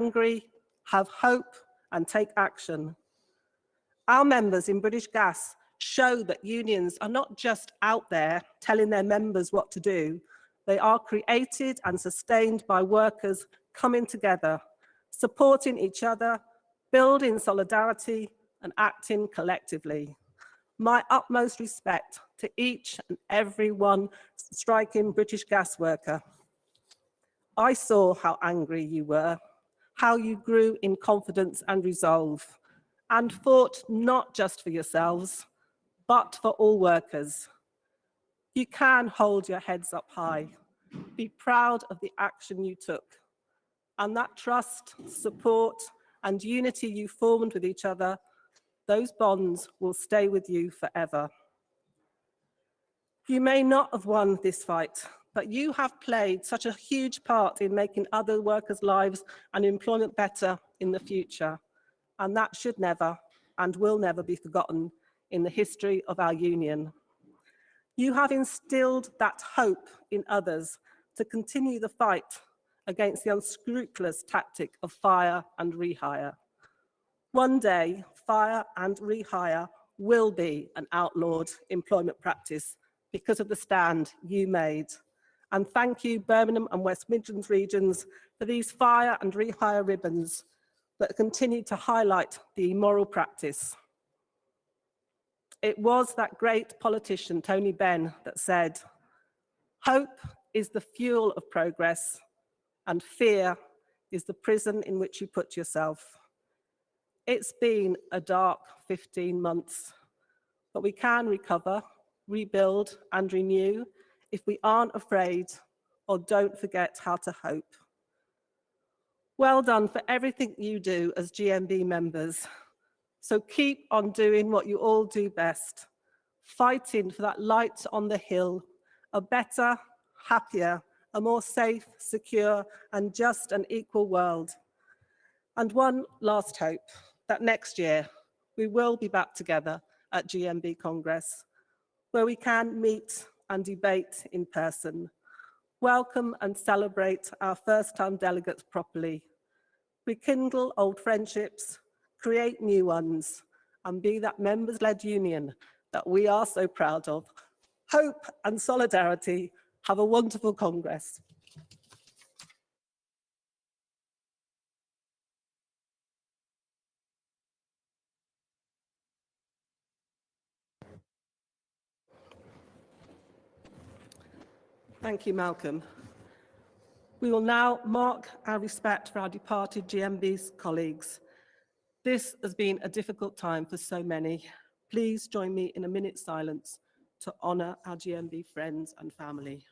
angry, have hope, and take action. Our members in British Gas show that unions are not just out there telling their members what to do. They are created and sustained by workers coming together, supporting each other, building solidarity, and acting collectively. My utmost respect to each and every one striking British gas worker. I saw how angry you were, how you grew in confidence and resolve, and fought not just for yourselves, but for all workers. You can hold your heads up high. Be proud of the action you took, and that trust, support, and unity you formed with each other, those bonds will stay with you forever. You may not have won this fight, but you have played such a huge part in making other workers' lives and employment better in the future, and that should never and will never be forgotten in the history of our union. You have instilled that hope in others to continue the fight against the unscrupulous tactic of fire and rehire. One day, fire and rehire will be an outlawed employment practice because of the stand you made. And thank you, Birmingham and West Midlands regions, for these fire and rehire ribbons that continue to highlight the immoral practice. It was that great politician, Tony Benn, that said, "Hope is the fuel of progress, and fear is the prison in which you put yourself." It's been a dark 15 months, but we can recover, rebuild, and renew if we aren't afraid or don't forget how to hope. Well done for everything you do as GMB members. So keep on doing what you all do best, fighting for that light on the hill, a better, happier, a more safe, secure, and just and equal world. And one last hope, that next year we will be back together at GMB Congress, where we can meet and debate in person, welcome and celebrate our first-time delegates properly, rekindle old friendships, create new ones, and be that members-led union that we are so proud of. Hope and solidarity. Have a wonderful Congress. Thank you, Malcolm. We will now mark our respect for our departed GMB's colleagues. This has been a difficult time for so many. Please join me in a minute's silence to honour our GMB friends and family.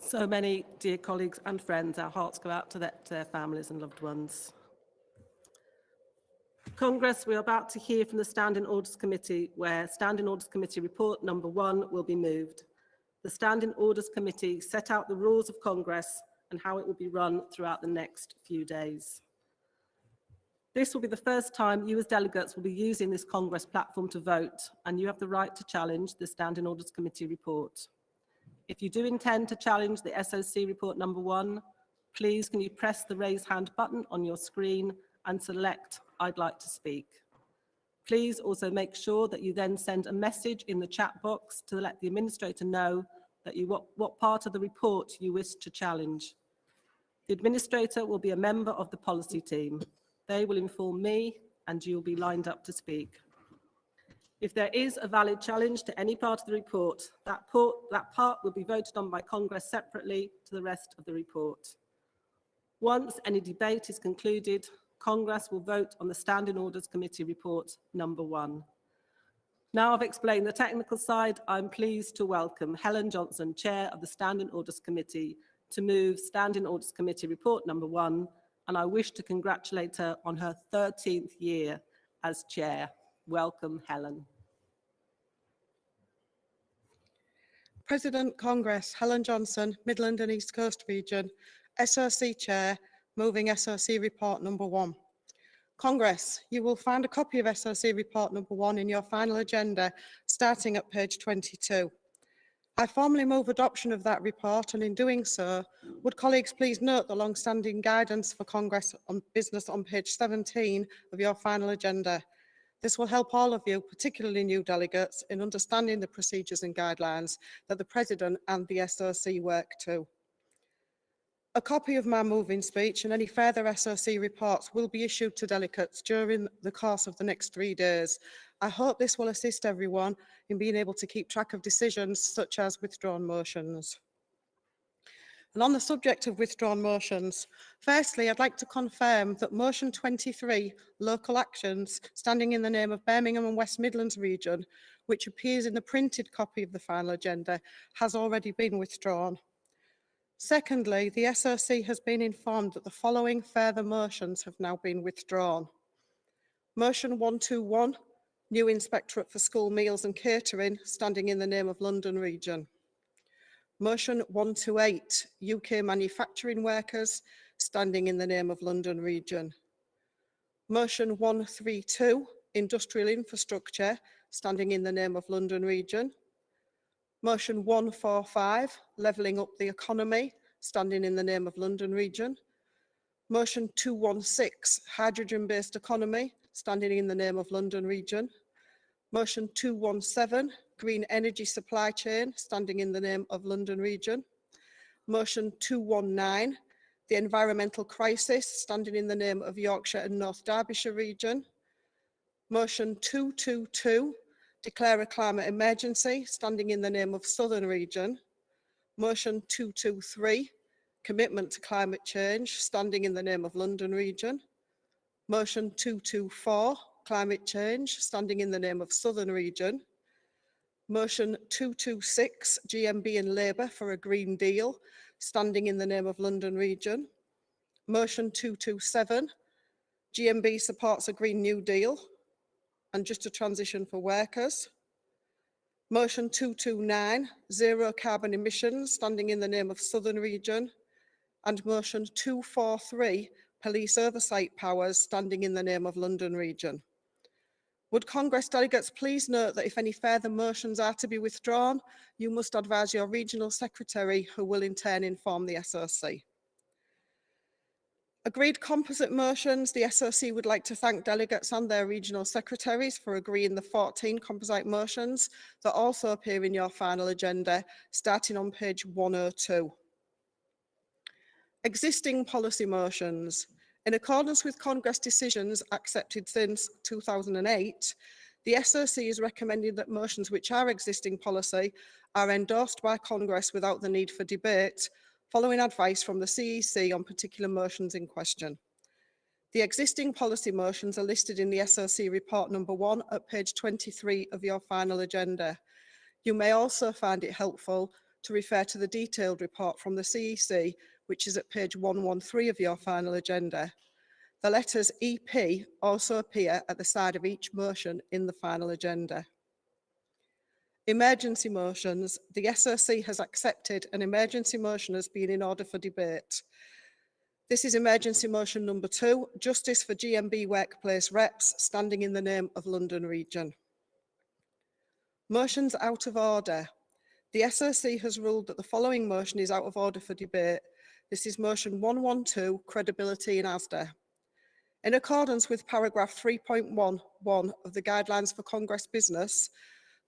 So many dear colleagues and friends, our hearts go out to their families and loved ones. Congress, we are about to hear from the Standing Orders Committee, where Standing Orders Committee report number 1 will be moved. The Standing Orders Committee set out the rules of Congress and how it will be run throughout the next few days. This will be the first time you as delegates will be using this Congress platform to vote, and you have the right to challenge the Standing Orders Committee report. If you do intend to challenge the SOC report number 1, please can you press the raise hand button on your screen and select I'd like to speak. Please also make sure that you then send a message in the chat box to let the administrator know that what part of the report you wish to challenge. The administrator will be a member of the policy team. They will inform me and you will be lined up to speak. If there is a valid challenge to any part of the report, that part will be voted on by Congress separately to the rest of the report. Once any debate is concluded, Congress will vote on the Standing Orders Committee report number 1. Now I've explained the technical side, I'm pleased to welcome Helen Johnson, Chair of the Standing Orders Committee, to move Standing Orders Committee report number 1, and I wish to congratulate her on her 13th year as Chair. Welcome, Helen. President Congress, Helen Johnson, Midland and East Coast Region, SRC Chair, moving SRC report number 1. Congress, you will find a copy of SRC report number 1 in your final agenda, starting at page 22. I formally move adoption of that report, and in doing so, would colleagues please note the long-standing guidance for Congress on business on page 17 of your final agenda. This will help all of you, particularly new delegates, in understanding the procedures and guidelines that the President and the SRC work to. A copy of my moving speech and any further SRC reports will be issued to delegates during the course of the next 3 days. I hope this will assist everyone in being able to keep track of decisions such as withdrawn motions. And on the subject of withdrawn motions, firstly, I'd like to confirm that motion 23, local actions, standing in the name of Birmingham and West Midlands region, which appears in the printed copy of the final agenda, has already been withdrawn. Secondly, the SRC has been informed that the following further motions have now been withdrawn. Motion 121, new Inspectorate for School Meals and Catering, standing in the name of London Region. Motion 128, UK Manufacturing Workers, standing in the name of London Region. Motion 132, Industrial Infrastructure, standing in the name of London Region. Motion 145, Levelling Up the Economy, standing in the name of London Region. Motion 216, Hydrogen-Based Economy, standing in the name of London Region. Motion 217, Green Energy Supply Chain, standing in the name of London Region. Motion 219, the Environmental Crisis, standing in the name of Yorkshire and North Derbyshire Region. Motion 222, Declare a Climate Emergency, standing in the name of Southern Region. Motion 223, Commitment to Climate Change, standing in the name of London Region. Motion 224, Climate Change, standing in the name of Southern Region. Motion 226, GMB and Labour for a Green Deal, standing in the name of London Region. Motion 227, GMB supports a Green New Deal and just a transition for workers. Motion 229, zero carbon emissions, standing in the name of Southern Region. And motion 243, police oversight powers, standing in the name of London Region. Would Congress delegates please note that if any further motions are to be withdrawn, you must advise your regional secretary, who will in turn inform the SRC. Agreed composite motions, the SRC would like to thank delegates and their regional secretaries for agreeing the 14 composite motions that also appear in your final agenda, starting on page 102. Existing policy motions. In accordance with Congress decisions accepted since 2008, the SRC is recommending that motions which are existing policy are endorsed by Congress without the need for debate, following advice from the CEC on particular motions in question. The existing policy motions are listed in the SRC report number 1 at page 23 of your final agenda. You may also find it helpful to refer to the detailed report from the CEC, which is at page 113 of your final agenda. The letters EP also appear at the side of each motion in the final agenda. Emergency motions. The SOC has accepted an emergency motion as being in order for debate. This is emergency motion number 2, Justice for GMB Workplace Reps, standing in the name of London Region. Motions out of order. The SOC has ruled that the following motion is out of order for debate. This is motion 112, credibility in ASDA. In accordance with paragraph 3.11 of the Guidelines for Congress Business,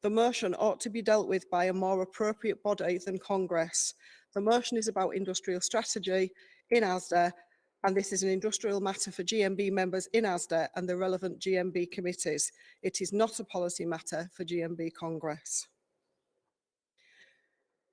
the motion ought to be dealt with by a more appropriate body than Congress. The motion is about industrial strategy in ASDA, and this is an industrial matter for GMB members in ASDA and the relevant GMB committees. It is not a policy matter for GMB Congress.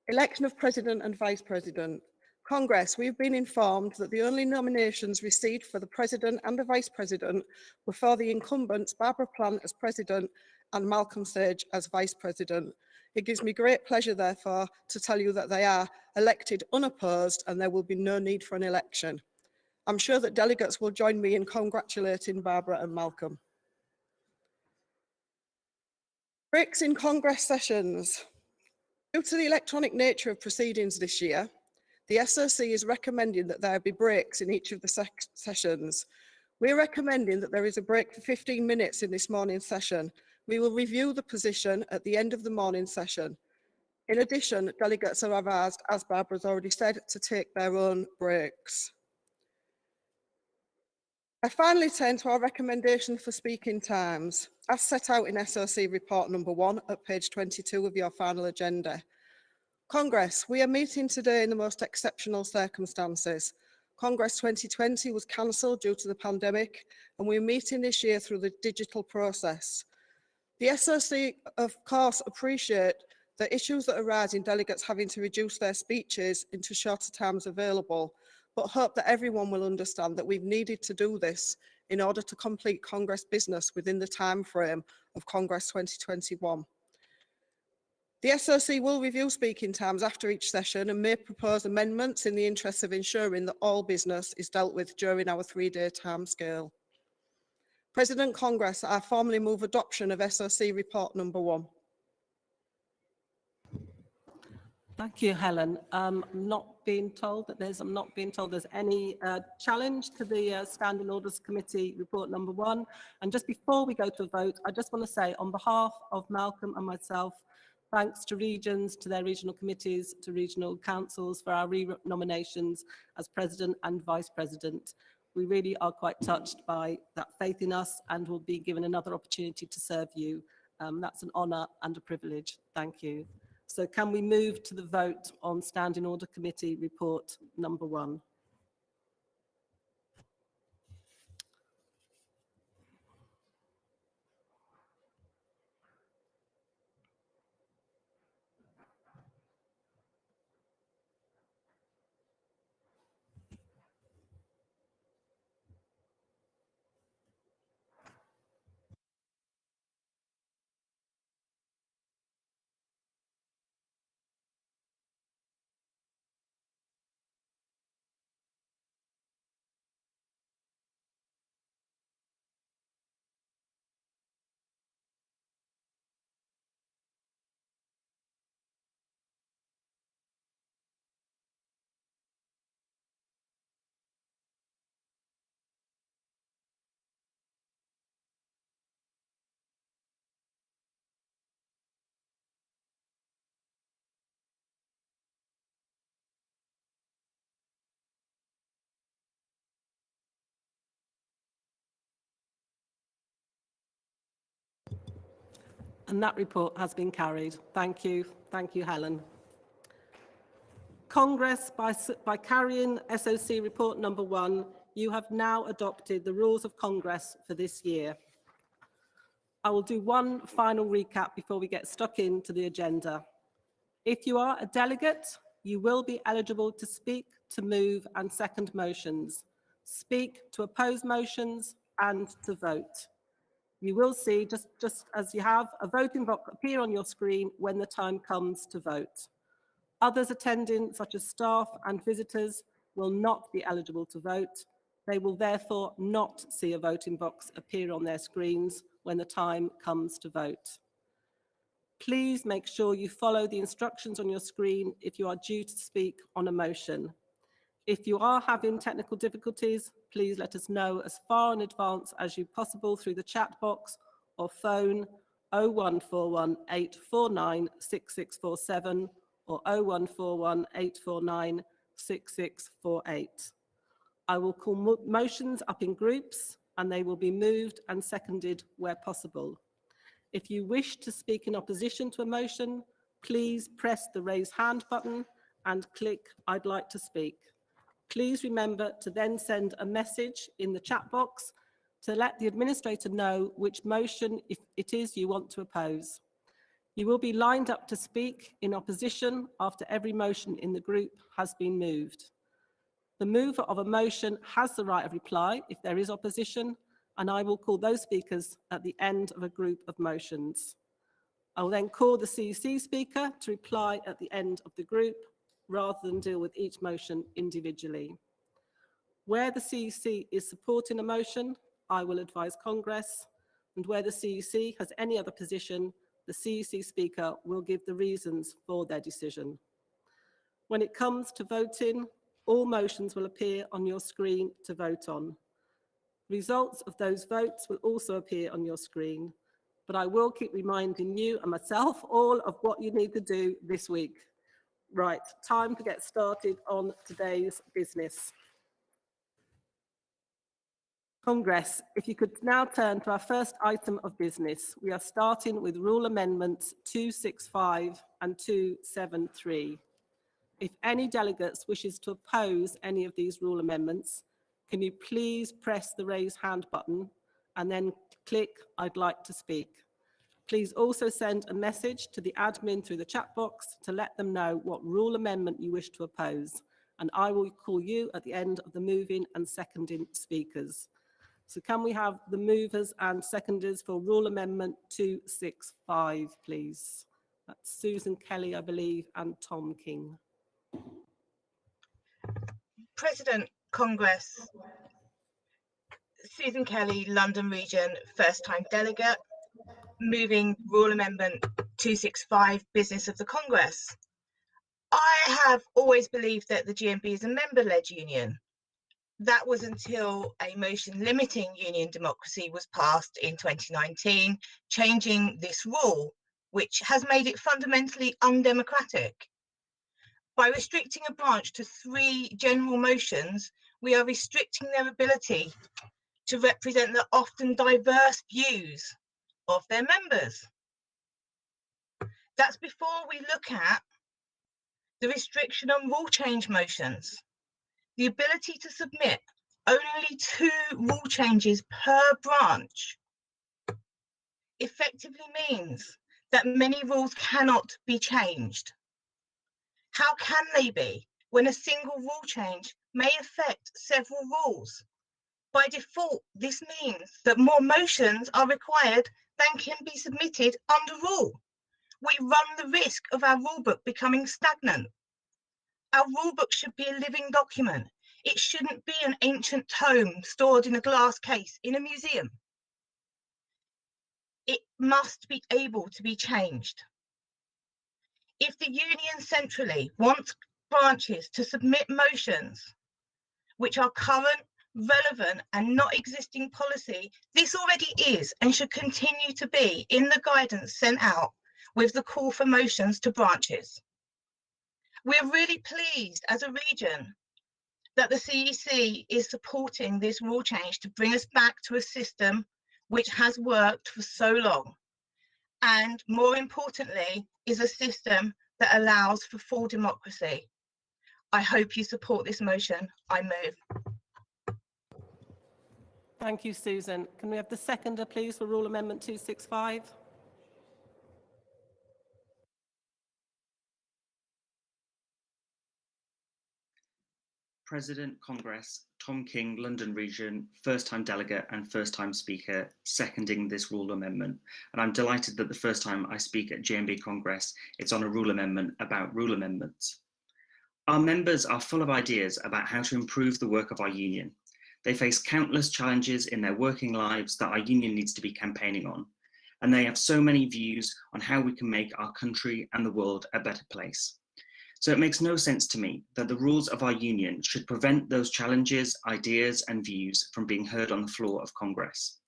Election of President and Vice President. Congress, we've been informed that the only nominations received for the President and the Vice President were for the incumbents Barbara Plant as President and Malcolm Sage as Vice President. It gives me great pleasure, therefore, to tell you that they are elected unopposed and there will be no need for an election. I'm sure that delegates will join me in congratulating Barbara and Malcolm. Breaks in Congress sessions. Due to the electronic nature of proceedings this year, the SOC is recommending that there be breaks in each of the sessions. We're recommending that there is a break for 15 minutes in this morning's session. We will review the position at the end of the morning session. In addition, delegates are asked, as Barbara's already said, to take their own breaks. I finally turn to our recommendation for speaking times, as set out in SOC report number 1 at page 22 of your final agenda. Congress, we are meeting today in the most exceptional circumstances. Congress 2020 was cancelled due to the pandemic, and we're meeting this year through the digital process. The SOC, of course, appreciate the issues that arise in delegates having to reduce their speeches into shorter times available, but hope that everyone will understand that we've needed to do this in order to complete Congress business within the time frame of Congress 2021. The SOC will review speaking times after each session and may propose amendments in the interest of ensuring that all business is dealt with during our 3-day timescale. President Congress, I formally move adoption of SOC report number 1. Thank you, Helen. I'm not being told there's any challenge to the Standing Orders Committee report number 1. And just before we go to a vote, I just want to say on behalf of Malcolm and myself, thanks to regions, to their regional committees, to regional councils for our re-nominations as President and Vice President. We really are quite touched by that faith in us and will be given another opportunity to serve you. That's an honour and a privilege. Thank you. So can we move to the vote on Standing Order Committee report number 1? And that report has been carried. Thank you. Thank you, Helen. Congress, by carrying SOC report number 1, you have now adopted the rules of Congress for this year. I will do one final recap before we get stuck into the agenda. If you are a delegate, you will be eligible to speak, to move and second motions, speak, to oppose motions and to vote. You will see, just as you have, a voting box appear on your screen when the time comes to vote. Others attending, such as staff and visitors, will not be eligible to vote. They will therefore not see a voting box appear on their screens when the time comes to vote. Please make sure you follow the instructions on your screen if you are due to speak on a motion. If you are having technical difficulties, please let us know as far in advance as you possible through the chat box or phone 0141 849 6647 or 0141 849 6648. I will call motions up in groups and they will be moved and seconded where possible. If you wish to speak in opposition to a motion, please press the raise hand button and click I'd like to speak. Please remember to then send a message in the chat box to let the administrator know which motion it is you want to oppose. You will be lined up to speak in opposition after every motion in the group has been moved. The mover of a motion has the right of reply if there is opposition, and I will call those speakers at the end of a group of motions. I will then call the CEC speaker to reply at the end of the group, rather than deal with each motion individually. Where the CEC is supporting a motion, I will advise Congress, and where the CEC has any other position, the CEC speaker will give the reasons for their decision. When it comes to voting, all motions will appear on your screen to vote on. Results of those votes will also appear on your screen, but I will keep reminding you and myself all of what you need to do this week. Right, time to get started on today's business. Congress, if you could now turn to our first item of business. We are starting with Rule Amendments 265 and 273. If any delegates wishes to oppose any of these rule amendments, can you please press the raise hand button and then click I'd like to speak. Please also send a message to the admin through the chat box to let them know what rule amendment you wish to oppose, and I will call you at the end of the moving and seconding speakers. So can we have the movers and seconders for Rule Amendment 265, please? That's Susan Kelly, I believe, and Tom King. President, Congress, Susan Kelly, London Region, first-time delegate, moving Rule Amendment 265, Business of the Congress. I have always believed that the GMB is a member-led union. That was until a motion limiting union democracy was passed in 2019, changing this rule, which has made it fundamentally undemocratic. By restricting a branch to 3 general motions, we are restricting their ability to represent the often diverse views of their members. That's before we look at the restriction on rule change motions. The ability to submit only 2 rule changes per branch effectively means that many rules cannot be changed. How can they be when a single rule change may affect several rules? By default, this means that more motions are required than can be submitted under rule. We run the risk of our rulebook becoming stagnant. Our rulebook should be a living document. It shouldn't be an ancient tome stored in a glass case in a museum. It must be able to be changed. If the union centrally wants branches to submit motions which are current, relevant and not existing policy, this already is and should continue to be in the guidance sent out with the call for motions to branches. We're really pleased as a region that the CEC is supporting this rule change to bring us back to a system which has worked for so long, and more importantly, is a system that allows for full democracy. I hope you support this motion. I move. Thank you, Susan. Can we have the seconder, please, for Rule Amendment 265? President, Congress, Tom King, London Region, first-time delegate and first-time speaker, seconding this rule amendment. And I'm delighted that the first time I speak at GMB Congress, it's on a rule amendment about rule amendments. Our members are full of ideas about how to improve the work of our union. They face countless challenges in their working lives that our union needs to be campaigning on. And they have so many views on how we can make our country and the world a better place. So it makes no sense to me that the rules of our union should prevent those challenges, ideas, and views from being heard on the floor of Congress.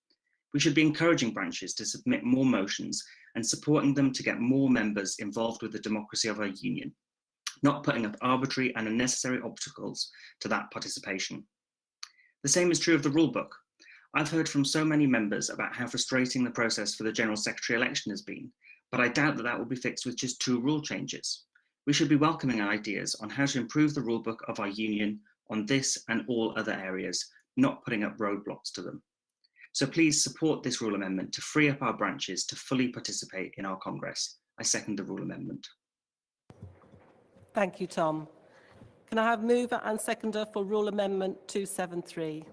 We should be encouraging branches to submit more motions and supporting them to get more members involved with the democracy of our union, not putting up arbitrary and unnecessary obstacles to that participation. The same is true of the rulebook. I've heard from so many members about how frustrating the process for the General Secretary election has been, but I doubt that that will be fixed with just 2 rule changes. We should be welcoming ideas on how to improve the rulebook of our union on this and all other areas, not putting up roadblocks to them. So please support this rule amendment to free up our branches to fully participate in our Congress. I second the rule amendment. Thank you, Tom. Can I have mover and seconder for Rule Amendment 273?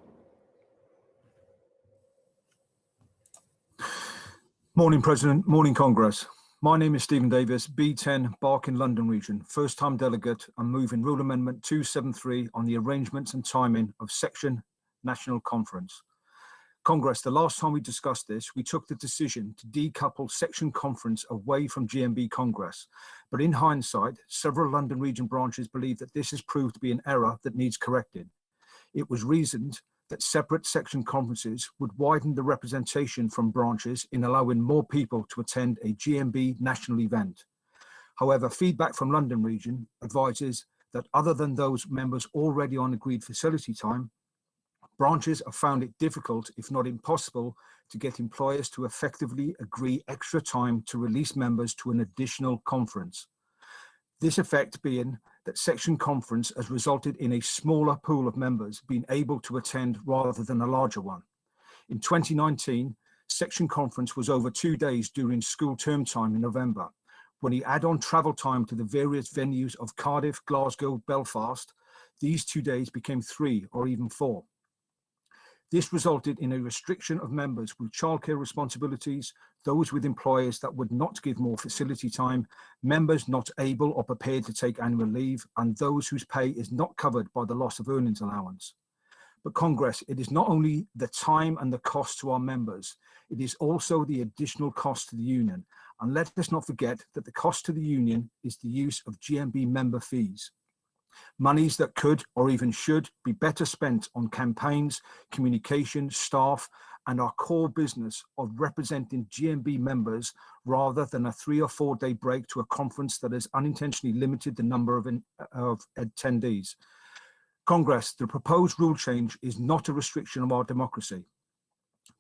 Morning, President. Morning, Congress. My name is Stephen Davis, B10, Barking, London Region, first-time delegate. I'm moving Rule Amendment 273 on the arrangements and timing of Section National Conference. Congress, the last time we discussed this, we took the decision to decouple Section Conference away from GMB Congress. But in hindsight, several London Region branches believe that this has proved to be an error that needs corrected. It was reasoned that separate section conferences would widen the representation from branches in allowing more people to attend a GMB national event. However, feedback from London Region advises that other than those members already on agreed facility time, branches have found it difficult, if not impossible, to get employers to effectively agree extra time to release members to an additional conference. This effect being that section conference has resulted in a smaller pool of members being able to attend rather than a larger one. In 2019, section conference was over 2 days during school term time in November. When you add on travel time to the various venues of Cardiff, Glasgow, Belfast, these 2 days became 3 or even 4. This resulted in a restriction of members with childcare responsibilities, those with employers that would not give more facility time, members not able or prepared to take annual leave, and those whose pay is not covered by the loss of earnings allowance. But Congress, it is not only the time and the cost to our members, it is also the additional cost to the union. And let us not forget that the cost to the union is the use of GMB member fees. Monies that could or even should be better spent on campaigns, communication, staff, and our core business of representing GMB members rather than a 3 or 4 day break to a conference that has unintentionally limited the number of attendees. Congress, the proposed rule change is not a restriction of our democracy,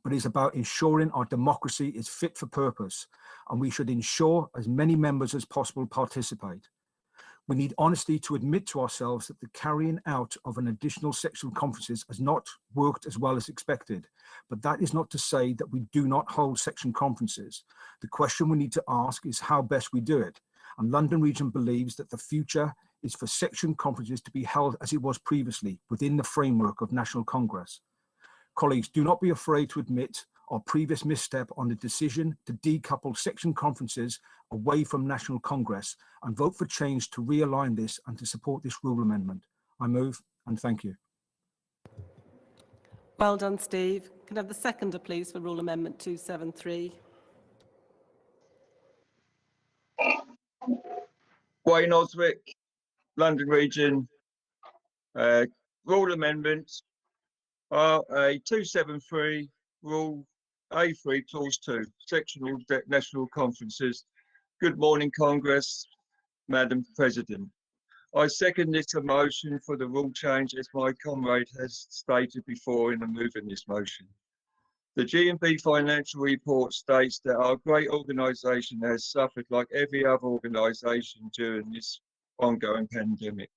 but is about ensuring our democracy is fit for purpose, and we should ensure as many members as possible participate. We need honesty to admit to ourselves that the carrying out of an additional section conferences has not worked as well as expected, but that is not to say that we do not hold section conferences. The question we need to ask is how best we do it, and London Region believes that the future is for section conferences to be held as it was previously, within the framework of National Congress. Colleagues, do not be afraid to admit our previous misstep on the decision to decouple section conferences away from National Congress and vote for change to realign this and to support this rule amendment. I move and thank you. Well done, Steve. Can I have the seconder, please, for Rule Amendment 273? Wayne Oswick, London Region. Rule amendments are a 273 Rule A3 Clause 2, Sectional National Conferences. Good morning, Congress, Madam President. I second this motion for the rule change as my comrade has stated before in moving this motion. The GMB financial report states that our great organisation has suffered like every other organisation during this ongoing pandemic.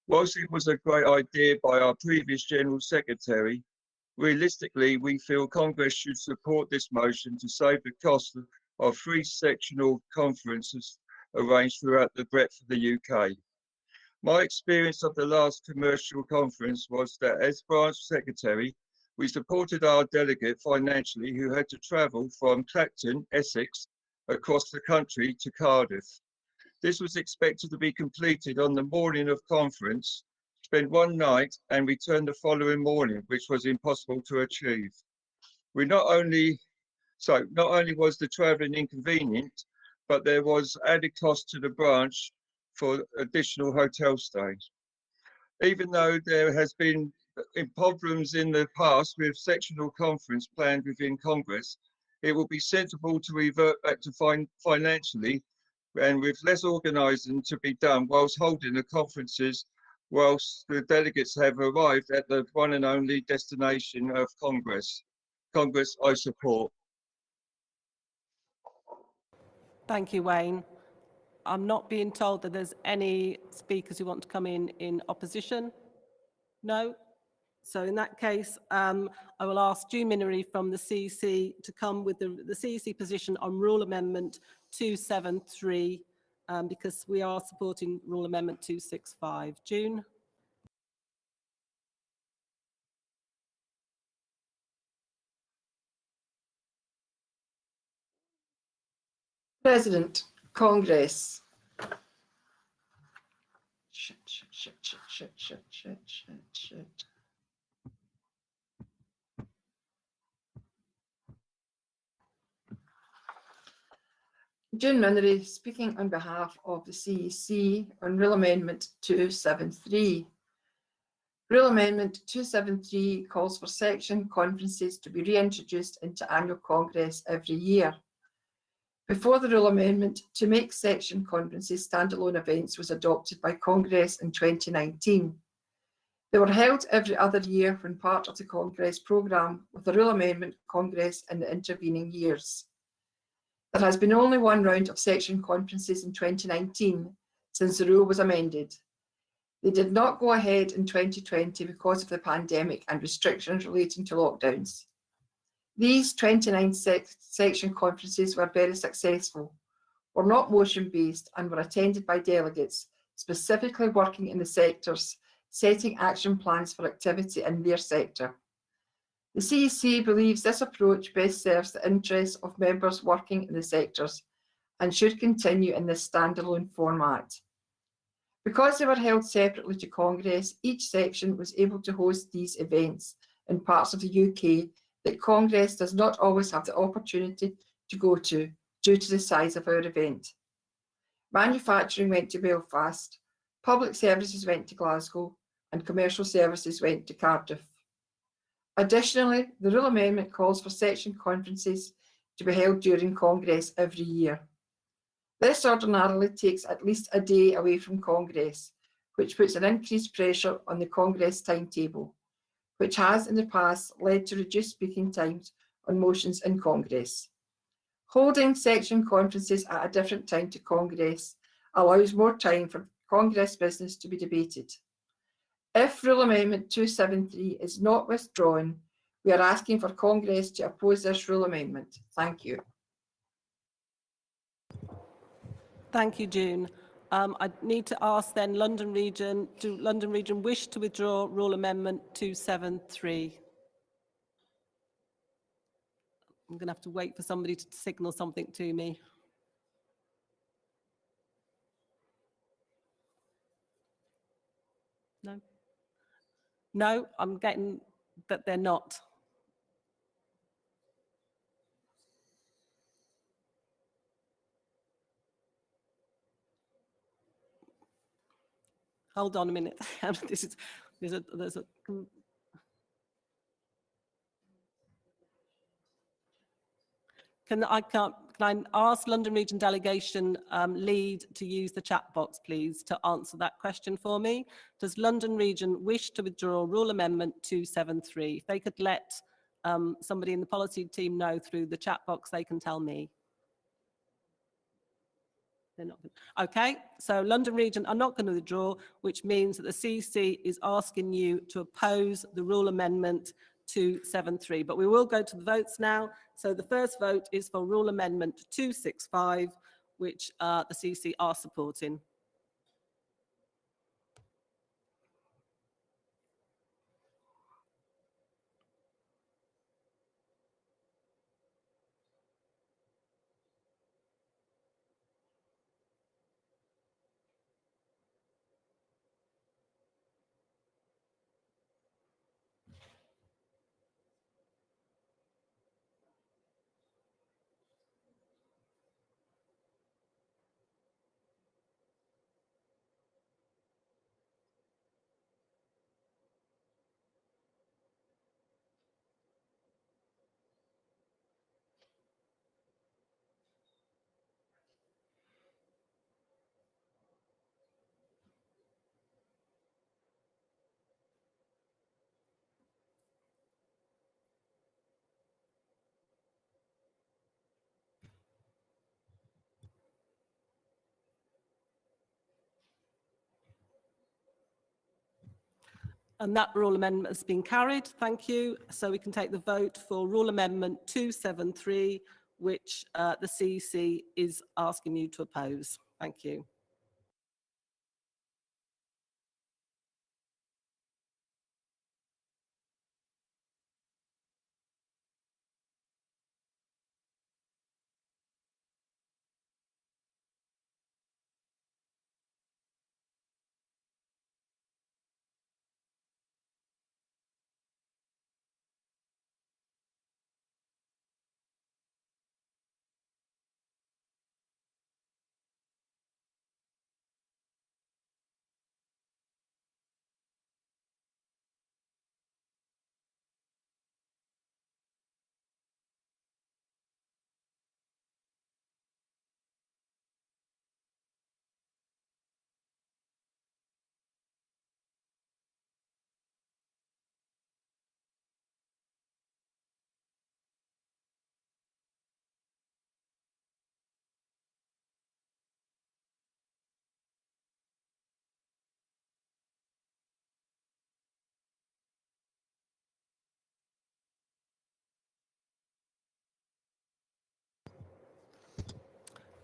Whilst it was a great idea by our previous General Secretary, realistically, we feel Congress should support this motion to save the cost of 3 sectional conferences arranged throughout the breadth of the UK. My experience of the last commercial conference was that as branch secretary, we supported our delegate financially who had to travel from Clacton, Essex, across the country to Cardiff. This was expected to be completed on the morning of conference, spend one night and return the following morning, which was impossible to achieve. Not only was the travelling inconvenient, but there was added cost to the branch for additional hotel stays. Even though there has been problems in the past with sectional conference planned within Congress, it will be sensible to revert back to financially and with less organising to be done whilst holding the conferences whilst the delegates have arrived at the one and only destination of Congress. Congress, I support. Thank you, Wayne. I'm not being told that there's any speakers who want to come in opposition. No? So in that case, I will ask June Minery from the CEC to come with the CEC position on Rule Amendment 273, because we are supporting Rule Amendment 265. June? President, Congress. Shit. June Minery, speaking on behalf of the CEC on Rule Amendment 273. Rule Amendment 273 calls for section conferences to be reintroduced into annual Congress every year. Before the Rule Amendment to make section conferences standalone events was adopted by Congress in 2019. They were held every other year when part of the Congress programme with the Rule Amendment Congress in the intervening years. There has been only one round of section conferences in 2019 since the rule was amended. They did not go ahead in 2020 because of the pandemic and restrictions relating to lockdowns. These 29 section conferences were very successful, were not motion-based and were attended by delegates specifically working in the sectors, setting action plans for activity in their sector. The CEC believes this approach best serves the interests of members working in the sectors and should continue in this standalone format. Because they were held separately to Congress, each section was able to host these events in parts of the UK that Congress does not always have the opportunity to go to due to the size of our event. Manufacturing went to Belfast, public services went to Glasgow, and commercial services went to Cardiff. Additionally, the Rule Amendment calls for section conferences to be held during Congress every year. This ordinarily takes at least a day away from Congress, which puts an increased pressure on the Congress timetable, which has in the past led to reduced speaking times on motions in Congress. Holding section conferences at a different time to Congress allows more time for Congress business to be debated. If Rule Amendment 273 is not withdrawn, we are asking for Congress to oppose this Rule Amendment. Thank you. Thank you, June. I need to ask then London Region, do London Region wish to withdraw Rule Amendment 273? I'm going to have to wait for somebody to signal something to me. No? No, I'm getting that they're not. Hold on a minute. there's a Can I ask London Region Delegation lead to use the chat box, please, to answer that question for me? Does London Region wish to withdraw Rule Amendment 273? If they could let somebody in the policy team know through the chat box, they can tell me. They're not. Okay, so London Region are not going to withdraw, which means that the CEC is asking you to oppose the Rule Amendment 273. But we will go to the votes now. So the first vote is for Rule Amendment 265, which the CEC are supporting. And that rule amendment has been carried. Thank you. So we can take the vote for Rule Amendment 273, which the CEC is asking you to oppose. Thank you.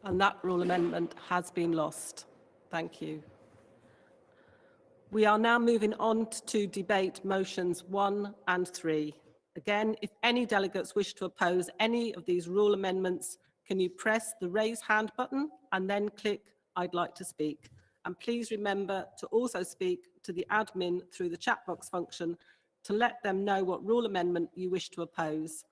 And that rule amendment has been lost. Thank you. We are now moving on to debate motions 1 and 3. Again, if any delegates wish to oppose any of these rule amendments, can you press the raise hand button and then click I'd like to speak. And please remember to also speak to the admin through the chat box function to let them know what rule amendment you wish to oppose.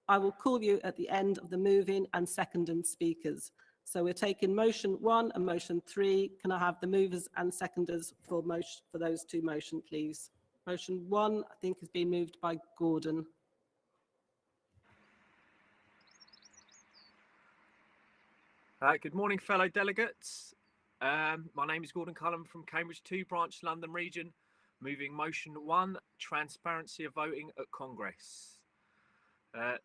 I will call you at the end of the moving and seconding speakers. So we're taking motion 1 and motion 3. Can I have the movers and seconders for those two motions, please? Motion 1, I think, has been moved by Gordon. Good morning, fellow delegates. My name is Gordon Cullen from Cambridge 2 branch, London region, moving motion 1, transparency of voting at Congress.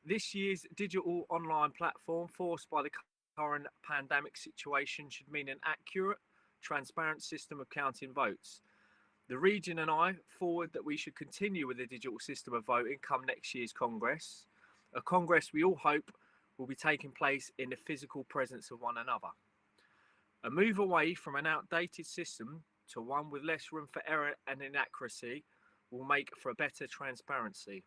This year's digital online platform forced by the current pandemic situation should mean an accurate, transparent system of counting votes. The region and I forward that we should continue with the digital system of voting come next year's Congress, a Congress we all hope will be taking place in the physical presence of one another. A move away from an outdated system to one with less room for error and inaccuracy will make for a better transparency.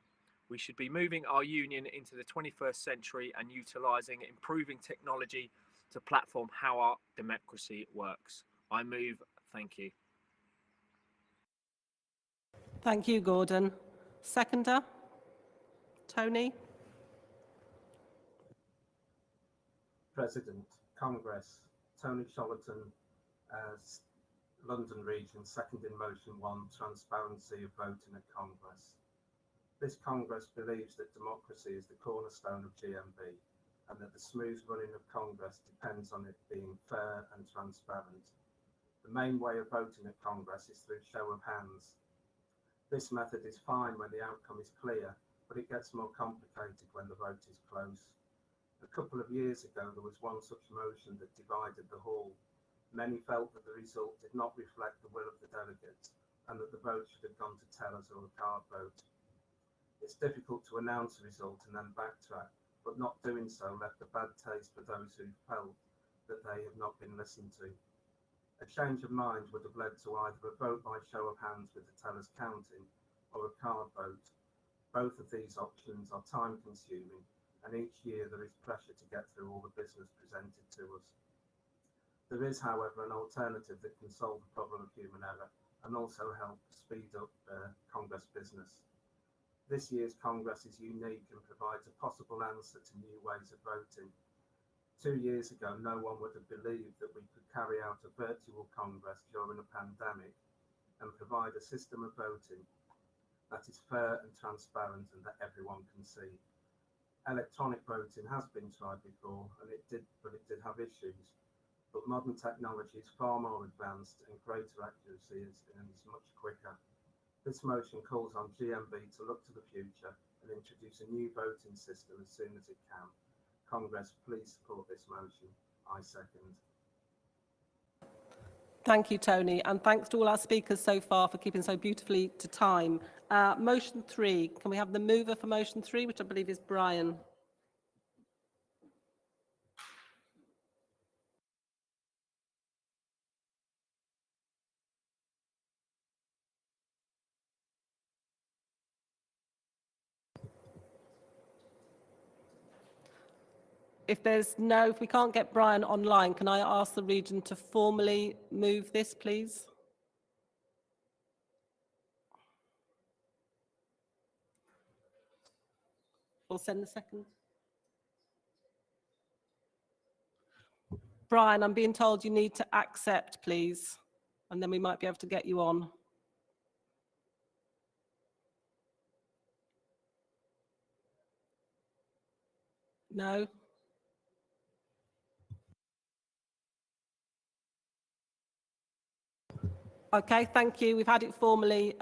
We should be moving our union into the 21st century and utilising improving technology to platform how our democracy works. I move. Thank you. Thank you, Gordon. Seconder? Tony? President, Congress, Tony Chollerton, London region, seconding motion 1, transparency of voting at Congress. This Congress believes that democracy is the cornerstone of GMB and that the smooth running of Congress depends on it being fair and transparent. The main way of voting at Congress is through show of hands. This method is fine when the outcome is clear, but it gets more complicated when the vote is close. A couple of years ago, there was one such motion that divided the hall. Many felt that the result did not reflect the will of the delegates and that the vote should have gone to tellers or a card vote. It's difficult to announce a result and then backtrack, but not doing so left a bad taste for those who felt that they had not been listened to. A change of mind would have led to either a vote by show of hands with the tellers counting or a card vote. Both of these options are time consuming, and each year there is pressure to get through all the business presented to us. There is, however, an alternative that can solve the problem of human error and also help speed up Congress business. This year's Congress is unique and provides a possible answer to new ways of voting. 2 years ago, no one would have believed that we could carry out a virtual Congress during a pandemic and provide a system of voting that is fair and transparent and that everyone can see. Electronic voting has been tried before, and it did have issues, but modern technology is far more advanced and greater accuracy and is much quicker. This motion calls on GMB to look to the future and introduce a new voting system as soon as it can. Congress, please support this motion. I second. Thank you, Tony, and thanks to all our speakers so far for keeping so beautifully to time. Motion 3, can we have the mover for motion 3, which I believe is Brian? If we can't get Brian online, can I ask the region to formally move this, please? Or send the second. Brian, I'm being told you need to accept, please, and then we might be able to get you on. No? Okay, thank you. We've had it formally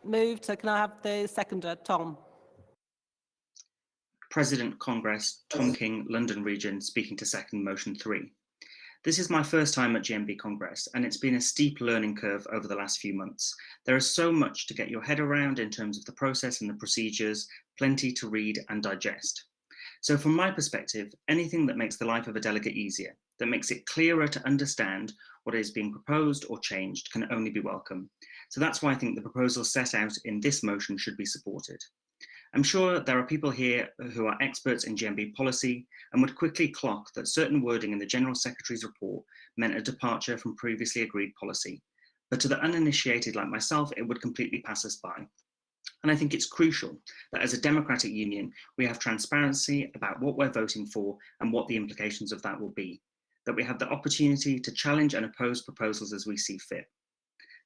moved, so can I have the seconder, Tom? President Congress, Tom King, London Region, speaking to second motion 3. This is my first time at GMB Congress, and it's been a steep learning curve over the last few months. There is so much to get your head around in terms of the process and the procedures, plenty to read and digest. So from my perspective, anything that makes the life of a delegate easier, that makes it clearer to understand what is being proposed or changed, can only be welcome. So that's why I think the proposals set out in this motion should be supported. I'm sure there are people here who are experts in GMB policy and would quickly clock that certain wording in the General Secretary's report meant a departure from previously agreed policy. But to the uninitiated like myself, it would completely pass us by. And I think it's crucial that as a democratic union, we have transparency about what we're voting for and what the implications of that will be, that we have the opportunity to challenge and oppose proposals as we see fit.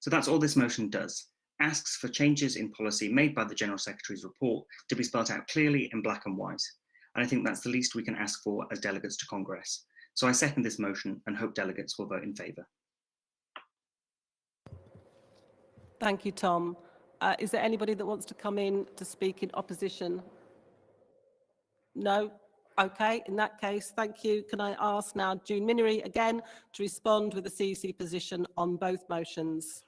So that's all this motion does. Asks for changes in policy made by the General Secretary's report to be spelled out clearly in black and white. And I think that's the least we can ask for as delegates to Congress. So I second this motion and hope delegates will vote in favour. Thank you, Tom. Is there anybody that wants to come in to speak in opposition? No? Okay, in that case, thank you. Can I ask now June Minery again to respond with the CEC position on both motions?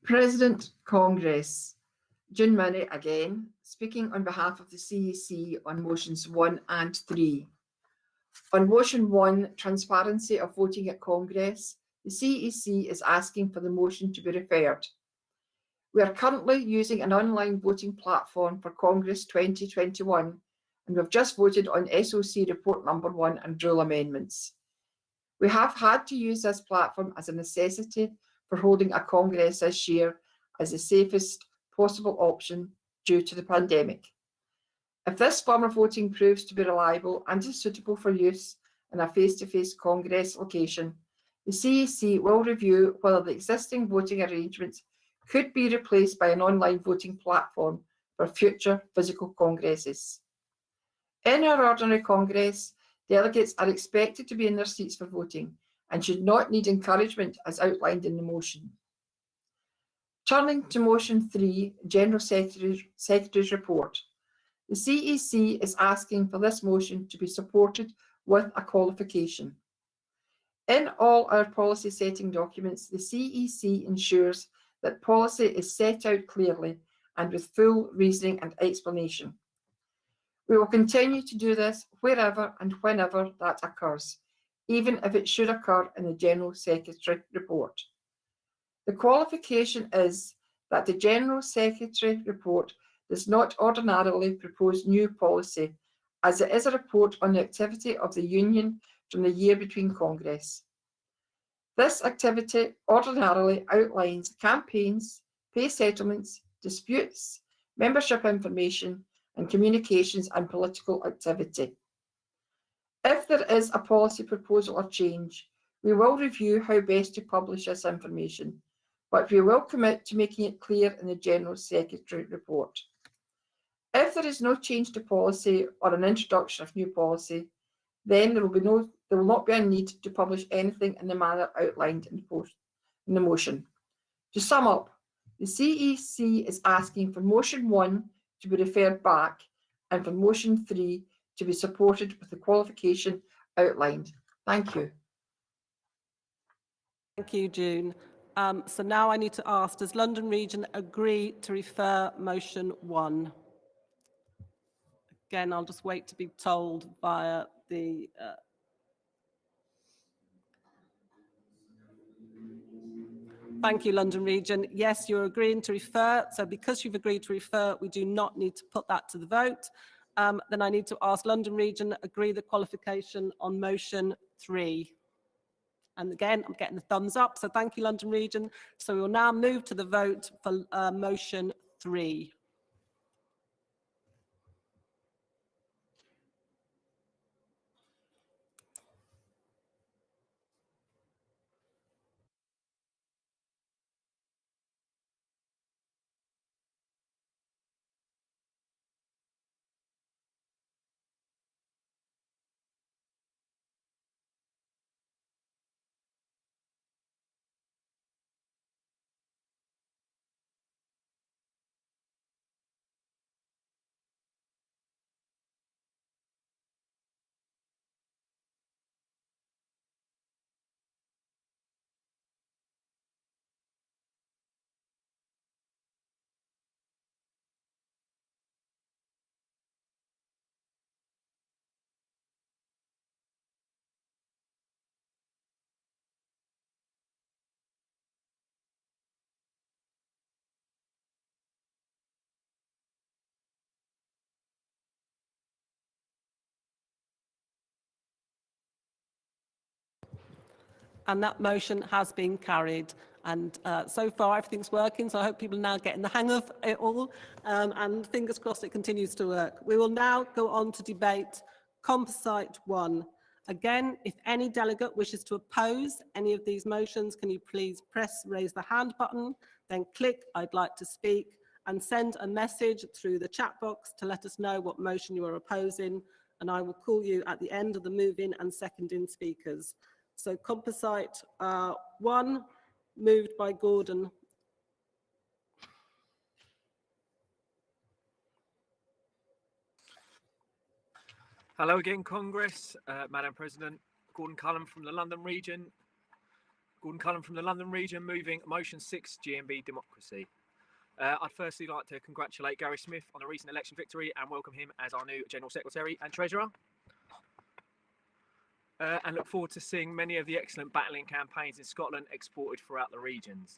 President Congress, June Minnie again, speaking on behalf of the CEC on motions 1 and 3. On motion 1, transparency of voting at Congress, the CEC is asking for the motion to be referred. We are currently using an online voting platform for Congress 2021, and we've just voted on SOC report number 1 and rule amendments. We have had to use this platform as a necessity for holding a Congress this year as the safest possible option due to the pandemic. If this form of voting proves to be reliable and is suitable for use in a face-to-face Congress location, the CEC will review whether the existing voting arrangements could be replaced by an online voting platform for future physical Congresses. In our ordinary Congress, delegates are expected to be in their seats for voting and should not need encouragement as outlined in the motion. Turning to motion 3, General Secretary's report, the CEC is asking for this motion to be supported with a qualification. In all our policy setting documents, the CEC ensures that policy is set out clearly and with full reasoning and explanation. We will continue to do this wherever and whenever that occurs, even if it should occur in the General Secretary report. The qualification is that the General Secretary report does not ordinarily propose new policy, as it is a report on the activity of the Union from the year between Congress. This activity ordinarily outlines campaigns, pay settlements, disputes, membership information, and communications and political activity. If there is a policy proposal or change, we will review how best to publish this information, but we will commit to making it clear in the General Secretary report. If there is no change to policy or an introduction of new policy, then there will not be a need to publish anything in the manner outlined in the motion. To sum up, the CEC is asking for motion 1 to be referred back and for motion 3 to be supported with the qualification outlined. Thank you. Thank you, June. So now I need to ask, does London Region agree to refer motion 1? Again, I'll just wait to be told via the... Thank you, London Region. Yes, you're agreeing to refer. So because you've agreed to refer, we do not need to put that to the vote. Then I need to ask London Region, agree the qualification on motion 3. And again, I'm getting the thumbs up. So thank you, London Region. So we will now move to the vote for motion 3. And that motion has been carried. And so far, everything's working. So I hope people are now getting the hang of it all. And fingers crossed it continues to work. We will now go on to debate Composite 1. Again, if any delegate wishes to oppose any of these motions, can you please raise the hand button, then click I'd like to speak, and send a message through the chat box to let us know what motion you are opposing. And I will call you at the end of the move-in and second-in speakers. So Composite 1, moved by Gordon. Hello again, Congress. Madam President, Gordon Cullen from the London Region. Moving motion 6, GMB Democracy. I'd firstly like to congratulate Gary Smith on a recent election victory and welcome him as our new General Secretary and Treasurer. And look forward to seeing many of the excellent battling campaigns in Scotland exported throughout the regions.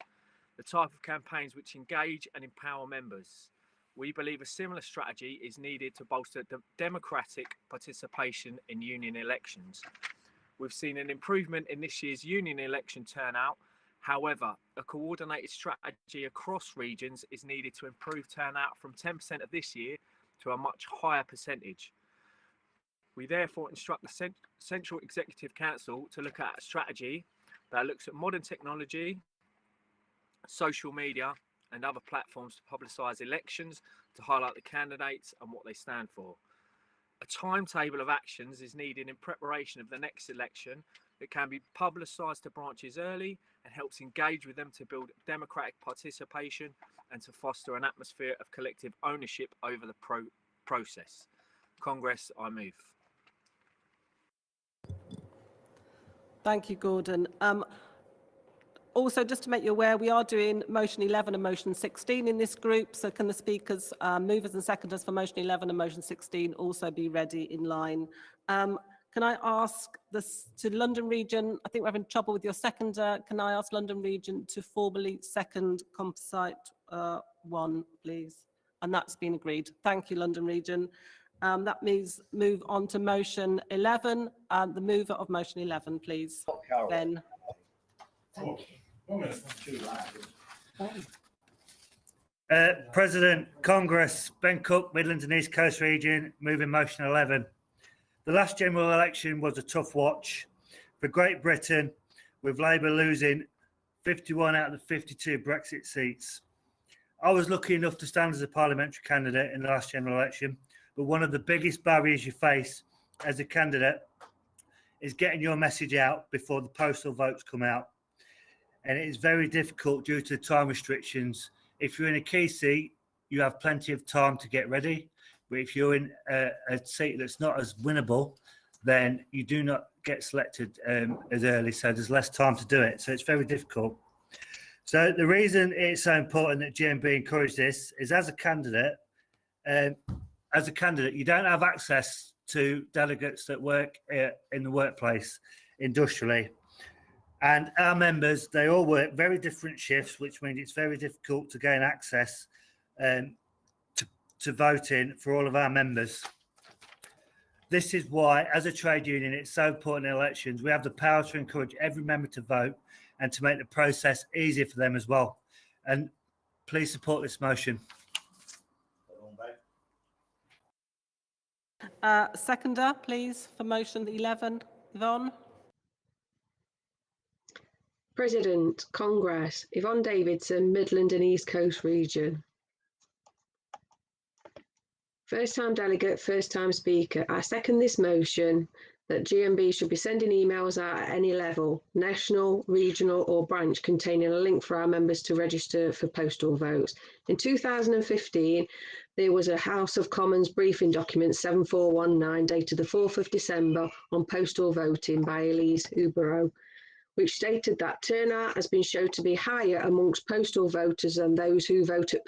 The type of campaigns which engage and empower members. We believe a similar strategy is needed to bolster democratic participation in union elections. We've seen an improvement in this year's union election turnout. However, a coordinated strategy across regions is needed to improve turnout from 10% of this year to a much higher percentage. We therefore instruct the Central Executive Council to look at a strategy that looks at modern technology, social media, and other platforms to publicise elections, to highlight the candidates and what they stand for. A timetable of actions is needed in preparation of the next election that can be publicised to branches early and helps engage with them to build democratic participation and to foster an atmosphere of collective ownership over the process. Congress, I move. Thank you, Gordon. Also, just to make you aware, we are doing motion 11 and motion 16 in this group. So can the speakers, movers and seconders for motion 11 and motion 16 also be ready in line? Can I ask this to London Region? I think we're having trouble with your seconder. Can I ask London Region to formally second Composite 1, please? And that's been agreed. Thank you, London Region. That means move on to motion 11. The mover of motion 11, please. Ben. Thank you. President, Congress, Ben Cook, Midlands and East Coast Region, moving motion 11. The last general election was a tough watch for Great Britain, with Labour losing 51 out of the 52 Brexit seats. I was lucky enough to stand as a parliamentary candidate in the last general election, but one of the biggest barriers you face as a candidate is getting your message out before the postal votes come out. And it is very difficult due to time restrictions. If you're in a key seat, you have plenty of time to get ready. But if you're in a seat that's not as winnable, then you do not get selected as early, so there's less time to do it. So it's very difficult. So the reason it's so important that GMB encourage this is as a candidate, you don't have access to delegates that work in the workplace industrially. And our members, they all work very different shifts, which means it's very difficult to gain access to voting for all of our members. This is why, as a trade union, it's so important in elections. We have the power to encourage every member to vote and to make the process easier for them as well. And please support this motion. Seconder, please, for motion 11. Yvonne? President, Congress, Yvonne Davidson, Midland and East Coast Region. First time delegate, first time speaker. I second this motion that GMB should be sending emails out at any level, national, regional or branch, containing a link for our members to register for postal votes. In 2015, there was a House of Commons briefing document 7419 dated the 4th of December on postal voting by Elise Ubero, which stated that turnout has been shown to be higher amongst postal voters than those who vote at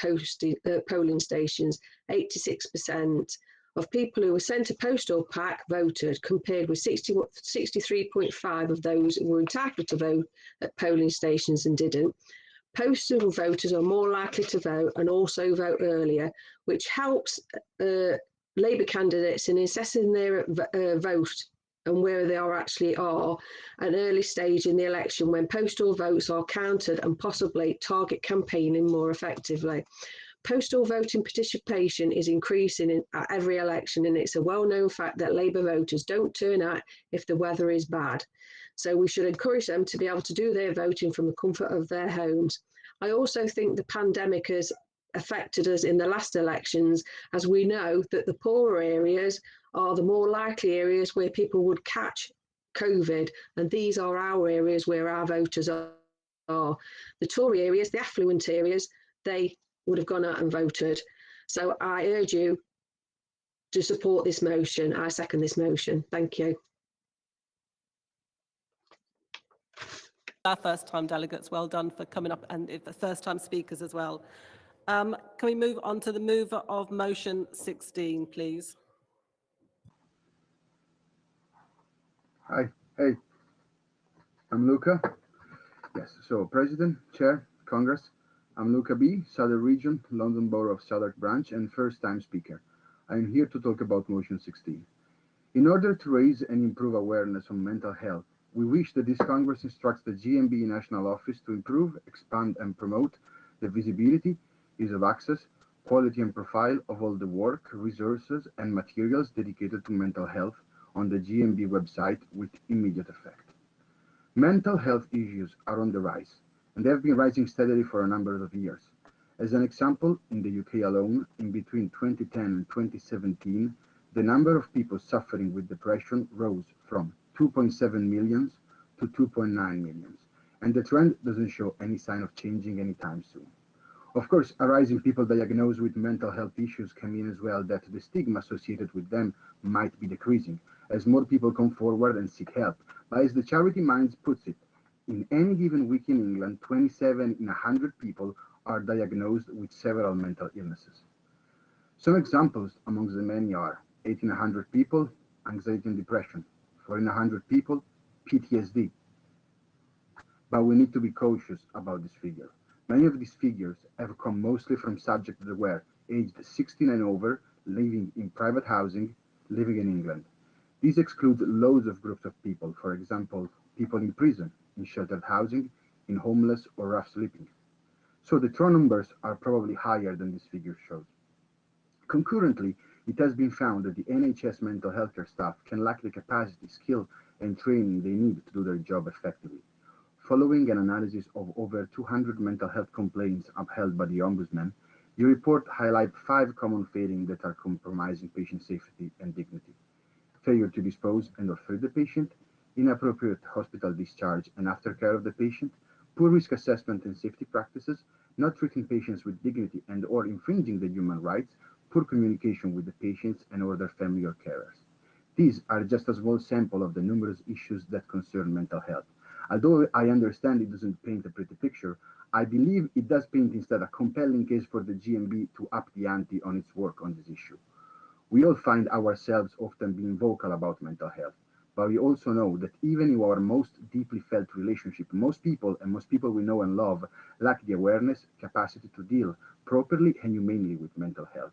polling stations. 86% of people who were sent a postal pack voted, compared with 63.5% of those who were entitled to vote at polling stations and didn't. Postal voters are more likely to vote and also vote earlier, which helps Labour candidates in assessing their vote and where they actually are at an early stage in the election when postal votes are counted and possibly target campaigning more effectively. Postal voting participation is increasing at every election, and it's a well-known fact that Labour voters don't turn out if the weather is bad. So we should encourage them to be able to do their voting from the comfort of their homes. I also think the pandemic has affected us in the last elections, as we know that the poorer areas are the more likely areas where people would catch COVID, and these are our areas where our voters are. The Tory areas, the affluent areas, they would have gone out and voted. So I urge you to support this motion. I second this motion. Thank you. Our first time delegates, well done for coming up, and the first time speakers as well. Can we move on to the mover of motion 16, please? Hi, hey, I'm Luca. Yes, so President, Chair, Congress, I'm Luca B., Southern Region, London Borough of Southwark Branch, and first-time speaker. I am here to talk about motion 16. In order to raise and improve awareness on mental health, we wish that this Congress instructs the GMB National Office to improve, expand, and promote the visibility, ease of access, quality and profile of all the work, resources, and materials dedicated to mental health on the GMB website with immediate effect. Mental health issues are on the rise, and they have been rising steadily for a number of years. As an example, in the UK alone, in between 2010 and 2017, the number of people suffering with depression rose from 2.7 million to 2.9 million, and the trend doesn't show any sign of changing anytime soon. Of course, a rise in people diagnosed with mental health issues can mean as well that the stigma associated with them might be decreasing, as more people come forward and seek help. But as the charity Minds puts it, in any given week in England, 27 in 100 people are diagnosed with several mental illnesses. Some examples amongst the many are 8 in 100 people, anxiety and depression, 4 in 100 people, PTSD. But we need to be cautious about this figure. Many of these figures have come mostly from subjects that were aged 16 and over, living in private housing, living in England. These exclude loads of groups of people, for example, people in prison, in sheltered housing, in homeless or rough sleeping. So the true numbers are probably higher than this figure shows. Concurrently, it has been found that the NHS mental health care staff can lack the capacity, skill, and training they need to do their job effectively. Following an analysis of over 200 mental health complaints upheld by the Ombudsman, the report highlights 5 common failings that are compromising patient safety and dignity: failure to dispose and or treat the patient, inappropriate hospital discharge and aftercare of the patient, poor risk assessment and safety practices, not treating patients with dignity and or infringing the human rights, poor communication with the patients and or their family or carers. These are just a small sample of the numerous issues that concern mental health. Although I understand it doesn't paint a pretty picture, I believe it does paint instead a compelling case for the GMB to up the ante on its work on this issue. We all find ourselves often being vocal about mental health, but we also know that even in our most deeply felt relationship, most people we know and love lack the awareness, capacity to deal properly and humanely with mental health.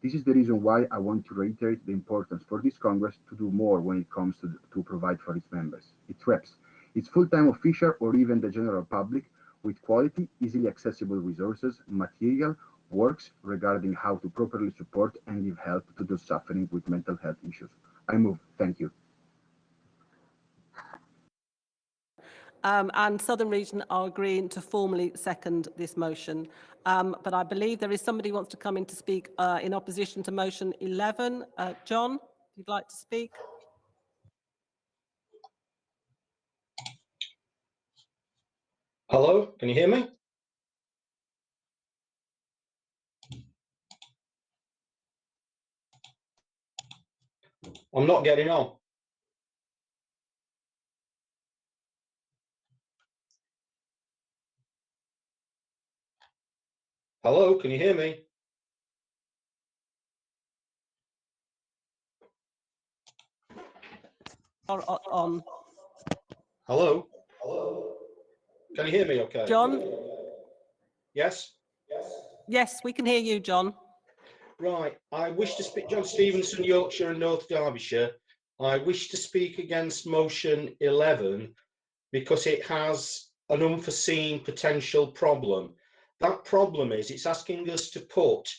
This is the reason why I want to reiterate the importance for this Congress to do more when it comes to provide for its members, its reps, its full-time official or even the general public with quality, easily accessible resources, material, works regarding how to properly support and give help to those suffering with mental health issues. I move. Thank you. And Southern Region are agreeing to formally second this motion. But I believe there is somebody who wants to come in to speak in opposition to motion 11. John, if you'd like to speak. Hello, can you hear me? I'm not getting on. Hello, can you hear me? On. Hello? Hello? Can you hear me okay? John? Yes? Yes, we can hear you, John. Right, I wish to speak, John Stevenson, Yorkshire and North Derbyshire. I wish to speak against motion 11 because it has an unforeseen potential problem. That problem is it's asking us to put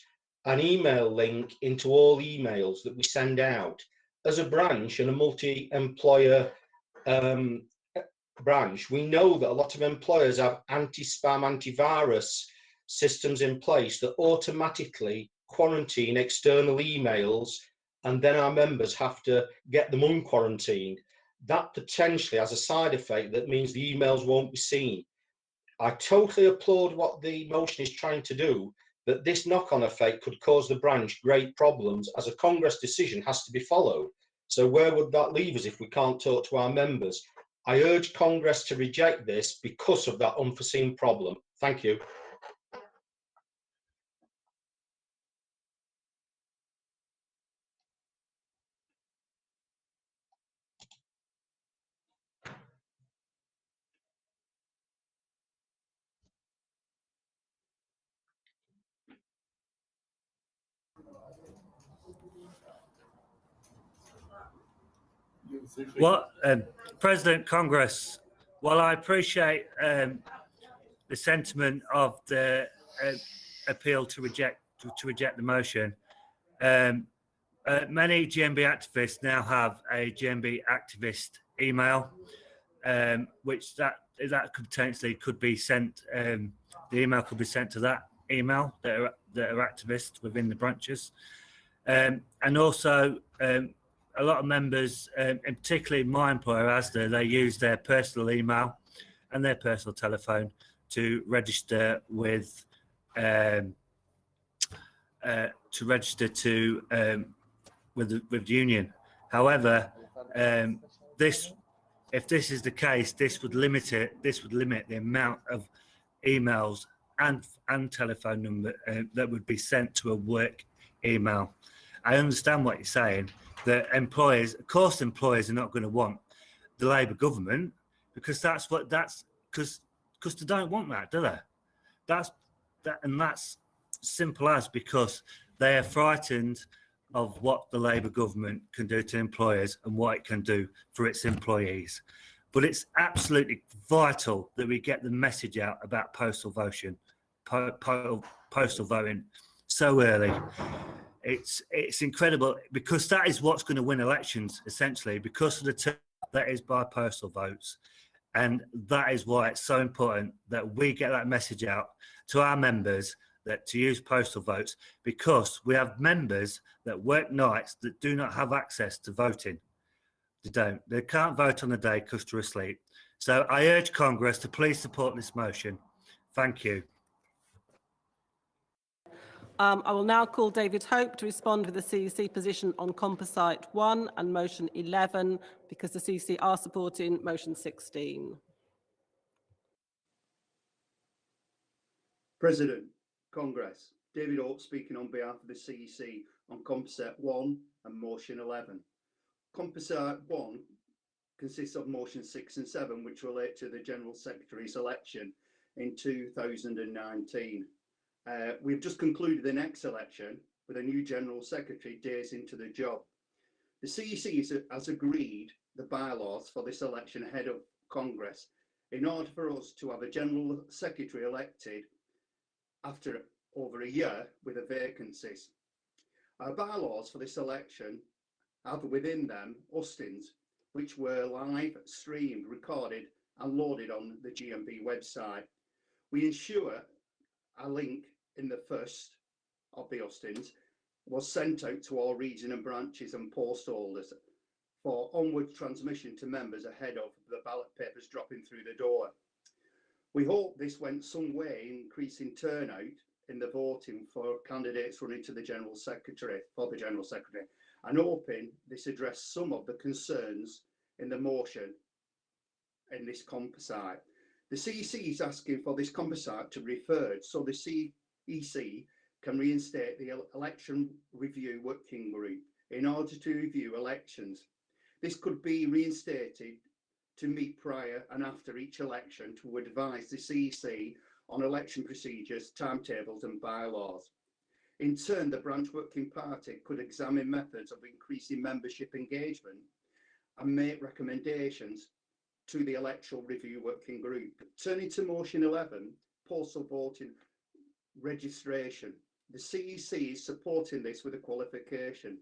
an email link into all emails that we send out. As a branch and a multi-employer branch, we know that a lot of employers have anti-spam, antivirus systems in place that automatically quarantine external emails, and then our members have to get them unquarantined. That potentially has a side effect that means the emails won't be seen. I totally applaud what the motion is trying to do, but this knock-on effect could cause the branch great problems as a Congress decision has to be followed. So where would that leave us if we can't talk to our members? I urge Congress to reject this because of that unforeseen problem. Thank you. Well, President Congress, while I appreciate the sentiment of the appeal to reject the motion, many GMB activists now have a GMB activist email, which that could potentially be sent. The email could be sent to that email that are activists within the branches, and also. A lot of members, and particularly my employer, ASDA, they use their personal email and their personal telephone to register with the union. However, if this is the case, this would limit the amount of emails and telephone number that would be sent to a work email. I understand what you're saying. That employers are not going to want the Labour government because because they don't want that, do they? That's simple as because they are frightened of what the Labour government can do to employers and what it can do for its employees. But it's absolutely vital that we get the message out about postal voting so early. It's incredible because that is what's going to win elections, essentially, because of the turnout that is by postal votes. And that is why it's so important that we get that message out to our members that to use postal votes, because we have members that work nights that do not have access to voting. They can't vote on the day because they're asleep. So I urge Congress to please support this motion. Thank you. I will now call David Hope to respond with the CEC position on Composite 1 and motion 11, because the CEC are supporting motion 16. President, Congress, David Hope speaking on behalf of the CEC on Composite 1 and motion 11. Composite 1 consists of motion 6 and 7, which relate to the General Secretary's election in 2019. We've just concluded the next election with a new General Secretary days into the job. The CEC has agreed the bylaws for this election ahead of Congress in order for us to have a General Secretary elected after over a year with the vacancies. Our bylaws for this election have within them hustings, which were live streamed, recorded and loaded on the GMB website. We ensure a link in the first of the hustings was sent out to all region and branches and post holders for onward transmission to members ahead of the ballot papers dropping through the door. We hope this went some way in increasing turnout in the voting for candidates running to the General Secretary, and hoping this addressed some of the concerns in the motion in this composite. The CEC is asking for this composite to be referred so the CEC can reinstate the election review working group in order to review elections. This could be reinstated to meet prior and after each election to advise the CEC on election procedures, timetables and bylaws. In turn, the branch working party could examine methods of increasing membership engagement and make recommendations to the electoral review working group. Turning to motion 11, postal voting registration. The CEC is supporting this with a qualification.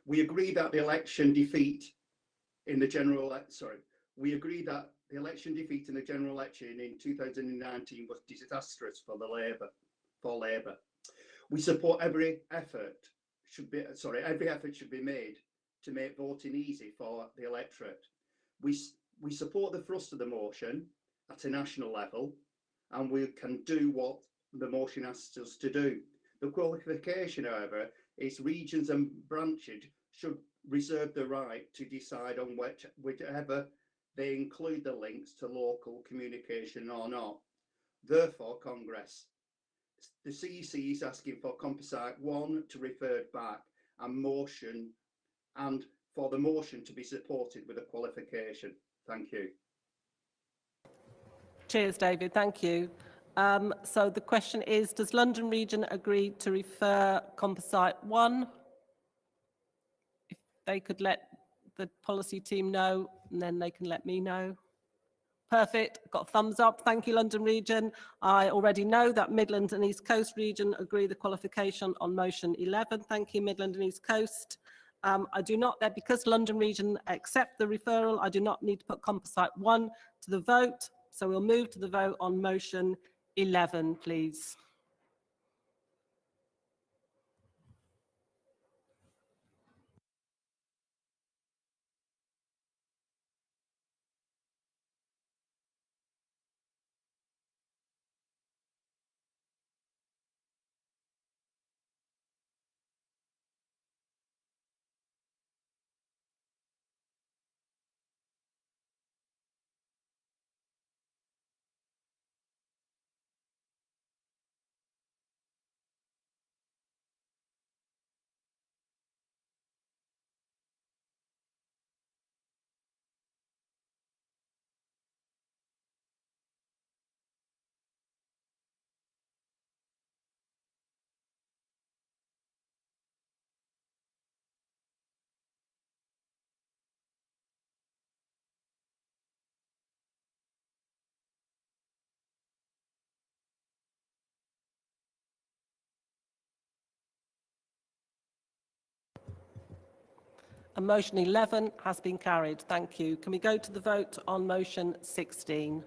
We agree that the election defeat in the general election in 2019 was disastrous for Labour. We support every effort should be made to make voting easy for the electorate. We support the thrust of the motion at a national level, and we can do what the motion asks us to do. The qualification, however, is regions and branches should reserve the right to decide on whichever they include the links to local communication or not. Therefore, Congress, the CEC is asking for Composite 1 to refer back and for the motion to be supported with a qualification. Thank you. Cheers, David. Thank you. So the question is, does London Region agree to refer Composite 1? If they could let the policy team know, and then they can let me know. Perfect. Got a thumbs up. Thank you, London Region. I already know that Midland and East Coast Region agree the qualification on motion 11. Thank you, Midland and East Coast. I do not, because London Region accept the referral, I do not need to put Composite 1 to the vote. So we'll move to the vote on motion 11, please. And motion 11 has been carried. Thank you. Can we go to the vote on motion 16?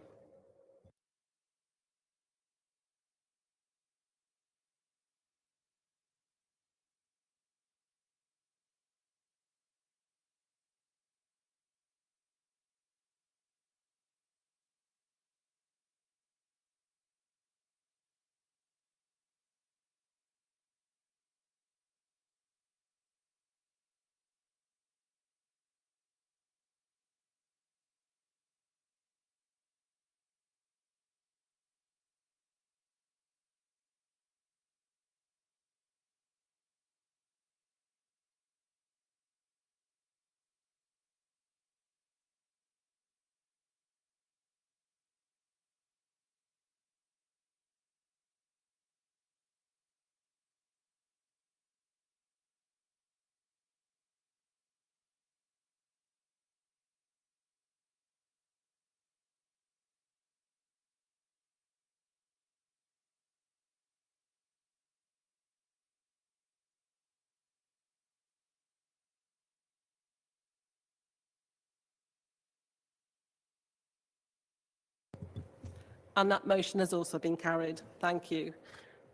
And that motion has also been carried. Thank you.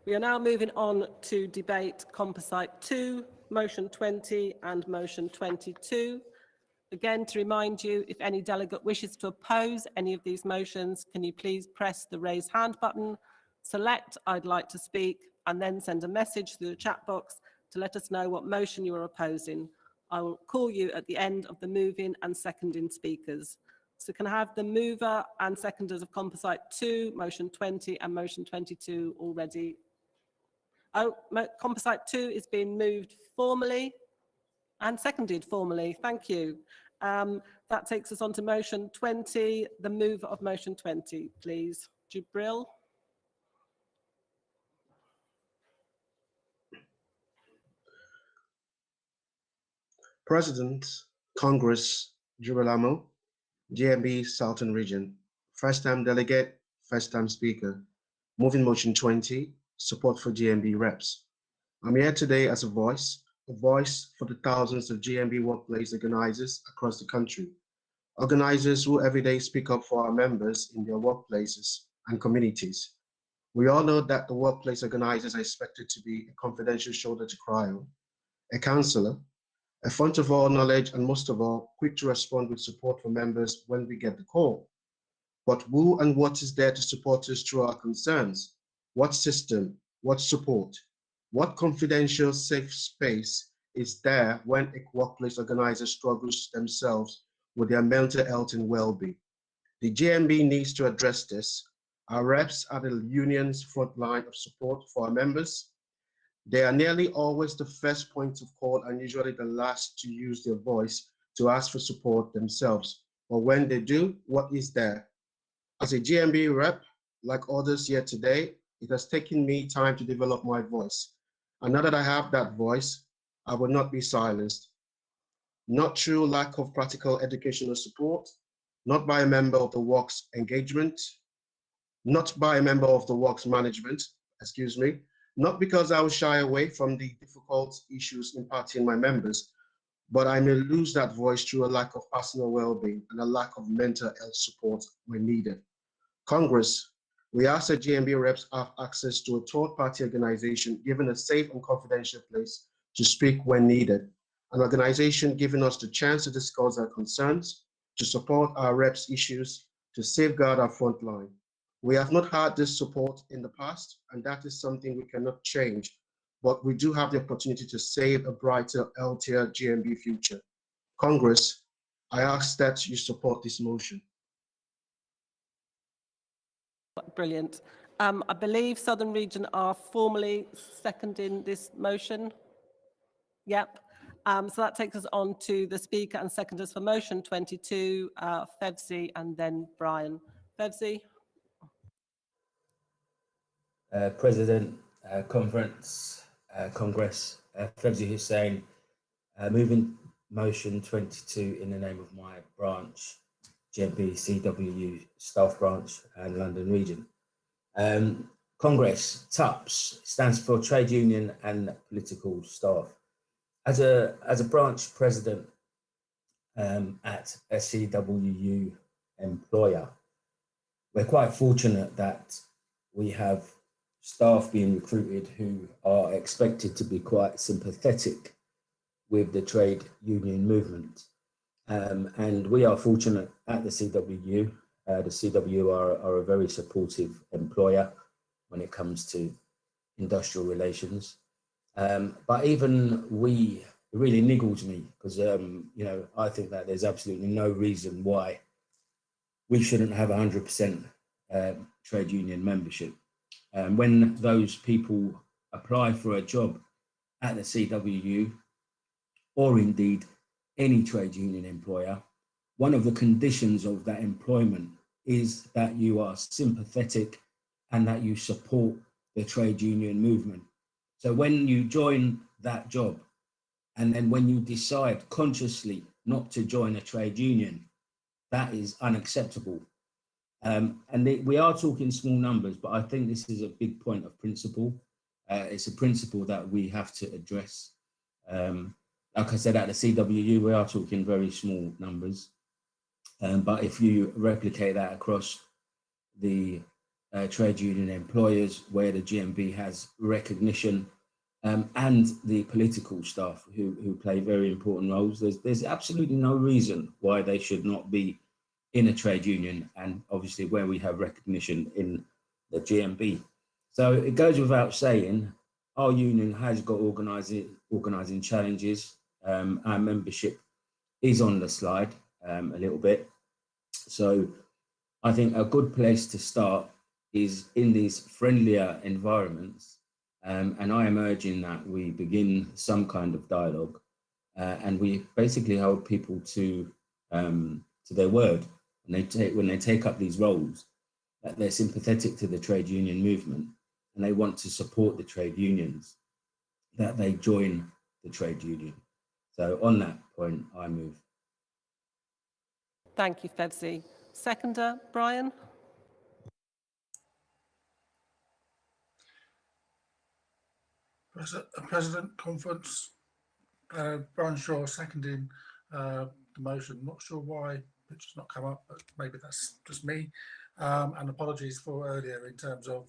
We are now moving on to debate Composite 2, Motion 20 and Motion 22. Again, to remind you, if any delegate wishes to oppose any of these motions, can you please press the raise hand button, select I'd like to speak, and then send a message through the chat box to let us know what motion you are opposing. I will call you at the end of the moving and seconding speakers. So can I have the mover and seconders of Composite 2, Motion 20 and Motion 22 already? Oh, Composite 2 is being moved formally and seconded formally. Thank you. That takes us on to Motion 20. The mover of Motion 20, please. Jibril. President, Congress, Girolamo, GMB Southern Region, first-time delegate, first-time speaker, moving motion 20, support for GMB reps. I'm here today as a voice for the thousands of GMB workplace organizers across the country, organizers who every day speak up for our members in their workplaces and communities. We all know that the workplace organizers are expected to be a confidential shoulder to cry on, a counselor, a font of all knowledge, and most of all, quick to respond with support for members when we get the call. But who and what is there to support us through our concerns? What system, what support, what confidential safe space is there when a workplace organizer struggles themselves with their mental health and well-being? The GMB needs to address this. Our reps are the union's front line of support for our members. They are nearly always the first point of call and usually the last to use their voice to ask for support themselves. But when they do, what is there? As a GMB rep, like others here today, it has taken me time to develop my voice. And now that I have that voice, I will not be silenced. Not through lack of practical educational support, not by a member of the works engagement, not by a member of the works management, not because I will shy away from the difficult issues impacting my members, but I may lose that voice through a lack of personal well-being and a lack of mental health support when needed. Congress, we ask that GMB reps have access to a third-party organization given a safe and confidential place to speak when needed, an organization giving us the chance to discuss our concerns, to support our reps' issues, to safeguard our front line. We have not had this support in the past, and that is something we cannot change, but we do have the opportunity to save a brighter, healthier GMB future. Congress, I ask that you support this motion. Brilliant. I believe Southern Region are formally seconding this motion. Yep. So that takes us on to the speaker and seconders for motion 22, Fevzi and then Brian. Fevzi. President, Conference, Congress, Fevzi Hussain, moving motion 22 in the name of my branch, GMB CWU Staff Branch and London Region. Congress, TUPS, stands for Trade Union and Political Staff. As a branch president at a CWU employer, we're quite fortunate that we have staff being recruited who are expected to be quite sympathetic with the trade union movement. And we are fortunate at the CWU. The CWU are a very supportive employer when it comes to industrial relations. But even it really niggles me because, I think that there's absolutely no reason why we shouldn't have 100% trade union membership. When those people apply for a job at the CWU, or indeed any trade union employer, one of the conditions of that employment is that you are sympathetic and that you support the trade union movement. So when you join that job, and then when you decide consciously not to join a trade union, that is unacceptable. We are talking small numbers, but I think this is a big point of principle. It's a principle that we have to address. Like I said, at the CWU, we are talking very small numbers. But if you replicate that across the trade union employers where the GMB has recognition, and the political staff who play very important roles. There's absolutely no reason why they should not be in a trade union, and obviously where we have recognition in the GMB. So it goes without saying, our union has got organising challenges. Our membership is on the slide a little bit. So I think a good place to start is in these friendlier environments. And I am urging that we begin some kind of dialogue, and we basically hold people to their word when they take up these roles, that they're sympathetic to the trade union movement and they want to support the trade unions, that they join the trade union. So on that point, I move. Thank you, Fevzi. Seconder, Brian? President, conference, Brian Shaw seconding the motion. Not sure why it's not come up, but maybe that's just me. And apologies for earlier in terms of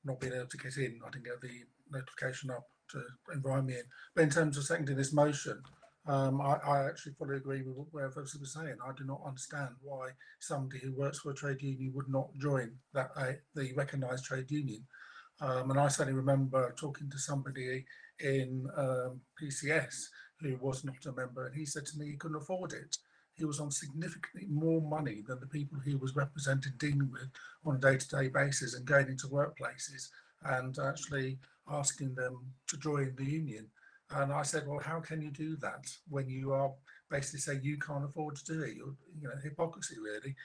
not being able to get in. I didn't get the notification up to invite me in. But in terms of seconding this motion, I actually fully agree with what Fevzi was saying. I do not understand why somebody who works for a trade union would not join that the recognised trade union. And I certainly remember talking to somebody in PCS who was not a member, and he said to me he couldn't afford it. He was on significantly more money than the people he was representing, dealing with on a day-to-day basis and going into workplaces and actually asking them to join the union. And I said, well, how can you do that when you are basically saying you can't afford to do it? You're, hypocrisy, really.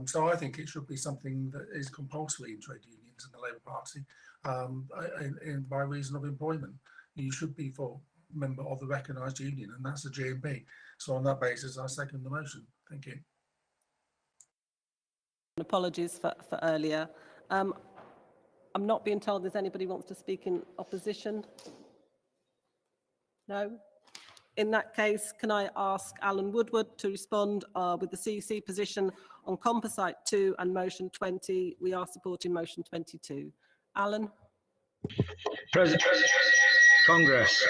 So I think it should be something that is compulsory in trade unions and the Labour Party by reason of employment. You should be a member of the recognised union, and that's the GMB. So on that basis, I second the motion. Thank you. Apologies for earlier. I'm not being told there's anybody who wants to speak in opposition. No? In that case, can I ask Alan Woodward to respond with the CEC position on Composite 2 and motion 20? We are supporting motion 22. Alan? President, Congress.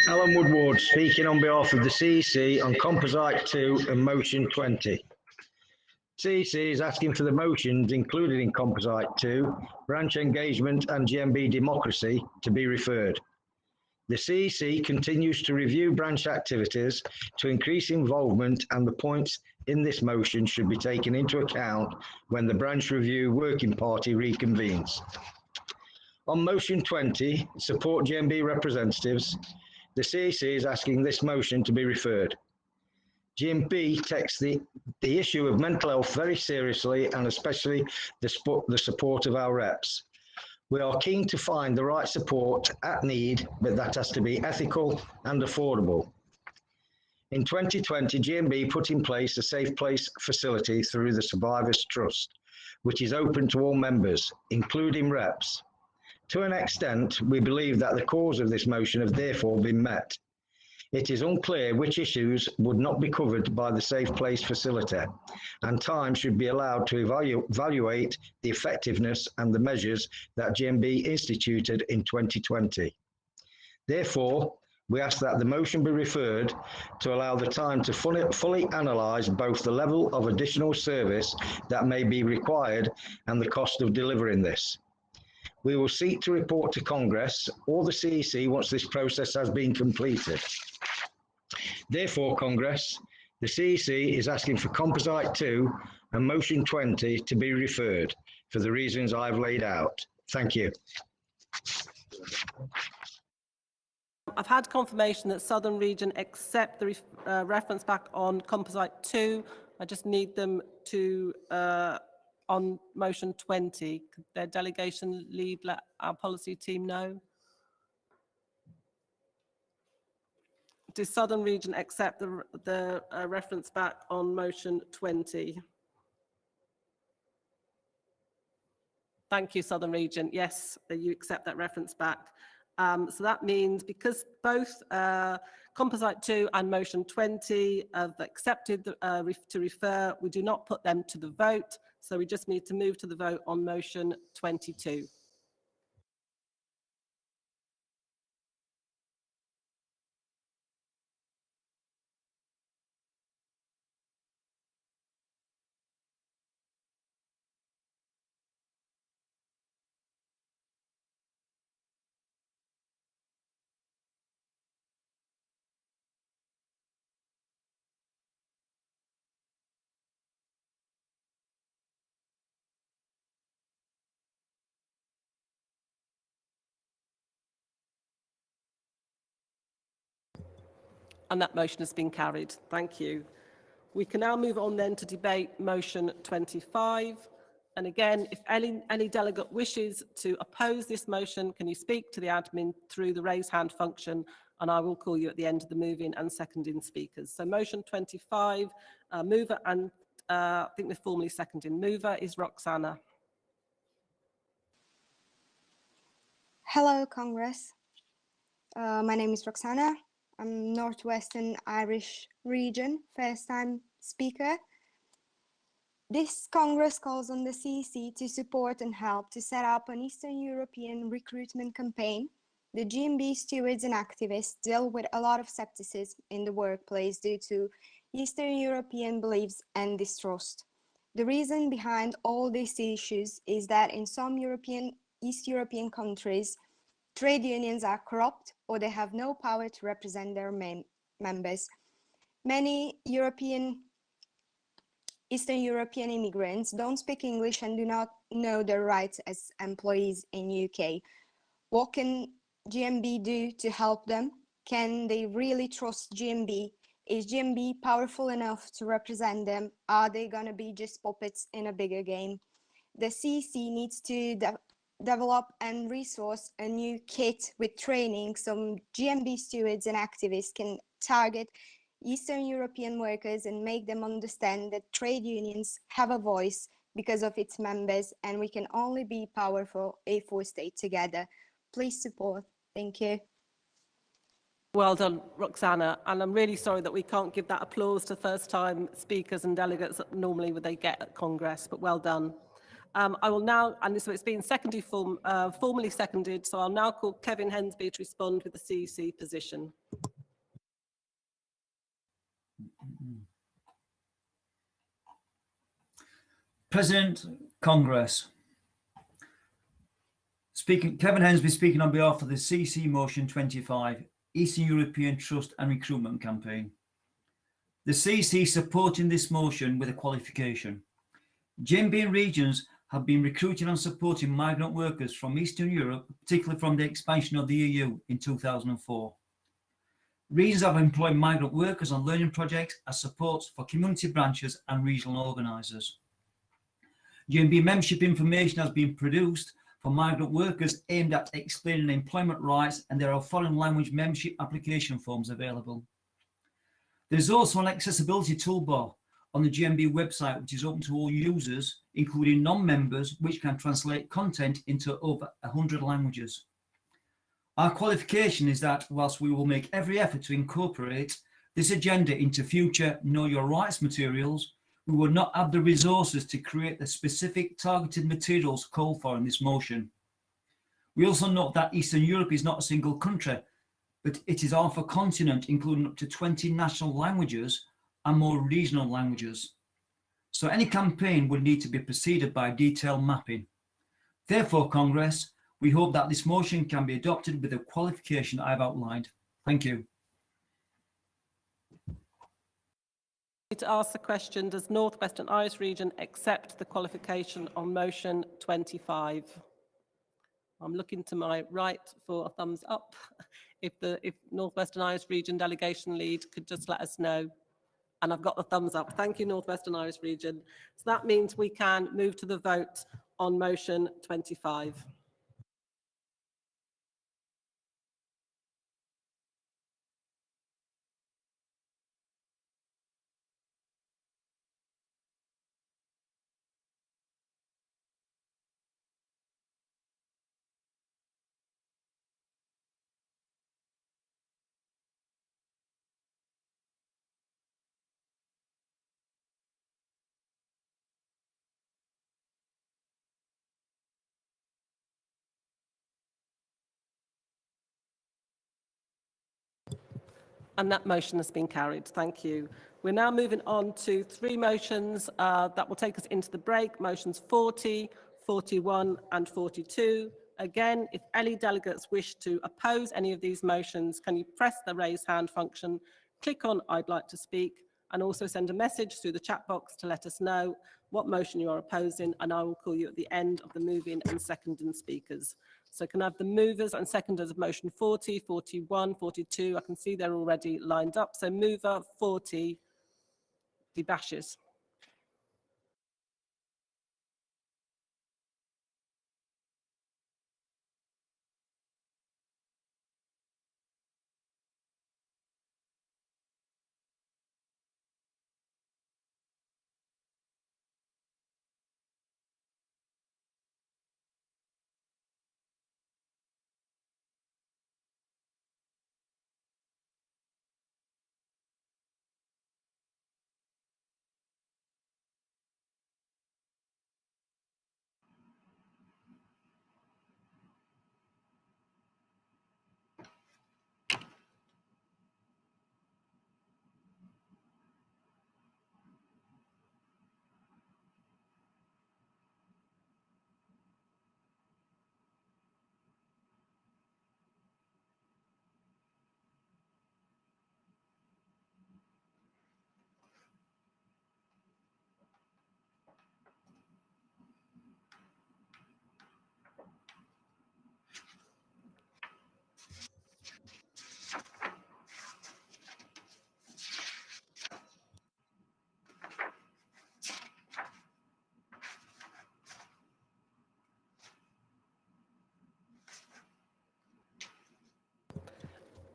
Alan Woodward speaking on behalf of the CEC on Composite 2 and motion 20. CEC is asking for the motions included in Composite 2, branch engagement and GMB democracy, to be referred. The CEC continues to review branch activities to increase involvement, and the points in this motion should be taken into account when the branch review working party reconvenes. On motion 20, support GMB representatives, the CEC is asking this motion to be referred. GMB takes the issue of mental health very seriously, and especially the support of our reps. We are keen to find the right support at need, but that has to be ethical and affordable. In 2020, GMB put in place a Safe Place facility through the Survivors Trust, which is open to all members, including reps. To an extent, we believe that the cause of this motion have therefore been met. It is unclear which issues would not be covered by the Safe Place facility, and time should be allowed to evaluate the effectiveness and the measures that GMB instituted in 2020. Therefore, we ask that the motion be referred to allow the time to fully analyse both the level of additional service that may be required and the cost of delivering this. We will seek to report to Congress or the CEC once this process has been completed. Therefore, Congress, the CEC is asking for Composite 2 and motion 20 to be referred for the reasons I've laid out. Thank you. I've had confirmation that Southern Region accept the reference back on Composite 2. I just need them to on motion 20. Could their delegation lead let our policy team know? Does Southern Region accept the reference back on motion 20? Thank you, Southern Region. Yes, you accept that reference back. So that means because both Composite 2 and Motion 20 have accepted to refer, we do not put them to the vote. So we just need to move to the vote on Motion 22. And that motion has been carried. Thank you. We can now move on then to debate motion 25. And again, if any delegate wishes to oppose this motion, can you speak to the admin through the raise hand function, and I will call you at the end of the moving and seconding speakers. So motion 25, mover and I think we're formally seconding. Mover is Roxana. Hello, Congress. My name is Roxana. I'm Northwestern Irish region, first time speaker. This Congress calls on the CEC to support and help to set up an Eastern European recruitment campaign. The GMB stewards and activists deal with a lot of skepticism in the workplace due to Eastern European beliefs and distrust. The reason behind all these issues is that in some East European countries, trade unions are corrupt or they have no power to represent their members. Many Eastern European immigrants don't speak English and do not know their rights as employees in UK. What can GMB do to help them? Can they really trust GMB? Is GMB powerful enough to represent them? Are they gonna be just puppets in a bigger game? The CEC needs to develop and resource a new kit with training so GMB stewards and activists can target Eastern European workers and make them understand that trade unions have a voice because of its members, and we can only be powerful if we stay together. Please support. Thank you. Well done, Roxana. And I'm really sorry that we can't give that applause to first-time speakers and delegates that normally they get at Congress, but well done. I will now, and so it's been formally seconded, so I'll now call Kevin Hensby to respond with the CEC position. President, Congress. Kevin Hensby speaking on behalf of the CEC Motion 25, Eastern European Trust and Recruitment Campaign. The CEC supporting this motion with a qualification. GMB regions have been recruiting and supporting migrant workers from Eastern Europe, particularly from the expansion of the EU in 2004. Regions have employed migrant workers on learning projects as supports for community branches and regional organisers. GMB membership information has been produced for migrant workers aimed at explaining employment rights, and there are foreign language membership application forms available. There is also an accessibility toolbar on the GMB website, which is open to all users, including non-members, which can translate content into over 100 languages. Our qualification is that whilst we will make every effort to incorporate this agenda into future Know Your Rights materials, we will not have the resources to create the specific targeted materials called for in this motion. We also note that Eastern Europe is not a single country, but it is half a continent, including up to 20 national languages and more regional languages. So any campaign would need to be preceded by detailed mapping. Therefore, Congress, we hope that this motion can be adopted with the qualification I've outlined. Thank you. To ask the question, does Northwestern Irish Region accept the qualification on motion 25? I'm looking to my right for a thumbs up. If Northwestern Irish Region delegation lead could just let us know. And I've got the thumbs up. Thank you, Northwestern Irish Region. So that means we can move to the vote on motion 25. And that motion has been carried. Thank you. We're now moving on to 3 motions that will take us into the break. Motions 40, 41 and 42. Again, if any delegates wish to oppose any of these motions, can you press the raise hand function, click on I'd like to speak, and also send a message through the chat box to let us know what motion you are opposing, and I will call you at the end of the moving and seconding speakers. So can I have the movers and seconders of motion 40, 41, 42? I can see they're already lined up. So mover 40, Debashes.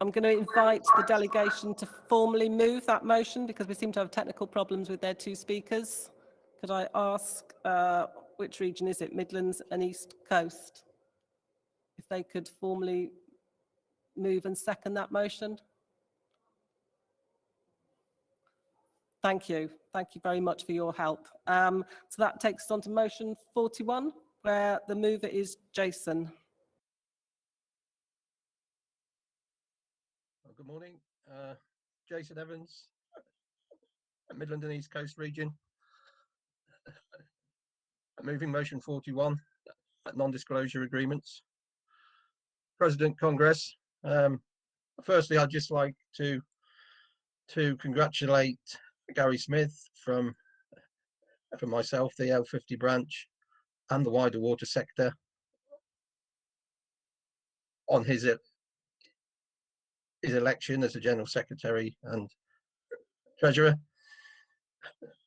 I'm going to invite the delegation to formally move that motion because we seem to have technical problems with their 2 speakers. Could I ask, which region is it, Midlands and East Coast? If they could formally move and second that motion. Thank you. Thank you very much for your help. So that takes us on to motion 41, where the mover is Jason. Good morning. Jason Evans, Midland and East Coast region. Moving motion 41, non-disclosure agreements. President Congress, firstly, I'd just like to congratulate Gary Smith from myself, the L50 branch, and the wider water sector on his election as the General Secretary and Treasurer.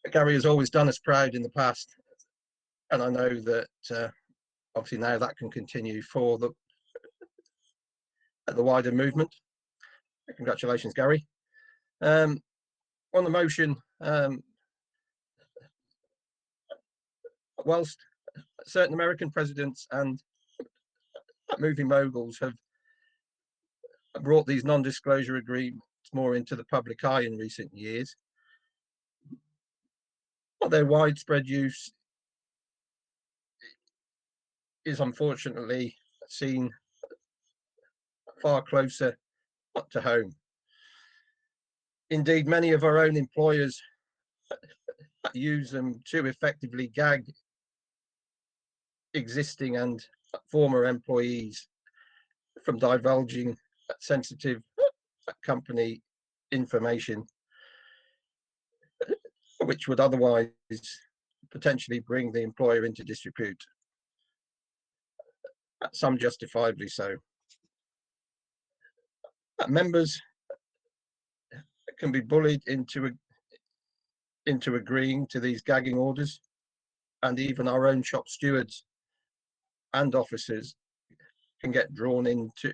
Gary has always done us proud in the past, and I know that obviously now that can continue for the wider movement. Congratulations, Gary. On the motion, whilst certain American presidents and movie moguls have brought these non-disclosure agreements more into the public eye in recent years, their widespread use is unfortunately seen far closer to home. Indeed, many of our own employers use them to effectively gag existing and former employees from divulging sensitive company information, which would otherwise potentially bring the employer into disrepute, some justifiably so. Members can be bullied into agreeing to these gagging orders, and even our own shop stewards and officers can get drawn into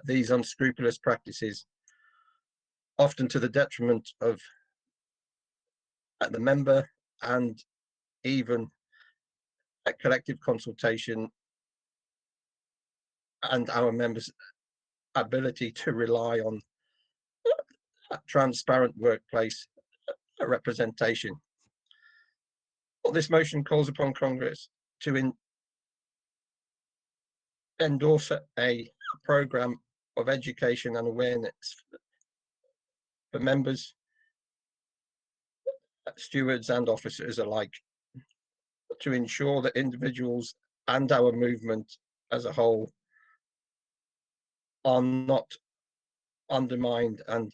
these unscrupulous practices, often to the detriment of the member and even a collective consultation and our members' ability to rely on a transparent workplace representation. Well, this motion calls upon Congress to endorse a programme of education and awareness for members, stewards and officers alike, to ensure that individuals and our movement as a whole are not undermined and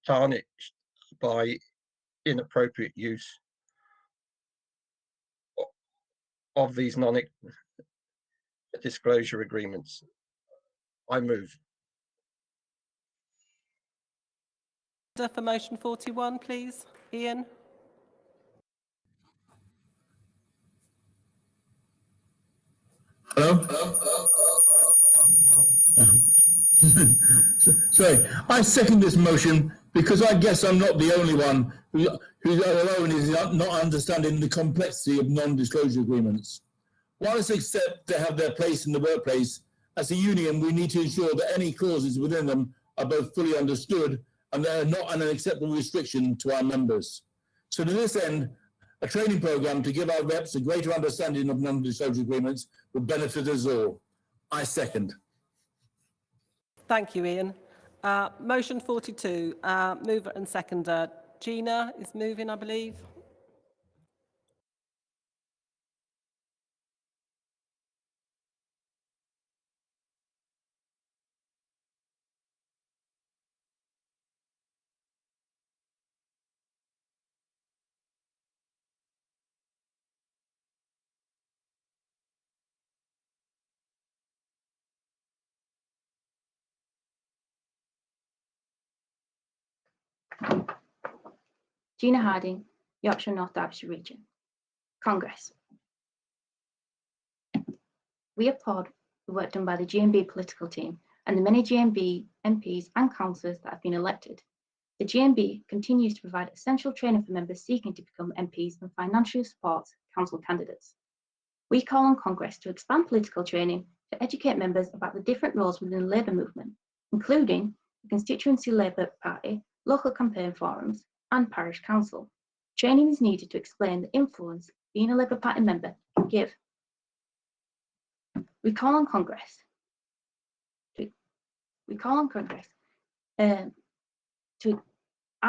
tarnished by inappropriate use of these non-disclosure agreements. I move. For motion 41, please. Ian. Hello? Sorry, I second this motion because I guess I'm not the only one who alone is not understanding the complexity of non-disclosure agreements. While it's accepted to have their place in the workplace, as a union, we need to ensure that any clauses within them are both fully understood and they are not an unacceptable restriction to our members. So to this end, a training program to give our reps a greater understanding of non-disclosure agreements would benefit us all. I second. Thank you, Ian. Motion 42, mover and seconder. Gina is moving, I believe. Gina Harding, Yorkshire North Derbyshire Region. Congress. We applaud the work done by the GMB political team and the many GMB MPs and councillors that have been elected. The GMB continues to provide essential training for members seeking to become MPs and financially supports council candidates. We call on Congress to expand political training to educate members about the different roles within the Labour movement, including the Constituency Labour Party, local campaign forums, and parish council. Training is needed to explain the influence being a Labour Party member can give. We call on Congress I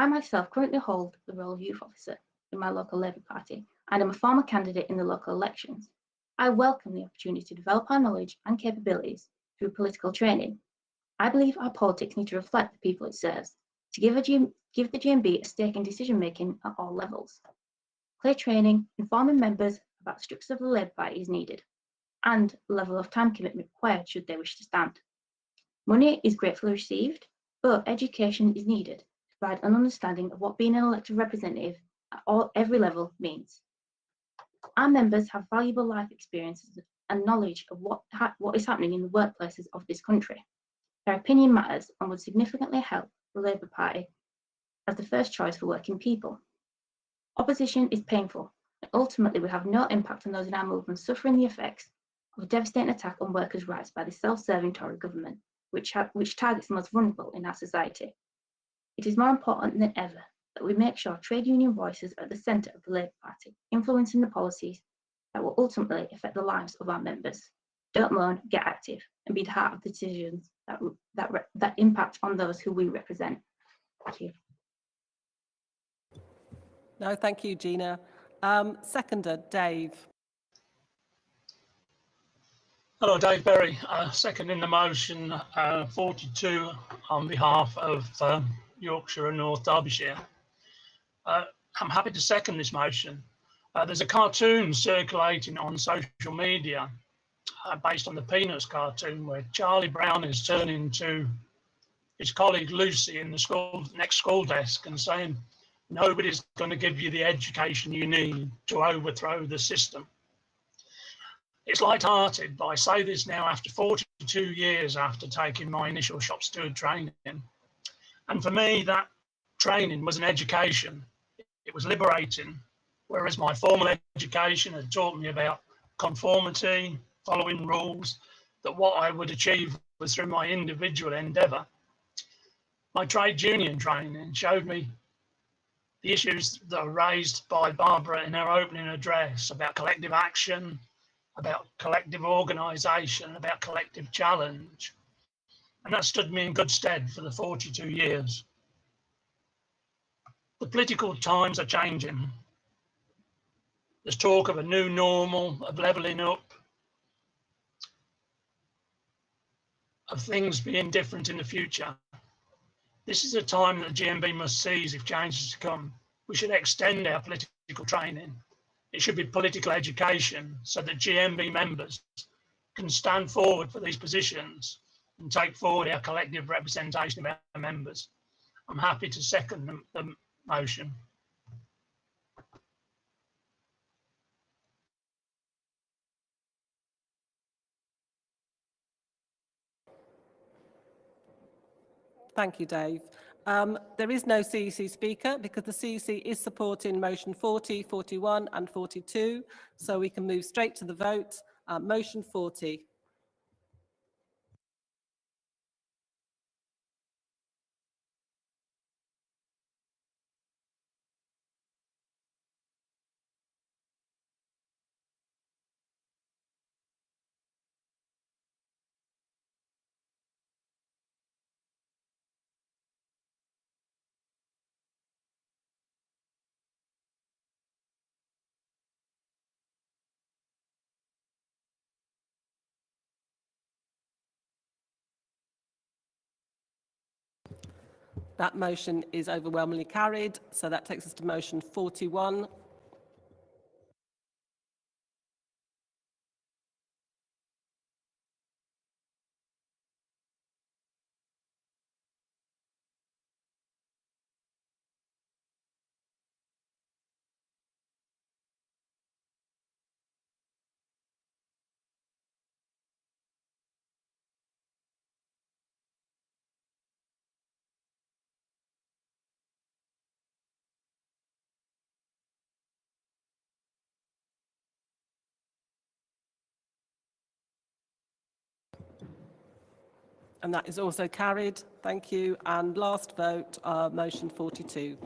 myself currently hold the role of youth officer in my local Labour Party and am a former candidate in the local elections. I welcome the opportunity to develop our knowledge and capabilities through political training. I believe our politics need to reflect the people it serves, to give the GMB a stake in decision making at all levels. Clear training, informing members about the structure of the Labour Party is needed, and the level of time commitment required should they wish to stand. Money is gratefully received, but education is needed to provide an understanding of what being an elected representative at every level means. Our members have valuable life experiences and knowledge of what is happening in the workplaces of this country. Their opinion matters and would significantly help the Labour Party as the first choice for working people. Opposition is painful, and ultimately we have no impact on those in our movement suffering the effects of a devastating attack on workers' rights by the self-serving Tory government, which targets the most vulnerable in our society. It is more important than ever that we make sure trade union voices are at the centre of the Labour Party, influencing the policies that will ultimately affect the lives of our members. Don't moan, get active, and be the heart of the decisions that impact on those who we represent. Thank you. No, thank you, Gina. Seconder, Dave. Hello, Dave Berry. Seconding the motion 42 on behalf of Yorkshire and North Derbyshire. I'm happy to second this motion. There's a cartoon circulating on social media based on the Peanuts cartoon where Charlie Brown is turning to his colleague Lucy in the next school desk and saying, "Nobody's going to give you the education you need to overthrow the system." It's light-hearted, but I say this now after 42 years after taking my initial shop steward training. And for me, that training was an education. It was liberating, whereas my formal education had taught me about conformity, following rules, that what I would achieve was through my individual endeavour. My trade union training showed me the issues that are raised by Barbara in her opening address about collective action, about collective organisation, about collective challenge. And that stood me in good stead for the 42 years. The political times are changing. There's talk of a new normal, of levelling up, of things being different in the future. This is a time that the GMB must seize if change is to come. We should extend our political training. It should be political education so that GMB members can stand forward for these positions and take forward our collective representation of our members. I'm happy to second the motion. Thank you, Dave. There is no CEC speaker because the CEC is supporting motion 40, 41 and 42. So we can move straight to the vote. Motion 40. That motion is overwhelmingly carried. So that takes us to motion 41. And that is also carried. Thank you. And last vote, motion 42.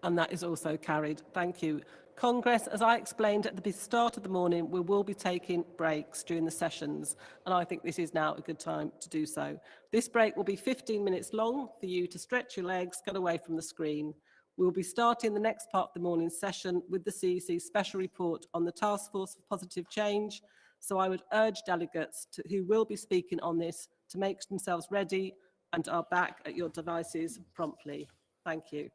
And that is also carried. Thank you. Congress, as I explained at the start of the morning, we will be taking breaks during the sessions, and I think this is now a good time to do so. This break will be 15 minutes long for you to stretch your legs, get away from the screen. We'll be starting the next part of the morning session with the CEC special report on the Task Force for Positive Change. So I would urge delegates who will be speaking on this to make themselves ready and are back at your devices promptly. Thank you.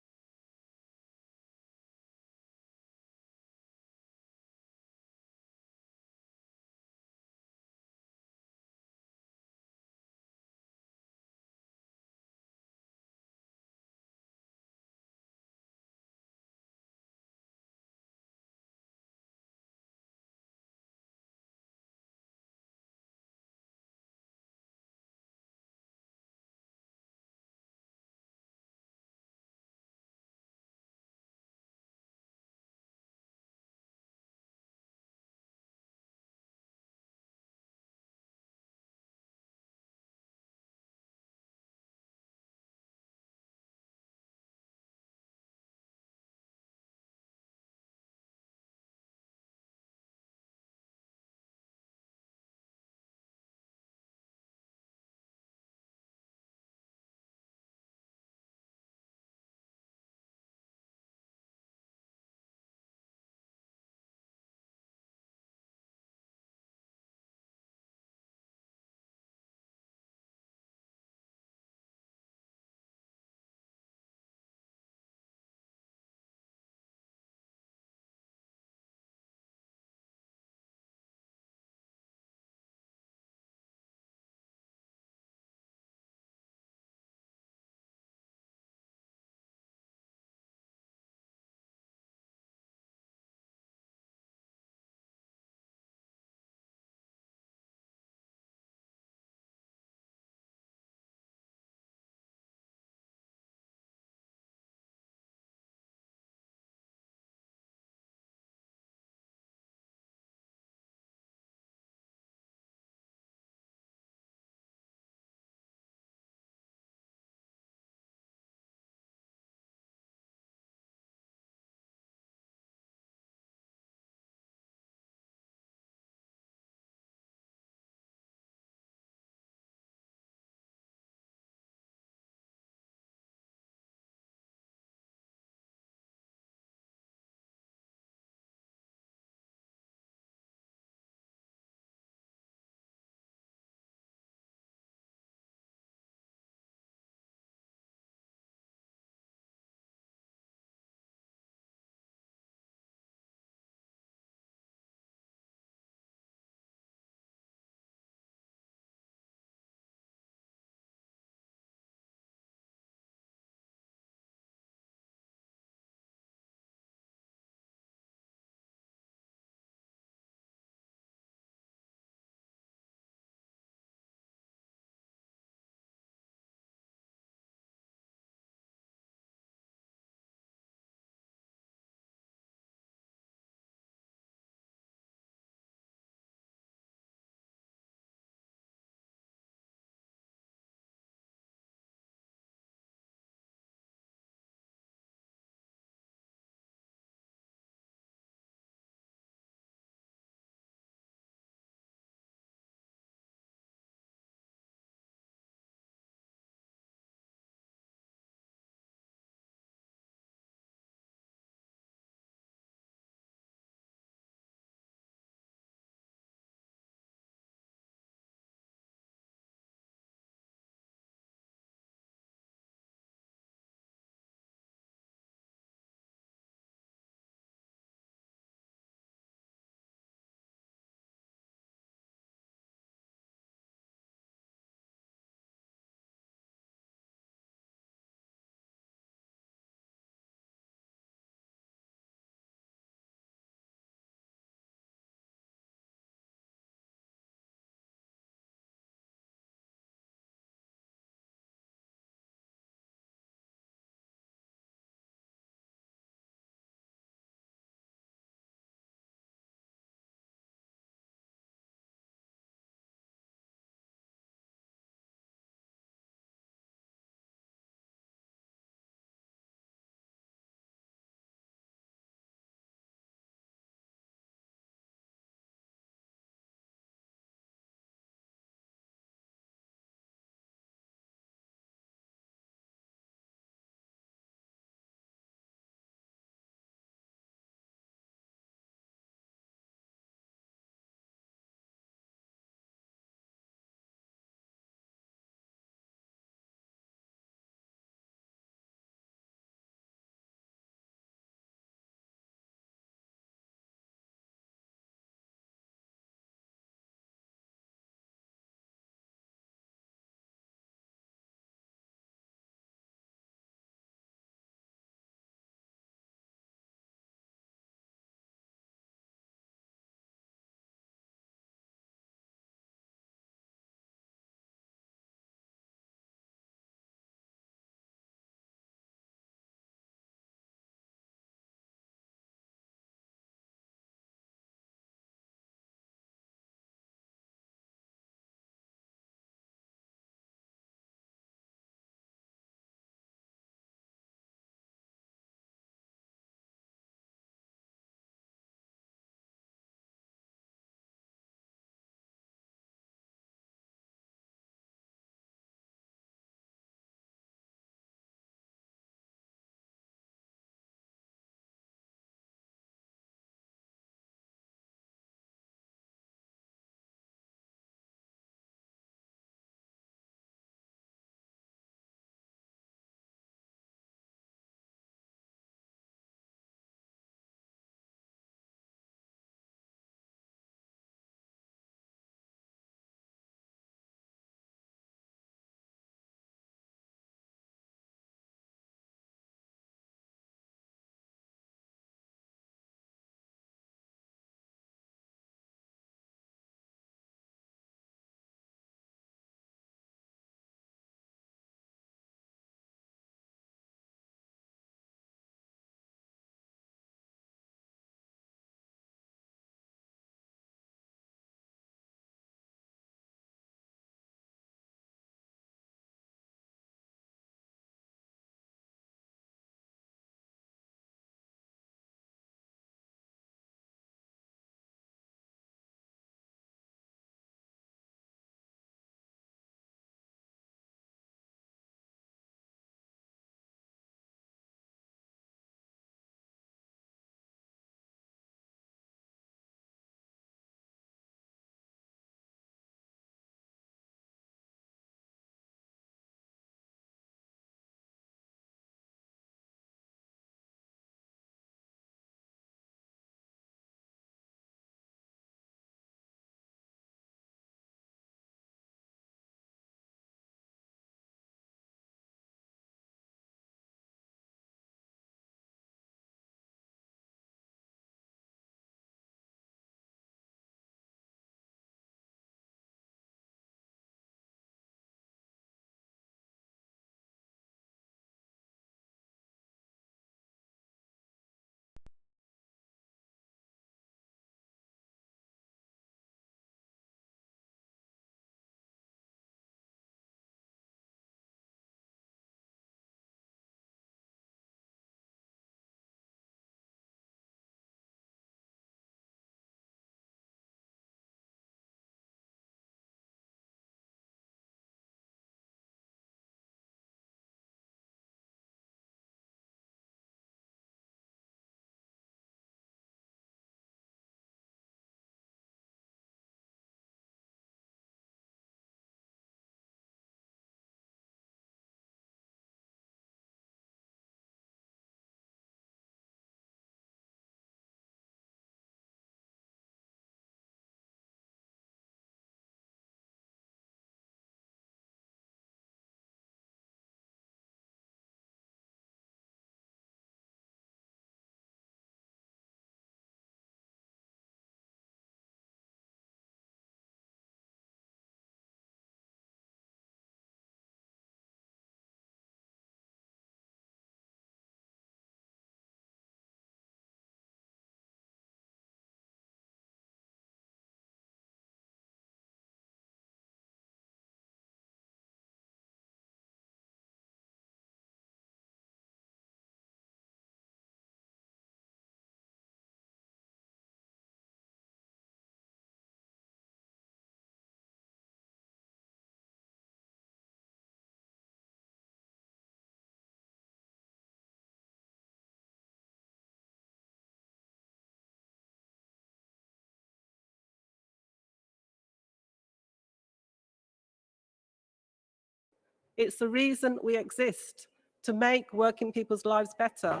It's the reason we exist, to make working people's lives better,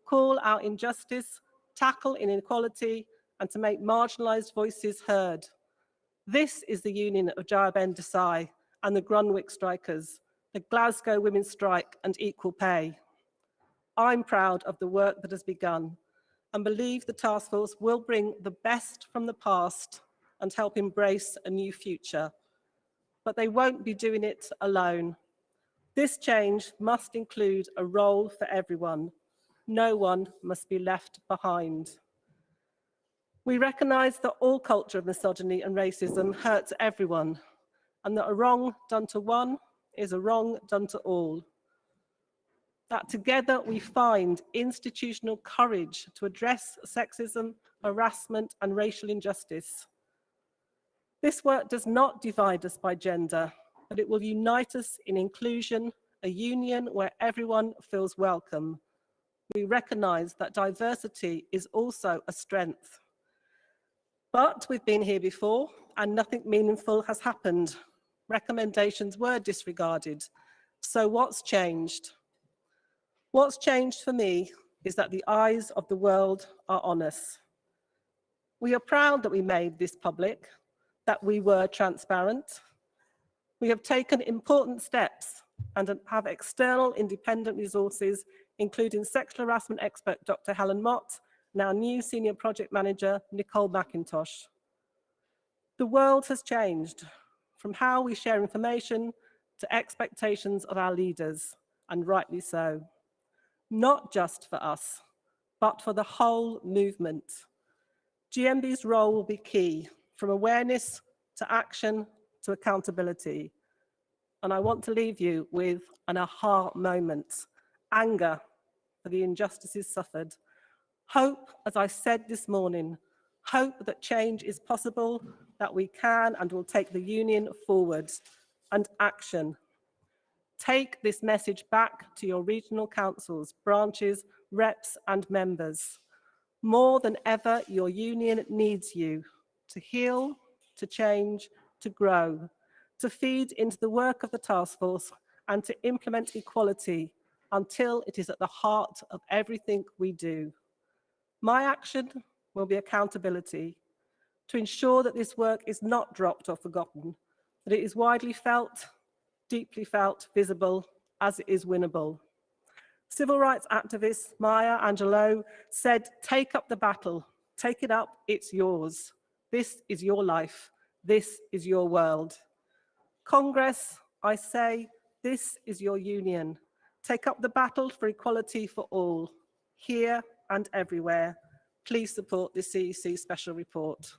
call out injustice, tackle inequality, and to make marginalised voices heard. This is the union of GMB Desai and the Grunwick strikers, the Glasgow women's strike and equal pay. I'm proud of the work that has begun and believe the task force will bring the best from the past and help embrace a new future. But they won't be doing it alone. This change must include a role for everyone. No one must be left behind. We recognise that all culture of misogyny and racism hurts everyone, and that a wrong done to one is a wrong done to all. That together we find institutional courage to address sexism, harassment, and racial injustice. This work does not divide us by gender, but it will unite us in inclusion, a union where everyone feels welcome. We recognise that diversity is also a strength. But we've been here before and nothing meaningful has happened. Recommendations were disregarded. So what's changed? What's changed for me is that the eyes of the world are on us. We are proud that we made this public, that we were transparent. We have taken important steps and have external independent resources, including sexual harassment expert Dr. Helen Mott and our new senior project manager, Nicole McIntosh. The world has changed from how we share information to expectations of our leaders, and rightly so. Not just for us, but for the whole movement. GMB's role will be key, from awareness to action to accountability. And I want to leave you with an aha moment, anger for the injustices suffered. Hope, as I said this morning, hope that change is possible, that we can and will take the union forward, and action. Take this message back to your regional councils, branches, reps, and members. More than ever, your union needs you to heal, to change, to grow, to feed into the work of the task force, and to implement equality until it is at the heart of everything we do. My action will be accountability, to ensure that this work is not dropped or forgotten, that it is widely felt, deeply felt, visible, as it is winnable. Civil rights activist Maya Angelou said, "Take up the battle, take it up, it's yours. This is your life, this is your world." Congress, I say, this is your union. Take up the battle for equality for all, here and everywhere. Please support the CEC special report.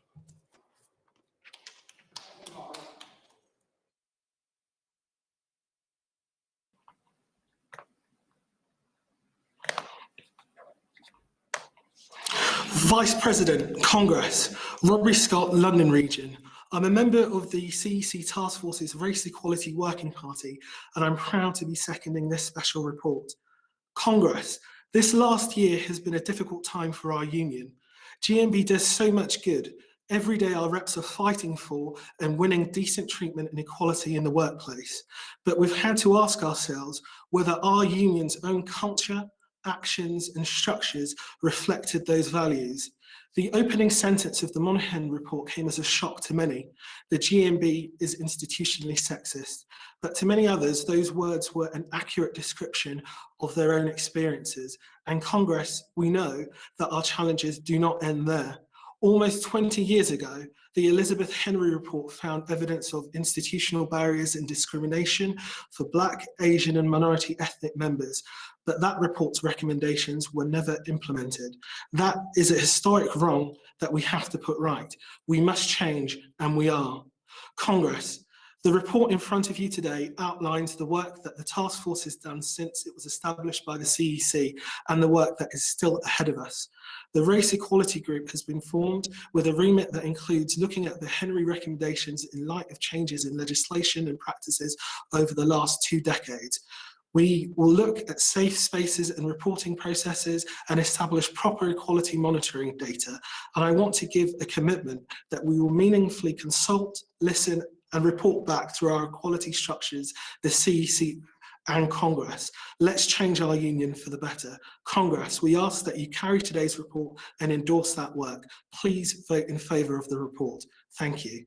Vice President, Congress, Robbie Scott, London Region. I'm a member of the CEC Task Force's Race Equality Working Party, and I'm proud to be seconding this special report. Congress, this last year has been a difficult time for our union. GMB does so much good. Every day our reps are fighting for and winning decent treatment and equality in the workplace. But we've had to ask ourselves whether our union's own culture, actions and structures reflected those values. The opening sentence of the Monaghan report came as a shock to many. The GMB is institutionally sexist, but to many others, those words were an accurate description of their own experiences. And Congress, we know that our challenges do not end there. Almost 20 years ago, the Elizabeth Henry report found evidence of institutional barriers and discrimination for Black, Asian and minority ethnic members, but that report's recommendations were never implemented. That is a historic wrong that we have to put right. We must change, and we are. Congress, the report in front of you today outlines the work that the task force has done since it was established by the CEC and the work that is still ahead of us. The Race Equality Group has been formed with a remit that includes looking at the Henry recommendations in light of changes in legislation and practices over the last 2 decades. We will look at safe spaces and reporting processes and establish proper equality monitoring data. And I want to give a commitment that we will meaningfully consult, listen, and report back through our equality structures, the CEC and Congress. Let's change our union for the better. Congress, we ask that you carry today's report and endorse that work. Please vote in favour of the report. Thank you.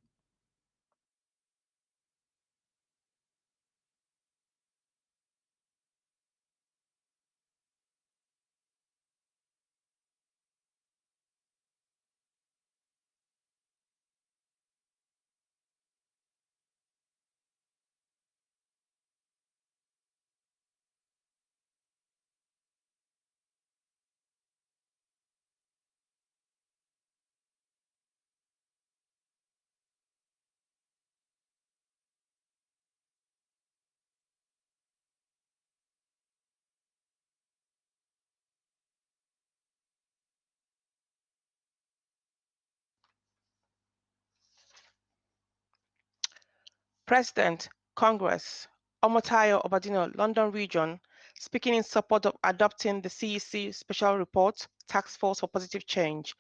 President, Congress, Omotayo Obadino, London Region, speaking in support of adopting the CEC Special Report, Task Force for Positive Change.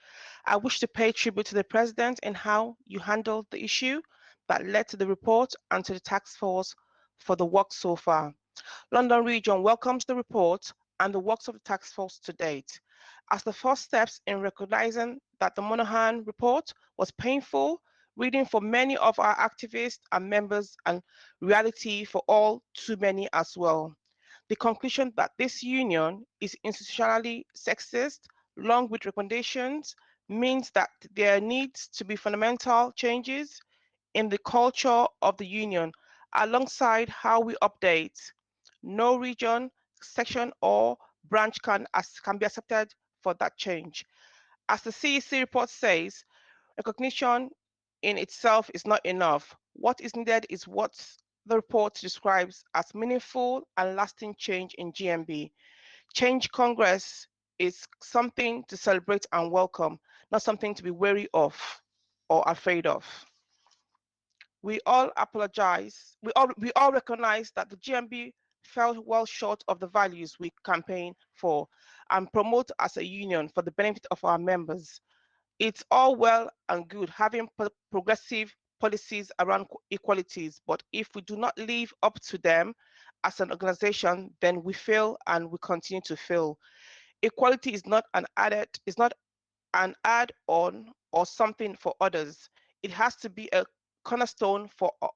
I wish to pay tribute to the President in how you handled the issue that led to the report and to the Task Force for the work so far. London Region welcomes the report and the works of the Task Force to date. As the first steps in recognizing that the Monahan report was painful reading for many of our activists and members and reality for all too many as well. The conclusion that this union is institutionally sexist, along with recommendations, means that there needs to be fundamental changes in the culture of the union, alongside how we update. No region, section, or branch can be accepted for that change. As the CEC report says, recognition in itself is not enough. What is needed is what the report describes as meaningful and lasting change in GMB. Change Congress is something to celebrate and welcome, not something to be wary of or afraid of. We all apologize. We all recognize that the GMB fell well short of the values we campaign for and promote as a union for the benefit of our members. It's all well and good having progressive policies around equalities, but if we do not live up to them as an organization, then we fail and we continue to fail. Equality is not an add-on or something for others. It has to be a cornerstone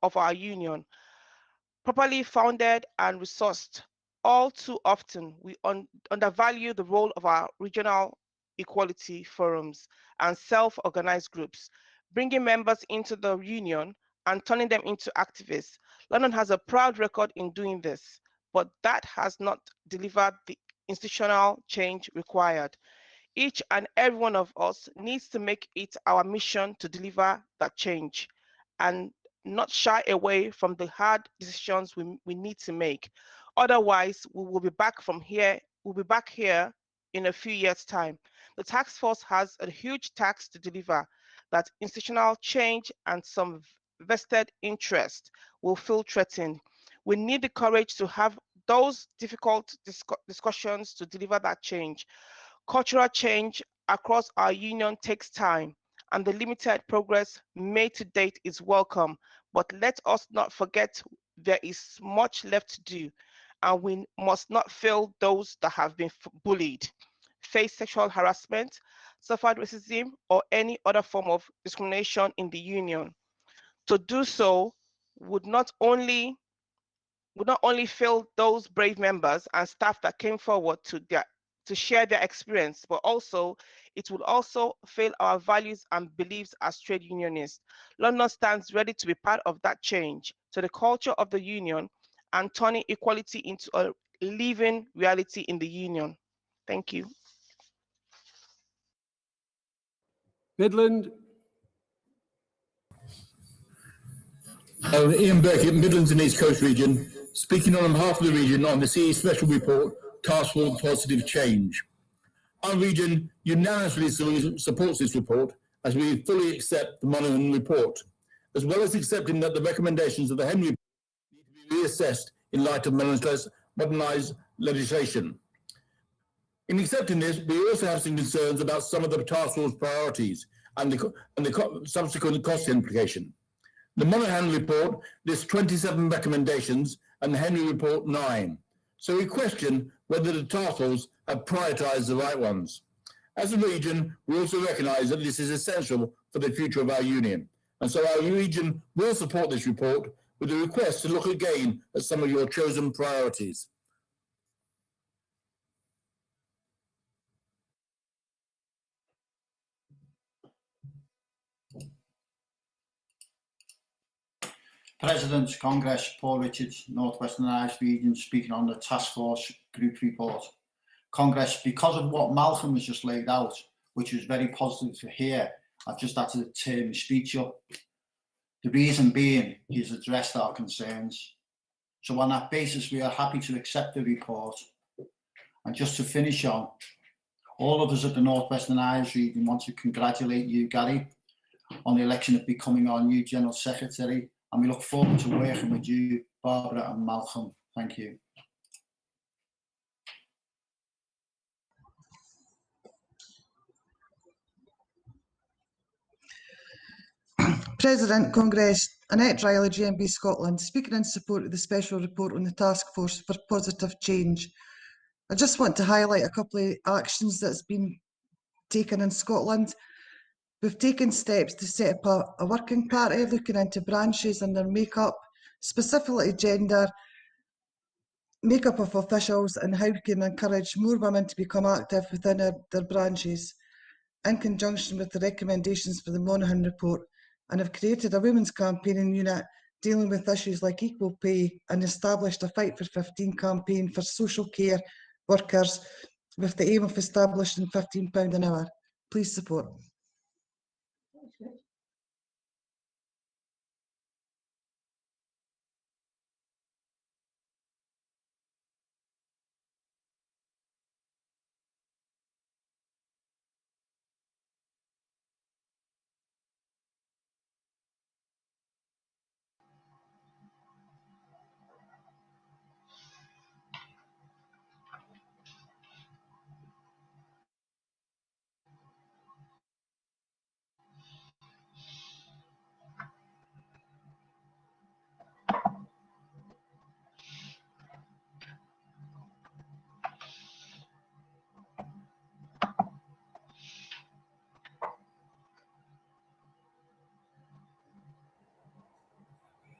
of our union. Properly founded and resourced, all too often we undervalue the role of our regional equality forums and self-organized groups, bringing members into the union and turning them into activists. London has a proud record in doing this, but that has not delivered the institutional change required. Each and every one of us needs to make it our mission to deliver that change and not shy away from the hard decisions we need to make. Otherwise, we will be back here in a few years' time. The task force has a huge task to deliver that institutional change and some vested interest will feel threatened. We need the courage to have those difficult discussions to deliver that change. Cultural change across our union takes time, and the limited progress made to date is welcome. But let us not forget there is much left to do, and we must not fail those that have been bullied, faced sexual harassment, suffered racism, or any other form of discrimination in the union. To do so would not only fail those brave members and staff that came forward to share their experience, but also it would also fail our values and beliefs as trade unionists. London stands ready to be part of that change to the culture of the union and turning equality into a living reality in the union. Thank you. Midland. Ian Burkett, Midlands and East Coast Region, speaking on behalf of the region on the CE Special Report, Task Force Positive Change. Our region unanimously supports this report as we fully accept the Monahan report, as well as accepting that the recommendations of the Henry report need to be reassessed in light of modernised legislation. In accepting this, we also have some concerns about some of the task force priorities and the subsequent cost implication. The Monaghan report lists 27 recommendations and the Henry report 9. So we question whether the task force have prioritised the right ones. As a region, we also recognise that this is essential for the future of our union. And so our region will support this report with a request to look again at some of your chosen priorities. President's Congress, Paul Richards, North Western Irish Region, speaking on the Task Force Group report. Congress, because of what Malcolm has just laid out, which was very positive to hear, I've just had to turn my speech up. The reason being, he's addressed our concerns. So on that basis, we are happy to accept the report. And just to finish on, all of us at the North Western Irish Region want to congratulate you, Gary, on the election of becoming our new General Secretary. And we look forward to working with you, Barbara and Malcolm. Thank you. President, Congress, Annette Riley, GMB Scotland, speaking in support of the special report on the task force for positive change. I just want to highlight a couple of actions that's been taken in Scotland. We've taken steps to set up a working party looking into branches and their makeup, specifically gender, makeup of officials, and how we can encourage more women to become active within their branches, in conjunction with the recommendations for the Monaghan report, and have created a women's campaigning unit dealing with issues like equal pay and established a Fight for 15 campaign for social care workers with the aim of establishing £15 an hour. Please support.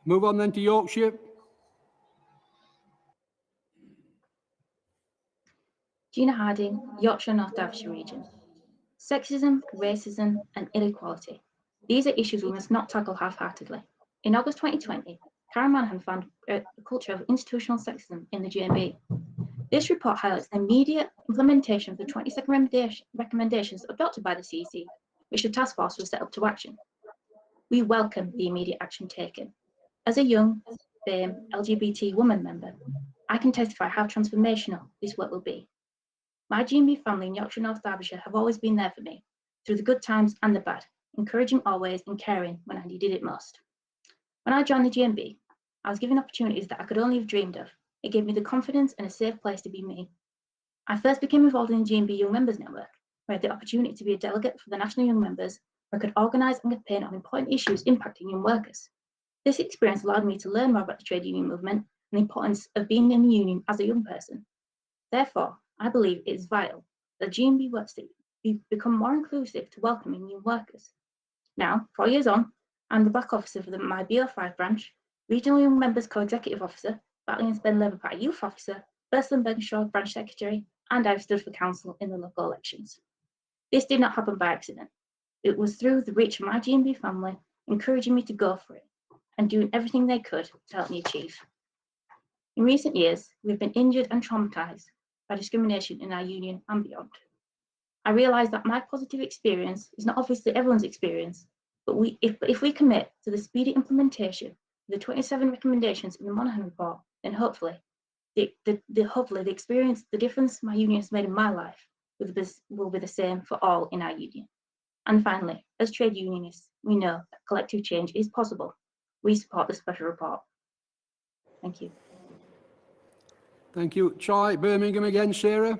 Move on then to Yorkshire. Gina Harding, Yorkshire North Derbyshire Region. Sexism, racism and inequality. These are issues we must not tackle half-heartedly. In August 2020, Karen Monaghan found a culture of institutional sexism in the GMB. This report highlights the immediate implementation of the 27 recommendations adopted by the CEC, which the task force was set up to action. We welcome the immediate action taken. As a young, LGBT woman member, I can testify how transformational this work will be. My GMB family in Yorkshire North Derbyshire have always been there for me, through the good times and the bad, encouraging always and caring when I needed it most. When I joined the GMB, I was given opportunities that I could only have dreamed of. It gave me the confidence and a safe place to be me. I first became involved in the GMB Young Members Network, where I had the opportunity to be a delegate for the National Young Members, where I could organise and campaign on important issues impacting young workers. This experience allowed me to learn more about the trade union movement and the importance of being in the union as a young person. Therefore, I believe it is vital that GMB works to become more inclusive to welcoming new workers. Now, 4 years on, I'm the Black Officer for my BO5 branch, Regional Young Members Co-Executive Officer, Batley and Spen Labour Party Youth Officer, Burslem Berkshire Branch Secretary, and I've stood for council in the local elections. This did not happen by accident. It was through the reach of my GMB family encouraging me to go for it and doing everything they could to help me achieve. In recent years, we've been injured and traumatised by discrimination in our union and beyond. I realise that my positive experience is not obviously everyone's experience, but if we commit to the speedy implementation of the 27 recommendations in the Monaghan report, then hopefully the experience, the difference my union has made in my life will be the same for all in our union. And finally, as trade unionists, we know that collective change is possible. We support the special report. Thank you. Thank you. Try Birmingham again, Sarah.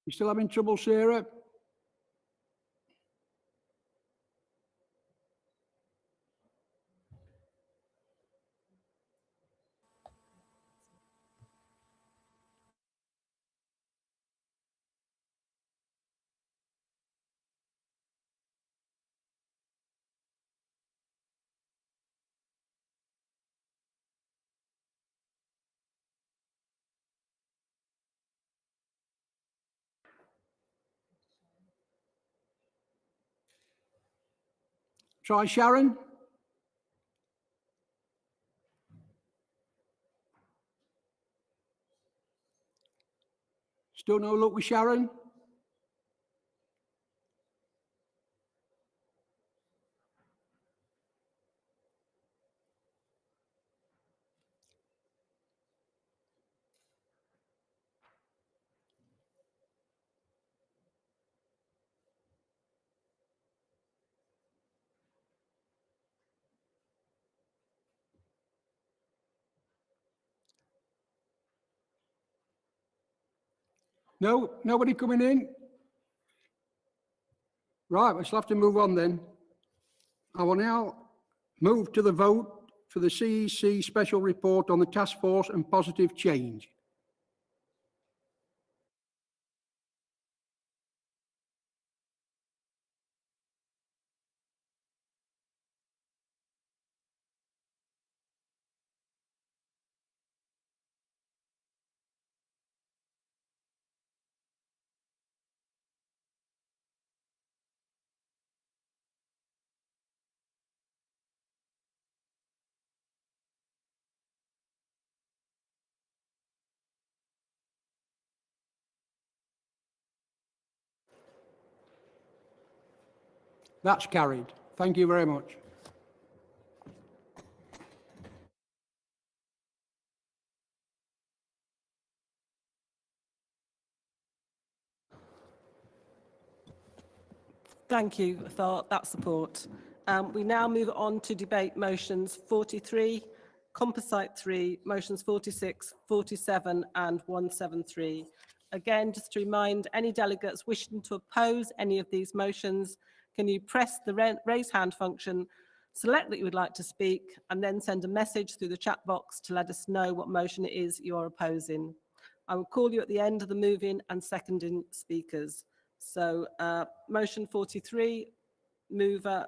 You still having trouble, Sarah? Try Sharon. Still no luck with Sharon? No, nobody coming in? Right, we'll have to move on then. I will now move to the vote for the CEC special report on the task force and positive change. That's carried. Thank you very much. Thank you for that support. We now move on to debate motions 43, Composite 3, motions 46, 47 and 173. Again, just to remind any delegates wishing to oppose any of these motions, can you press the raise hand function, select that you would like to speak, and then send a message through the chat box to let us know what motion it is you're opposing. I will call you at the end of the moving and seconding speakers. So motion 43, mover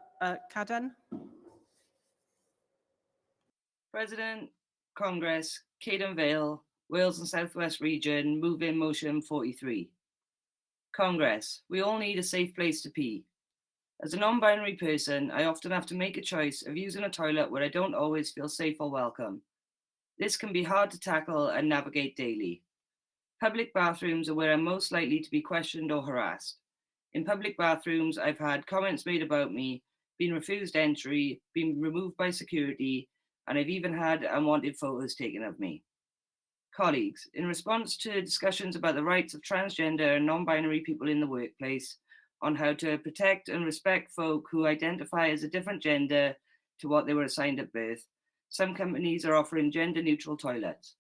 Cadden. President, Congress, Caden Vale, Wales and South West Region, move in motion 43. Congress, we all need a safe place to pee. As a non-binary person, I often have to make a choice of using a toilet where I don't always feel safe or welcome. This can be hard to tackle and navigate daily. Public bathrooms are where I'm most likely to be questioned or harassed. In public bathrooms, I've had comments made about me, been refused entry, been removed by security, and I've even had unwanted photos taken of me. Colleagues, in response to discussions about the rights of transgender and non-binary people in the workplace, on how to protect and respect folk who identify as a different gender to what they were assigned at birth, some companies are offering gender-neutral toilets.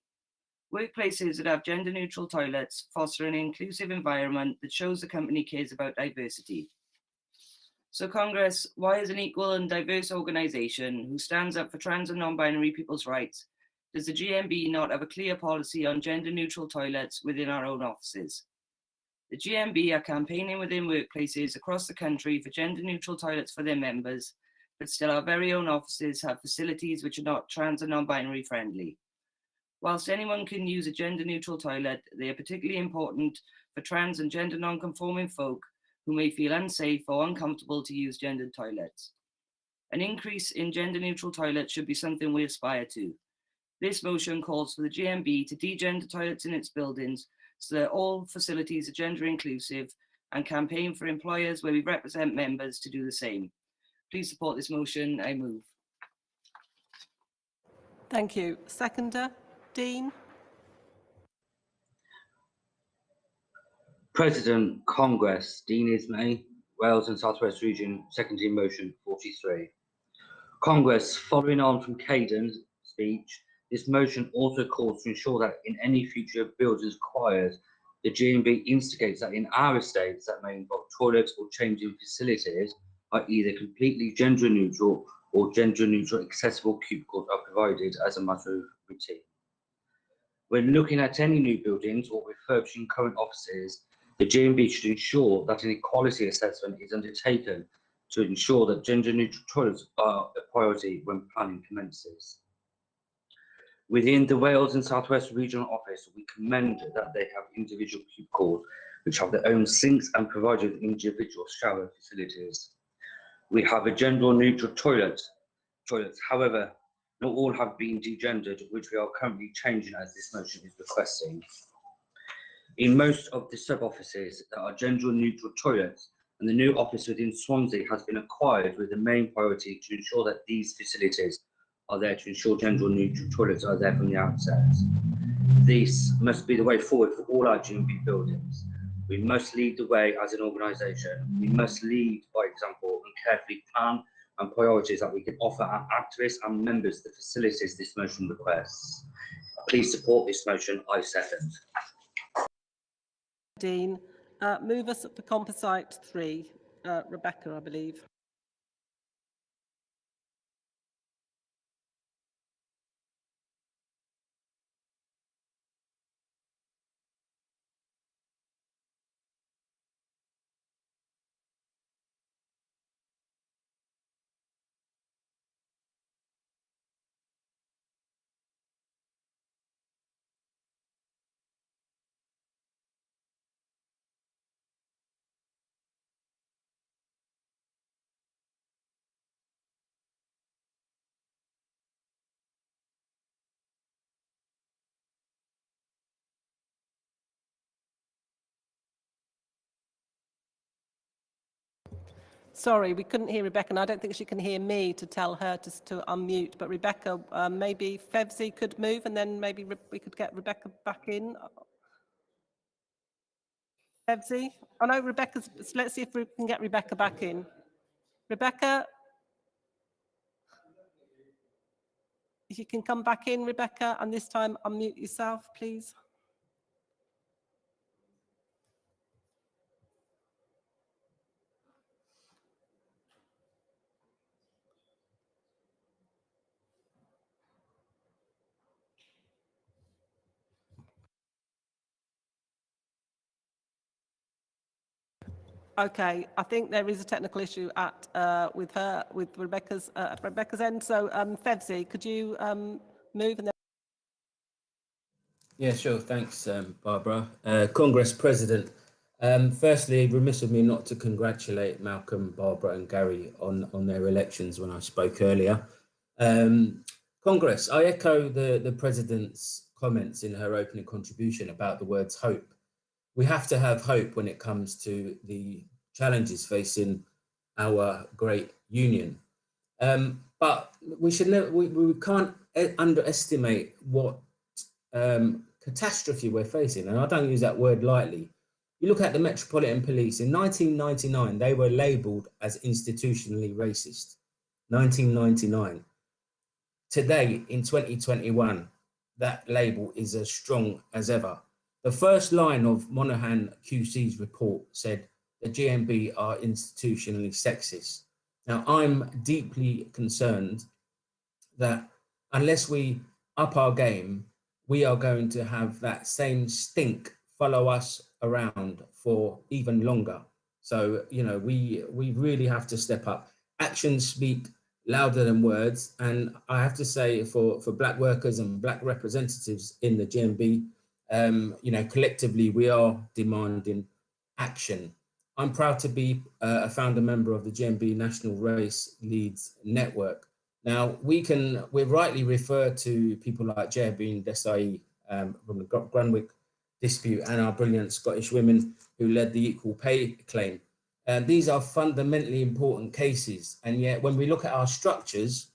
Workplaces that have gender-neutral toilets foster an inclusive environment that shows the company cares about diversity. So Congress, why as an equal and diverse organisation who stands up for trans and non-binary people's rights, does the GMB not have a clear policy on gender-neutral toilets within our own offices? The GMB are campaigning within workplaces across the country for gender-neutral toilets for their members, but still our very own offices have facilities which are not trans and non-binary friendly. Whilst anyone can use a gender-neutral toilet, they are particularly important for trans and gender non-conforming folk who may feel unsafe or uncomfortable to use gendered toilets. An increase in gender-neutral toilets should be something we aspire to. This motion calls for the GMB to de-gender toilets in its buildings so that all facilities are gender inclusive and campaign for employers where we represent members to do the same. Please support this motion. I move. Thank you. Seconder, Dean. President, Congress, Dean Ismay, Wales and South West Region, seconding motion 43. Congress, following on from Caden's speech, this motion also calls to ensure that in any future buildings acquired the GMB instigates that in our estates that may involve toilets or changing facilities are either completely gender neutral or gender neutral accessible cubicles are provided as a matter of routine. When looking at any new buildings or refurbishing current offices, the GMB should ensure that an equality assessment is undertaken to ensure that gender neutral toilets are a priority when planning commences. Within the Wales and South West Regional Office, we commend that they have individual cubicles which have their own sinks and provided with individual shower facilities. We have a gender neutral toilets. However, not all have been degendered, which we are currently changing as this motion is requesting. In most of the sub-offices, there are gender neutral toilets, and the new office within Swansea has been acquired with the main priority to ensure that these facilities are there to ensure gender neutral toilets are there from the outset. This must be the way forward for all our GMB buildings. We must lead the way as an organisation. We must lead by example and carefully plan and priorities that we can offer our activists and members the facilities this motion requests. Please support this motion. I second. Dean, move us up to Composite 3. Rebecca, I believe. Sorry, we couldn't hear Rebecca, and I don't think she can hear me to tell her to unmute. But Rebecca, maybe Fevzi could move, and then maybe we could get Rebecca back in. Fevzi? Oh no, Rebecca's, let's see if we can get Rebecca back in. Rebecca? If you can come back in, Rebecca, and this time unmute yourself, please. Okay, I think there is a technical issue with Rebecca's end. So, Fevzi, could you move and then? Yeah, sure. Thanks, Barbara. Congress President. Firstly, remiss of me not to congratulate Malcolm, Barbara and Gary on their elections when I spoke earlier. Congress, I echo the President's comments in her opening contribution about the words hope. We have to have hope when it comes to the challenges facing our great union. But we should never, we can't underestimate what catastrophe we're facing. And I don't use that word lightly. You look at the Metropolitan Police in 1999, they were labelled as institutionally racist. 1999. Today, in 2021, that label is as strong as ever. The first line of Monaghan QC's report said the GMB are institutionally sexist. Now, I'm deeply concerned that unless we up our game, we are going to have that same stink follow us around for even longer. So, you know, we really have to step up. Actions speak louder than words. And I have to say for Black workers and Black representatives in the GMB, you know, collectively, we are demanding action. I'm proud to be a founder member of the GMB National Race Leads Network. Now, we rightly refer to people like Geraldine Desai from the Grunwick dispute and our brilliant Scottish women who led the equal pay claim. These are fundamentally important cases. And yet when we look at our structures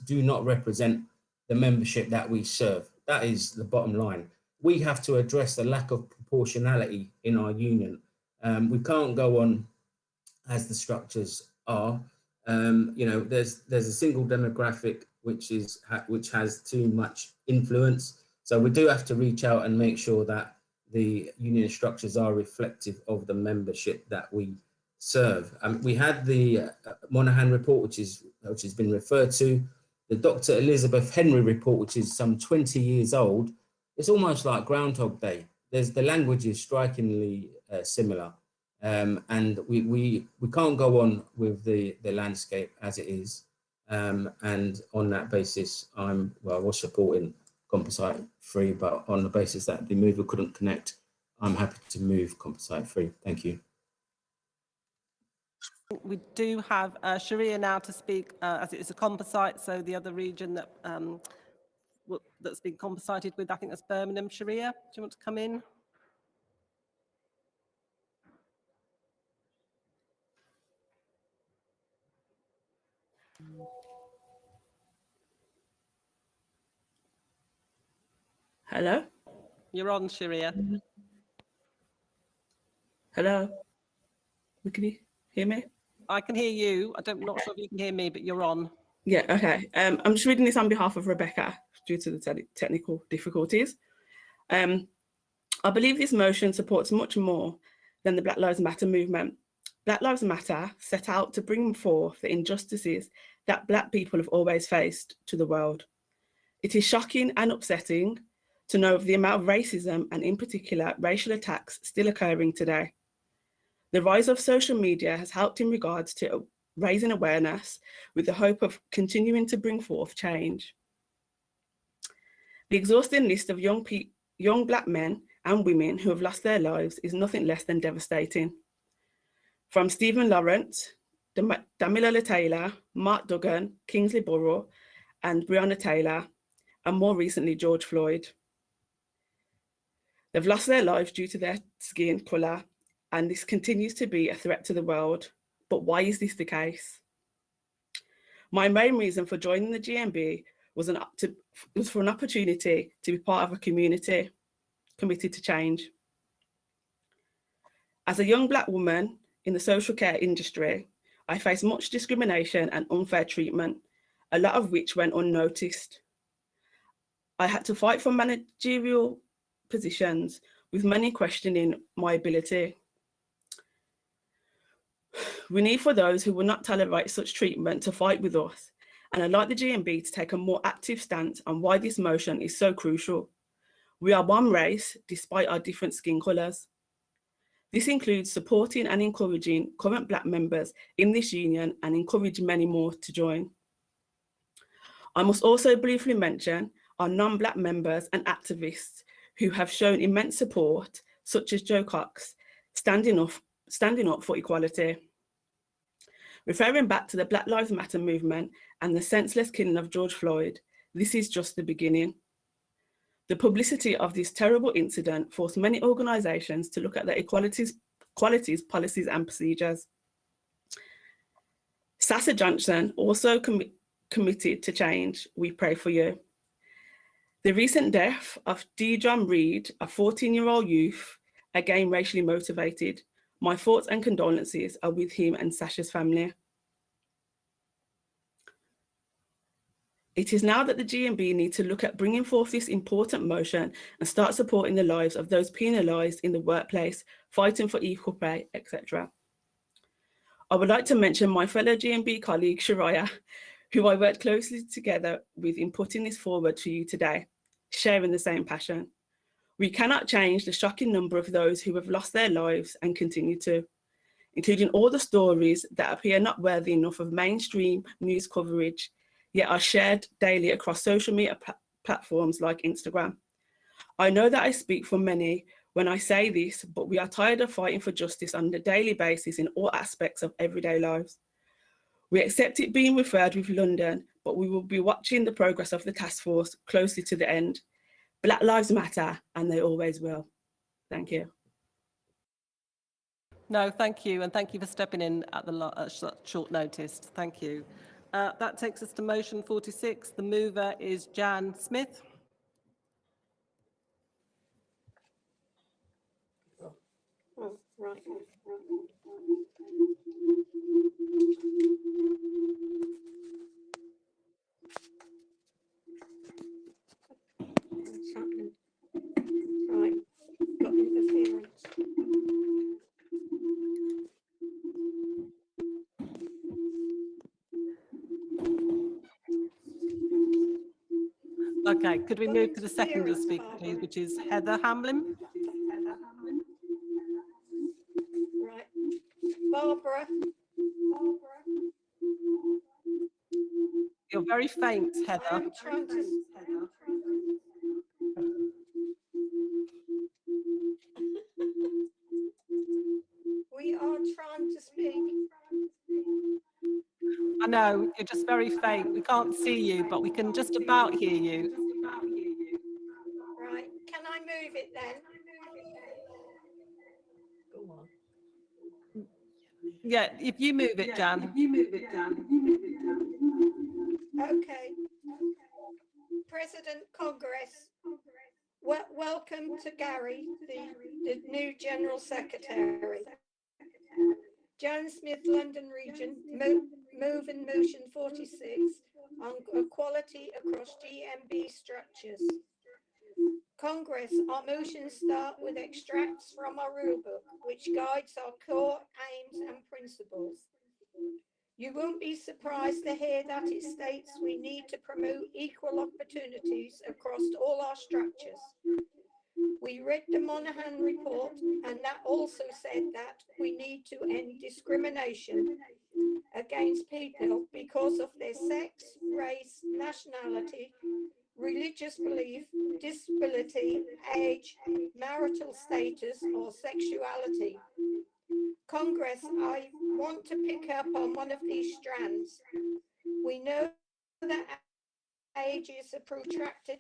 do not represent the membership that we serve. That is the bottom line. We have to address the lack of proportionality in our union. We can't go on as the structures are. You know, there's a single demographic which has too much influence. So we do have to reach out and make sure that the union structures are reflective of the membership that we serve. We had the Monaghan report, which has been referred to, the Dr. Elizabeth Henry report, which is some 20 years old. It's almost like Groundhog Day. The language is strikingly similar, and we can't go on with the landscape as it is. And on that basis, I was supporting Composite 3, but on the basis that the mover couldn't connect, I'm happy to move Composite 3. Thank you. We do have Sharia now to speak, as it is a composite, so the other region that that's been composited with, I think that's Birmingham. Sharia, do you want to come in? Hello? You're on, Sharia. Hello? Can you hear me? I can hear you. Not sure if you can hear me, but you're on. Yeah, okay. I'm just reading this on behalf of Rebecca due to the technical difficulties. I believe this motion supports much more than the Black Lives Matter movement. Black Lives Matter set out to bring forth the injustices that Black people have always faced to the world. It is shocking and upsetting to know of the amount of racism and in particular racial attacks still occurring today. The rise of social media has helped in regards to raising awareness with the hope of continuing to bring forth change. The exhausting list of young Black men and women who have lost their lives is nothing less than devastating. From Stephen Lawrence, Damilola Taylor, Mark Duggan, Kingsley Borough, and Breonna Taylor, and more recently, George Floyd. They've lost their lives due to their skin colour, and this continues to be a threat to the world. But why is this the case? My main reason for joining the GMB was for an opportunity to be part of a community committed to change. As a young Black woman in the social care industry, I faced much discrimination and unfair treatment, a lot of which went unnoticed. I had to fight for managerial positions, with many questioning my ability. We need for those who will not tolerate such treatment to fight with us, and I'd like the GMB to take a more active stance on why this motion is so crucial. We are one race despite our different skin colours. This includes supporting and encouraging current Black members in this union and encourage many more to join. I must also briefly mention our non-Black members and activists who have shown immense support, such as Joe Cox, standing up for equality. Referring back to the Black Lives Matter movement and the senseless killing of George Floyd, this is just the beginning. The publicity of this terrible incident forced many organisations to look at their equalities, policies and procedures. Sasa Johnson also committed to change. We pray for you. The recent death of Deidron Reed, a 14-year-old youth, again racially motivated. My thoughts and condolences are with him and Sasha's family. It is now that the GMB need to look at bringing forth this important motion and start supporting the lives of those penalised in the workplace, fighting for equal pay, etc. I would like to mention my fellow GMB colleague, Sharia, who I worked closely together with in putting this forward to you today, sharing the same passion. We cannot change the shocking number of those who have lost their lives and continue to, including all the stories that appear not worthy enough of mainstream news coverage, yet are shared daily across social media platforms like Instagram. I know that I speak for many when I say this, but we are tired of fighting for justice on a daily basis in all aspects of everyday lives. We accept it being referred with London, but we will be watching the progress of the task force closely to the end. Black Lives Matter, and they always will. Thank you. No, thank you, and thank you for stepping in at short notice. Thank you. That takes us to motion 46. The mover is Jan Smith. Right. What's happening? Right. Got the Okay, could we move to the second speaker, please, which is Heather Hamlin? Right. Barbara. You're very faint, Heather. I'm trying to. We are trying to speak. I know, you're just very faint. We can't see you, but we can just about hear you. Right. Can I move it then? Go on. Yeah, if you move it, Jan. Okay. President Congress, welcome to Gary, the new General Secretary. Jan Smith, London Region, move in motion 46 on equality across GMB structures. Congress, our motions start with extracts from our rulebook, which guides our core aims and principles. You won't be surprised to hear that it states we need to promote equal opportunities across all our structures. We read the Monaghan report, and that also said that we need to end discrimination against people because of their sex, race, nationality, religious belief, disability, age, marital status, or sexuality. Congress, I want to pick up on one of these strands. We know that age is a protracted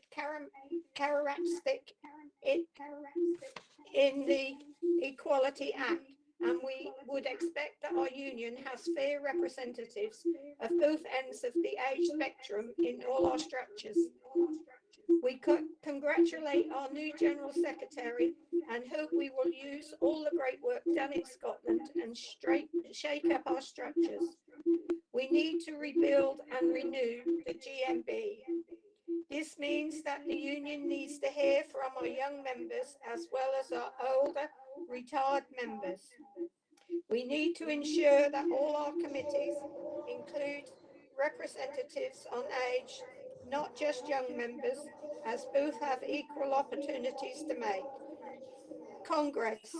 characteristic in the Equality Act, and we would expect that our union has fair representatives of both ends of the age spectrum in all our structures. We congratulate our new General Secretary and hope we will use all the great work done in Scotland and shake up our structures. We need to rebuild and renew the GMB. This means that the union needs to hear from our young members as well as our older, retired members. We need to ensure that all our committees include representatives on age, not just young members, as both have equal opportunities to make. Congress.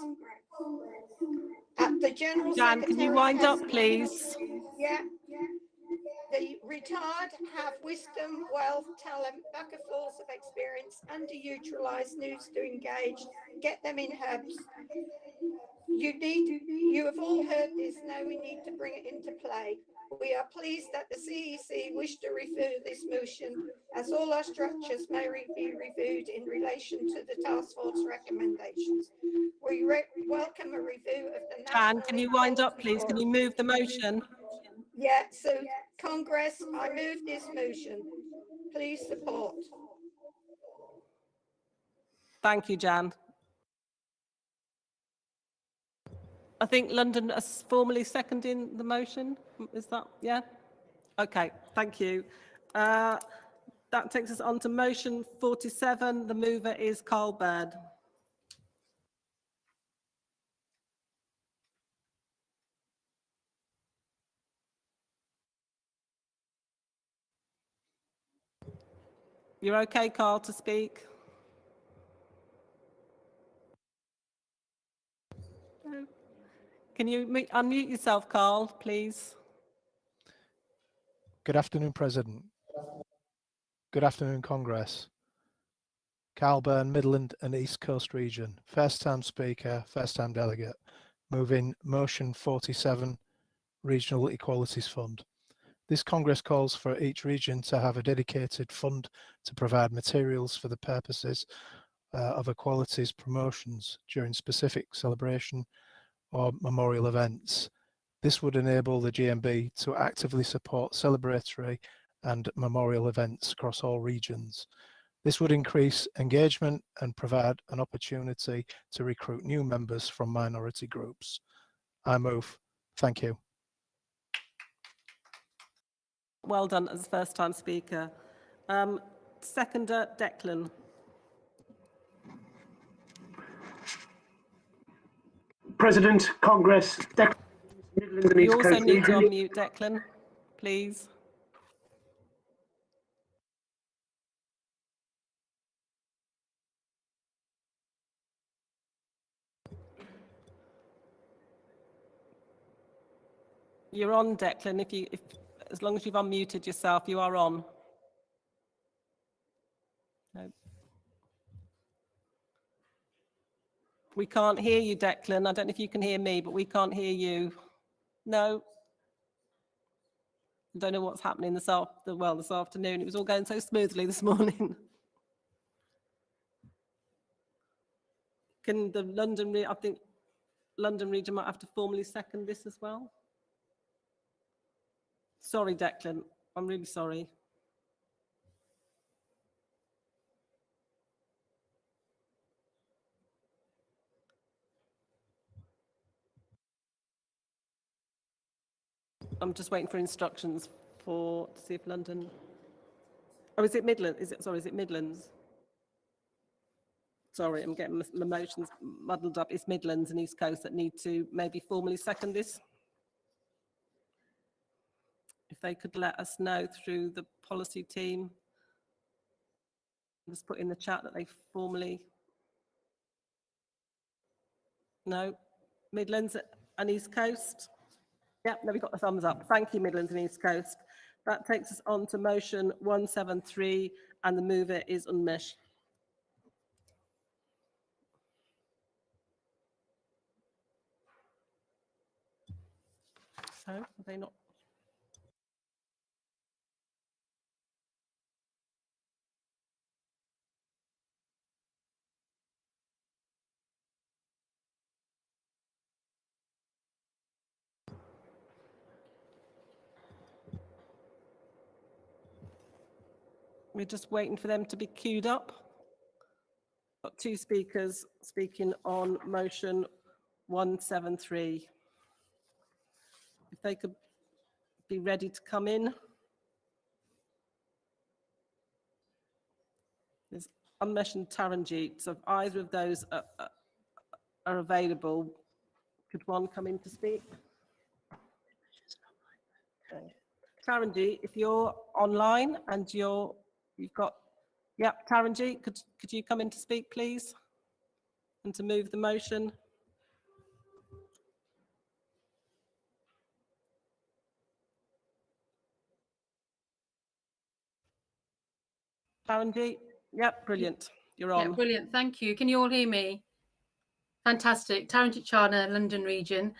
At the General Jan, can you wind up, please? Yeah. The retired have wisdom, wealth, talent, bucketfuls of experience, underutilized needs to engage, get them in hubs. You have all heard this, now we need to bring it into play. We are pleased that the CEC wish to refer this motion as all our structures may be reviewed in relation to the task force recommendations. We welcome a review of the Jan, can you wind up, please? Can you move the motion? Yeah, so Congress, I move this motion. Please support. Thank you, Jan. I think London is formally seconding the motion. Is that, yeah? Okay, thank you. That takes us on to motion 47. The mover is Carl Baird. You're okay, Carl, to speak? No. Can you unmute yourself, Carl, please? Good afternoon, President. Good afternoon, Congress. Carl Byrne, Midland and East Coast Region. First time speaker, first time delegate. Moving motion 47, Regional Equalities Fund. This Congress calls for each region to have a dedicated fund to provide materials for the purposes of equalities promotions during specific celebration or memorial events. This would enable the GMB to actively support celebratory and memorial events across all regions. This would increase engagement and provide an opportunity to recruit new members from minority groups. I move. Thank you. Well done as first time speaker. Seconder, Declan. President, Congress, Declan, Midland and You East also Coast need to Region. unmute, Declan, please. You're on, Declan. As long as you've unmuted yourself, you are on. No. We can't hear you, Declan. I don't know if you can hear me, but we can't hear you. No. I don't know what's happening this afternoon. It was all going so smoothly this morning. Can the I think London region might have to formally second this as well. Sorry, Declan. I'm really sorry. I'm just waiting for instructions to see if London. Oh, is it Midlands? Is it Midlands? Sorry, I'm getting my motions muddled up. It's Midlands and East Coast that need to maybe formally second this. If they could let us know through the policy team. Just put in the chat that they formally. No, Midlands and East Coast. Yep, no, we got the thumbs up. Thank you, Midlands and East Coast. That takes us on to motion 173, and the mover is Unmesh. So, are they not? We're just waiting for them to be queued up. Got two speakers speaking on motion 173. If they could be ready to come in. There's Unmesh and Taranjeet. So if either of those are available, could one come in to speak? Okay. Taranjeet, if you're online and you've got, yep, Taranjeet, could you come in to speak, please? And to move the motion. Taranjeet, yep, brilliant. You're on. Yeah, brilliant. Thank you. Can you all hear me? Fantastic. Taranjeet Chana, London region.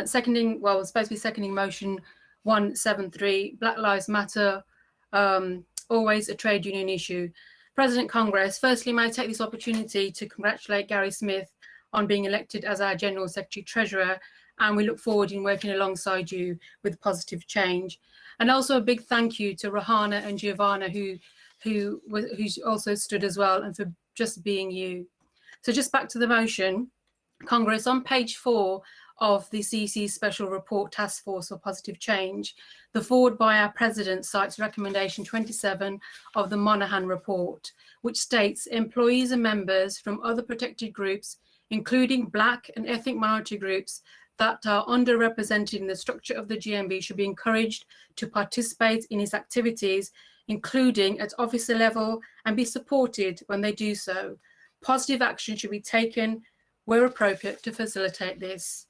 Seconding motion 173, Black Lives Matter, always a trade union issue. President Congress, firstly, may I take this opportunity to congratulate Gary Smith on being elected as our General Secretary Treasurer, and we look forward in working alongside you with positive change. And also a big thank you to Rahana and Giovanna, who also stood as well, and for just being you. So just back to the motion. Congress, on page 4 of the CC Special Report Task Force for Positive Change, the forward by our President cites recommendation 27 of the Monahan Report, which states employees and members from other protected groups, including Black and ethnic minority groups that are underrepresented in the structure of the GMB, should be encouraged to participate in its activities, including at officer level, and be supported when they do so. Positive action should be taken where appropriate to facilitate this.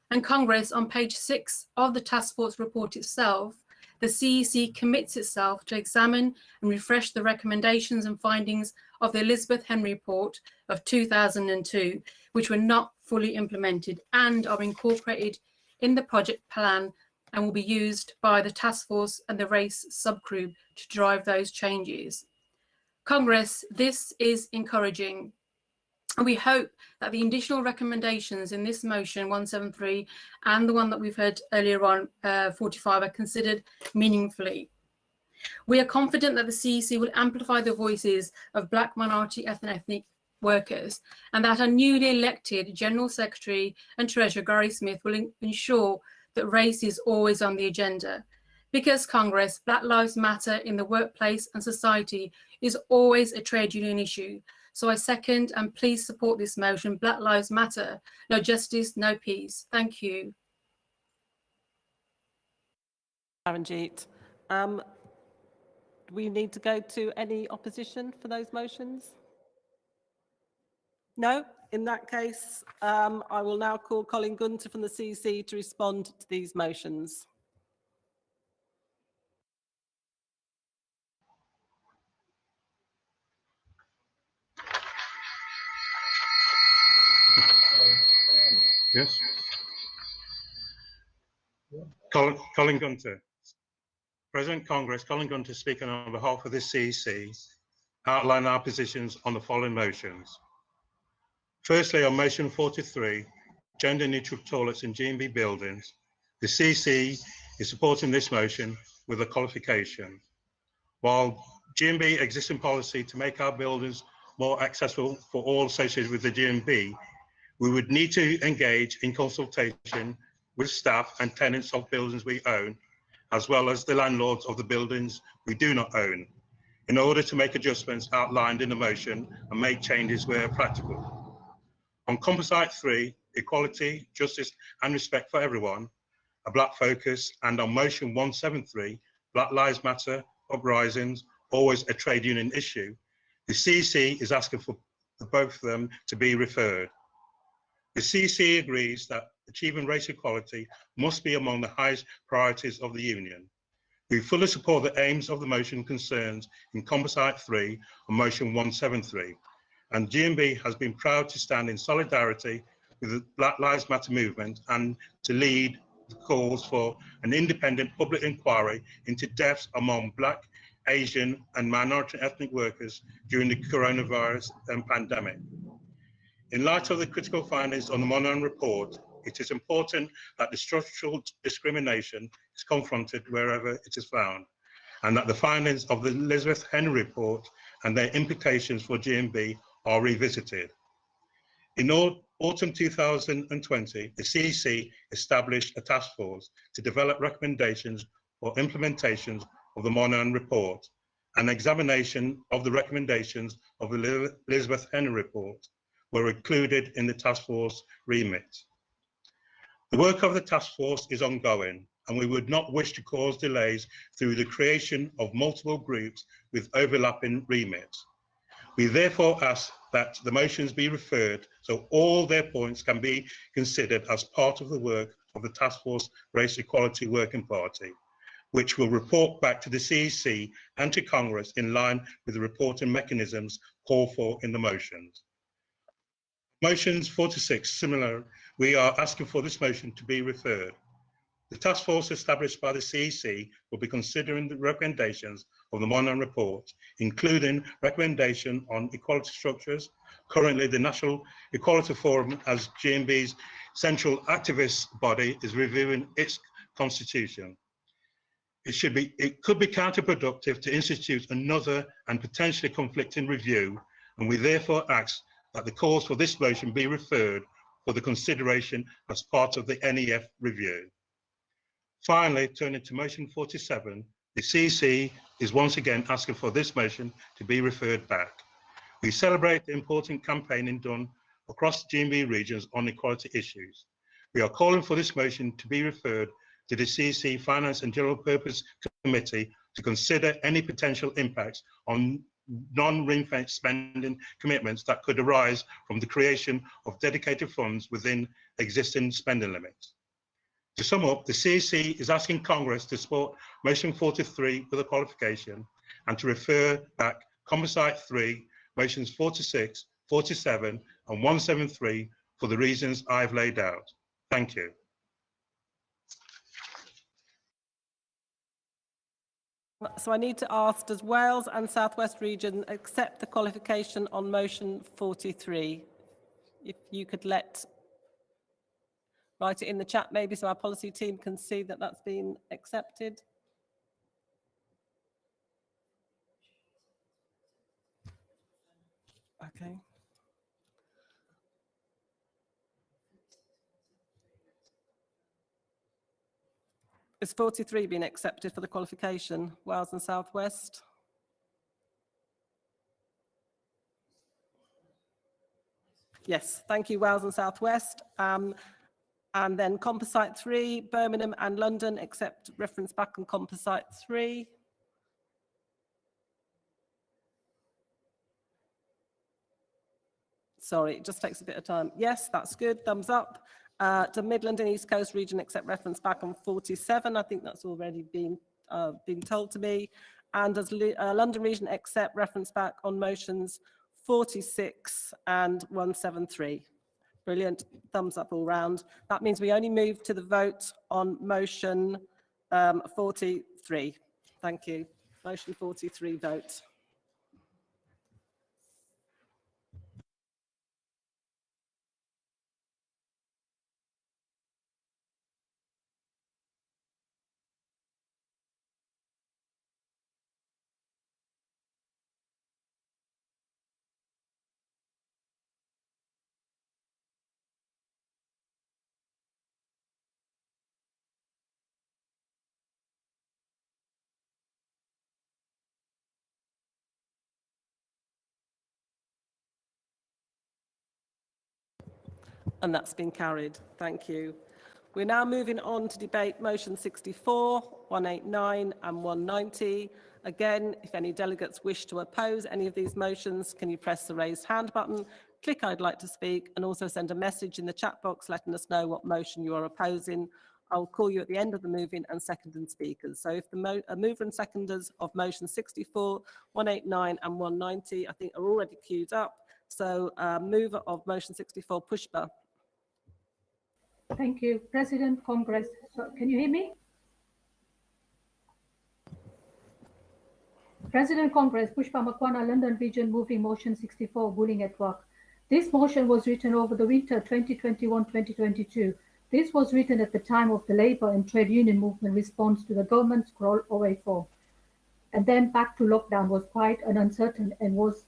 And Congress, on page 6 of the task force report itself, the CEC commits itself to examine and refresh the recommendations and findings of the Elizabeth Henry report of 2002, which were not fully implemented and are incorporated in the project plan and will be used by the task force and the race subgroup to drive those changes. Congress, this is encouraging. And we hope that the additional recommendations in this motion 173 and the one that we've heard earlier on 45 are considered meaningfully. We are confident that the CEC will amplify the voices of Black, minority, ethnic workers, and that our newly elected General Secretary and Treasurer Gary Smith will ensure that race is always on the agenda. Because Congress, Black Lives Matter in the workplace and society is always a trade union issue. So I second and please support this motion. Black Lives Matter. No justice, no peace. Thank you. Taranjeet. Do we need to go to any opposition for those motions? No? In that case, I will now call Colin Gunter from the CEC to respond to these motions. Yes. Colin Gunter. President Congress, Colin Gunter speaking on behalf of the CEC, outline our positions on the following motions. Firstly, on motion 43, gender neutral toilets in GMB buildings, the CEC is supporting this motion with a qualification. While GMB existing policy to make our buildings more accessible for all associated with the GMB, we would need to engage in consultation with staff and tenants of buildings we own, as well as the landlords of the buildings we do not own, in order to make adjustments outlined in the motion and make changes where practical. On Composite 3, equality, justice and respect for everyone, a black focus, and on motion 173, Black Lives Matter, uprisings, always a trade union issue, the CEC is asking for both of them to be referred. The CEC agrees that achieving race equality must be among the highest priorities of the Union. We fully support the aims of the motion concerns in Composite 3 on motion 173, and GMB has been proud to stand in solidarity with the Black Lives Matter movement and to lead the calls for an independent public inquiry into deaths among Black, Asian and minority ethnic workers during the coronavirus pandemic. In light of the critical findings on the Monon report, it is important that the structural discrimination is confronted wherever it is found, and that the findings of the Elizabeth Henry report and their implications for GMB are revisited. In autumn 2020, the CEC established a task force to develop recommendations for implementations of the Monon report. An examination of the recommendations of the Elizabeth Henry report were included in the task force remit. The work of the task force is ongoing, and we would not wish to cause delays through the creation of multiple groups with overlapping remits. We therefore ask that the motions be referred so all their points can be considered as part of the work of the Task Force Race Equality Working Party, which will report back to the CEC and to Congress in line with the reporting mechanisms called for in the motions. Motions 4 to 6, similar, we are asking for this motion to be referred. The task force established by the CEC will be considering the recommendations of the Monon report, including recommendation on equality structures. Currently, the National Equality Forum, as GMB's central activist body, is reviewing its constitution. It could be counterproductive to institute another and potentially conflicting review, and we therefore ask that the calls for this motion be referred for the consideration as part of the NEF review. Finally, turning to motion 47, the CEC is once again asking for this motion to be referred back. We celebrate the important campaigning done across GMB regions on equality issues. We are calling for this motion to be referred to the CEC Finance and General Purpose Committee to consider any potential impacts on non-ring-fence spending commitments that could arise from the creation of dedicated funds within existing spending limits. To sum up, the CEC is asking Congress to support motion 43 with a qualification and to refer back Composite 3, motions 46, 47 and 173 for the reasons I've laid out. Thank you. So I need to ask, does Wales and South West Region accept the qualification on motion 43? If you could write it in the chat maybe so our policy team can see that that's been accepted. Okay. Is 43 being accepted for the qualification, Wales and South West? Yes, thank you, Wales and South West. And then Composite 3, Birmingham and London accept reference back on Composite 3. Sorry, it just takes a bit of time. Yes, that's good, thumbs up. The Midland and East Coast region accept reference back on 47. I think that's already been told to me. And does London region accept reference back on motions 46 and 173? Brilliant. Thumbs up all round. That means we only move to the vote on motion 43. Thank you. Motion 43 vote. And that's been carried. Thank you. We're now moving on to debate motion 64, 189 and 190. Again, if any delegates wish to oppose any of these motions, can you press the raised hand button, click I'd like to speak, and also send a message in the chat box letting us know what motion you are opposing. I'll call you at the end of the moving and seconding speakers. So if the mover and seconders of motion 64, 189 and 190, I think are already queued up. So mover of motion 64, Pushpa. Thank you, President Congress. So, can you hear me? President Congress, Pushpa Makwana, London Region, moving motion 64, bullying at work. This motion was written over the winter 2021-2022. This was written at the time of the labour and trade union movement response to the government's scroll away form. And then back to lockdown was quite an uncertain and was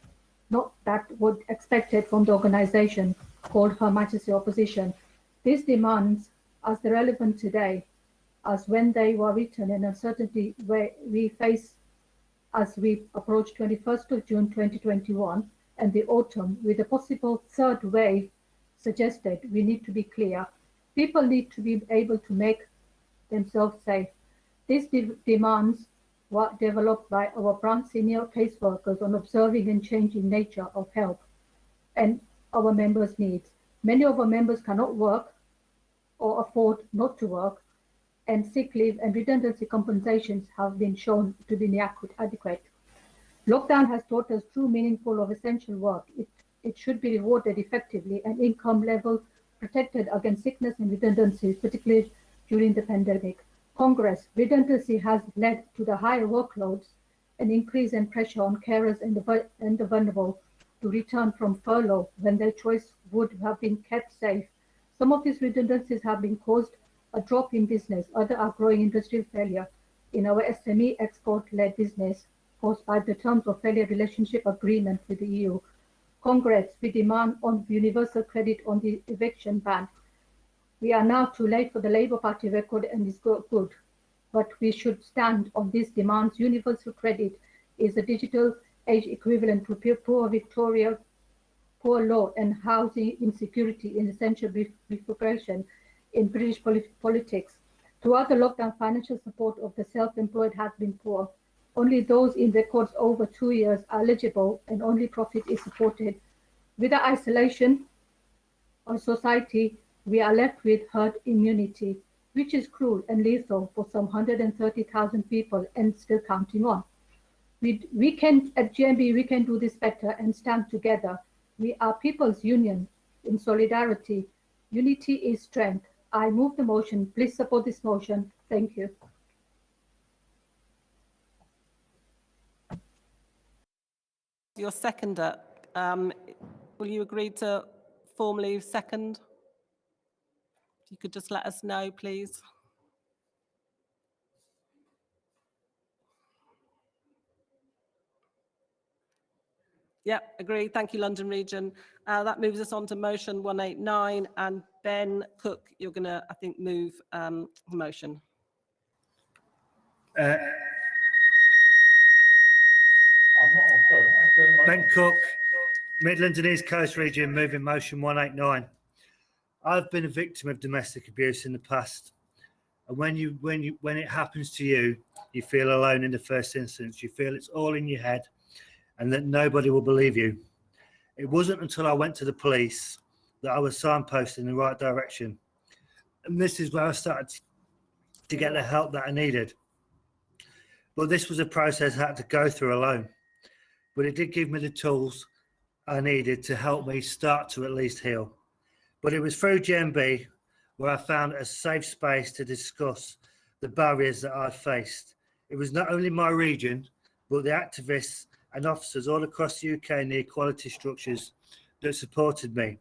not that what expected from the organisation called Her Majesty Opposition. These demands, as they're relevant today, as when they were written, and uncertainty where we face as we approach 21st of June 2021 and the autumn with a possible third wave suggested, we need to be clear. People need to be able to make themselves safe. These demands were developed by our branch senior caseworkers on observing and changing nature of help and our members' needs. Many of our members cannot work or afford not to work, and sick leave and redundancy compensations have been shown to be inadequate. Lockdown has taught us true meaningful of essential work. It should be rewarded effectively and income level protected against sickness and redundancies, particularly during the pandemic. Congress, redundancy has led to the higher workloads and increase in pressure on carers and the vulnerable to return from furlough when their choice would have been kept safe. Some of these redundancies have been caused a drop in business, others are growing industrial failure in our SME export-led business caused by the terms of failure relationship agreement with the EU. Congress, we demand on universal credit on the eviction ban. We are now too late for the Labour Party record and is good, but we should stand on these demands. Universal credit is a digital age equivalent to poor Victoria, poor law and housing insecurity in essential recuperation in British politics. Throughout the lockdown, financial support of the self-employed has been poor. Only those in records over 2 years are eligible and only profit is supported. With the isolation of society, we are left with herd immunity, which is cruel and lethal for some 130,000 people and still counting on. We can, at GMB, we can do this better and stand together. We are people's union in solidarity. Unity is strength. I move the motion. Please support this motion. Thank you. Your seconder, will you agree to formally second? If you could just let us know, please. Yeah, agree. Thank you, London Region. That moves us on to motion 189. And Ben Cook, you're going to, I think, move the motion. Ben Cook, Midlands and East Coast Region, moving motion 189. I've been a victim of domestic abuse in the past, and when it happens to you, you feel alone in the first instance. You feel it's all in your head, and that nobody will believe you. It wasn't until I went to the police that I was signposted in the right direction, and this is where I started to get the help that I needed. But this was a process I had to go through alone. But it did give me the tools I needed to help me start to at least heal. but it was through GMB where I found a safe space to discuss the barriers that I faced. It was not only my region, but the activists and officers all across the UK and the equality structures that supported me.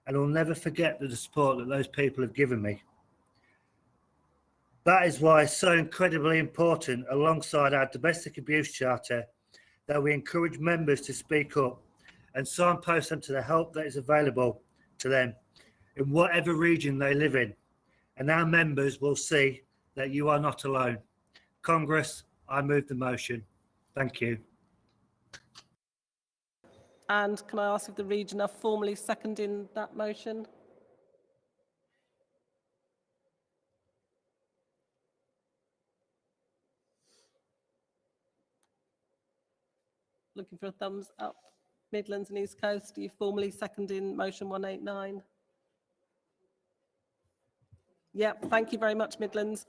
And I'll never forget the support that those people have given me. That is why it's so incredibly important, alongside our domestic abuse charter, that we encourage members to speak up and signpost them to the help that is available to them in whatever region they live in. And our members will see that you are not alone. Congress, I move the motion. Thank you. And can I ask if the region are formally seconding that motion? Looking for a thumbs up. Midlands and East Coast, are you formally seconding motion 189? Yep, thank you very much, Midlands.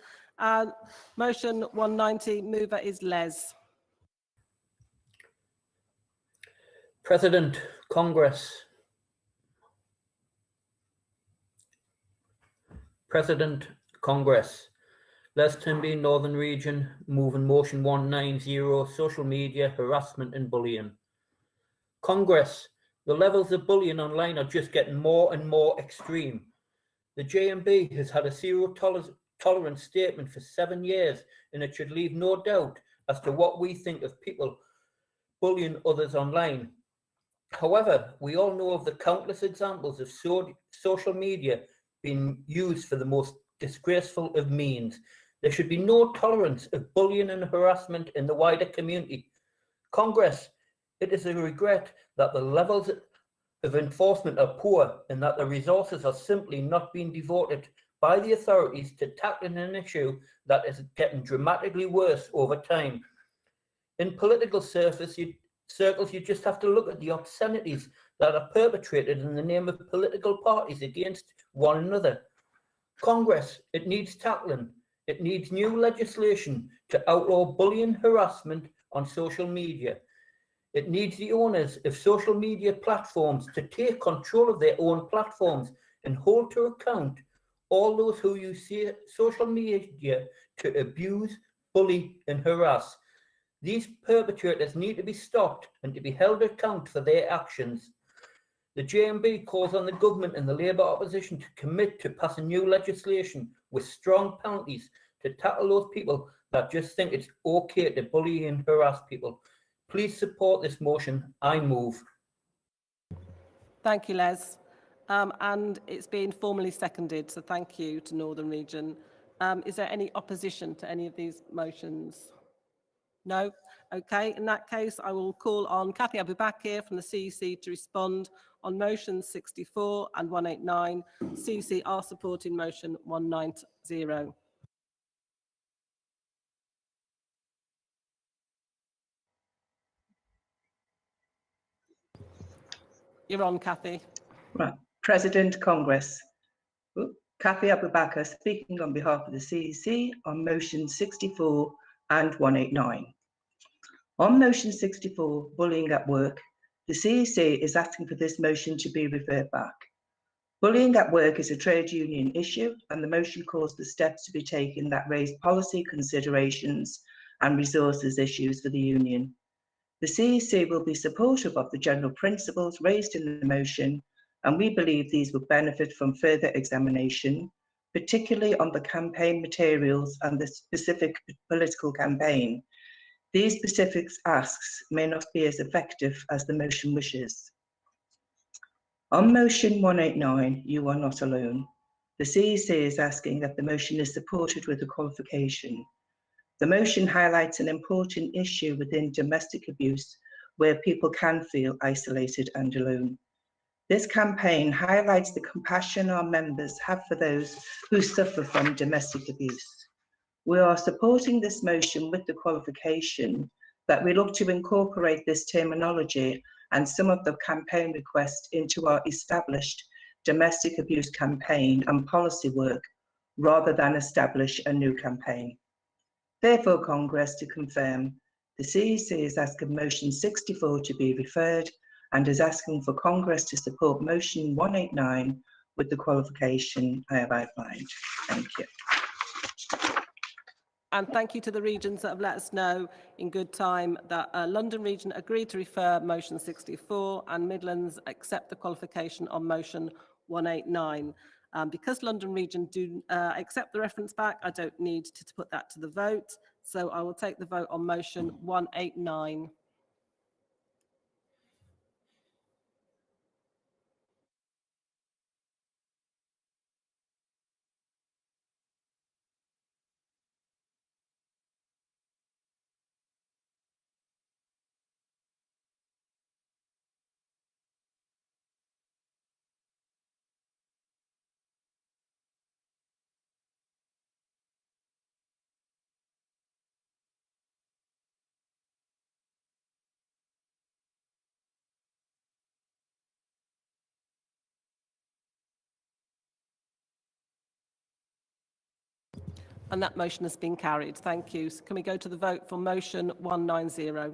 Motion 190, mover is Les. President, Congress. President, Congress. Les Timby, Northern Region, moving motion 190, social media, harassment and bullying. Congress, the levels of bullying online are just getting more and more extreme. The GMB has had a zero tolerance statement for 7 years, and it should leave no doubt as to what we think of people bullying others online. However, we all know of the countless examples of social media being used for the most disgraceful of means. There should be no tolerance of bullying and harassment in the wider community. Congress, it is a regret that the levels of enforcement are poor and that the resources are simply not being devoted by the authorities to tackling an issue that is getting dramatically worse over time. In political circles, you just have to look at the obscenities that are perpetrated in the name of political parties against one another. Congress, it needs tackling. It needs new legislation to outlaw bullying and harassment on social media. It needs the owners of social media platforms to take control of their own platforms and hold to account all those who use social media to abuse, bully, and harass. These perpetrators need to be stopped and to be held to account for their actions. The GMB calls on the government and the Labour opposition to commit to passing new legislation with strong penalties to tackle those people that just think it's okay to bully and harass people. Please support this motion. I move. Thank you, Les. And it's been formally seconded, so thank you to Northern Region. Is there any opposition to any of these motions? No? Okay, in that case, I will call on Kathy Abubakir from the CEC to respond on motions 64 and 189. CEC are supporting motion 190. You're on, Kathy. Right. President, Congress. Kathy Abubakir speaking on behalf of the CEC on motion 64 and 189. On motion 64, bullying at work, the CEC is asking for this motion to be referred back. Bullying at work is a trade union issue, and the motion calls for steps to be taken that raise policy considerations and resources issues for the union. The CEC will be supportive of the general principles raised in the motion, and we believe these will benefit from further examination, particularly on the campaign materials and the specific political campaign. These specific asks may not be as effective as the motion wishes. On motion 189, you are not alone. The CEC is asking that the motion is supported with a qualification. The motion highlights an important issue within domestic abuse where people can feel isolated and alone. This campaign highlights the compassion our members have for those who suffer from domestic abuse. We are supporting this motion with the qualification that we look to incorporate this terminology and some of the campaign requests into our established domestic abuse campaign and policy work rather than establish a new campaign. Therefore, Congress, to confirm, the CEC is asking motion 64 to be referred and is asking for Congress to support motion 189 with the qualification I have outlined. Thank you. And thank you to the regions that have let us know in good time that London Region agreed to refer motion 64 and Midlands accept the qualification on motion 189. Because London Region do accept the reference back, I don't need to put that to the vote. So I will take the vote on motion 189. And that motion has been carried. Thank you. So can we go to the vote for motion 190?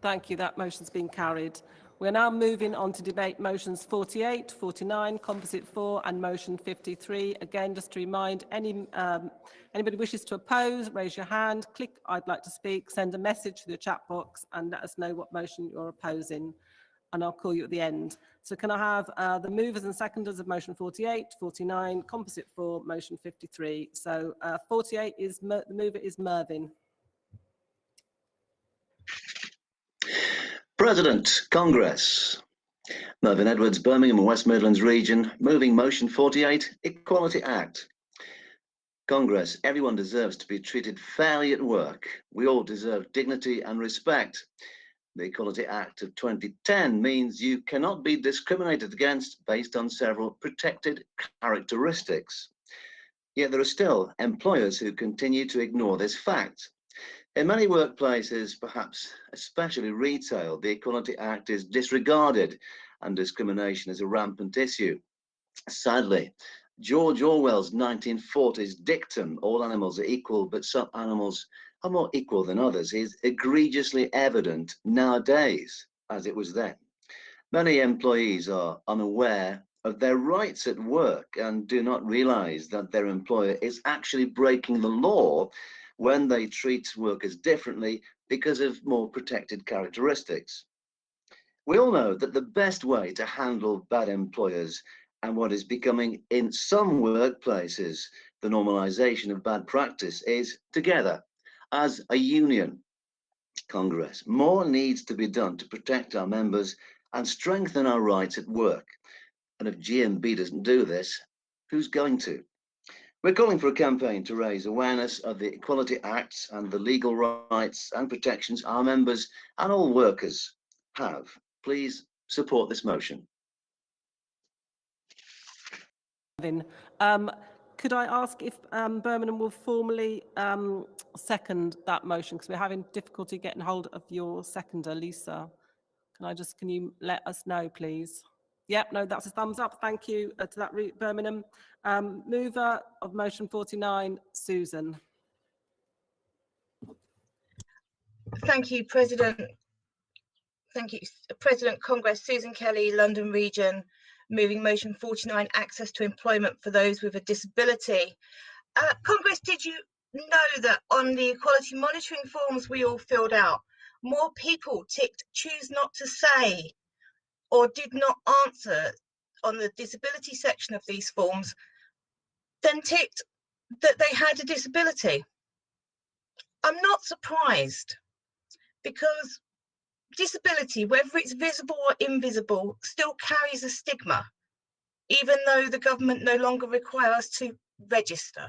Thank you. That motion's been carried. We're now moving on to debate motions 48, 49, composite 4 and motion 53. Again, just to remind anybody wishes to oppose, raise your hand, click I'd like to speak, send a message to the chat box and let us know what motion you're opposing and I'll call you at the end. So can I have the movers and seconders of motion 48, 49, composite 4, motion 53. So 48 is, the mover is Mervyn. President, Congress. Mervyn Edwards, Birmingham and West Midlands Region, moving motion 48, Equality Act. Congress, everyone deserves to be treated fairly at work. We all deserve dignity and respect. The Equality Act of 2010 means you cannot be discriminated against based on several protected characteristics. Yet there are still employers who continue to ignore this fact. In many workplaces, perhaps especially retail, the Equality Act is disregarded and discrimination is a rampant issue. Sadly, George Orwell's 1940s dictum, all animals are equal, but some animals are more equal than others, is egregiously evident nowadays, as it was then. Many employees are unaware of their rights at work and do not realize that their employer is actually breaking the law when they treat workers differently because of more protected characteristics. We all know that the best way to handle bad employers and what is becoming in some workplaces the normalization of bad practice is together as a union. Congress, more needs to be done to protect our members and strengthen our rights at work. And if GMB doesn't do this, who's going to? We're calling for a campaign to raise awareness of the Equality Acts and the legal rights and protections our members and all workers have. Please support this motion. Could I ask if Birmingham will formally second that motion, because we're having difficulty getting hold of your seconder, Lisa. Can you let us know, please? Yep, no, that's a thumbs up. Thank you to that, Birmingham. Mover of motion 49, Susan. Thank you, President. Thank you, President Congress, Susan Kelly, London Region, moving motion 49, access to employment for those with a disability. Congress, did you know that on the equality monitoring forms we all filled out, more people ticked choose not to say or did not answer on the disability section of these forms than ticked that they had a disability? I'm not surprised, because disability, whether it's visible or invisible, still carries a stigma, even though the government no longer require us to register.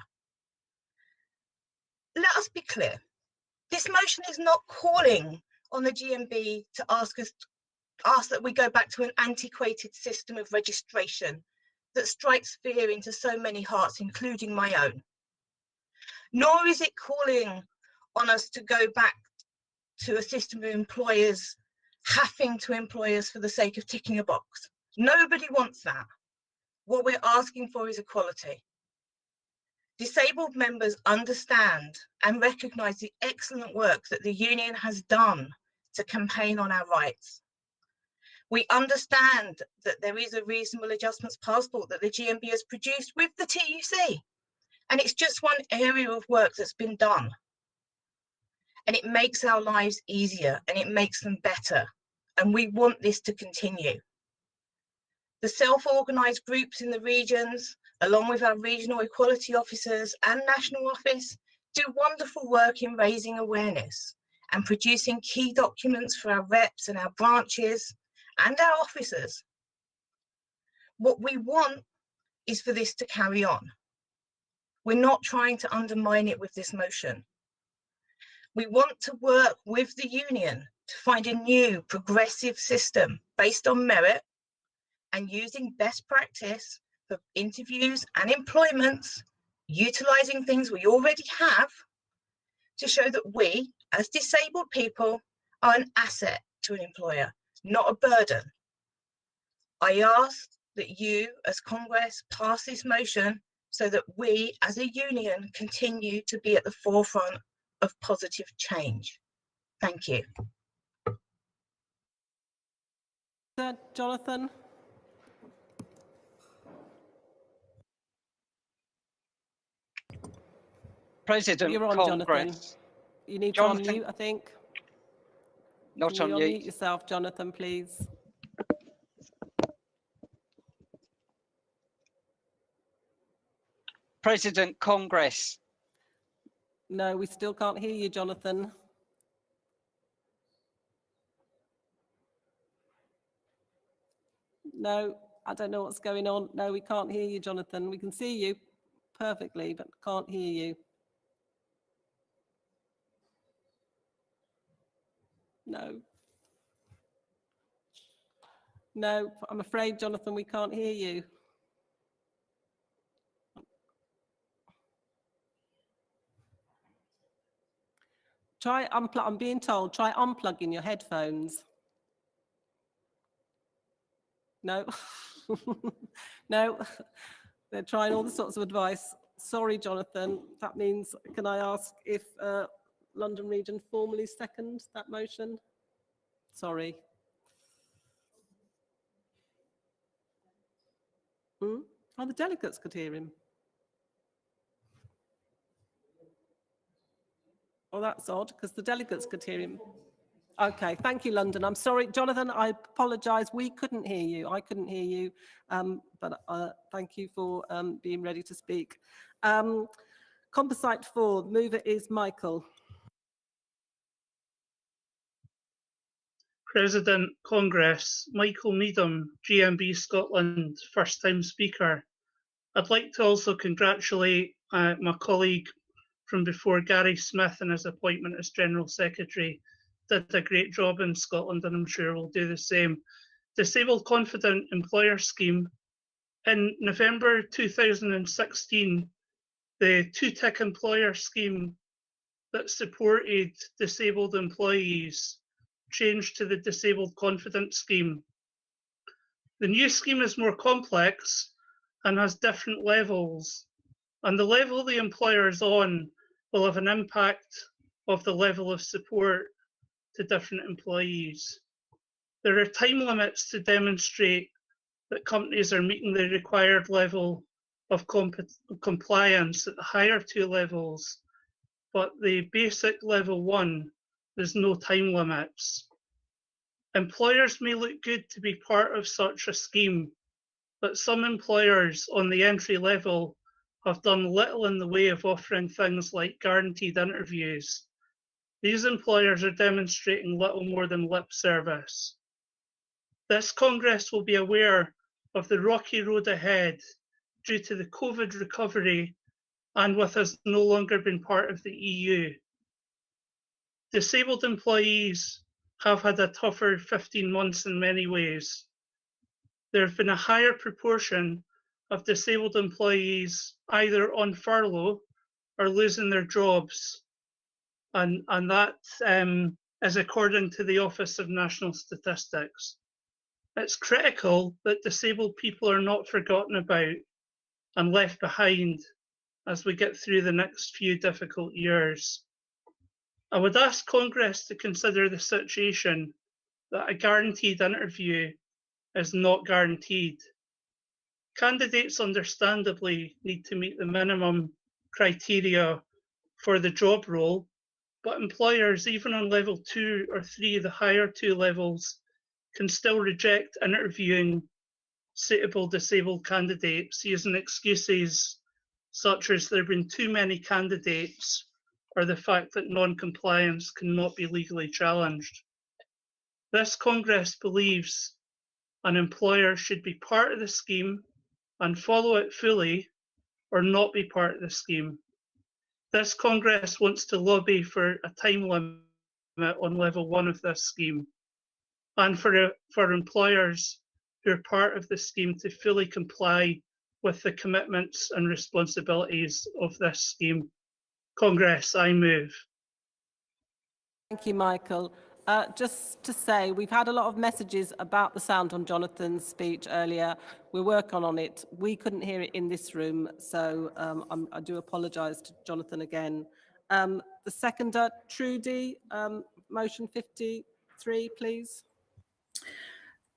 Let us be clear. This motion is not calling on the GMB to ask that we go back to an antiquated system of registration that strikes fear into so many hearts, including my own. Nor is it calling on us to go back to a system of employers having to employ us for the sake of ticking a box. Nobody wants that. What we're asking for is equality. Disabled members understand and recognise the excellent work that the union has done to campaign on our rights. We understand that there is a reasonable adjustments passport that the GMB has produced with the TUC, and it's just one area of work that's been done. And it makes our lives easier and it makes them better. And we want this to continue. The self-organised groups in the regions, along with our regional equality officers and national office, do wonderful work in raising awareness and producing key documents for our reps and our branches and our officers. What we want is for this to carry on. We're not trying to undermine it with this motion. We want to work with the union to find a new progressive system based on merit and using best practice for interviews and employments, utilising things we already have to show that we, as disabled people, are an asset to an employer, not a burden. I ask that you, as Congress, pass this motion so that we, as a union, continue to be at the forefront of positive change. Thank you. Jonathan. President You're on, Congress. Jonathan. You need to unmute, I think. Not Can you unmute. unmute yourself, Jonathan, please? President Congress. No, we still can't hear you, Jonathan. No, I don't know what's going on. No, we can't hear you, Jonathan. We can see you perfectly, but can't hear you. No. No, I'm afraid, Jonathan, we can't hear you. Try unplug. I'm being told, try unplugging your headphones. No, no, they're trying all the sorts of advice. Sorry, Jonathan. That means, can I ask if London Region formally second that motion? Sorry. Oh, the delegates could hear him. Oh, that's odd, because the delegates could hear him. Okay, thank you, London. I'm sorry, Jonathan, I apologise. We couldn't hear you. I couldn't hear you, but thank you for being ready to speak. Composite 4, mover is Michael. President Congress, Michael Needham, GMB Scotland, first time speaker. I'd like to also congratulate my colleague from before, Gary Smith, and his appointment as General Secretary. Did a great job in Scotland, and I'm sure will do the same. Disabled Confident Employer Scheme. In November 2016, the two-tick employer scheme that supported disabled employees changed to the Disabled Confident Scheme. The new scheme is more complex and has different levels, and the level the employer is on will have an impact of the level of support to different employees. There are time limits to demonstrate that companies are meeting the required level of compliance at the higher two levels, but the basic level 1, there's no time limits. Employers may look good to be part of such a scheme, but some employers on the entry level have done little in the way of offering things like guaranteed interviews. These employers are demonstrating little more than lip service. This Congress will be aware of the rocky road ahead due to the COVID recovery and with us no longer being part of the EU. Disabled employees have had a tougher 15 months in many ways. There have been a higher proportion of disabled employees either on furlough or losing their jobs, and that is according to the Office of National Statistics. It's critical that disabled people are not forgotten about and left behind as we get through the next few difficult years. I would ask Congress to consider the situation that a guaranteed interview is not guaranteed. Candidates understandably need to meet the minimum criteria for the job role, but employers, even on level 2 or 3, the higher 2 levels, can still reject interviewing suitable disabled candidates using excuses such as there have been too many candidates or the fact that non-compliance cannot be legally challenged. This Congress believes an employer should be part of the scheme and follow it fully or not be part of the scheme. This Congress wants to lobby for a time limit on level 1 of this scheme and for employers who are part of the scheme to fully comply with the commitments and responsibilities of this scheme. Congress, I move. Thank you, Michael. Just to say, we've had a lot of messages about the sound on Jonathan's speech earlier. We're working on it. We couldn't hear it in this room, so I do apologise to Jonathan again. The seconder, Trudy, motion 53, please.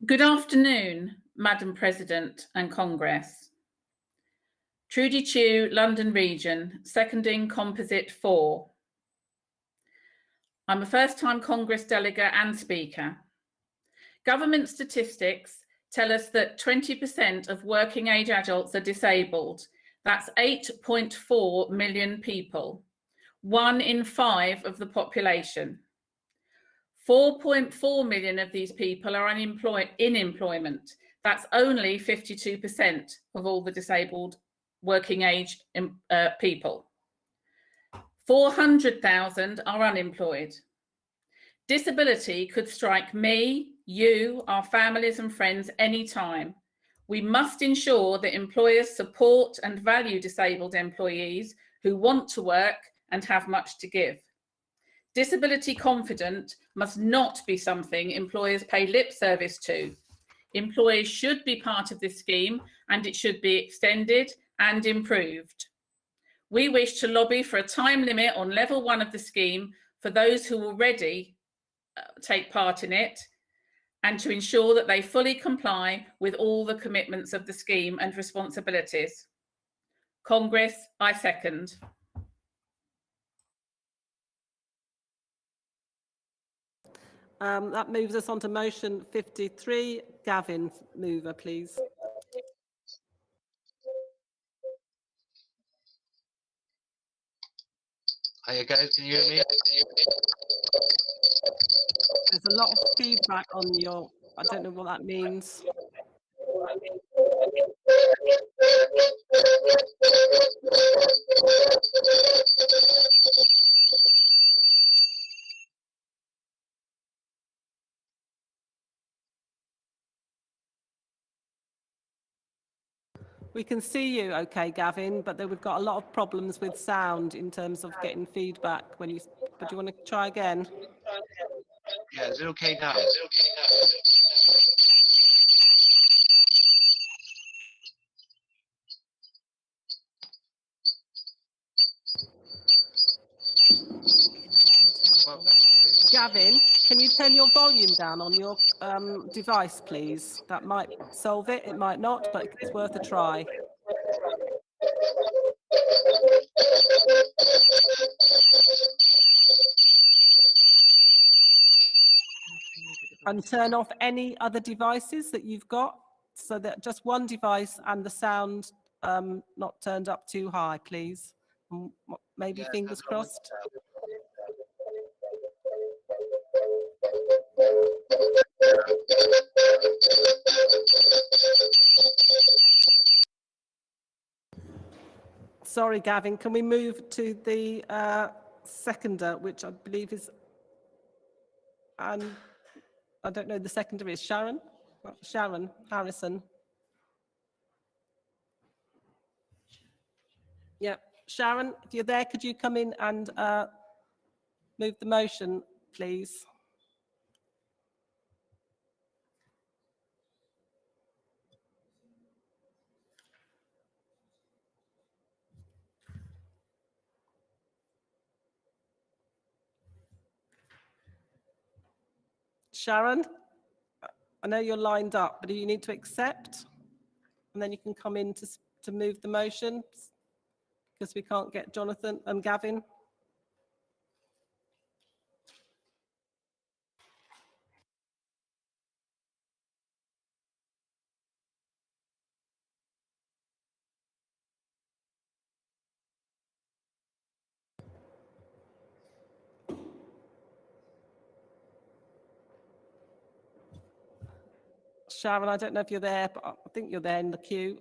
Good afternoon, Madam President and Congress. Trudy Chew, London Region, seconding Composite 4. I'm a first-time Congress delegate and speaker. Government statistics tell us that 20% of working age adults are disabled. That's 8.4 million people, 1 in 5 of the population. 4.4 million of these people are in employment. That's only 52% of all the disabled working age people. 400,000 are unemployed. Disability could strike me, you, our families and friends anytime. We must ensure that employers support and value disabled employees who want to work and have much to give. Disability confident must not be something employers pay lip service to. Employees should be part of this scheme and it should be extended and improved. We wish to lobby for a time limit on level 1 of the scheme for those who already take part in it and to ensure that they fully comply with all the commitments of the scheme and responsibilities. Congress, I second. That moves us on to motion 53. Gavin, mover, please. Hiya guys, can you hear me? There's a lot of feedback on your, I don't know what that means. We can see you okay, Gavin, but then we've got a lot of problems with sound in terms of getting feedback when you, but do you want to try again? Yeah, is it okay now? Gavin, can you turn your volume down on your device, please? That might solve it, it might not, but it's worth a try. And turn off any other devices that you've got, so that just one device and the sound not turned up too high, please. Maybe Yeah, fingers crossed. Sorry, Gavin, can we move to the seconder, which I believe is I don't know the seconder is. Sharon? Sharon Harrison. Yeah, Sharon, if you're there, could you come in and move the motion, please? Sharon, I know you're lined up, but do you need to accept? And then you can come in to move the motion, because we can't get Jonathan and Gavin. Sharon, I don't know if you're there, but I think you're there in the queue.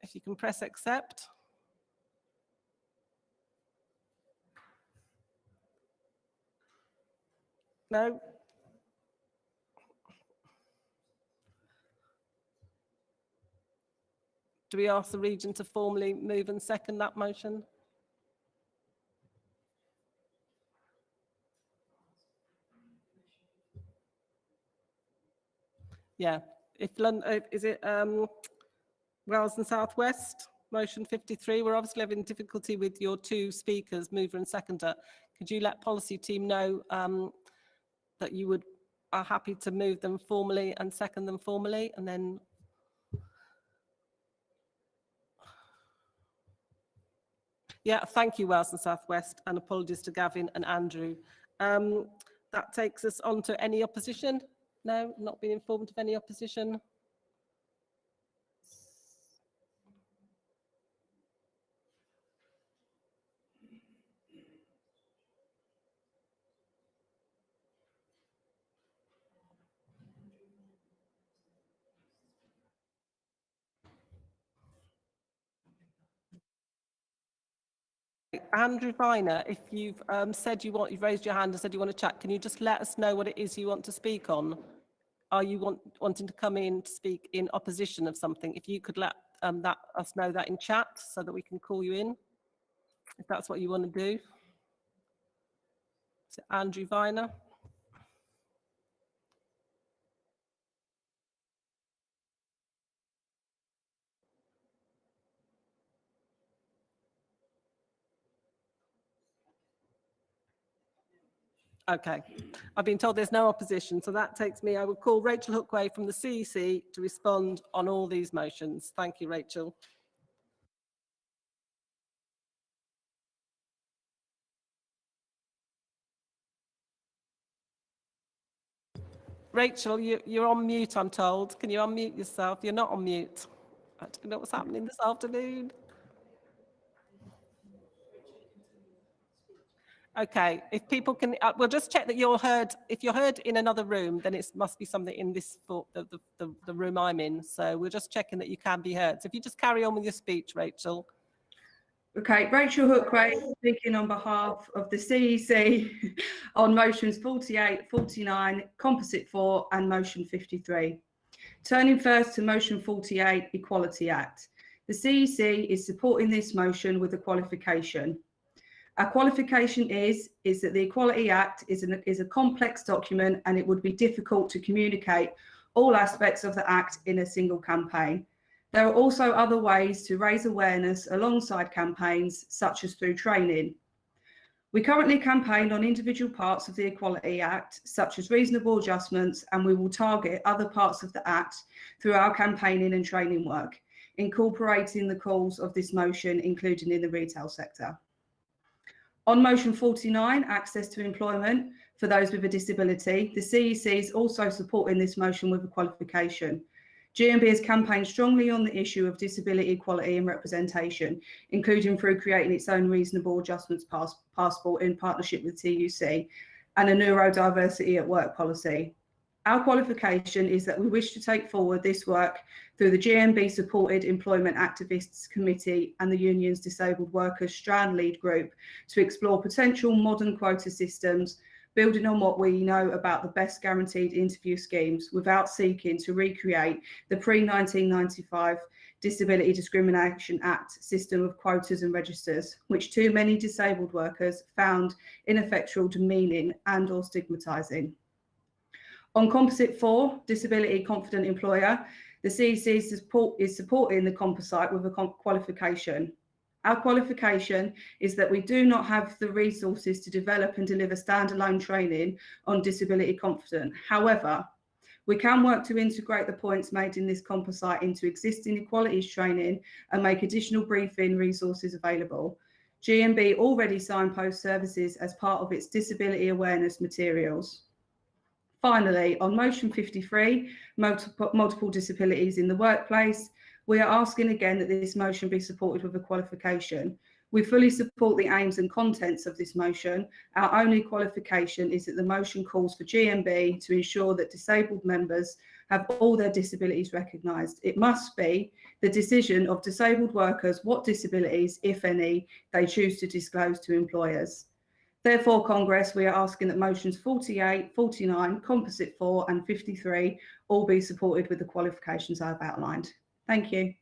If you can press accept. No? Do we ask the region to formally move and second that motion? Yeah. If London, is it Wales and South West? Motion 53. We're obviously having difficulty with your two speakers, mover and seconder. Could you let policy team know that you are happy to move them formally and second them formally, and then yeah, thank you, Wales and South West, and apologies to Gavin and Andrew. That takes us on to any opposition. No, not been informed of any opposition. Andrew Viner, if you've said you've raised your hand and said you want to chat, can you just let us know what it is you want to speak on? Are you wanting to come in to speak in opposition of something? If you could let us know that in chat so that we can call you in, if that's what you want to do. So Andrew Viner. Okay, I've been told there's no opposition, so that takes me, I will call Rachel Hookway from the CEC to respond on all these motions. Thank you, Rachel. Rachel, you're on mute, I'm told. Can you unmute yourself? You're not on mute. I don't know what's happening this afternoon. Okay, if people can, we'll just check that you're heard. If you're heard in another room, then it must be something in this, the room I'm in. So we're just checking that you can be heard. So if you just carry on with your speech, Rachel. Okay, Rachel Hookway speaking on behalf of the CEC on motions 48, 49, composite 4 and motion 53. Turning first to motion 48, Equality Act. The CEC is supporting this motion with a qualification. Our qualification is that the Equality Act is a complex document and it would be difficult to communicate all aspects of the Act in a single campaign. There are also other ways to raise awareness alongside campaigns, such as through training. We currently campaign on individual parts of the Equality Act, such as reasonable adjustments, and we will target other parts of the Act through our campaigning and training work, incorporating the calls of this motion, including in the retail sector. On motion 49, access to employment for those with a disability, the CEC is also supporting this motion with a qualification. GMB has campaigned strongly on the issue of disability equality and representation, including through creating its own reasonable adjustments passport in partnership with TUC and a neurodiversity at work policy. Our qualification is that we wish to take forward this work through the GMB supported Employment Activists Committee and the Union's Disabled Workers Strand Lead Group to explore potential modern quota systems building on what we know about the best guaranteed interview schemes without seeking to recreate the pre-1995 Disability Discrimination Act system of quotas and registers, which too many disabled workers found ineffectual, demeaning and or stigmatising. On Composite 4, Disability Confident Employer, the CEC is supporting the composite with a qualification. Our qualification is that we do not have the resources to develop and deliver standalone training on disability confident. However, we can work to integrate the points made in this composite into existing equalities training and make additional briefing resources available. GMB already signposts services as part of its disability awareness materials. Finally, on motion 53, multiple disabilities in the workplace, we are asking again that this motion be supported with a qualification. We fully support the aims and contents of this motion. Our only qualification is that the motion calls for GMB to ensure that disabled members have all their disabilities recognised. It must be the decision of disabled workers what disabilities, if any, they choose to disclose to employers. Therefore, Congress, we are asking that motions 48, 49, Composite 4 and 53 all be supported with the qualifications I've outlined. Thank you.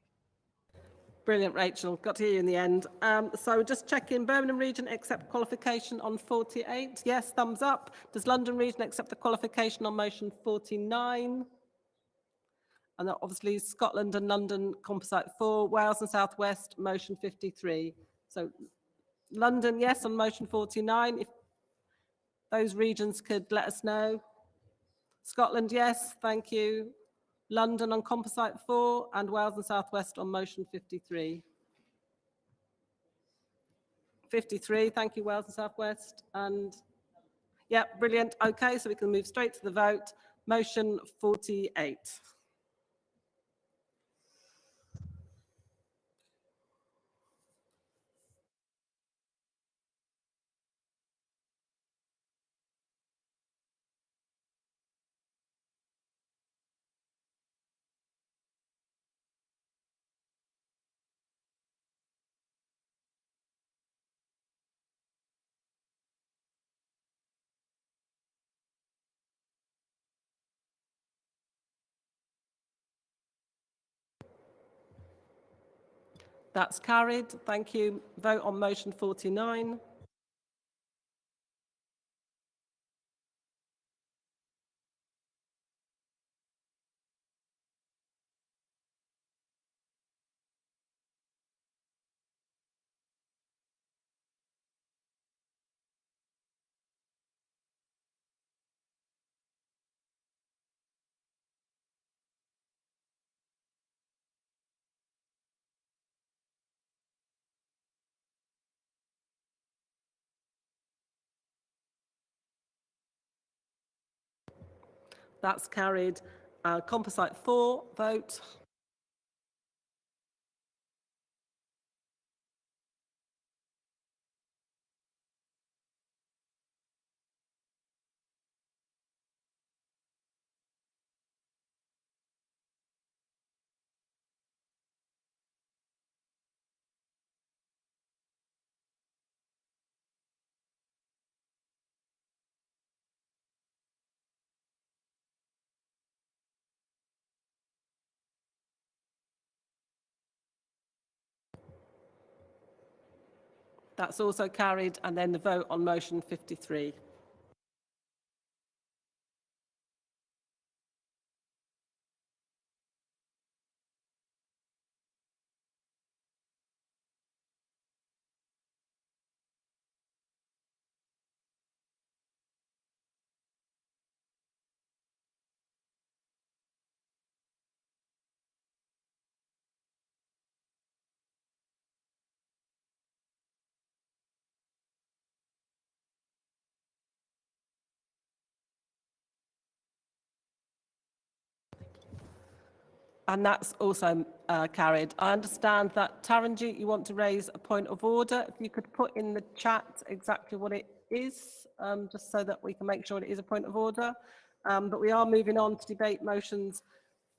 Brilliant, Rachel. Got to hear you in the end. So just checking, Birmingham Region accept qualification on 48? Yes, thumbs up. Does London Region accept the qualification on motion 49? And obviously Scotland and London composite 4, Wales and South West motion 53. So London, yes, on motion 49. If those regions could let us know. Scotland, yes, thank you. London on composite 4 and Wales and South West on motion 53. 53, thank you, Wales and South West. And yeah, brilliant. Okay, so we can move straight to the vote. Motion 48. That's carried. Thank you. Vote on motion 49. That's carried. Composite 4, vote. That's also carried. And then the vote on motion 53. And that's also carried. I understand that Taranjeet, you want to raise a point of order. If you could put in the chat exactly what it is, just so that we can make sure it is a point of order. But we are moving on to debate motions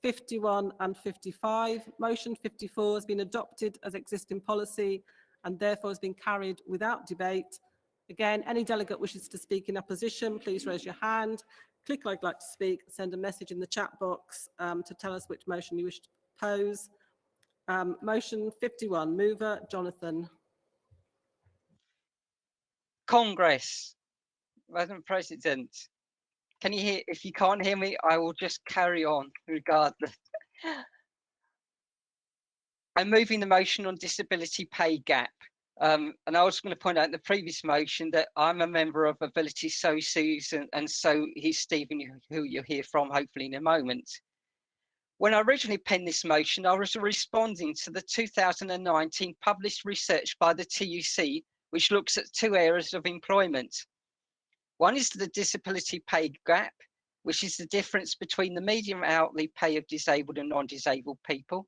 51 and 55. Motion 54 has been adopted as existing policy and therefore has been carried without debate. Again, any delegate wishes to speak in opposition, please raise your hand, click I'd like to speak, send a message in the chat box to tell us which motion you wish to pose. Motion 51, mover Jonathan. Congress. Madam President, can you hear? If you can't hear me, I will just carry on regardless. I'm moving the motion on disability pay gap. And I was going to point out in the previous motion that I'm a member of Ability So Susan, and so he's Stephen, who you'll hear from hopefully in a moment. When I originally penned this motion, I was responding to the 2019 published research by the TUC, which looks at two areas of employment. One is the disability pay gap, which is the difference between the median hourly pay of disabled and non-disabled people,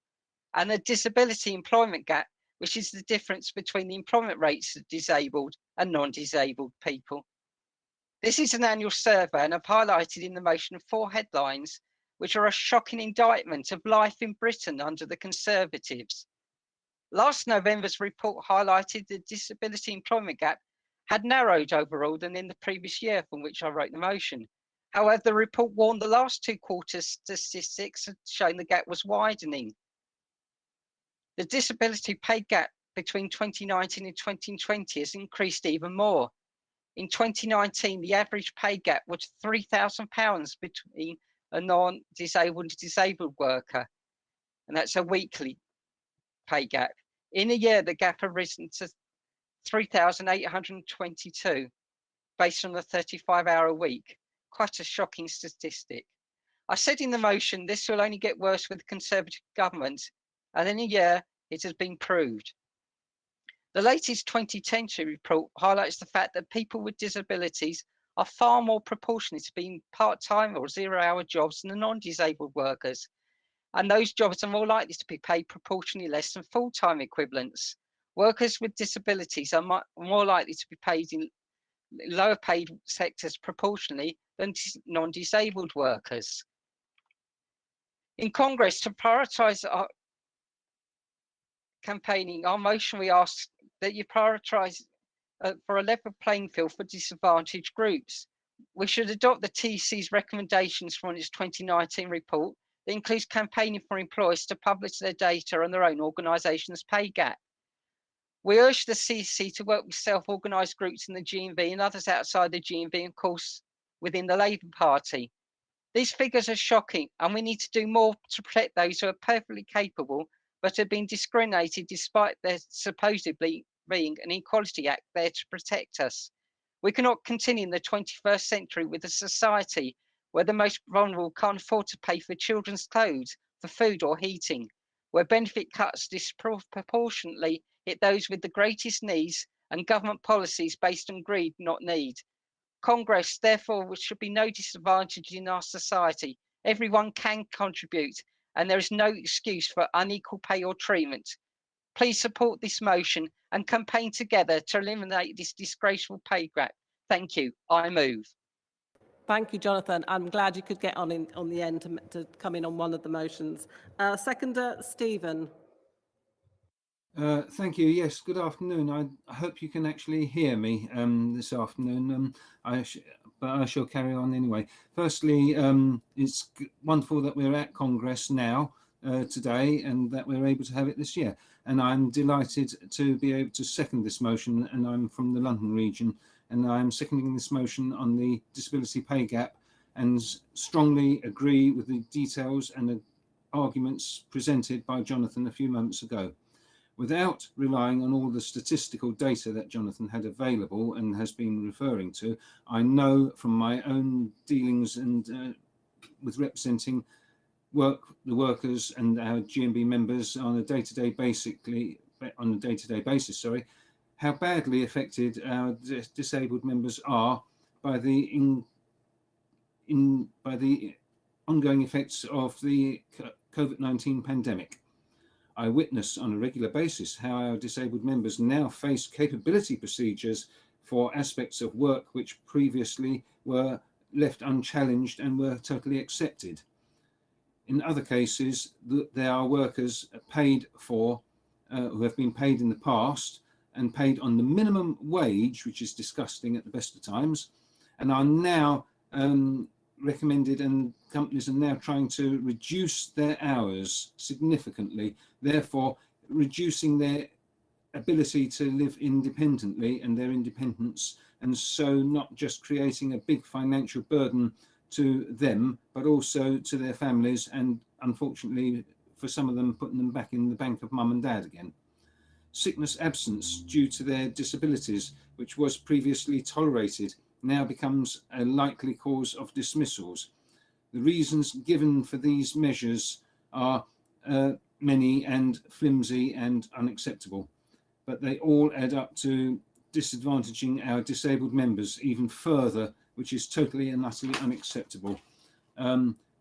and the disability employment gap, which is the difference between the employment rates of disabled and non-disabled people. This is an annual survey, and I've highlighted in the motion 4 headlines, which are a shocking indictment of life in Britain under the Conservatives. Last November's report highlighted the disability employment gap had narrowed overall than in the previous year, from which I wrote the motion. However, the report warned the last 2 quarters statistics had shown the gap was widening. The disability pay gap between 2019 and 2020 has increased even more. In 2019, the average pay gap was £3,000 between a non-disabled and disabled worker, and that's a weekly pay gap. In a year, the gap had risen to 3,822 based on a 35-hour week. Quite a shocking statistic. I said in the motion, this will only get worse with the Conservative government, and in a year, it has been proved. The latest 2020 report highlights the fact that people with disabilities are far more proportionate to being part-time or zero-hour jobs than non-disabled workers, and those jobs are more likely to be paid proportionally less than full-time equivalents. Workers with disabilities are more likely to be paid in lower paid sectors proportionally than non-disabled workers. In Congress, to prioritise our campaigning, our motion, we ask that you prioritise for a level playing field for disadvantaged groups. We should adopt the TC's recommendations from its 2019 report that includes campaigning for employers to publish their data on their own organisation's pay gap. We urge the CC to work with self-organised groups in the GMB and others outside the GMB, and of course within the Labour Party. These figures are shocking, and we need to do more to protect those who are perfectly capable but have been discriminated despite there supposedly being an Equality Act there to protect us. We cannot continue in the 21st century with a society where the most vulnerable can't afford to pay for children's clothes, for food or heating, where benefit cuts disproportionately hit those with the greatest needs, and government policies based on greed, not need. Congress, therefore, should be no disadvantage in our society. Everyone can contribute, and there is no excuse for unequal pay or treatment. Please support this motion and campaign together to eliminate this disgraceful pay gap. Thank you. I move. Thank you, Jonathan. I'm glad you could get on the end to come in on one of the motions. Seconder, Stephen. Thank you. Yes, good afternoon. I hope you can actually hear me this afternoon, but I shall carry on anyway. Firstly, it's wonderful that we're at Congress now today, and that we're able to have it this year. And I'm delighted to be able to second this motion, and I'm from the London region, and I'm seconding this motion on the disability pay gap, and strongly agree with the details and the arguments presented by Jonathan a few moments ago. Without relying on all the statistical data that Jonathan had available and has been referring to, I know from my own dealings and with representing the workers and our GMB members on a day-to-day basis, how badly affected our disabled members are by the ongoing effects of the COVID-19 pandemic. I witness on a regular basis how our disabled members now face capability procedures for aspects of work which previously were left unchallenged and were totally accepted. In other cases, there are workers paid for who have been paid in the past and paid on the minimum wage, which is disgusting at the best of times, and are now recommended, and companies are now trying to reduce their hours significantly, therefore reducing their ability to live independently and their independence, and so not just creating a big financial burden to them, but also to their families, and unfortunately for some of them putting them back in the bank of mum and dad again. Sickness absence due to their disabilities, which was previously tolerated, now becomes a likely cause of dismissals. The reasons given for these measures are many and flimsy and unacceptable, but they all add up to disadvantaging our disabled members even further, which is totally and utterly unacceptable.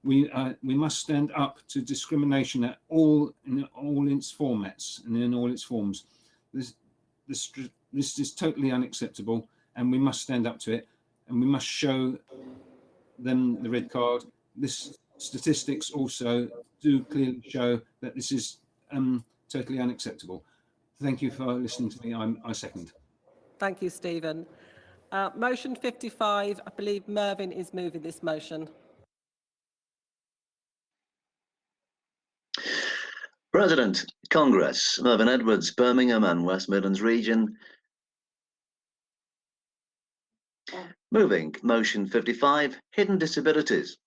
We must stand up to discrimination in all its formats and in all its forms. This is totally unacceptable, and we must stand up to it, and we must show them the red card. This statistics also do clearly show that this is totally unacceptable. Thank you for listening to me. I second. Thank you, Stephen. Motion 55, I believe Mervyn is moving this motion. President, Congress, Mervyn Edwards, Birmingham and West Midlands Region. Moving motion 55, hidden disabilities.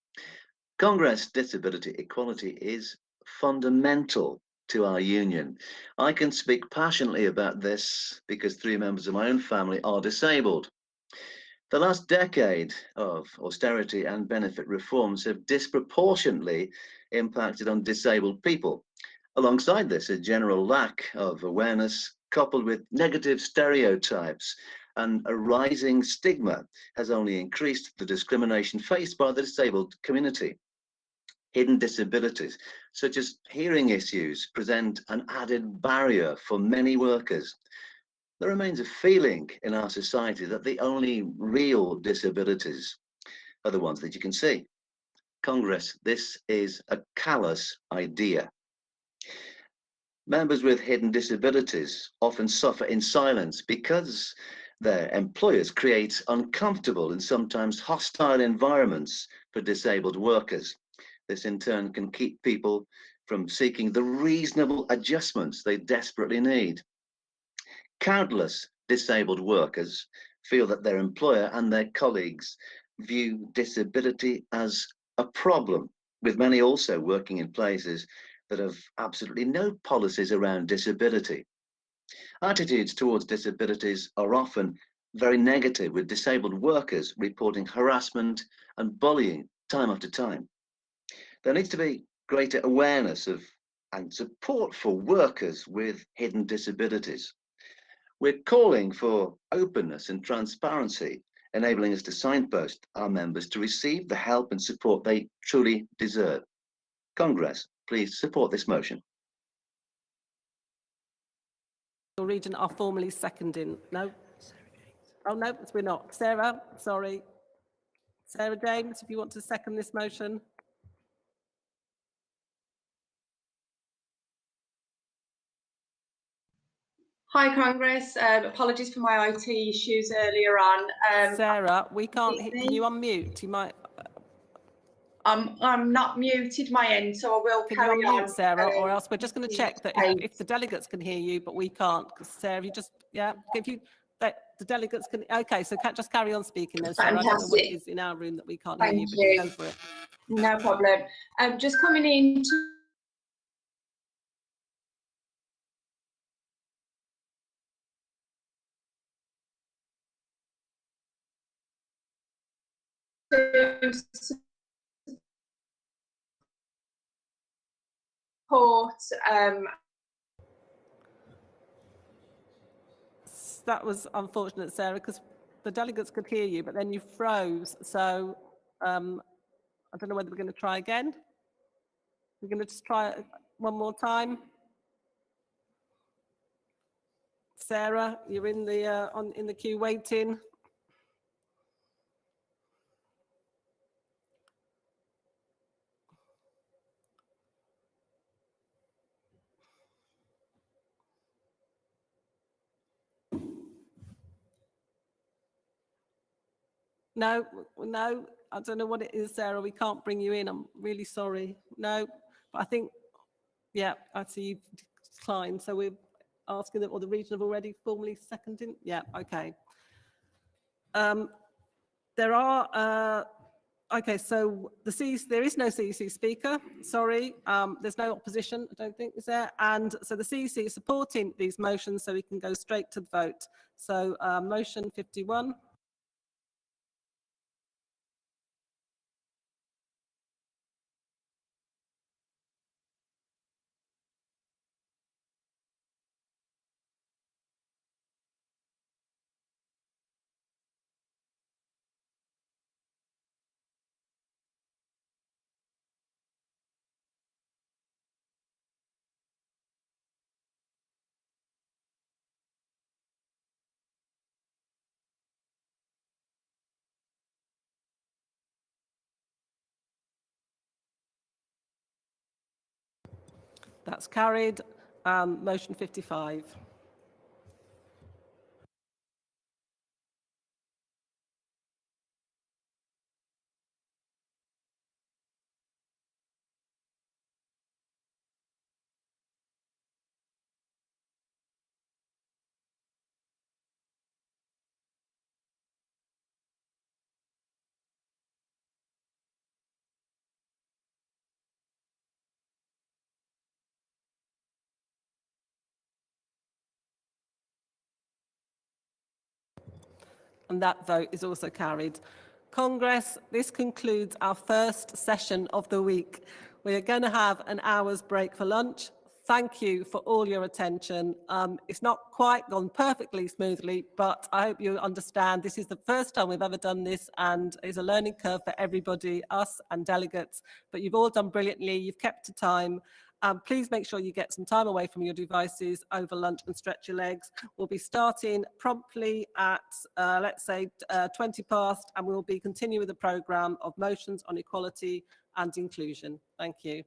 Congress disability equality is fundamental to our union. I can speak passionately about this because 3 members of my own family are disabled. The last decade of austerity and benefit reforms have disproportionately impacted on disabled people. Alongside this, a general lack of awareness coupled with negative stereotypes and a rising stigma has only increased the discrimination faced by the disabled community. Hidden disabilities, such as hearing issues, present an added barrier for many workers. There remains a feeling in our society that the only real disabilities are the ones that you can see. Congress, this is a callous idea. Members with hidden disabilities often suffer in silence because their employers create uncomfortable and sometimes hostile environments for disabled workers. This in turn can keep people from seeking the reasonable adjustments they desperately need. Countless disabled workers feel that their employer and their colleagues view disability as a problem, with many also working in places that have absolutely no policies around disability. Attitudes towards disabilities are often very negative, with disabled workers reporting harassment and bullying time after time. There needs to be greater awareness of and support for workers with hidden disabilities. We're calling for openness and transparency, enabling us to signpost our members to receive the help and support they truly deserve. Congress, please support this motion. Your region are formally seconding. No? Oh, no, we're not. Sarah, sorry. Sarah James, if you want to second this motion. Hi, Congress. Apologies for my IT issues earlier on. Sarah, we can't. Can you unmute? You might. I'm not muted my end, so I will carry you unmute, on. Sarah, or else we're just going to check that if the delegates can hear you, but we can't. Because Sarah, you just if you the delegates can. Okay, so just carry on speaking then, Sarah. Fantastic. I don't know what it is in our room that we can't hear you, Thank but you go for it. No problem. Just coming in to support. That was unfortunate, Sarah, because the delegates could hear you, but then you froze. So I don't know whether we're going to try again. We're going to just try it one more time. Sarah, you're in the in the queue waiting. No, no, I don't know what it is, Sarah. We can't bring you in. I'm really sorry. No, but I think, yeah, I see you've declined. So we're asking that, or the region have already formally seconded. Yeah, okay. There are, okay, so there is no CEC speaker, sorry. There's no opposition, I don't think, is there? And so the CEC is supporting these motions, so we can go straight to the vote. So motion 51. That's carried. Motion 55. And that vote is also carried. Congress, this concludes our first session of the week. We are going to have an hour's break for lunch. Thank you for all your attention. It's not quite gone perfectly smoothly, but I hope you understand this is the first time we've ever done this and it's a learning curve for everybody, us and delegates, but you've all done brilliantly. You've kept to time. Please make sure you get some time away from your devices over lunch and stretch your legs. We'll be starting promptly at, let's say, 20 past, and we'll be continuing with the programme of motions on equality and inclusion. Thank you.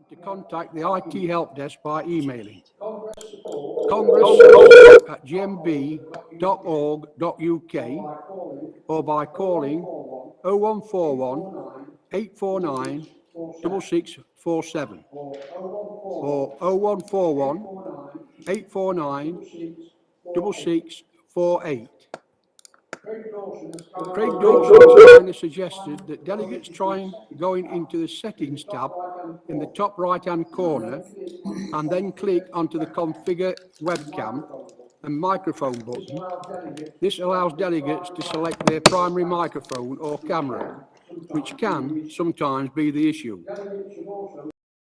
to contact the IT help desk by emailing congress@gmb.org.uk or by calling 0141 849 6647 or 0141 849 6648. Craig Dawson has kindly suggested that delegates try going into the settings tab in the top right hand corner and then click onto the configure webcam and microphone button. This allows delegates to select their primary microphone or camera, which can sometimes be the issue.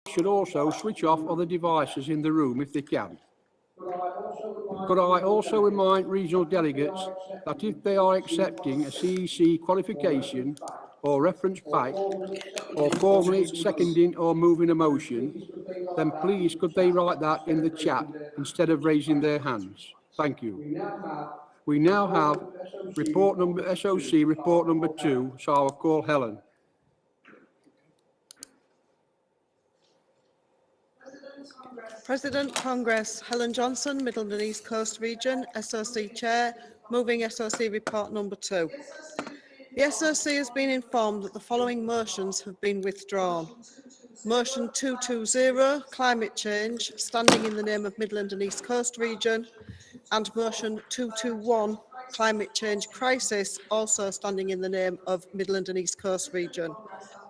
Should also switch off other devices in the room if they can. Could I also remind regional delegates that if they are accepting a CEC qualification or reference pack or formally seconding or moving a motion, then please could they write that in the chat instead of raising their hands? Thank you. We now have SOC report number 2, so I will call Helen. President Congress, Helen Johnson, Midland and East Coast Region, SOC Chair, moving SOC report number 2. The SOC has been informed that the following motions have been withdrawn. Motion 220, climate change, standing in the name of Midland and East Coast Region, and motion 221, climate change crisis, also standing in the name of Midland and East Coast Region.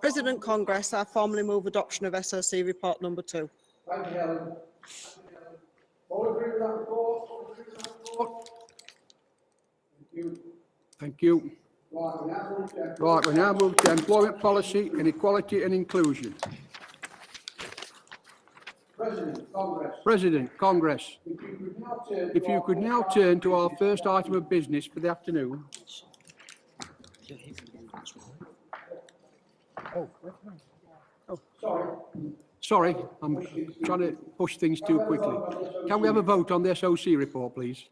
President Congress, I formally move adoption of SOC report number 2. Thank you, Helen. All agree with that report? Thank you. Right, we now move to employment policy, inequality and inclusion. President Congress, if you could now turn to our first item of business for the afternoon. Sorry, I'm trying to push things too quickly. Can we have a vote on the SOC report, please?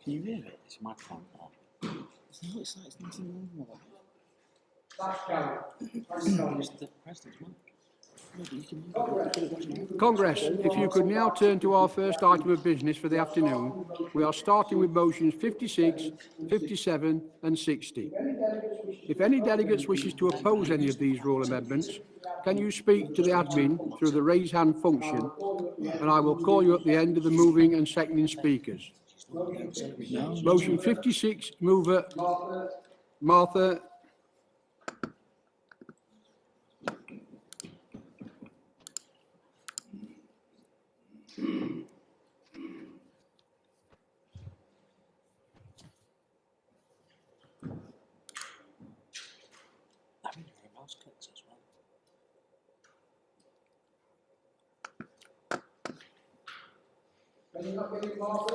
Can you hear it? It's a microphone on. It's nothing wrong with it. It's the president's mic. Congress, if you could now turn to our first item of business for the afternoon. We are starting with motions 56, 57 and 60. If any delegates wishes to oppose any of these rule amendments, can you speak to the admin through the raise hand function, and I will call you at the end of the moving and seconding speakers. Motion 56, mover Martha.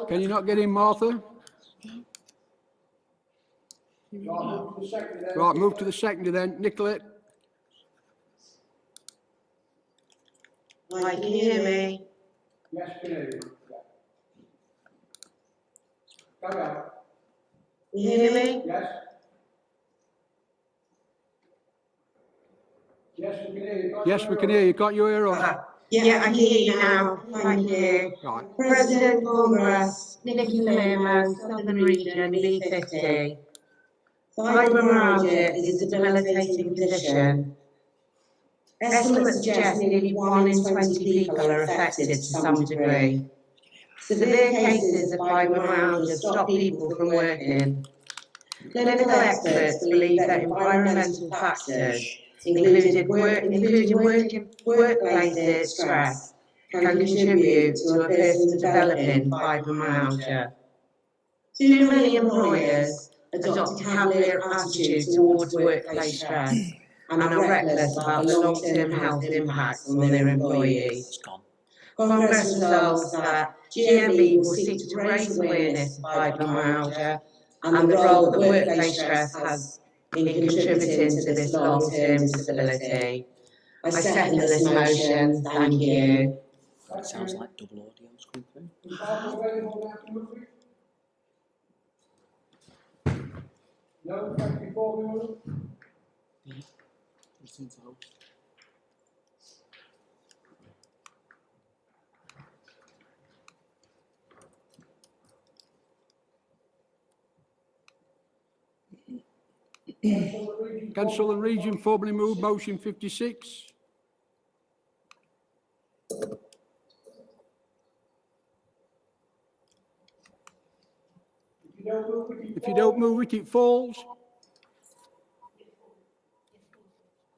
Can you not get in, Martha? Right, move to the seconder then. Nicola. Hi, can you hear me? Yes, can hear you. Carry on. Can you hear me? Yes. Yes, we can hear you. Yes, we can hear you. Can't you hear us? Yeah, I can hear you now. Thank you. Right. President Congress, Nikki Palermo, Southern Region, B50. Fibromyalgia is a debilitating condition. Estimates suggest nearly 1 in 20 people are affected to some degree. Severe cases of fibromyalgia stop people from working. Clinical experts believe that environmental factors, including workplace stress, can contribute to a person developing fibromyalgia. Too many employers adopt a cavalier attitude towards workplace stress and are reckless about the long-term health impacts on their employees. Congress resolves that GMB will seek to raise awareness of fibromyalgia and the role that workplace stress has in contributing to this long-term disability. I second this motion. Thank you. It sounds like double audio's coming through. No, thank you for the order. Council and Region formally move motion 56. If you don't move it, it falls.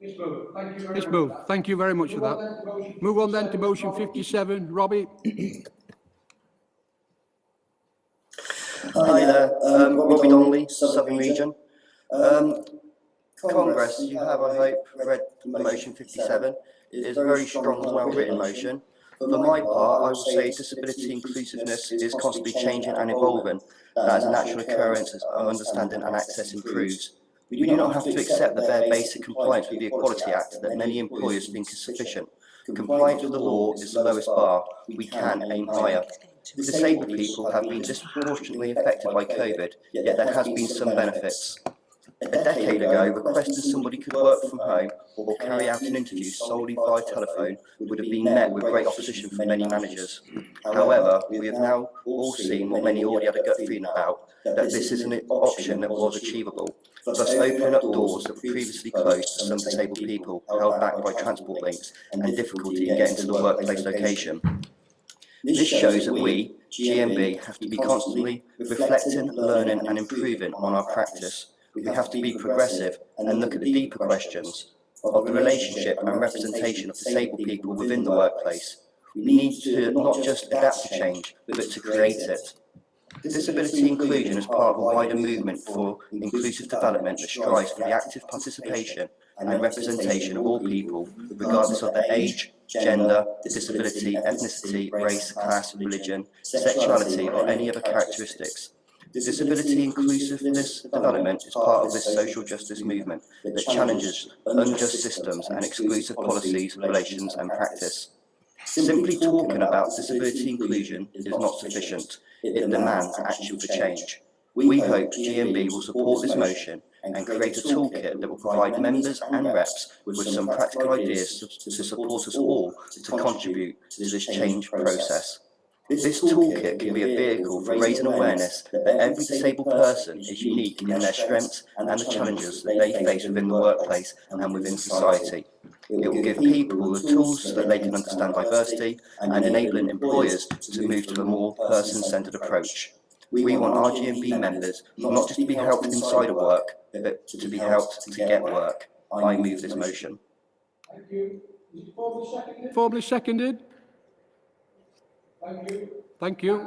It's moved. Thank you very much for that. Move on then to motion 57. Robbie. Hi there, Robbie Donnelly, Southern Region. Congress, you have, I hope, read motion 57. It is a very strong and well-written motion. For my part, I will say disability inclusiveness is constantly changing and evolving. That is a natural occurrence as our understanding and access improves. We do not have to accept the bare basic compliance with the Equality Act that many employers think is sufficient. Compliance with the law is the lowest bar. We can aim higher. Disabled people have been disproportionately affected by COVID, yet there has been some benefits. A decade ago, requesting somebody could work from home or carry out an interview solely via telephone would have been met with great opposition from many managers. However, we have now all seen what many already had a gut feeling about, that this is an option that was achievable, thus opening up doors that were previously closed to some disabled people held back by transport links and difficulty in getting to the workplace location. This shows that we, GMB, have to be constantly reflecting, learning and improving on our practice. We have to be progressive and look at the deeper questions of the relationship and representation of disabled people within the workplace. We need to not just adapt to change, but to create it. Disability inclusion is part of a wider movement for inclusive development that strives for the active participation and representation of all people, regardless of their age, gender, disability, ethnicity, race, class, religion, sexuality, or any other characteristics. Disability inclusiveness development is part of this social justice movement that challenges unjust systems and exclusive policies, relations and practice. Simply talking about disability inclusion is not sufficient. It demands action for change. We hope GMB will support this motion and create a toolkit that will provide members and reps with some practical ideas to support us all to contribute to this change process. This toolkit can be a vehicle for raising awareness that every disabled person is unique in their strengths and the challenges that they face within the workplace and within society. It will give people the tools so that they can understand diversity and enabling employers to move to a more person-centred approach. We want our GMB members not just to be helped inside of work, but to be helped to get work. I move this motion. Thank you. Is it formally seconded? Formally seconded. Thank you. Thank you.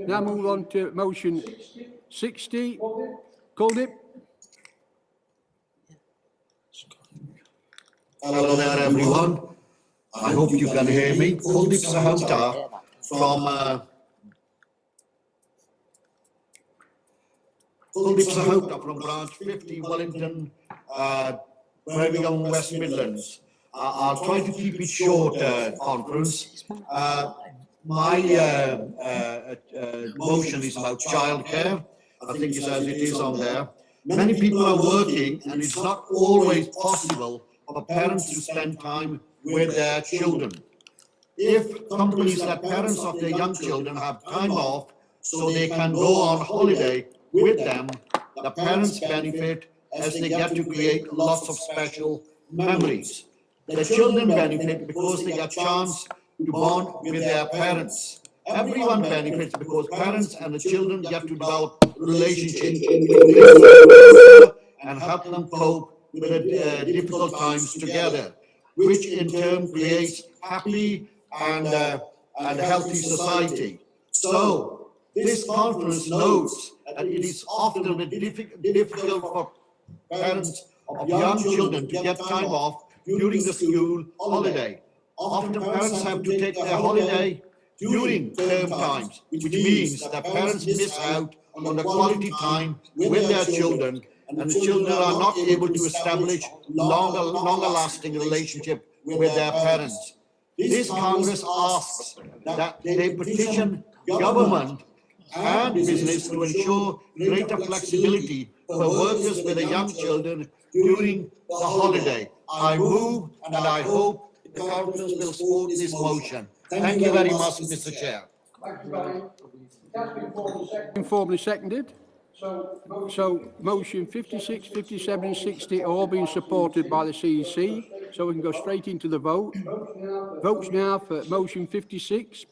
Now move on to motion 60. Called it. Hello there, everyone. I hope you can hear me. Kuldip Sahota from branch 50, Wellington, Birmingham, West Midlands. I'll try to keep it short, conference. My motion is about childcare. I think it says it is on there. Many people are working and it's not always possible for parents to spend time with their children. If companies let parents of their young children have time off so they can go on holiday with them, the parents benefit as they get to create lots of special memories. The children benefit because they get a chance to bond with their parents. Everyone benefits because parents and the children get to develop relationships and help them cope with the difficult times together, which in turn creates happy and healthy society. So This conference notes that it is often difficult for parents of young children to get time off during the school holiday. Often parents have to take their holiday during term times, which means that parents miss out on the quality time with their children, and the children are not able to establish longer lasting relationship with their parents. This Congress asks that they petition government and business to ensure greater flexibility for workers with young children during the holiday. I move and I hope the conference will support this motion. Thank you very much, Mr. Chair. Thank you, Barry. That's been formally seconded. Informally seconded. So motion 56, 57 and 60 are all being supported by the CEC. So we can go straight into the vote. Votes now for motion 56.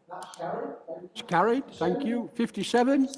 That's carried. It's carried. Thank you. 57.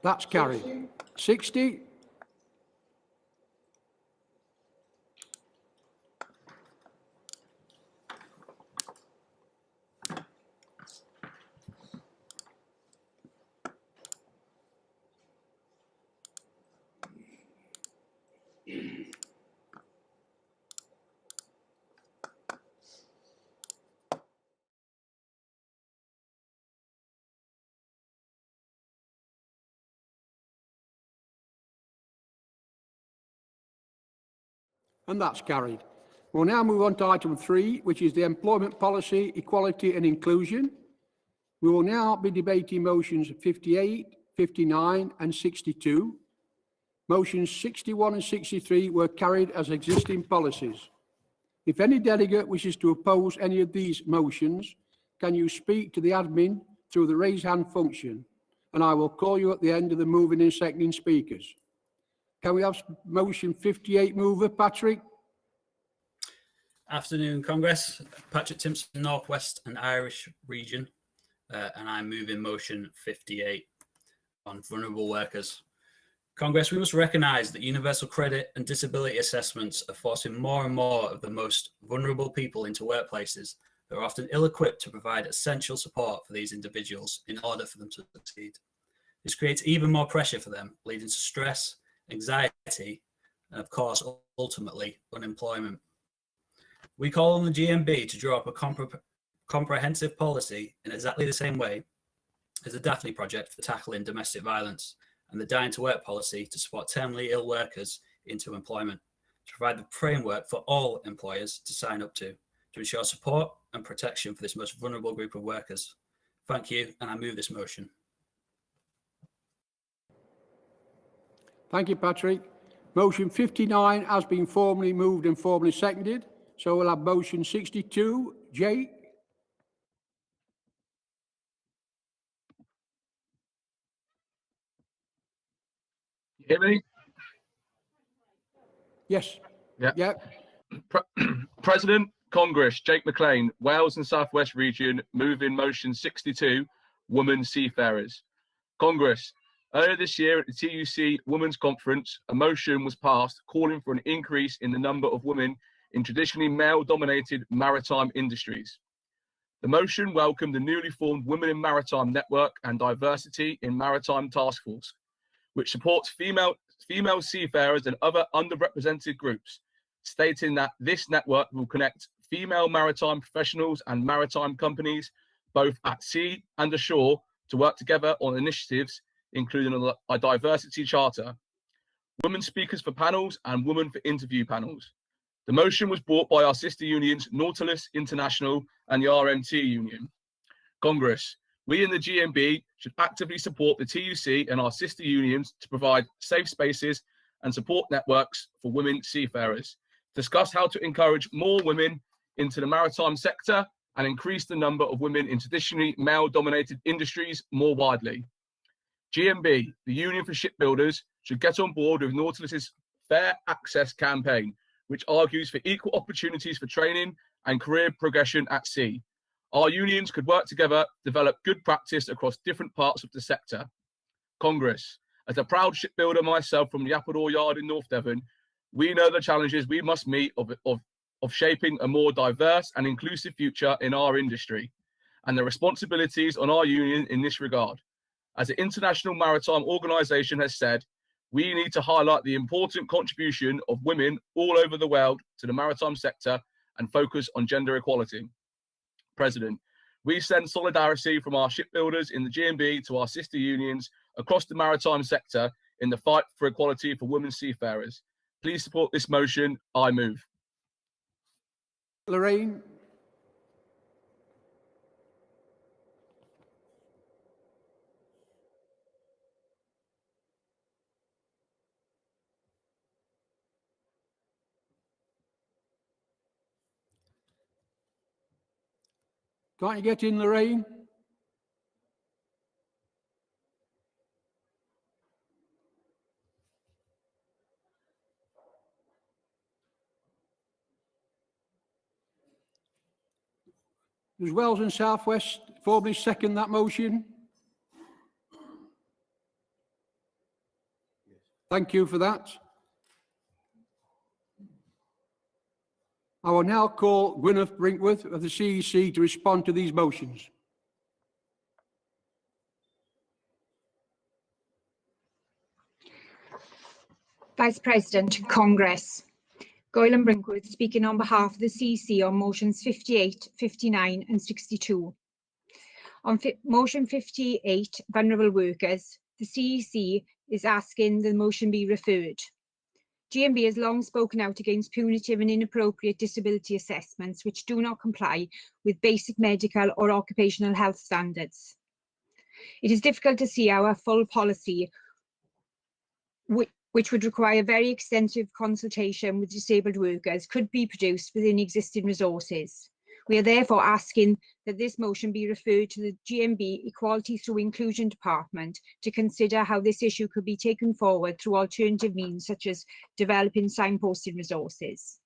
That's carried. 60. And that's carried. We'll now move on to item 3, which is the employment policy, equality and inclusion. We will now be debating motions 58, 59 and 62. Motions 61 and 63 were carried as existing policies. If any delegate wishes to oppose any of these motions, can you speak to the admin through the raise hand function? And I will call you at the end of the moving and seconding speakers. Can we have motion 58 mover, Patrick? Afternoon, Congress. Patrick Timpson, Northwest and Irish region, and I'm moving motion 58 on vulnerable workers. Congress, we must recognise that universal credit and disability assessments are forcing more and more of the most vulnerable people into workplaces that are often ill-equipped to provide essential support for these individuals in order for them to succeed. This creates even more pressure for them, leading to stress, anxiety, and of course, ultimately, unemployment. We call on the GMB to draw up a comprehensive policy in exactly the same way as the Daphne Project for tackling domestic violence and the Dying to Work policy to support terminally ill workers into employment, to provide the framework for all employers to sign up to ensure support and protection for this most vulnerable group of workers. Thank you, and I move this motion. Thank you, Patrick. Motion 59 has been formally moved and formally seconded. So we'll have motion 62. Jake? You hear me? Yes. Yeah. President, Congress, Jake McLean, Wales and South West region, moving motion 62, women seafarers. Congress, earlier this year at the TUC Women's Conference, a motion was passed calling for an increase in the number of women in traditionally male-dominated maritime industries. The motion welcomed the newly formed Women in Maritime Network and Diversity in Maritime Task Force, which supports female seafarers and other underrepresented groups, stating that this network will connect female maritime professionals and maritime companies both at sea and ashore, to work together on initiatives, including a diversity charter, women speakers for panels and women for interview panels. The motion was brought by our sister unions, Nautilus International and the RMT Union. Congress, we in the GMB should actively support the TUC and our sister unions to provide safe spaces and support networks for women seafarers, discuss how to encourage more women into the maritime sector and increase the number of women in traditionally male-dominated industries more widely. GMB, the Union for Shipbuilders, should get on board with Nautilus's Fair Access campaign, which argues for equal opportunities for training and career progression at sea. Our unions could work together, develop good practice across different parts of the sector. Congress, as a proud shipbuilder myself from the Appledore Yard in North Devon, we know the challenges we must meet of shaping a more diverse and inclusive future in our industry, and the responsibilities on our union in this regard. As the International Maritime Organization has said, we need to highlight the important contribution of women all over the world to the maritime sector and focus on gender equality. President, we send solidarity from our shipbuilders in the GMB to our sister unions across the maritime sector in the fight for equality for women seafarers. Please support this motion. I move. Lorraine. Can't you get in, Lorraine? Does Wales and South West formally second that motion? Thank you for that. I will now call Gwyneth Brinkworth of the CEC to respond to these motions. Vice President, Congress. Goylan Brinkworth speaking on behalf of the CEC on motions 58, 59 and 62. On motion 58, vulnerable workers, the CEC is asking the motion be referred. GMB has long spoken out against punitive and inappropriate disability assessments which do not comply with basic medical or occupational health standards. It is difficult to see how a full policy, which would require very extensive consultation with disabled workers, could be produced within existing resources. We are therefore asking that this motion be referred to the GMB Equality Through Inclusion Department to consider how this issue could be taken forward through alternative means such as developing signposting resources.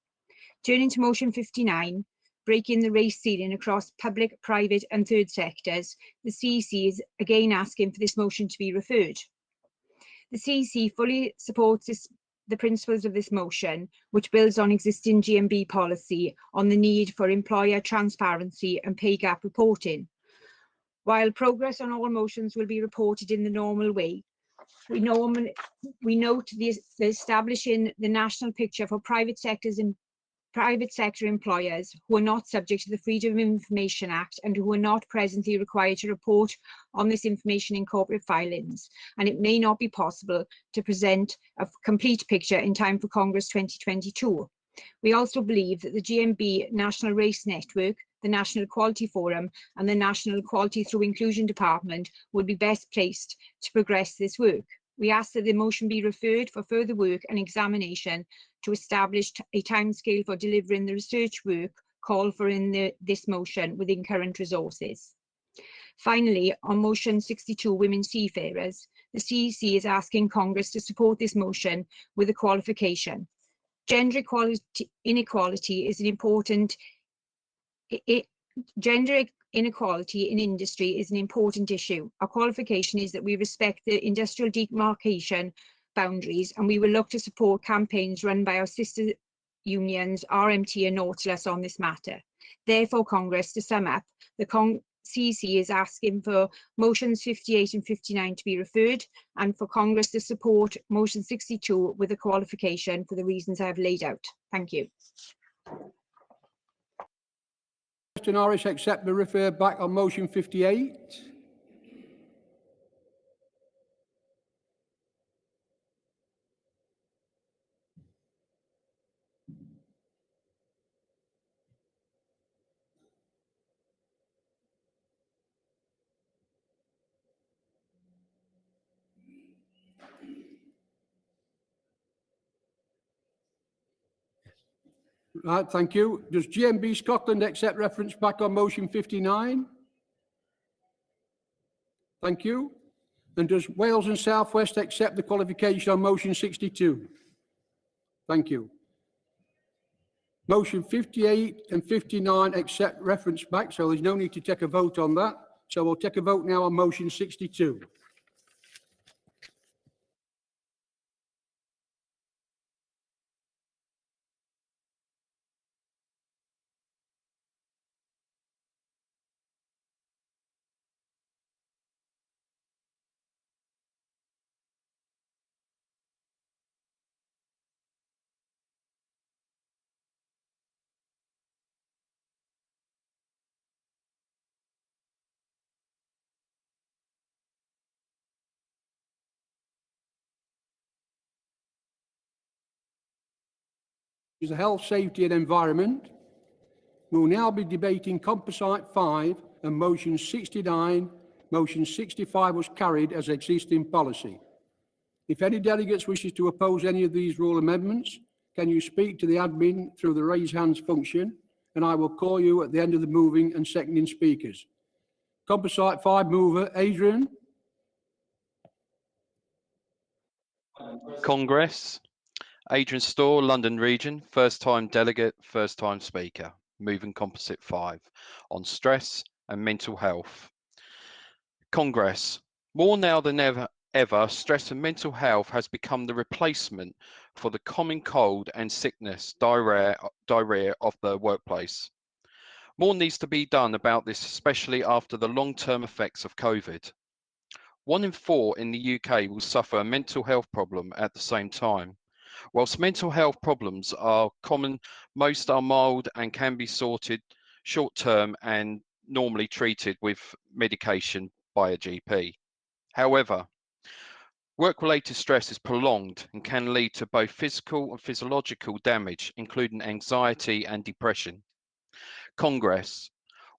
Turning to motion 59, breaking the race ceiling across public, private and third sectors, the CEC is again asking for this motion to be referred. The CEC fully supports the principles of this motion, which builds on existing GMB policy on the need for employer transparency and pay gap reporting. While progress on all motions will be reported in the normal way, we note the establishing the national picture for private sector employers who are not subject to the Freedom of Information Act and who are not presently required to report on this information in corporate filings, and it may not be possible to present a complete picture in time for Congress 2022. We also believe that the GMB National Race Network, the National Equality Forum and the National Equality Through Inclusion Department would be best placed to progress this work. We ask that the motion be referred for further work and examination to establish a timescale for delivering the research work called for in this motion within current resources. Finally, on motion 62, women seafarers, the CEC is asking Congress to support this motion with a qualification. Gender inequality is an important gender inequality in industry is an important issue. Our qualification is that we respect the industrial demarcation boundaries, and we will look to support campaigns run by our sister unions, RMT and Nautilus on this matter. Therefore, Congress, to sum up, the CEC is asking for motions 58 and 59 to be referred, and for Congress to support motion 62 with a qualification for the reasons I have laid out. Thank you. and Irish accept the refer back on motion 58? Right, thank you. Does GMB Scotland accept reference back on motion 59? Thank you. And does Wales and South West accept the qualification on motion 62? Thank you. Motion 58 and 59 accept reference back, so there's no need to take a vote on that. So we'll take a vote now on motion 62. Is the health, safety and environment. We'll now be debating composite 5 and motion 69. Motion 65 was carried as existing policy. If any delegates wishes to oppose any of these rule amendments, can you speak to the admin through the raise hands function, and I will call you at the end of the moving and seconding speakers. Composite 5 mover, Adrian. Congress. Adrian Storr, London Region, first time delegate, first time speaker, moving composite 5 on stress and mental health. Congress, more now than ever, stress and mental health has become the replacement for the common cold and sickness, diarrhea of the workplace. More needs to be done about this, especially after the long-term effects of COVID. 1 in 4 in the UK will suffer a mental health problem at the same time. Whilst mental health problems are common, most are mild and can be sorted short-term and normally treated with medication by a GP. However, work-related stress is prolonged and can lead to both physical and physiological damage, including anxiety and depression. Congress.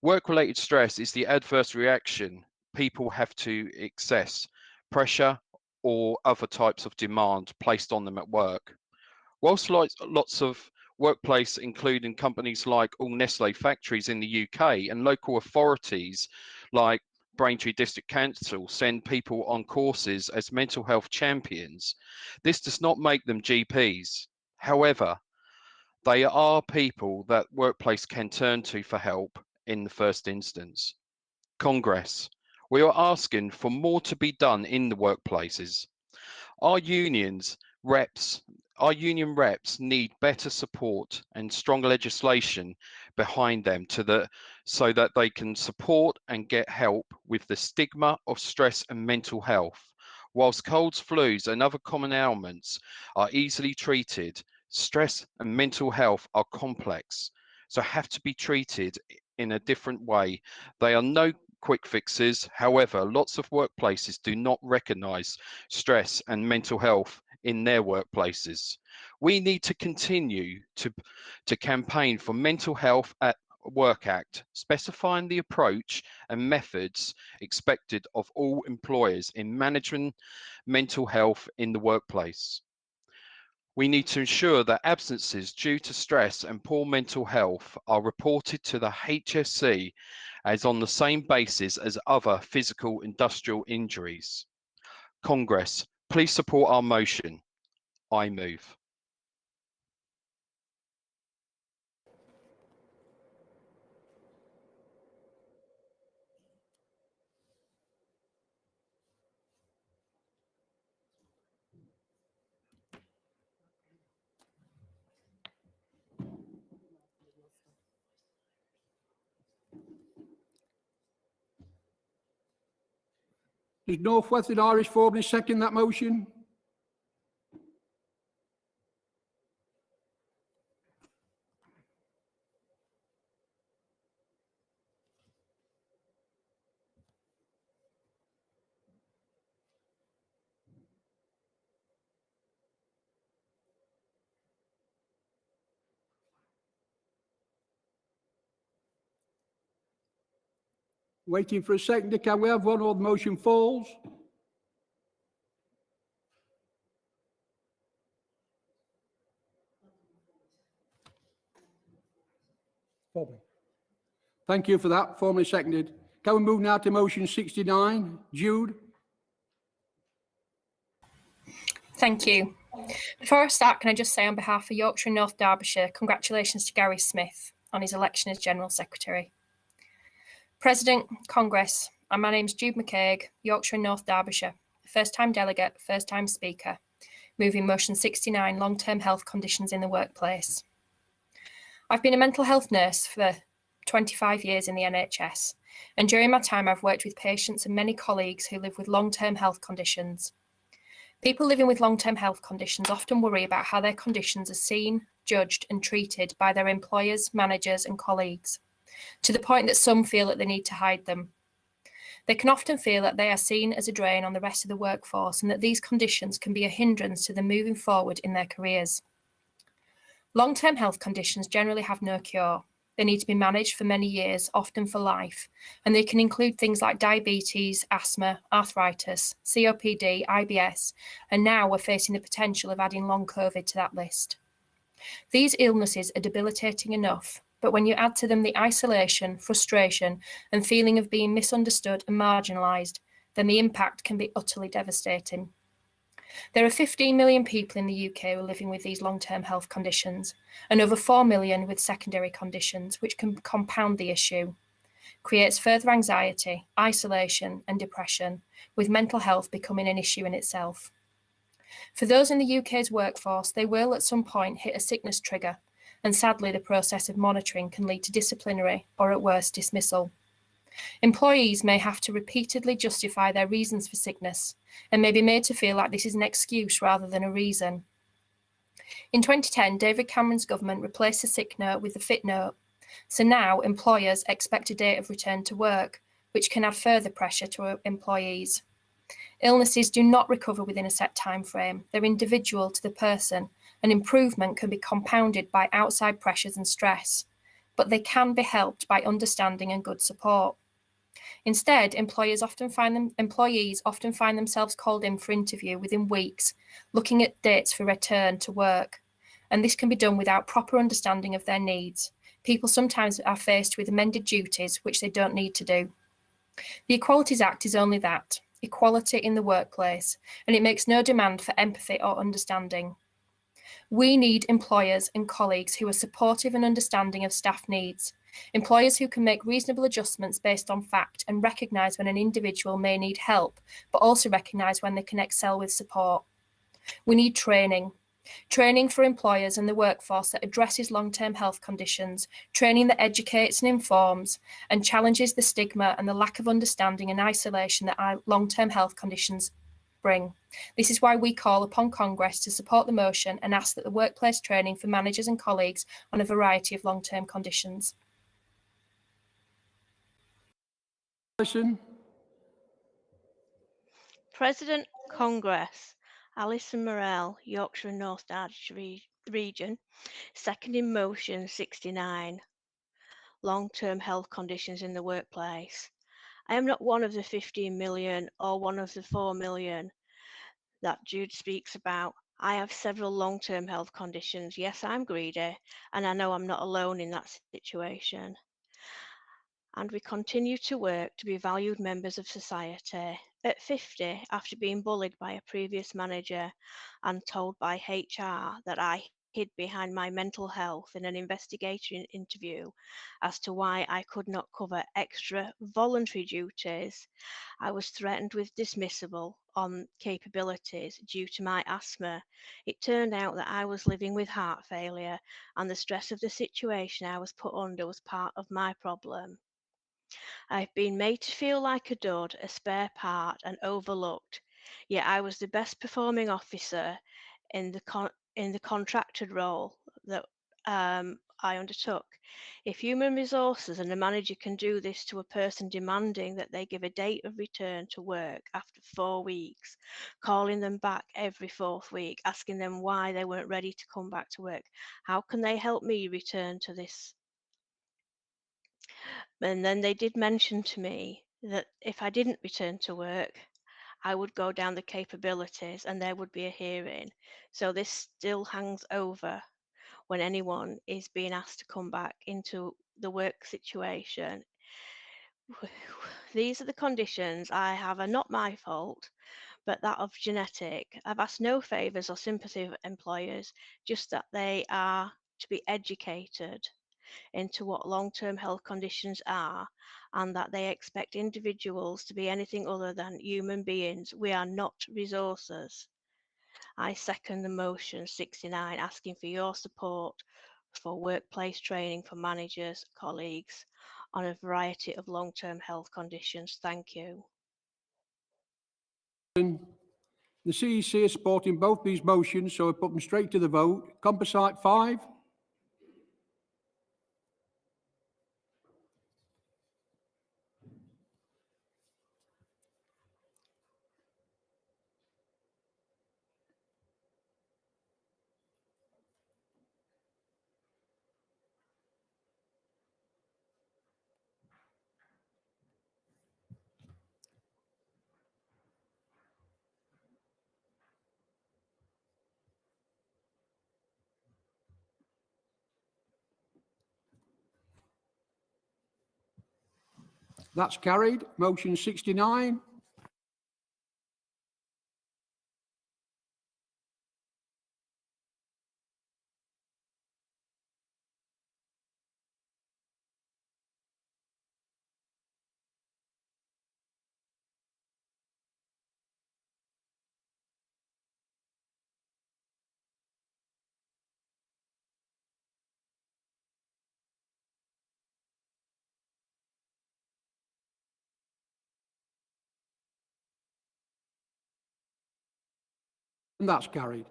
Work-related stress is the adverse reaction people have to excess, pressure, or other types of demand placed on them at work. Whilst lots of workplace, including companies like all Nestle factories in the UK and local authorities like Braintree District Council send people on courses as mental health champions, this does not make them GPs. However, they are people that workplace can turn to for help in the first instance. Congress, we are asking for more to be done in the workplaces. Our union reps need better support and strong legislation behind them so that they can support and get help with the stigma of stress and mental health. Whilst colds, flus and other common ailments are easily treated, stress and mental health are complex, so have to be treated in a different way. They are no quick fixes. However, lots of workplaces do not recognise stress and mental health in their workplaces. We need to continue to campaign for Mental Health at Work Act, specifying the approach and methods expected of all employers in managing mental health in the workplace. We need to ensure that absences due to stress and poor mental health are reported to the HSE as on the same basis as other physical industrial injuries. Congress, please support our motion. I move. Does North West and Irish formally second that motion? Waiting for a seconder. Can we have one or the motion falls? Thank you for that. Formally seconded. Can we move now to motion 69? Jude? Thank you. Before I start, can I just say on behalf of Yorkshire and North Derbyshire, congratulations to Gary Smith on his election as General Secretary. President, Congress, and my name's Jude McCaig, Yorkshire and North Derbyshire, first-time delegate, first-time speaker, moving motion 69, long-term health conditions in the workplace. I've been a mental health nurse for 25 years in the NHS, and during my time I've worked with patients and many colleagues who live with long-term health conditions. People living with long-term health conditions often worry about how their conditions are seen, judged and treated by their employers, managers and colleagues, to the point that some feel that they need to hide them. They can often feel that they are seen as a drain on the rest of the workforce and that these conditions can be a hindrance to them moving forward in their careers. Long-term health conditions generally have no cure. They need to be managed for many years, often for life, and they can include things like diabetes, asthma, arthritis, COPD, IBS, and now we're facing the potential of adding long COVID to that list. These illnesses are debilitating enough, but when you add to them the isolation, frustration, and feeling of being misunderstood and marginalised, then the impact can be utterly devastating. There are 15 million people in the UK who are living with these long-term health conditions, and over 4 million with secondary conditions, which can compound the issue, creates further anxiety, isolation, and depression, with mental health becoming an issue in itself. For those in the UK's workforce, they will at some point hit a sickness trigger, and sadly, the process of monitoring can lead to disciplinary or at worst dismissal. Employees may have to repeatedly justify their reasons for sickness and may be made to feel like this is an excuse rather than a reason. In 2010, David Cameron's government replaced the sick note with the fit note. So now employers expect a date of return to work, which can add further pressure to employees. Illnesses do not recover within a set time frame. They're individual to the person, and improvement can be compounded by outside pressures and stress, but they can be helped by understanding and good support. Instead, employees often find themselves called in for interview within weeks, looking at dates for return to work. And this can be done without proper understanding of their needs. People sometimes are faced with amended duties which they don't need to do. The Equalities Act is only that, equality in the workplace, and it makes no demand for empathy or understanding. We need employers and colleagues who are supportive and understanding of staff needs. Employers who can make reasonable adjustments based on fact and recognise when an individual may need help, but also recognise when they can excel with support. We need training for employers and the workforce that addresses long-term health conditions, training that educates and informs and challenges the stigma and the lack of understanding and isolation that long-term health conditions bring. This is why we call upon Congress to support the motion and ask that the workplace training for managers and colleagues on a variety of long-term conditions. President, Congress, Alison Morell, Yorkshire and North Derbyshire Region, seconding motion 69, long-term health conditions in the workplace. I am not one of the 15 million or one of the 4 million that Jude speaks about. I have several long-term health conditions. Yes, I'm greedy, and I know I'm not alone in that situation. And we continue to work to be valued members of society. At 50, after being bullied by a previous manager and told by HR that I hid behind my mental health in an investigation interview as to why I could not cover extra voluntary duties, I was threatened with dismissal on capabilities due to my asthma. It turned out that I was living with heart failure, and the stress of the situation I was put under was part of my problem. I've been made to feel like a dud, a spare part, and overlooked. Yet I was the best performing officer in the contracted role that I undertook. If human resources and a manager can do this to a person demanding that they give a date of return to work after 4 weeks, calling them back every 4th week, asking them why they weren't ready to come back to work, how can they help me return to this And then they did mention to me that if I didn't return to work, I would go down the capabilities and there would be a hearing. So this still hangs over when anyone is being asked to come back into the work situation. These are the conditions I have are not my fault, but that of genetic. I've asked no favours or sympathy of employers, just that they are to be educated into what long-term health conditions are, and that they expect individuals to be anything other than human beings. We are not resources. I second the motion 69, asking for your support for workplace training for managers, colleagues on a variety of long-term health conditions. Thank you. The CEC is supporting both these motions, so I put them straight to the vote. Composite 5. That's carried. Motion 69. And that's carried.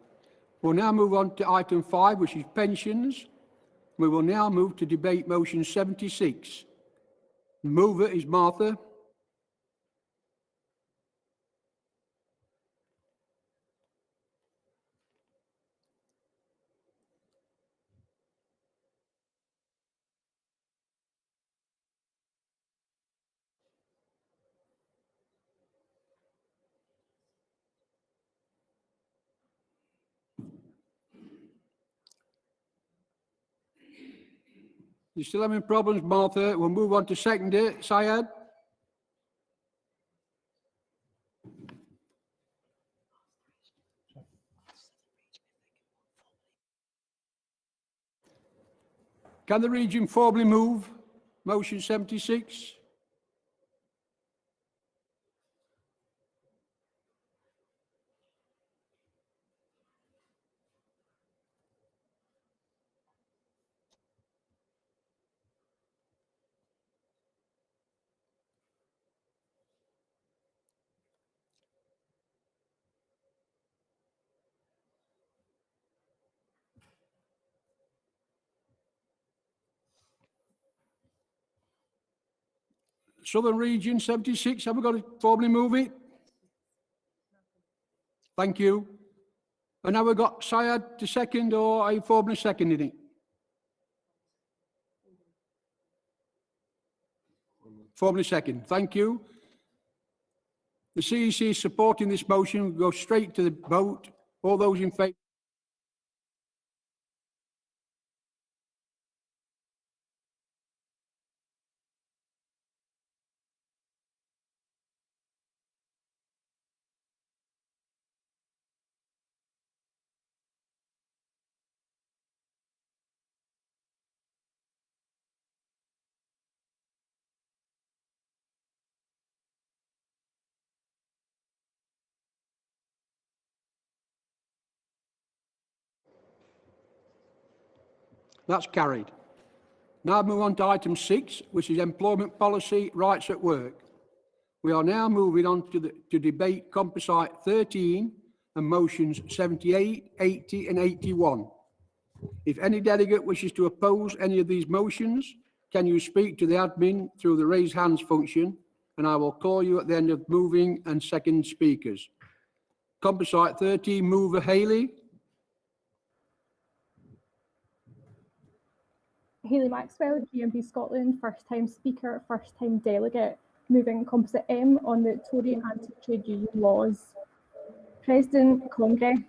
We'll now move on to item 5, which is pensions. We will now move to debate motion 76. The mover is Martha. You're still having problems, Martha. We'll move on to seconder, Syed. Can the region formally move motion 76? Southern region 76, have we got to formally move it? Thank you. And now we've got Syed to second, or are you formally seconding it? Formally second. Thank you. The CEC is supporting this motion. We'll go straight to the vote. All those in favour? That's carried. Now move on to item 6, which is employment policy, rights at work. We are now moving on to debate composite 13 and motions 78, 80 and 81. If any delegate wishes to oppose any of these motions, can you speak to the admin through the raise hands function, and I will call you at the end of moving and second speakers. Composite 13, mover Haley. Hayley Maxwell, GMB Scotland, first time speaker, first time delegate, moving composite M on the Tory anti-trade union laws. President, Congress.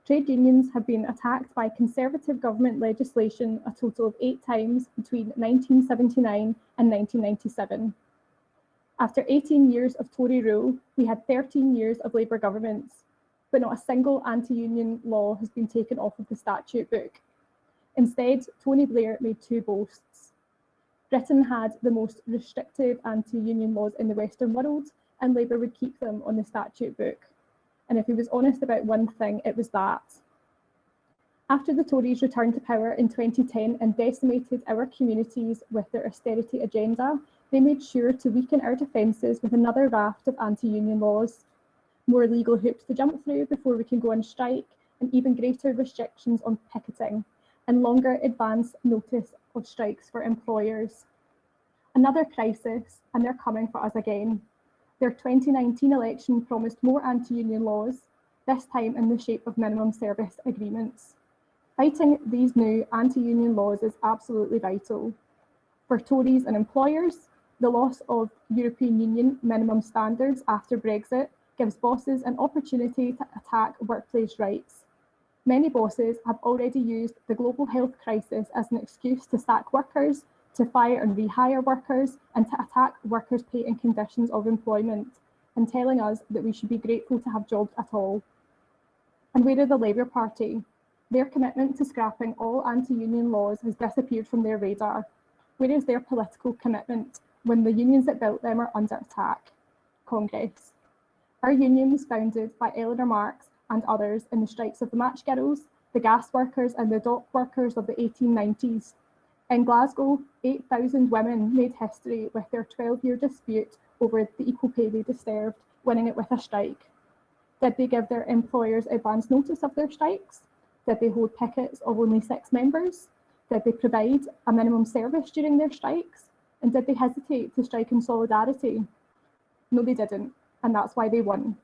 Trade unions have been attacked by Conservative government legislation a total of 8 times between 1979 and 1997. After 18 years of Tory rule, we had 13 years of Labour governments, but not a single anti-union law has been taken off of the statute book. Instead, Tony Blair made 2 boasts. Britain had the most restrictive anti-union laws in the Western world, and Labour would keep them on the statute book. And if he was honest about one thing, it was that. After the Tories returned to power in 2010 and decimated our communities with their austerity agenda, they made sure to weaken our defences with another raft of anti-union laws, more legal hoops to jump through before we can go on strike, and even greater restrictions on picketing, and longer advance notice of strikes for employers. Another crisis, and they're coming for us again. Their 2019 election promised more anti-union laws, this time in the shape of minimum service agreements. Fighting these new anti-union laws is absolutely vital. For Tories and employers, the loss of European Union minimum standards after Brexit gives bosses an opportunity to attack workplace rights. Many bosses have already used the global health crisis as an excuse to sack workers, to fire and rehire workers, and to attack workers' pay and conditions of employment, and telling us that we should be grateful to have jobs at all. And where are the Labour Party? Their commitment to scrapping all anti-union laws has disappeared from their radar. Where is their political commitment when the unions that built them are under attack? Congress. Our union was founded by Eleanor Marx and others in the strikes of the match girls, the gas workers and the dock workers of the 1890s. In Glasgow, 8,000 women made history with their 12-year dispute over the equal pay they deserved, winning it with a strike. Did they give their employers advance notice of their strikes? Did they hold pickets of only 6 members? Did they provide a minimum service during their strikes? And did they hesitate to strike in solidarity? No, they didn't, and that's why they won.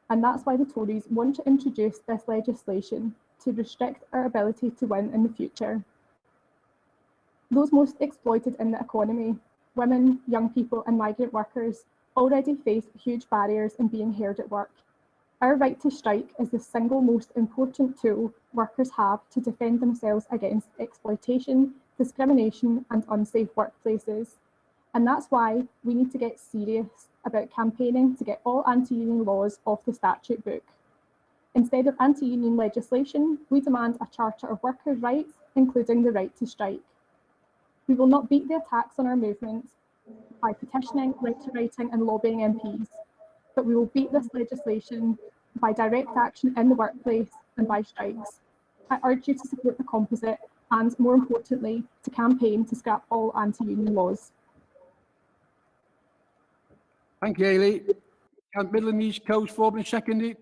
And that's why the Tories want to introduce this legislation to restrict our ability to win in the future. Those most exploited in the economy, women, young people and migrant workers, already face huge barriers in being heard at work. Our right to strike is the single most important tool workers have to defend themselves against exploitation, discrimination and unsafe workplaces. And that's why we need to get serious about campaigning to get all anti-union laws off the statute book. Instead of anti-union legislation, we demand a charter of workers' rights, including the right to strike. We will not beat the attacks on our movement by petitioning, letter writing and lobbying MPs, but we will beat this legislation by direct action in the workplace and by strikes. I urge you to support the composite and, more importantly, to campaign to scrap all anti-union laws. Thank you, Hayley. Count Midland East Coast, formally seconded.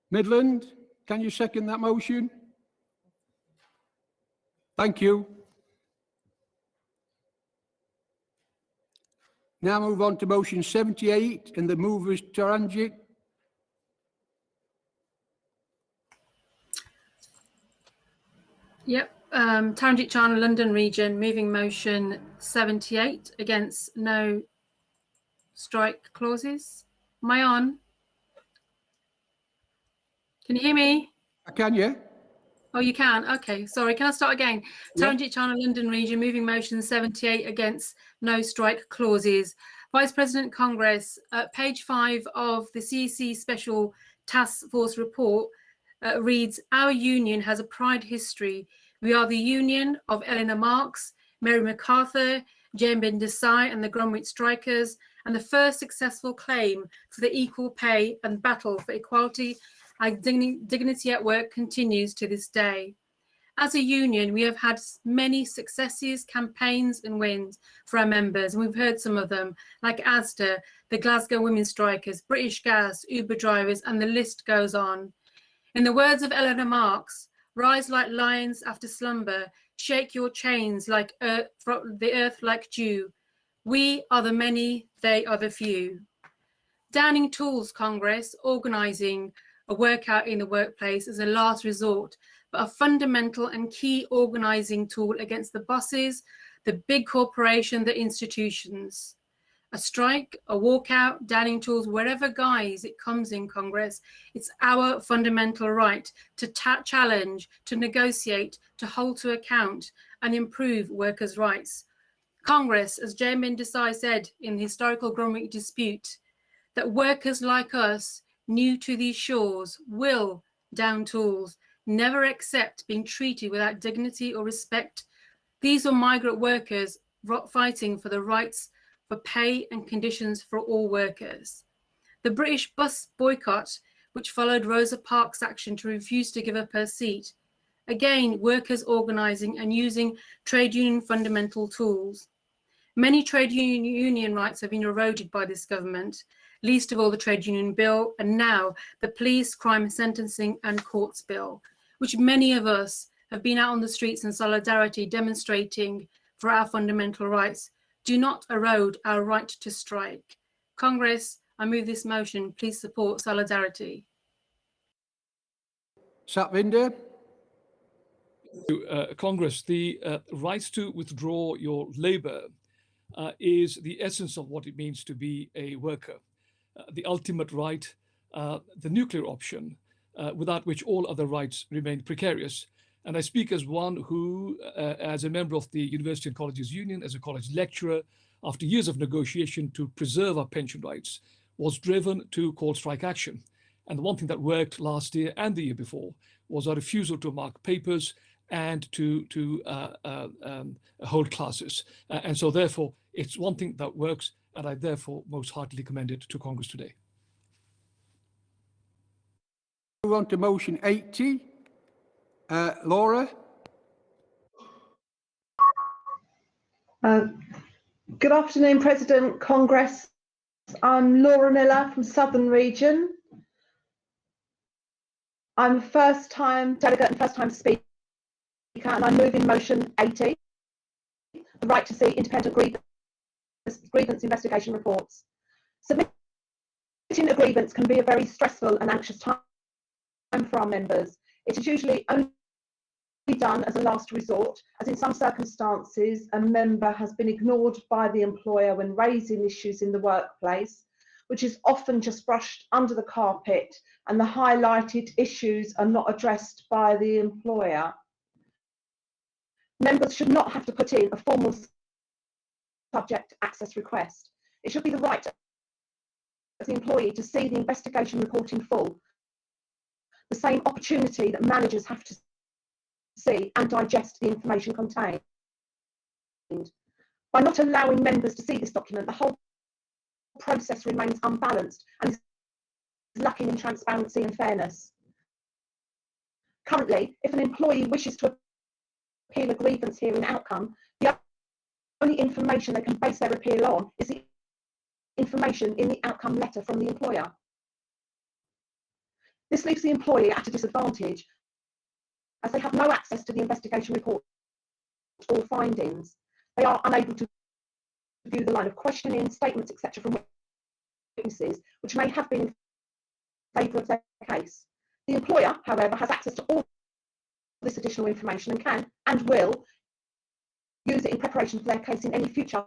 Midland, can you second that motion? Thank you. Now move on to motion 78 and the movers Tarangic. Yep, Tarangic China London region moving motion 78 against no strike clauses. Am I on? Can you hear me? I can, yeah. Oh, you can? Okay, sorry. Can I start again? Yeah. Tarangic China London region moving motion 78 against no strike clauses. Vice President Congress, page 5 of the CEC Special Task Force report reads, our union has a pride history. We are the union of Eleanor Marx, Mary MacArthur, GMB Desai and the Gromwich strikers, and the first successful claim for the equal pay and battle for equality and dignity at work continues to this day. As a union, we have had many successes, campaigns and wins for our members, and we've heard some of them, like Asda, the Glasgow women strikers, British Gas, Uber drivers, and the list goes on. In the words of Eleanor Marx, Rise like lions after slumber. Shake your chains like the earth like dew. We are the many, they are the few. Downing Tools Congress, organising a workout in the workplace is a last resort, but a fundamental and key organising tool against the bosses, the big corporation, the institutions. A strike, a walkout, Downing Tools, wherever guise it comes in Congress, it's our fundamental right to challenge, to negotiate, to hold to account and improve workers' rights. Congress, as Chairman Desai said in the historical Gromwich dispute, that workers like us, new to these shores, will, Down Tools, never accept being treated without dignity or respect. These are migrant workers fighting for the rights for pay and conditions for all workers. The British bus boycott, which followed Rosa Parks' action to refuse to give up her seat. Again, workers organising and using trade union fundamental tools. Many trade union rights have been eroded by this government, least of all the Trade Union Bill, and now the Police, Crime Sentencing and Courts Bill, which many of us have been out on the streets in solidarity demonstrating for our fundamental rights. Do not erode our right to strike. Congress, I move this motion. Please support solidarity. Satvinder. Congress, the right to withdraw your labour is the essence of what it means to be a worker. The ultimate right, the nuclear option, without which all other rights remain precarious. And I speak as one who, as a member of the University and Colleges Union, as a college lecturer, after years of negotiation to preserve our pension rights, was driven to call strike action. And the one thing that worked last year and the year before was our refusal to mark papers and to hold classes. And so therefore, it's one thing that works, and I therefore most heartily commend it to Congress today. Move on to motion 80. Laura. Good afternoon, President, Congress. I'm Laura Miller from Southern Region. I'm a first-time delegate and first-time speaker, and I'm moving motion 80, the right to see independent grievance investigation reports. Submitting a grievance can be a very stressful and anxious time for our members. It is usually only done as a last resort, as in some circumstances a member has been ignored by the employer when raising issues in the workplace, which is often just brushed under the carpet, and the highlighted issues are not addressed by the employer. Members should not have to put in a formal subject access request. It should be the right of the employee to see the investigation report in full, the same opportunity that managers have to see and digest the information contained. By not allowing members to see this document, the whole process remains unbalanced and is lacking in transparency and fairness. Currently, if an employee wishes to appeal a grievance hearing outcome, the only information they can base their appeal on is the information in the outcome letter from the employer. This leaves the employee at a disadvantage, as they have no access to the investigation report or findings. They are unable to view the line of questioning, statements, etc. from witnesses, which may have been in favour of their case. The employer, however, has access to all this additional information and can and will use it in preparation for their case in any future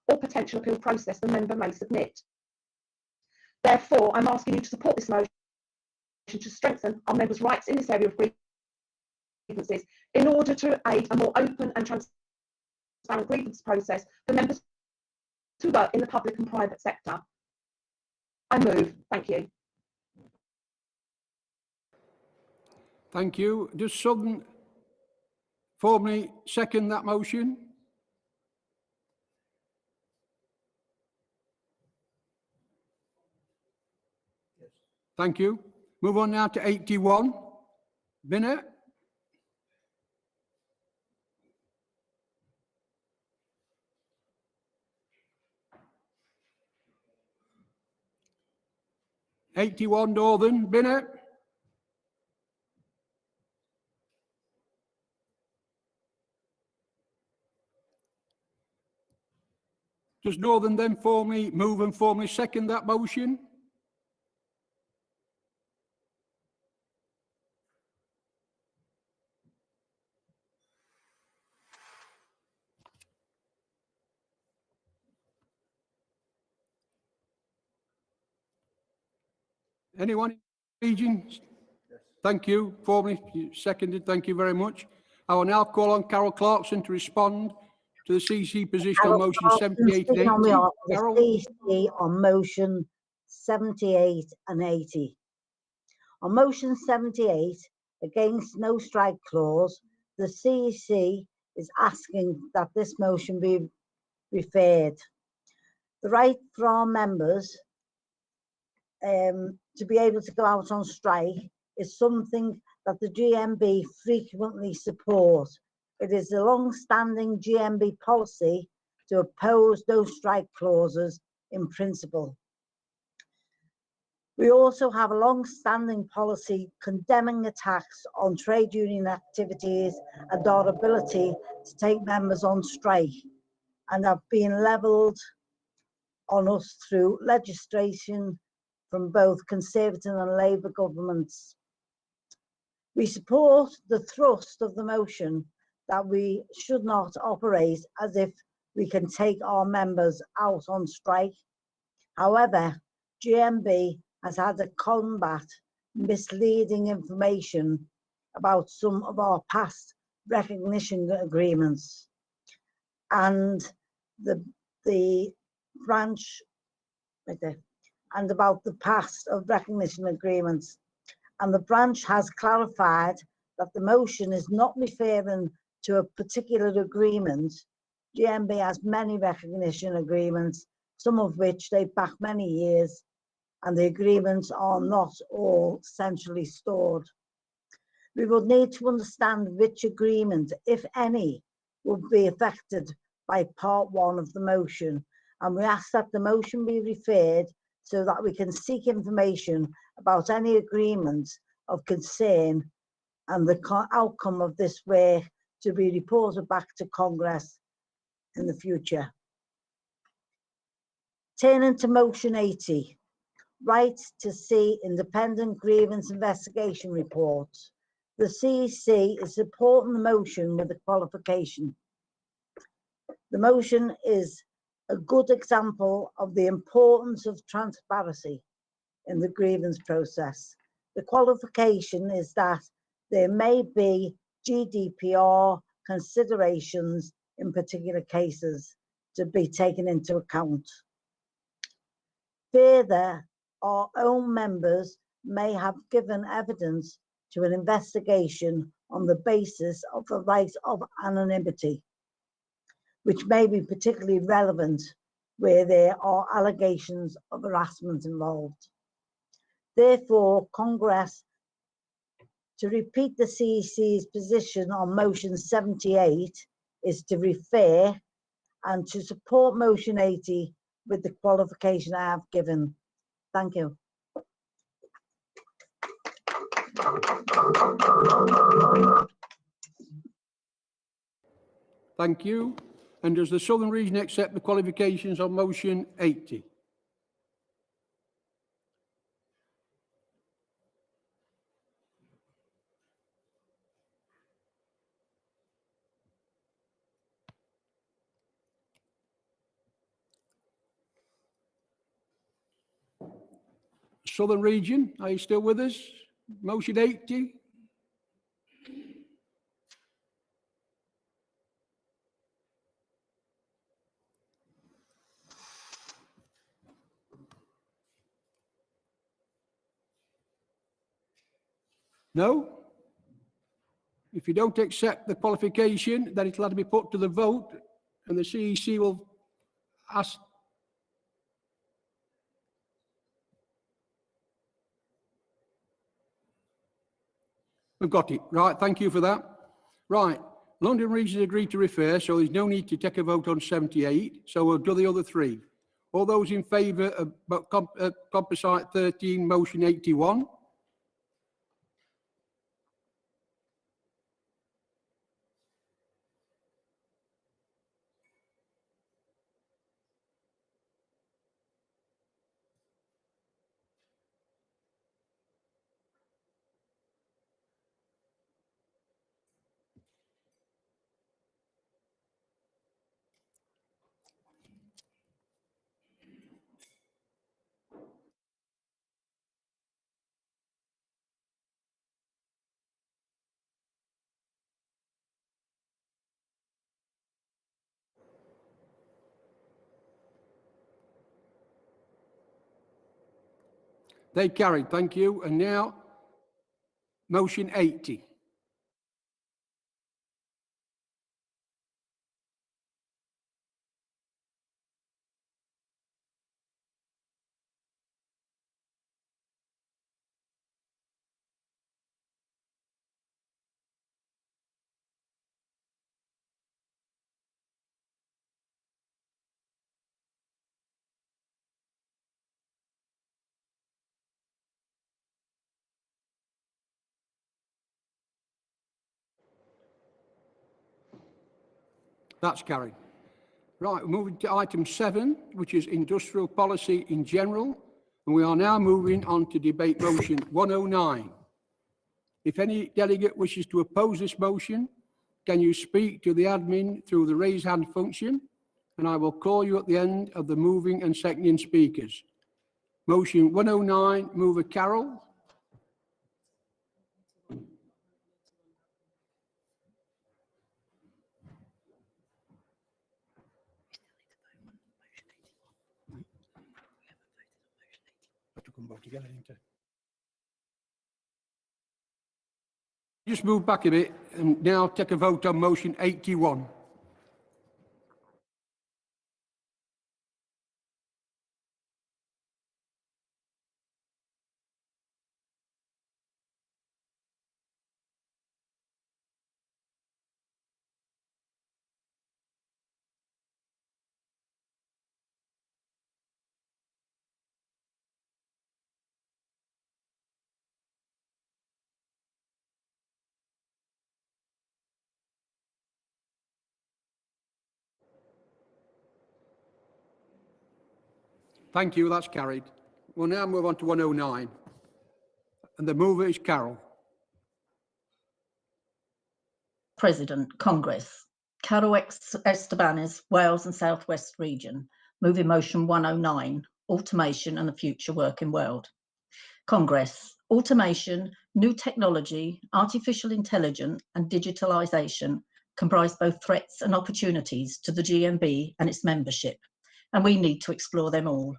or potential appeal process the member may submit. Therefore, I'm asking you to support this motion to strengthen our members' rights in this area of grievances in order to aid a more open and transparent grievance process for members who work in the public and private sector. I move. Thank you. Thank you. Does someone formally second that motion? Thank you. Move on now to 81. Binner. '81 Northern. Binner. Does Northern then formally move and formally second that motion? Anyone in the region? Thank you. Formally seconded. Thank you very much. I will now call on Carol Clarkson to respond to the CC position on motion 78 and 80. On behalf of the Carol? CC on motion 78 and 80. On motion 78, against no strike clause, the CEC is asking that this motion be referred. The right for our members to be able to go out on strike is something that the GMB frequently support. It is a long-standing GMB policy to oppose no strike clauses in principle. We also have a long-standing policy condemning attacks on trade union activities and our ability to take members on strike, and have been levelled on us through legislation from both Conservative and Labour governments. We support the thrust of the motion that we should not operate as if we can take our members out on strike. However, GMB has had to combat misleading information about some of our past recognition agreements, and the branch right there, and about the past of recognition agreements. And the branch has clarified that the motion is not referring to a particular agreement. GMB has many recognition agreements, some of which date back many years, and the agreements are not all centrally stored. We would need to understand which agreement, if any, would be affected by part 1 of the motion, and we ask that the motion be referred so that we can seek information about any agreements of concern and the outcome of this work to be reported back to Congress in the future. Turning to motion 80, right to see independent grievance investigation reports. The CEC is supporting the motion with a qualification. The motion is a good example of the importance of transparency in the grievance process. The qualification is that there may be GDPR considerations in particular cases to be taken into account. Further, our own members may have given evidence to an investigation on the basis of the right of anonymity, which may be particularly relevant where there are allegations of harassment involved. Therefore, Congress, to repeat the CEC's position on motion 78, is to refer, and to support motion 80 with the qualification I have given. Thank you. Thank you. And does the Southern Region accept the qualifications on motion 80? Southern Region, are you still with us? Motion 80? No? If you don't accept the qualification, then it'll have to be put to the vote, and the CEC will ask. We've got it. Right, thank you for that. Right, London Region agreed to refer, so there's no need to take a vote on 78, so we'll do the other 3. All those in favour of Composite 13, motion 81? They carried, thank you. And now, motion 80. That's carried. Right, we're moving to item 7, which is industrial policy in general. And we are now moving on to debate motion 109. If any delegate wishes to oppose this motion, can you speak to the admin through the raise hand function? And I will call you at the end of the moving and seconding speakers. Motion 109, mover Carroll. Just move back a bit and now take a vote on motion 81. Thank you, that's carried. We'll now move on to 109. And the mover is Carol. President, Congress. Carol Estebanes, Wales and South West Region. Moving motion 109, automation and the future working world. Congress. Automation, new technology, artificial intelligence and digitalisation comprise both threats and opportunities to the GMB and its membership, and we need to explore them all.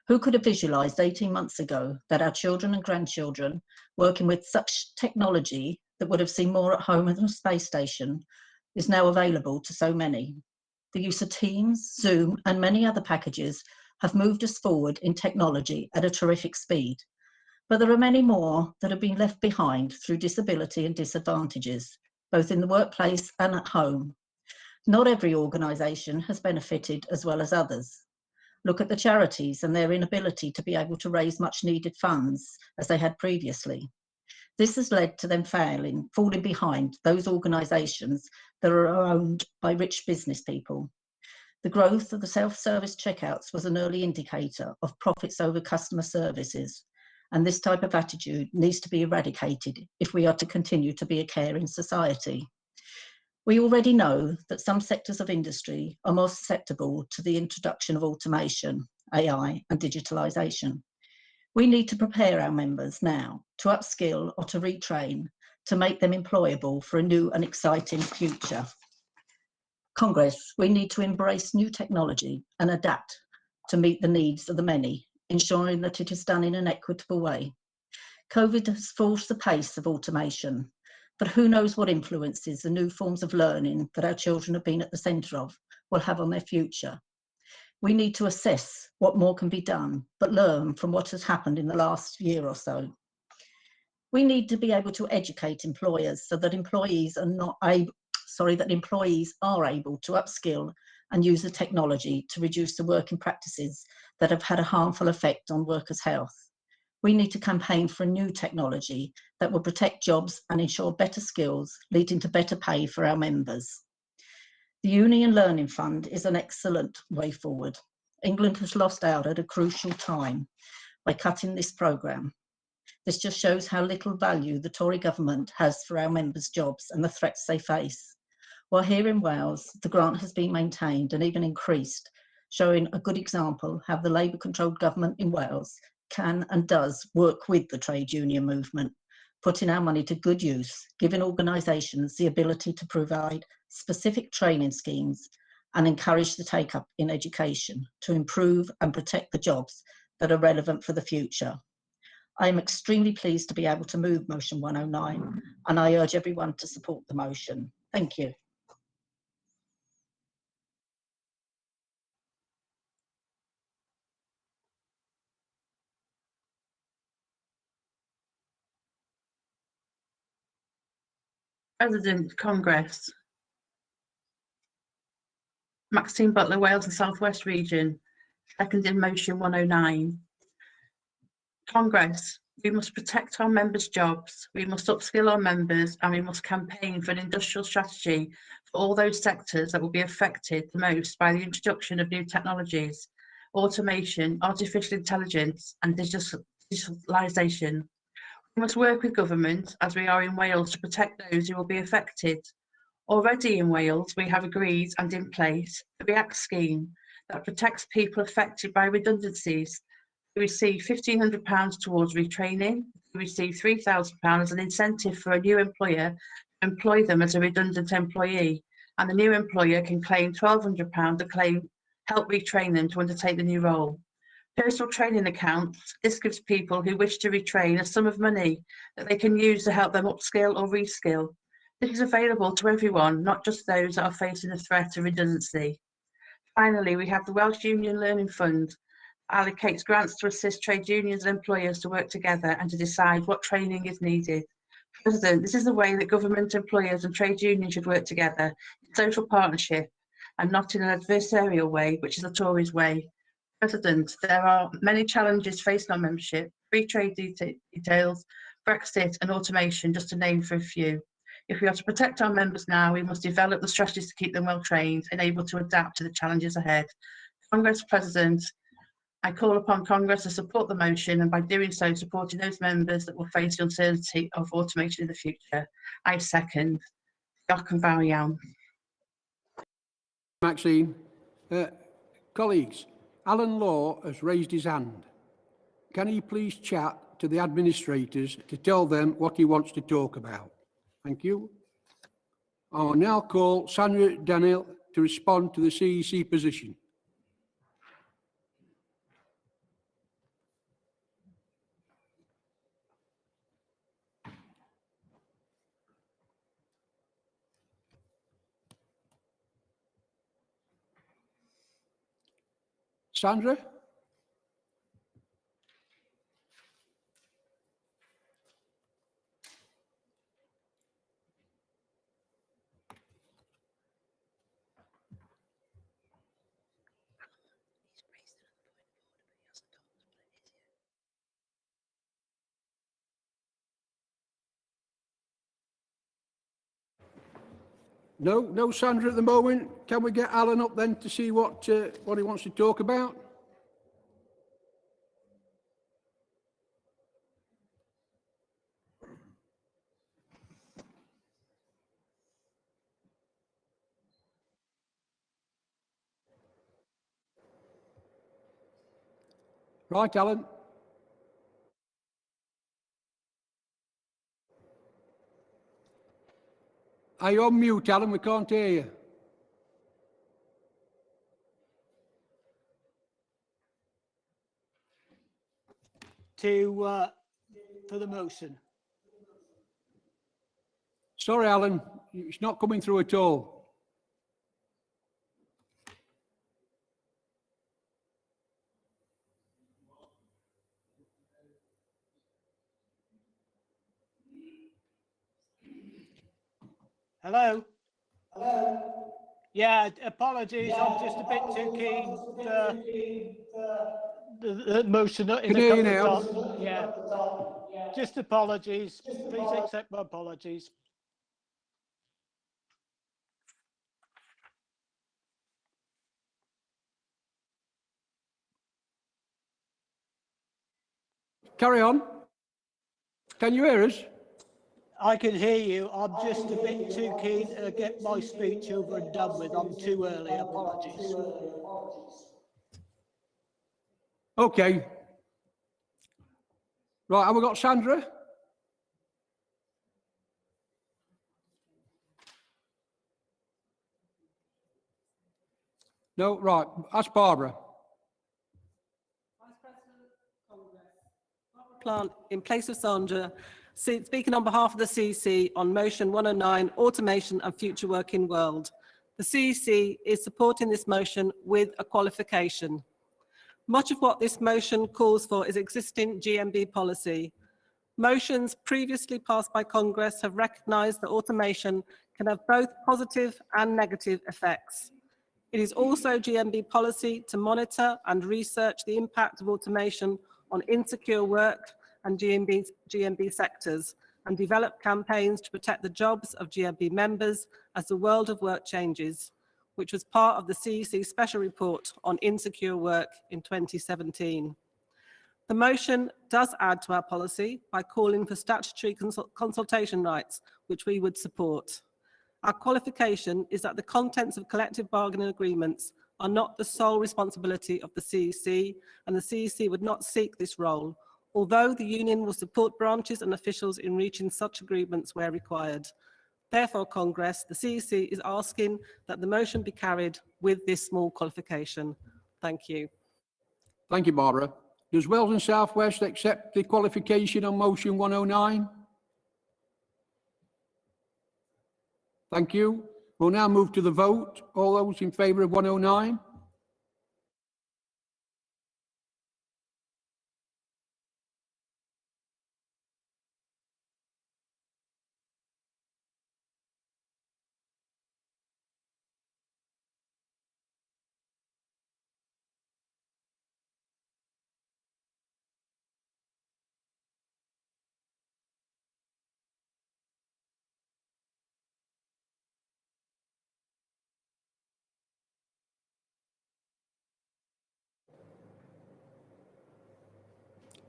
Who could have visualised 18 months ago that our children and grandchildren working with such technology that would have seen more at home than a space station is now available to so many? The use of Teams, Zoom and many other packages have moved us forward in technology at a terrific speed. But there are many more that have been left behind through disability and disadvantages, both in the workplace and at home. Not every organisation has benefited as well as others. Look at the charities and their inability to be able to raise much needed funds as they had previously. This has led to them falling behind those organisations that are owned by rich business people. The growth of the self-service checkouts was an early indicator of profits over customer services, and this type of attitude needs to be eradicated if we are to continue to be a caring society. We already know that some sectors of industry are more susceptible to the introduction of automation, AI and digitalisation. We need to prepare our members now to upskill or to retrain to make them employable for a new and exciting future. Congress, we need to embrace new technology and adapt to meet the needs of the many, ensuring that it is done in an equitable way. COVID has forced the pace of automation, but who knows what influences the new forms of learning that our children have been at the centre of will have on their future. We need to assess what more can be done, but learn from what has happened in the last year or so. We need to be able to educate employers so that employees are able to upskill and use the technology to reduce the working practices that have had a harmful effect on workers' health. We need to campaign for a new technology that will protect jobs and ensure better skills, leading to better pay for our members. The Union Learning Fund is an excellent way forward. England has lost out at a crucial time by cutting this programme. This just shows how little value the Tory government has for our members' jobs and the threats they face. While here in Wales, the grant has been maintained and even increased, showing a good example how the Labour-controlled government in Wales can and does work with the trade union movement, putting our money to good use, giving organisations the ability to provide specific training schemes and encourage the take-up in education to improve and protect the jobs that are relevant for the future. I am extremely pleased to be able to move motion 109, and I urge everyone to support the motion. Thank you. President, Congress. Maxine Butler, Wales and South West Region, seconded motion 109. Congress, we must protect our members' jobs, we must upskill our members, and we must campaign for an industrial strategy for all those sectors that will be affected the most by the introduction of new technologies, automation, artificial intelligence, and digitalisation. We must work with government, as we are in Wales, to protect those who will be affected. Already in Wales, we have agreed and in place the REACT scheme that protects people affected by redundancies. They receive £1,500 towards retraining, they receive £3,000 as an incentive for a new employer to employ them as a redundant employee, and the new employer can claim £1,200 to help retrain them to undertake the new role. Personal training accounts, this gives people who wish to retrain a sum of money that they can use to help them upskill or reskill. This is available to everyone, not just those that are facing the threat of redundancy. Finally, we have the Welsh Union Learning Fund, allocates grants to assist trade unions and employers to work together and to decide what training is needed. President, this is the way that government, employers and trade unions should work together in social partnership and not in an adversarial way, which is the Tories' way. President, there are many challenges facing our membership, free trade details, Brexit and automation, just to name for a few. If we are to protect our members now, we must develop the strategies to keep them well trained and able to adapt to the challenges ahead. Congress President, I call upon Congress to support the motion, and by doing so, supporting those members that will face the uncertainty of automation in the future. I second. Diolch yn fawr iawn. Maxine. Colleagues, Alan Law has raised his hand. Can he please chat to the administrators to tell them what he wants to talk about? Thank you. I will now call Sandra Daniel to respond to the CEC position. Sandra? No Sandra at the moment. Can we get Alan up then to see what he wants to talk about? Right, Alan. Are you on mute, Alan? We can't hear you. For the motion. Sorry, Alan. It's not coming through at all. Hello? Hello? Yeah, apologies. I'm just a bit too keen. The motion in a couple of times. Yeah. Just apologies. Please accept my apologies. Carry on. Can you hear us? I can hear you. I'm just a bit too keen to get my speech over and done with. I'm too early. Apologies. Okay. Right, have we got Sandra? No, right. Ask Barbara. Vice President, Congress. Barbara Plant in place of Sandra, speaking on behalf of the CEC on motion 109, Automation and Future Working World. The CEC is supporting this motion with a qualification. Much of what this motion calls for is existing GMB policy. Motions previously passed by Congress have recognised that automation can have both positive and negative effects. It is also GMB policy to monitor and research the impact of automation on insecure work and GMB sectors, and develop campaigns to protect the jobs of GMB members as the world of work changes, which was part of the CEC Special Report on Insecure Work in 2017. The motion does add to our policy by calling for statutory consultation rights, which we would support. Our qualification is that the contents of collective bargaining agreements are not the sole responsibility of the CEC, and the CEC would not seek this role, although the union will support branches and officials in reaching such agreements where required. Therefore, Congress, the CEC is asking that the motion be carried with this small qualification. Thank you. Thank you, Barbara. Does Wales and South West accept the qualification on motion 109? Thank you. We'll now move to the vote. All those in favour of 109?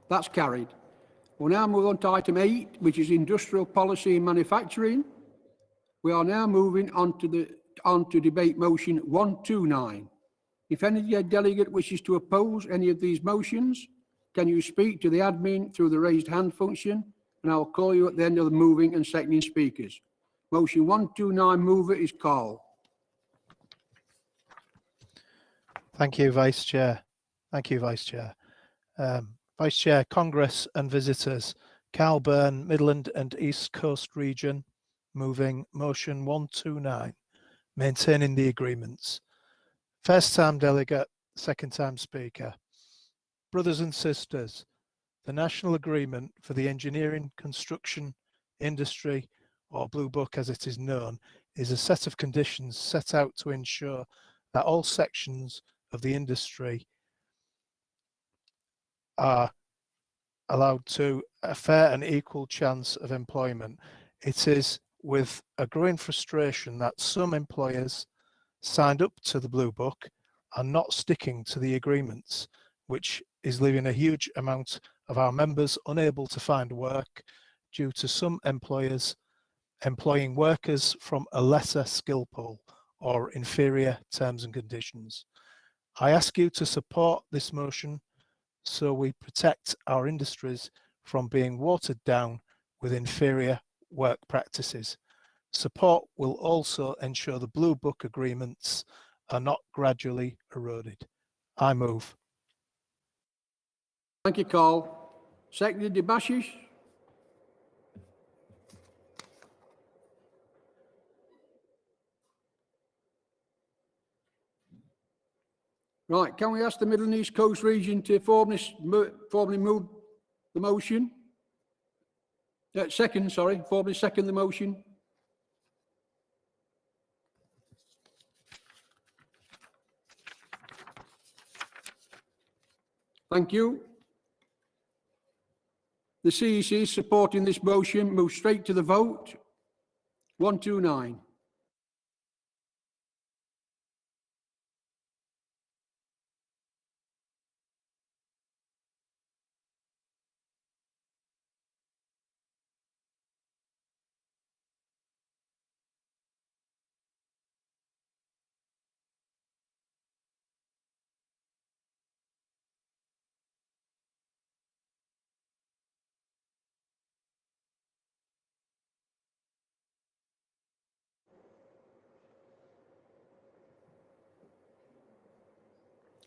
That's carried. We'll now move on to item 8, which is industrial policy and manufacturing. We are now moving on to debate motion 129. If any delegate wishes to oppose any of these motions, can you speak to the admin through the raised hand function, and I will call you at the end of the moving and seconding speakers. Motion 129 mover is Carl. Thank you, Vice Chair. Thank you, Vice Chair. Vice Chair, Congress and visitors, Carl Byrne, Midland and East Coast Region, moving motion 129, maintaining the agreements. First time delegate, second time speaker. Brothers and sisters, the national agreement for the engineering, construction, industry, or Blue Book as it is known, is a set of conditions set out to ensure that all sections of the industry are allowed to a fair and equal chance of employment. It is with a growing frustration that some employers signed up to the Blue Book are not sticking to the agreements, which is leaving a huge amount of our members unable to find work due to some employers employing workers from a lesser skill pool or inferior terms and conditions. I ask you to support this motion so we protect our industries from being watered down with inferior work practices. Support will also ensure the Blue Book agreements are not gradually eroded. I move. Thank you, Carl. Secretary Debashish. Right, can we ask the Middle and East Coast region to formally move the motion? Formally second the motion. Thank you. The CEC is supporting this motion. Move straight to the vote. 129.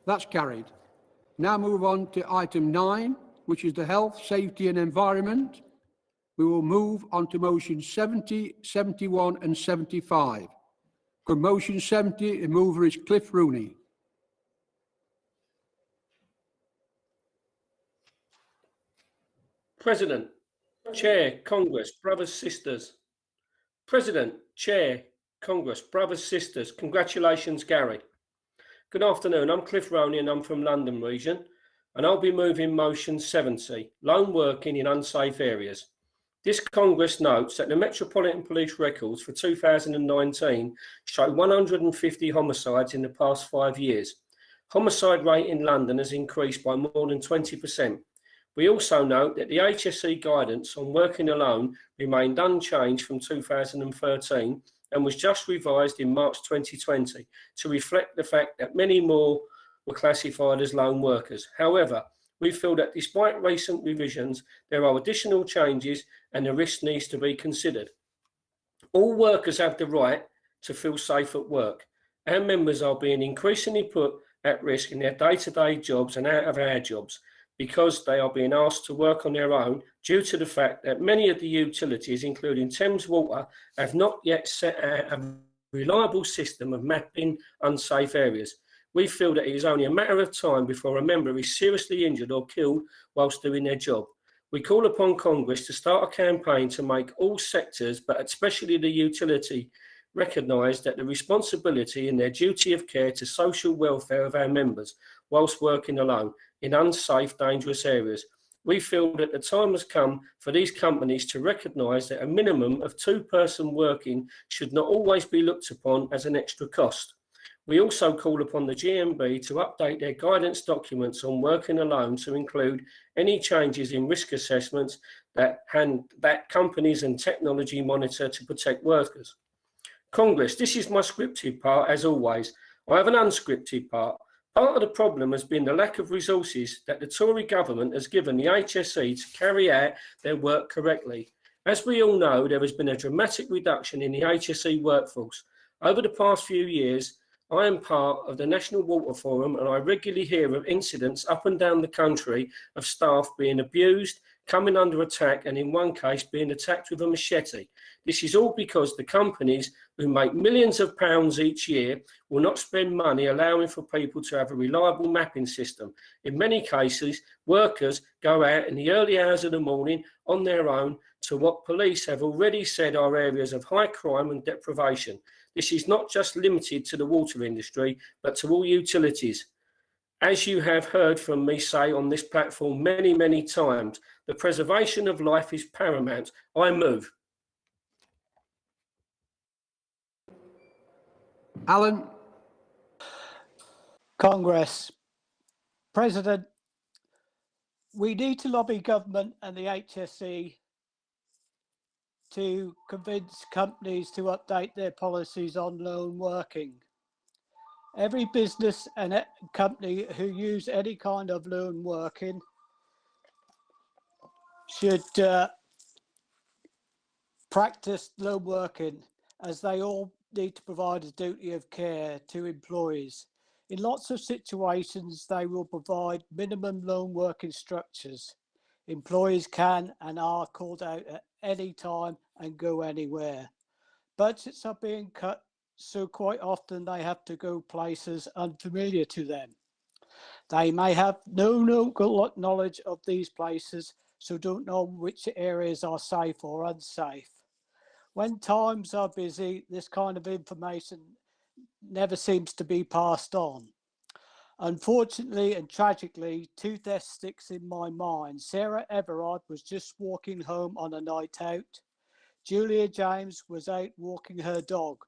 That's carried. Now move on to item 9, which is the health, safety and environment, we will move on to motion 70, 71 and 75. For motion 70, the mover is Cliff Rooney. President, Chair, Congress, brothers, sisters. President, Chair, Congress, brothers, sisters. Congratulations, Gary. Good afternoon. I'm Cliff Rooney and I'm from London region, and I'll be moving motion 70, lone working in unsafe areas. This Congress notes that the Metropolitan Police records for 2019 show 150 homicides in the past 5 years. Homicide rate in London has increased by more than 20%. We also note that the HSE guidance on working alone remained unchanged from 2013 and was just revised in March 2020 to reflect the fact that many more were classified as lone workers. However, we feel that despite recent revisions, there are additional changes and the risk needs to be considered. All workers have the right to feel safe at work. Our members are being increasingly put at risk in their day-to-day jobs and out of our jobs, because they are being asked to work on their own due to the fact that many of the utilities, including Thames Water, have not yet set out a reliable system of mapping unsafe areas. We feel that it is only a matter of time before a member is seriously injured or killed whilst doing their job. We call upon Congress to start a campaign to make all sectors, but especially the utility, recognise that the responsibility and their duty of care to social welfare of our members whilst working alone in unsafe, dangerous areas. We feel that the time has come for these companies to recognise that a minimum of 2-person working should not always be looked upon as an extra cost. We also call upon the GMB to update their guidance documents on working alone to include any changes in risk assessments that companies and technology monitor to protect workers. Congress, this is my scripted part as always. I have an unscripted part. Part of the problem has been the lack of resources that the Tory government has given the HSE to carry out their work correctly. As we all know, there has been a dramatic reduction in the HSE workforce. Over the past few years, I am part of the National Water Forum and I regularly hear of incidents up and down the country of staff being abused, coming under attack and in one case being attacked with a machete. This is all because the companies who make millions of pounds each year will not spend money allowing for people to have a reliable mapping system. In many cases, workers go out in the early hours of the morning on their own to what police have already said are areas of high crime and deprivation. This is not just limited to the water industry, but to all utilities. As you have heard from me say on this platform many, many times, the preservation of life is paramount. I move. Alan. Congress. President, we need to lobby government and the HSE to convince companies to update their policies on lone working. Every business and company who use any kind of lone working should practice lone working, as they all need to provide a duty of care to employees. In lots of situations, they will provide minimum lone working structures. Employees can and are called out at any time and go anywhere. Budgets are being cut, so quite often they have to go places unfamiliar to them. They may have no local knowledge of these places, so don't know which areas are safe or unsafe. When times are busy, this kind of information never seems to be passed on. Unfortunately and tragically, two deaths sticks in my mind. Sarah Everard was just walking home on a night out. Julia James was out walking her dog.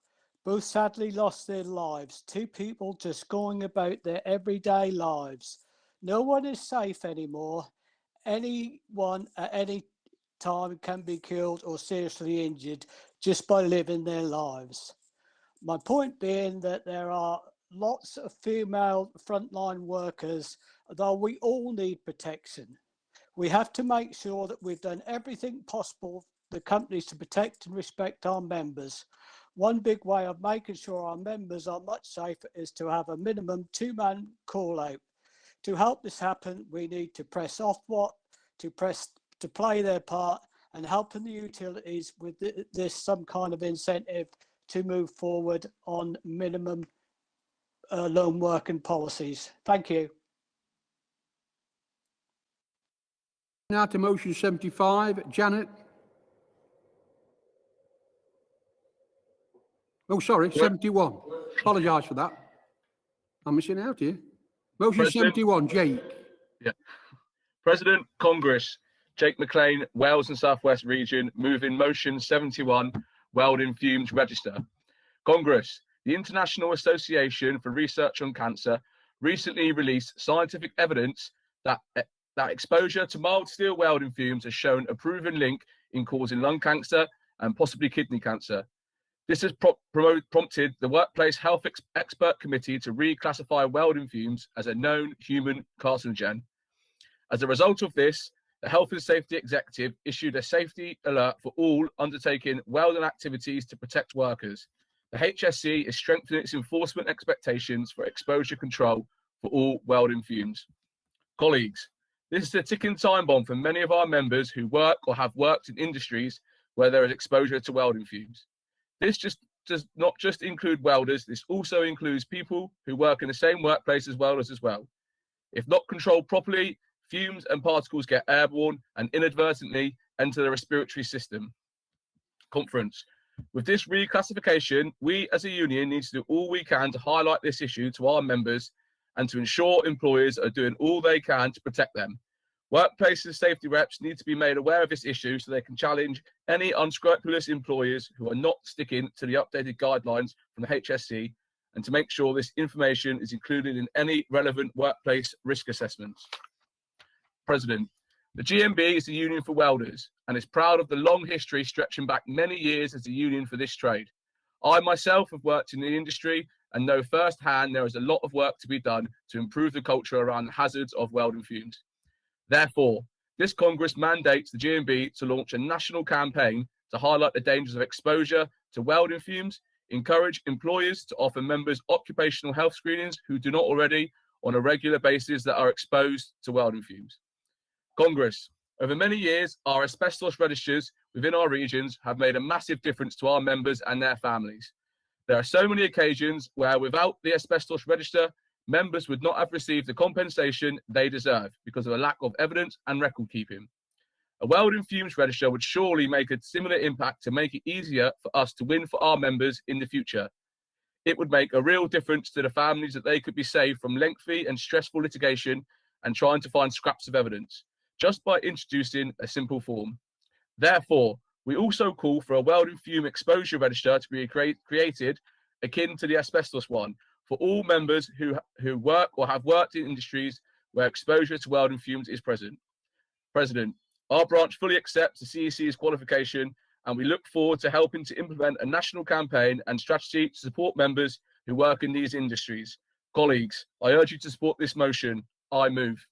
Both sadly lost their lives. Two people just going about their everyday lives. No one is safe anymore. Anyone at any time can be killed or seriously injured just by living their lives. My point being that there are lots of female frontline workers, though we all need protection. We have to make sure that we've done everything possible for the companies to protect and respect our members. One big way of making sure our members are much safer is to have a minimum 2-man call out. To help this happen, we need to press Ofwat to play their part and helping the utilities with this some kind of incentive to move forward on minimum lone working policies. Thank you. Now to motion 75. Janet. Oh, sorry, 71. Apologise for that. I'm missing out here. Motion President, 71, Jake. Yeah. President, Congress, Jake McLean, Wales and South West Region, moving motion 71, Welding Fumes Register. Congress, the International Association for Research on Cancer recently released scientific evidence that exposure to mild steel welding fumes has shown a proven link in causing lung cancer and possibly kidney cancer. This has prompted the Workplace Health Expert Committee to reclassify welding fumes as a known human carcinogen. As a result of this, the Health and Safety Executive issued a safety alert for all undertaking welding activities to protect workers. The HSC is strengthening its enforcement expectations for exposure control for all welding fumes. Colleagues, this is a ticking time bomb for many of our members who work or have worked in industries where there is exposure to welding fumes. This does not just include welders, this also includes people who work in the same workplace as welders as well. If not controlled properly, fumes and particles get airborne and inadvertently enter the respiratory system. Conference. With this reclassification, we as a union need to do all we can to highlight this issue to our members and to ensure employers are doing all they can to protect them. Workplaces safety reps need to be made aware of this issue so they can challenge any unscrupulous employers who are not sticking to the updated guidelines from the HSC and to make sure this information is included in any relevant workplace risk assessments. President, the GMB is the union for welders and is proud of the long history stretching back many years as a union for this trade. I myself have worked in the industry and know firsthand there is a lot of work to be done to improve the culture around the hazards of welding fumes. Therefore, this Congress mandates the GMB to launch a national campaign to highlight the dangers of exposure to welding fumes, encourage employers to offer members occupational health screenings who do not already on a regular basis that are exposed to welding fumes. Congress, over many years, our asbestos registers within our regions have made a massive difference to our members and their families. There are so many occasions where without the asbestos register, members would not have received the compensation they deserve because of a lack of evidence and record keeping. A welding fumes register would surely make a similar impact to make it easier for us to win for our members in the future. It would make a real difference to the families that they could be saved from lengthy and stressful litigation and trying to find scraps of evidence, just by introducing a simple form. Therefore, we also call for a welding fume exposure register to be created akin to the asbestos one, for all members who work or have worked in industries where exposure to welding fumes is present. President, our branch fully accepts the CEC's qualification and we look forward to helping to implement a national campaign and strategy to support members who work in these industries. Colleagues, I urge you to support this motion. I move.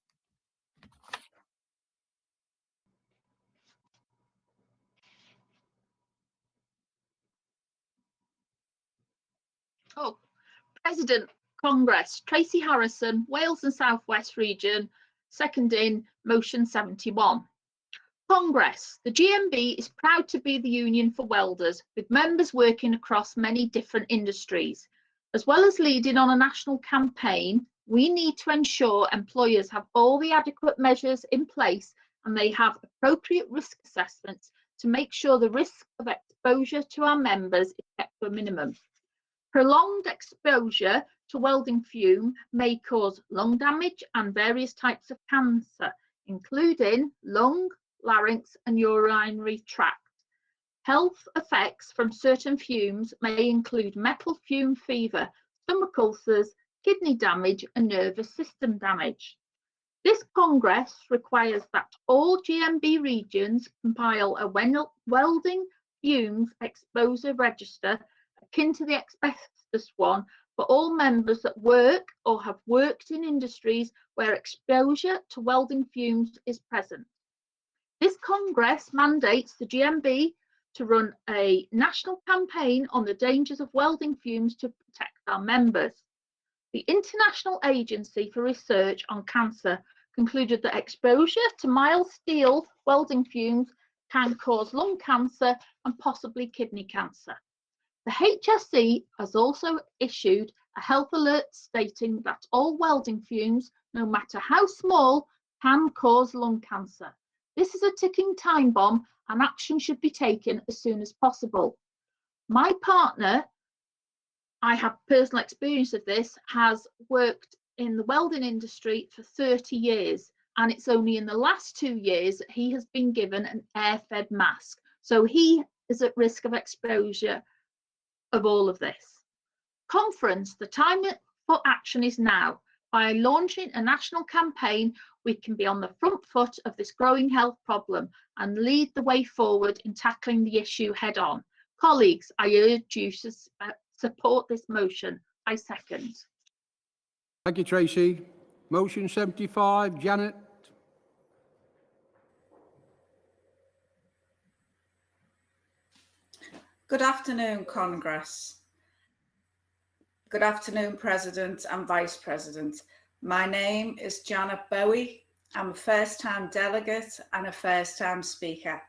Oh, President, Congress, Tracy Harrison, Wales and South West Region, seconding motion 71. Congress, the GMB is proud to be the union for welders, with members working across many different industries. As well as leading on a national campaign, we need to ensure employers have all the adequate measures in place and they have appropriate risk assessments to make sure the risk of exposure to our members is kept to a minimum. Prolonged exposure to welding fume may cause lung damage and various types of cancer, including lung, larynx and urinary tract. Health effects from certain fumes may include metal fume fever, stomach ulcers, kidney damage and nervous system damage. This Congress requires that all GMB regions compile a welding fumes exposure register akin to the asbestos one for all members that work or have worked in industries where exposure to welding fumes is present. This Congress mandates the GMB to run a national campaign on the dangers of welding fumes to protect our members. The International Agency for Research on Cancer concluded that exposure to mild steel welding fumes can cause lung cancer and possibly kidney cancer. The HSE has also issued a health alert stating that all welding fumes, no matter how small, can cause lung cancer. This is a ticking time bomb and action should be taken as soon as possible. My partner, I have personal experience of this, has worked in the welding industry for 30 years, and it's only in the last 2 years that he has been given an air-fed mask. So he is at risk of exposure of all of this. Conference, the time for action is now. By launching a national campaign, we can be on the front foot of this growing health problem and lead the way forward in tackling the issue head on. Colleagues, I urge you to support this motion. I second. Thank you, Tracy. Motion 75, Janet. Good afternoon, Congress. Good afternoon, President and Vice President. My name is Janet Bowie. I'm a first-time delegate and a first-time speaker.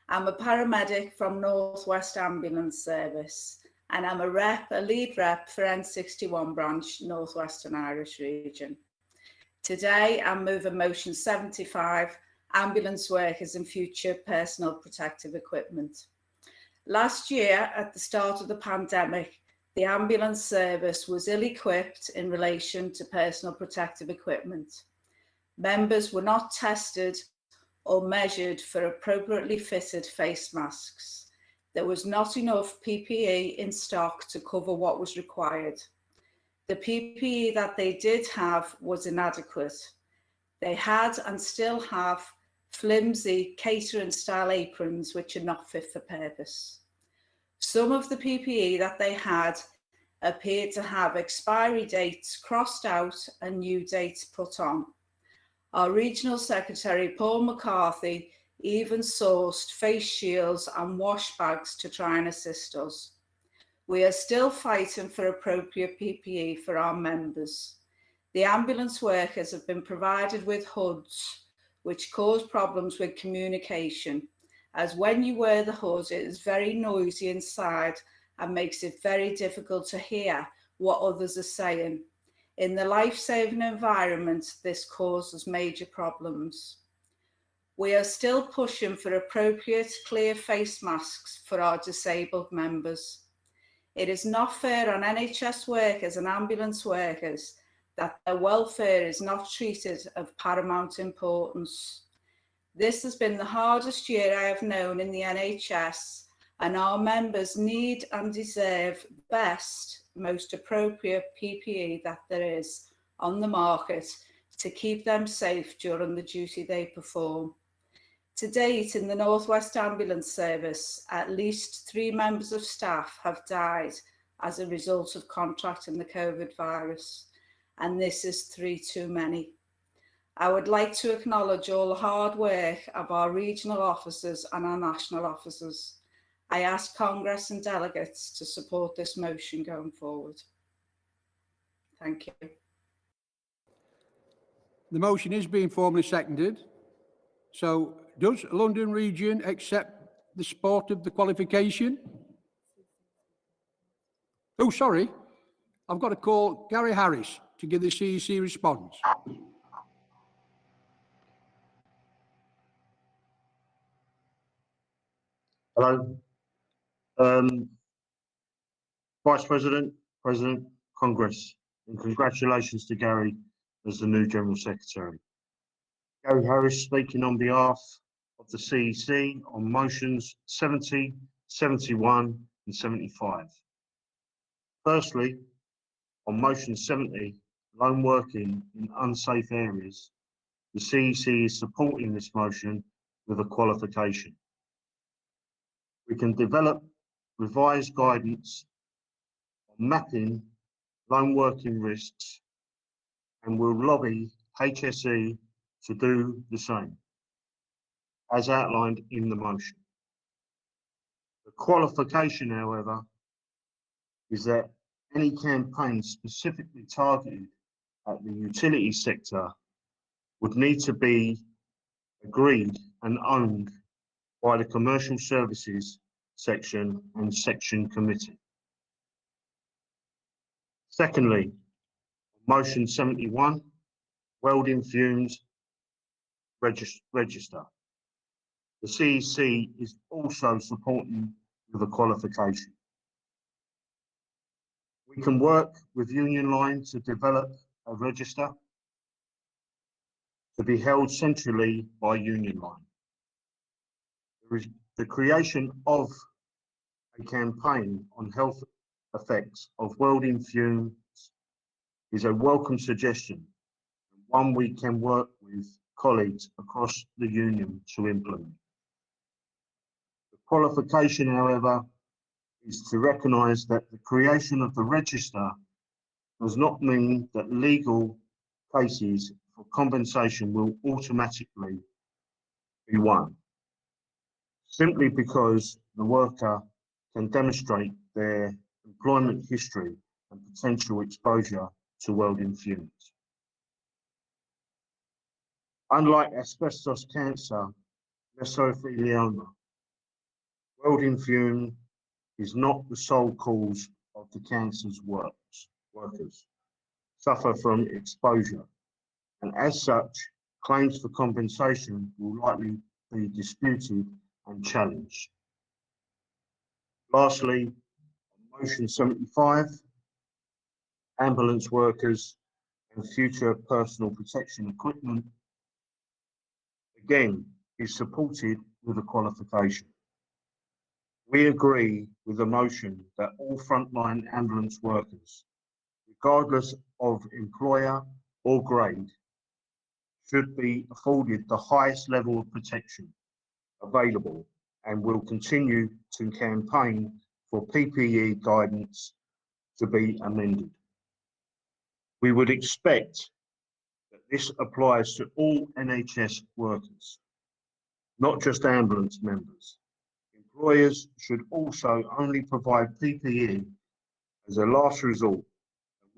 I'm a paramedic from North West Ambulance Service, and I'm a lead rep for N61 branch, North Western Irish region. Today, I'm moving motion 75, ambulance workers and future personal protective equipment. Last year, at the start of the pandemic, the ambulance service was ill-equipped in relation to personal protective equipment. Members were not tested or measured for appropriately fitted face masks. There was not enough PPE in stock to cover what was required. The PPE that they did have was inadequate. They had and still have flimsy catering style aprons which are not fit for purpose. Some of the PPE that they had appeared to have expiry dates crossed out and new dates put on. Our Regional Secretary, Paul McCarthy, even sourced face shields and wash bags to try and assist us. We are still fighting for appropriate PPE for our members. The ambulance workers have been provided with hoods which cause problems with communication, as when you wear the hood, it is very noisy inside and makes it very difficult to hear what others are saying. In the life-saving environment, this causes major problems. We are still pushing for appropriate clear face masks for our disabled members. It is not fair on NHS workers and ambulance workers that their welfare is not treated of paramount importance. This has been the hardest year I have known in the NHS, and our members need and deserve the best, most appropriate PPE that there is on the market to keep them safe during the duty they perform. To date, in the North West Ambulance Service, at least 3 members of staff have died as a result of contracting the COVID virus, and this is 3 too many. I would like to acknowledge all the hard work of our regional officers and our national officers. I ask Congress and delegates to support this motion going forward. Thank you. The motion is being formally seconded. So does London Region accept the support of the qualification? Oh, sorry. I've got to call Gary Harris to give the CEC response. Hello. Vice President, President, Congress, and congratulations to Gary as the new General Secretary. Gary Harris speaking on behalf of the CEC on motions 70, 71 and 75. Firstly, on motion 70, lone working in unsafe areas, the CEC is supporting this motion with a qualification. We can develop revised guidance on mapping lone working risks and will lobby HSE to do the same, as outlined in the motion. The qualification, however, is that any campaign specifically targeted at the utility sector would need to be agreed and owned by the Commercial Services Section and Section Committee. Secondly, motion 71, welding fumes register. The CEC is also supporting with a qualification. We can work with Union Line to develop a register to be held centrally by Union Line. The creation of a campaign on health effects of welding fumes is a welcome suggestion, one we can work with colleagues across the union to implement. The qualification, however, is to recognise that the creation of the register does not mean that legal cases for compensation will automatically be won, simply because the worker can demonstrate their employment history and potential exposure to welding fumes. Unlike asbestos cancer, mesothelioma, welding fume is not the sole cause of the cancer's workers suffer from exposure, and as such, claims for compensation will likely be disputed and challenged. Lastly, motion 75, ambulance workers and future personal protection equipment, again, is supported with a qualification. We agree with the motion that all frontline ambulance workers, regardless of employer or grade, should be afforded the highest level of protection available and will continue to campaign for PPE guidance to be amended. We would expect that this applies to all NHS workers, not just ambulance members. Employers should also only provide PPE as a last resort.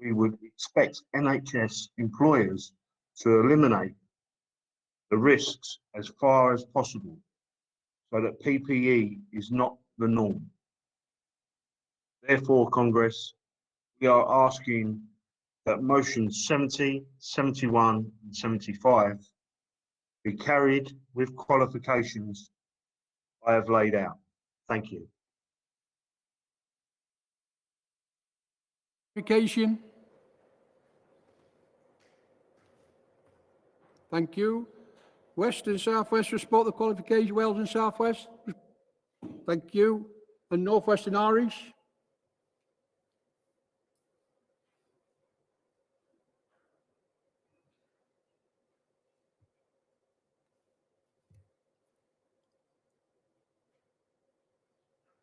We would expect NHS employers to eliminate the risks as far as possible so that PPE is not the norm. Therefore, Congress, we are asking that motions 70, 71 and 75 be carried with qualifications I have laid out. Thank you. Qualification. Thank you. West and South West support the qualification. Wales and South West. Thank you. And North Western Irish.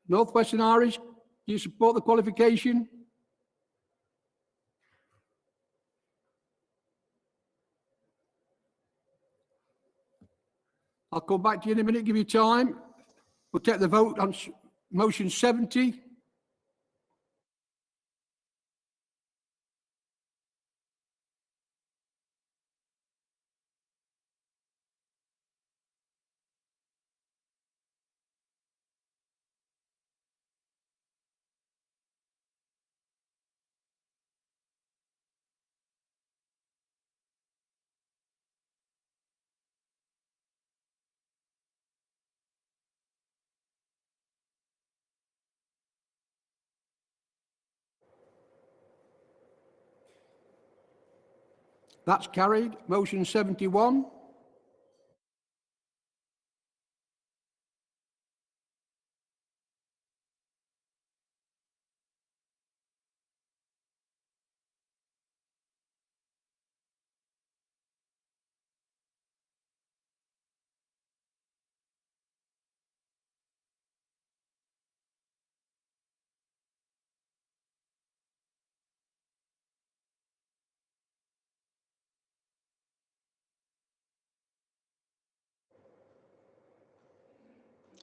North Western Irish, do you support the qualification? I'll come back to you in a minute, give you time. We'll take the vote on motion 70. That's carried. Motion 71.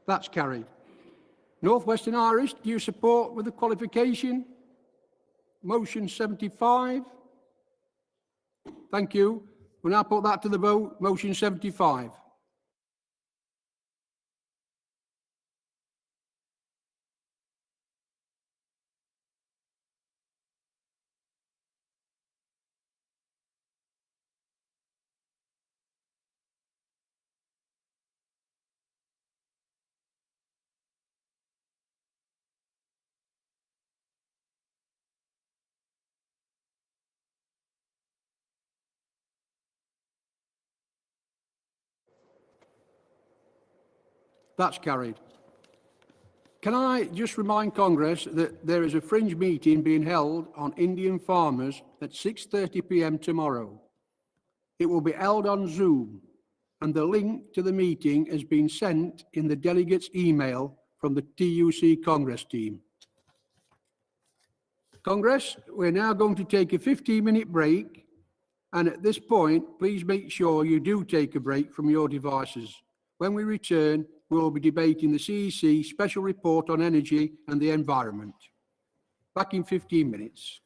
That's carried. North Western Irish, do you support with the qualification? Motion 75. Thank you. We'll now put that to the vote. Motion 75. That's carried. Can I just remind Congress that there is a fringe meeting being held on Indian farmers at 6:30 p.m. tomorrow. It will be held on Zoom, and the link to the meeting has been sent in the delegates' email from the TUC Congress team. Congress, we're now going to take a 15-minute break, and at this point, please make sure you do take a break from your devices. When we return, we'll be debating the CEC Special Report on Energy and the Environment. Back in 15 minutes.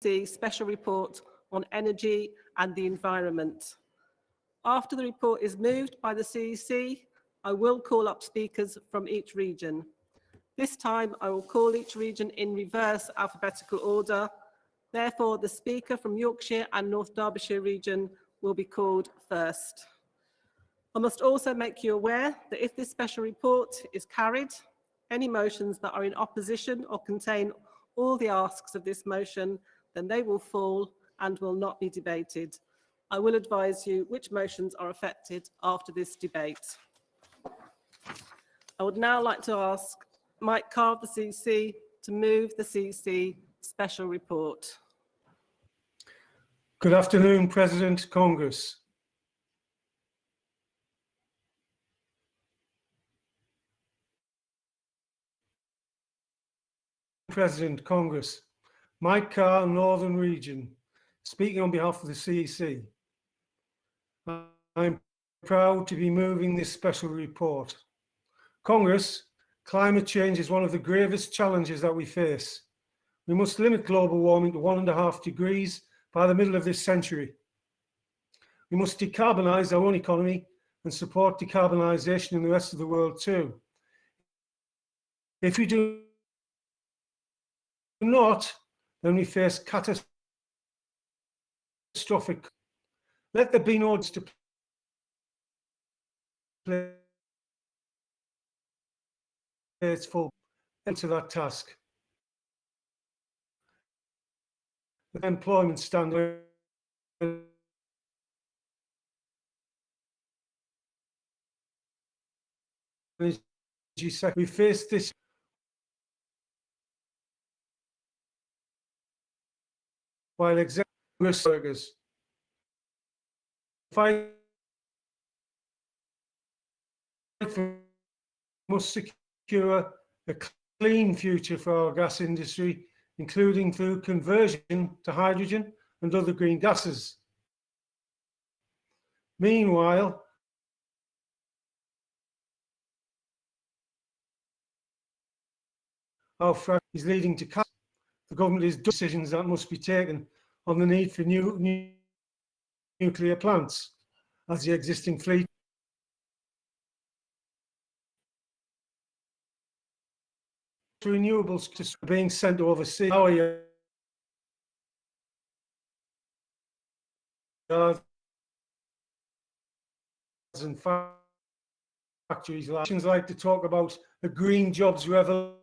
CEC Special Report on Energy and the Environment. After the report is moved by the CEC, I will call up speakers from each region. This time, I will call each region in reverse alphabetical order. Therefore, the speaker from Yorkshire and North Derbyshire region will be called first. I must also make you aware that if this special report is carried, any motions that are in opposition or contain all the asks of this motion, then they will fall and will not be debated. I will advise you which motions are affected after this debate. I would now like to ask Mike Carr of the CEC to move the CEC special report. Good afternoon, President Congress. President Congress, Mike Carr, Northern Region, speaking on behalf of the CEC. I'm proud to be moving this special report. Congress, climate change is one of the gravest challenges that we face. We must limit global warming to 1.5 degrees by the middle of this century. We must decarbonise our own economy and support decarbonisation in the rest of the world too. If we do not, then we face catastrophic. Let there be no to play its full into that task. The employment standard we face this while executive workers fight must secure a clean future for our gas industry, including through conversion to hydrogen and other green gases. Meanwhile, our fracking is leading to the government is decisions that must be taken on the need for new nuclear plants as the existing fleet renewables are being sent overseas. Our yards and factories like to talk about a green jobs revolution.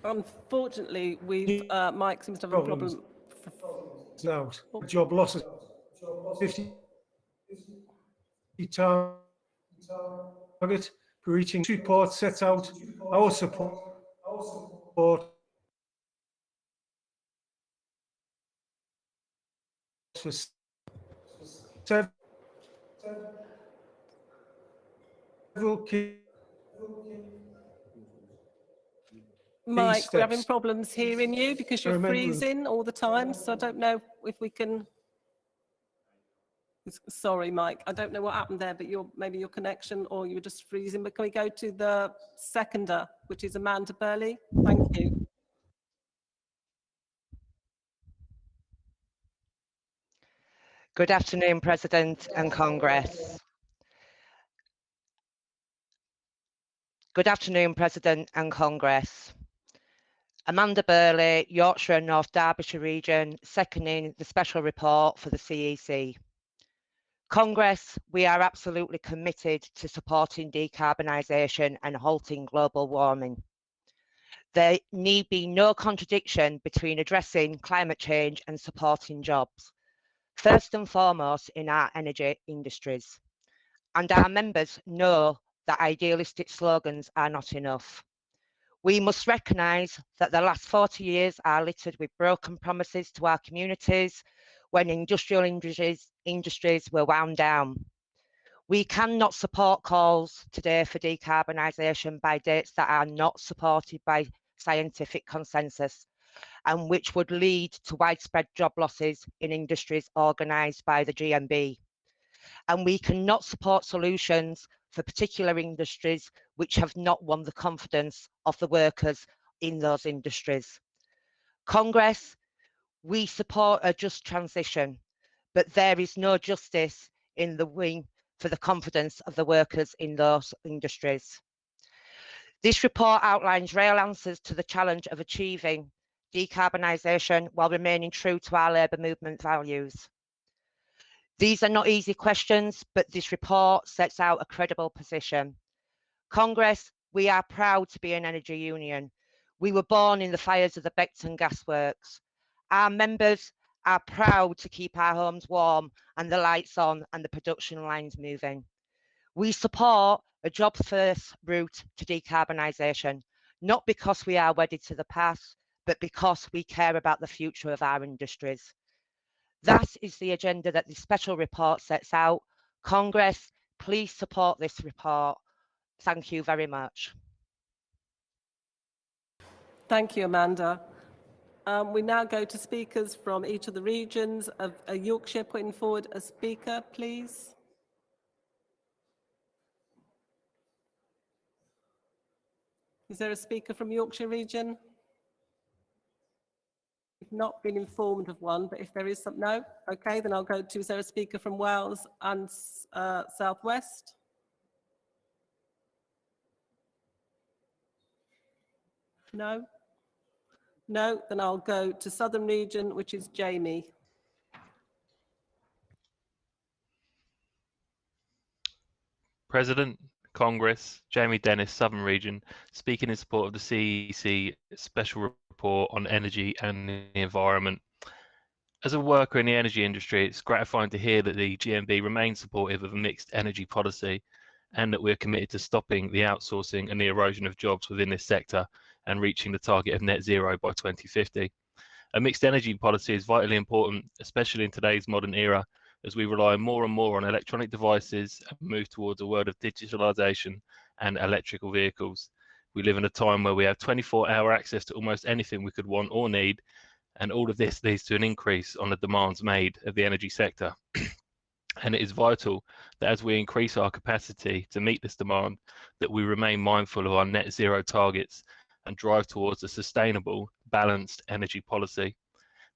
Unfortunately, Mike seems to have a problem. Out. Job losses. 50 target for reaching. Report sets out our support for several key Mike, steps. we're having problems hearing you because you're freezing all the time, so I don't know if we can. Sorry, Mike, I don't know what happened there, but maybe your connection or you were just freezing. But can we go to the seconder, which is Amanda Burley? Thank you. Good afternoon, President and Congress. Good afternoon, President and Congress. Amanda Burley, Yorkshire and North Derbyshire region, seconding the special report for the CEC. Congress, we are absolutely committed to supporting decarbonisation and halting global warming. There need be no contradiction between addressing climate change and supporting jobs, first and foremost in our energy industries. And our members know that idealistic slogans are not enough. We must recognise that the last 40 years are littered with broken promises to our communities when industrial industries were wound down. We cannot support calls today for decarbonisation by dates that are not supported by scientific consensus and which would lead to widespread job losses in industries organised by the GMB. And we cannot support solutions for particular industries which have not won the confidence of the workers in those industries. Congress, we support a just transition, but there is no justice in the win for the confidence of the workers in those industries. This report outlines real answers to the challenge of achieving decarbonisation while remaining true to our labour movement values. These are not easy questions, but this report sets out a credible position. Congress, we are proud to be an energy union. We were born in the fires of the Beckton Gas Works. Our members are proud to keep our homes warm and the lights on and the production lines moving. We support a jobs-first route to decarbonisation, not because we are wedded to the past, but because we care about the future of our industries. That is the agenda that this special report sets out. Congress, please support this report. Thank you very much. Thank you, Amanda. We now go to speakers from each of the regions of Yorkshire. Putting forward a speaker, please. Is there a speaker from Yorkshire region? I've not been informed of one, but if there is some, no? Okay, then I'll go to, is there a speaker from Wales and South West? No? No, then I'll go to Southern region, which is Jamie. President, Congress, Jamie Dennis, Southern Region, speaking in support of the CEC Special Report on Energy and the Environment. As a worker in the energy industry, it's gratifying to hear that the GMB remains supportive of a mixed energy policy and that we're committed to stopping the outsourcing and the erosion of jobs within this sector and reaching the target of net zero by 2050. A mixed energy policy is vitally important, especially in today's modern era, as we rely more and more on electronic devices and move towards a world of digitalization and electrical vehicles. We live in a time where we have 24-hour access to almost anything we could want or need, and all of this leads to an increase on the demands made of the energy sector. And it is vital that as we increase our capacity to meet this demand, that we remain mindful of our net zero targets and drive towards a sustainable, balanced energy policy.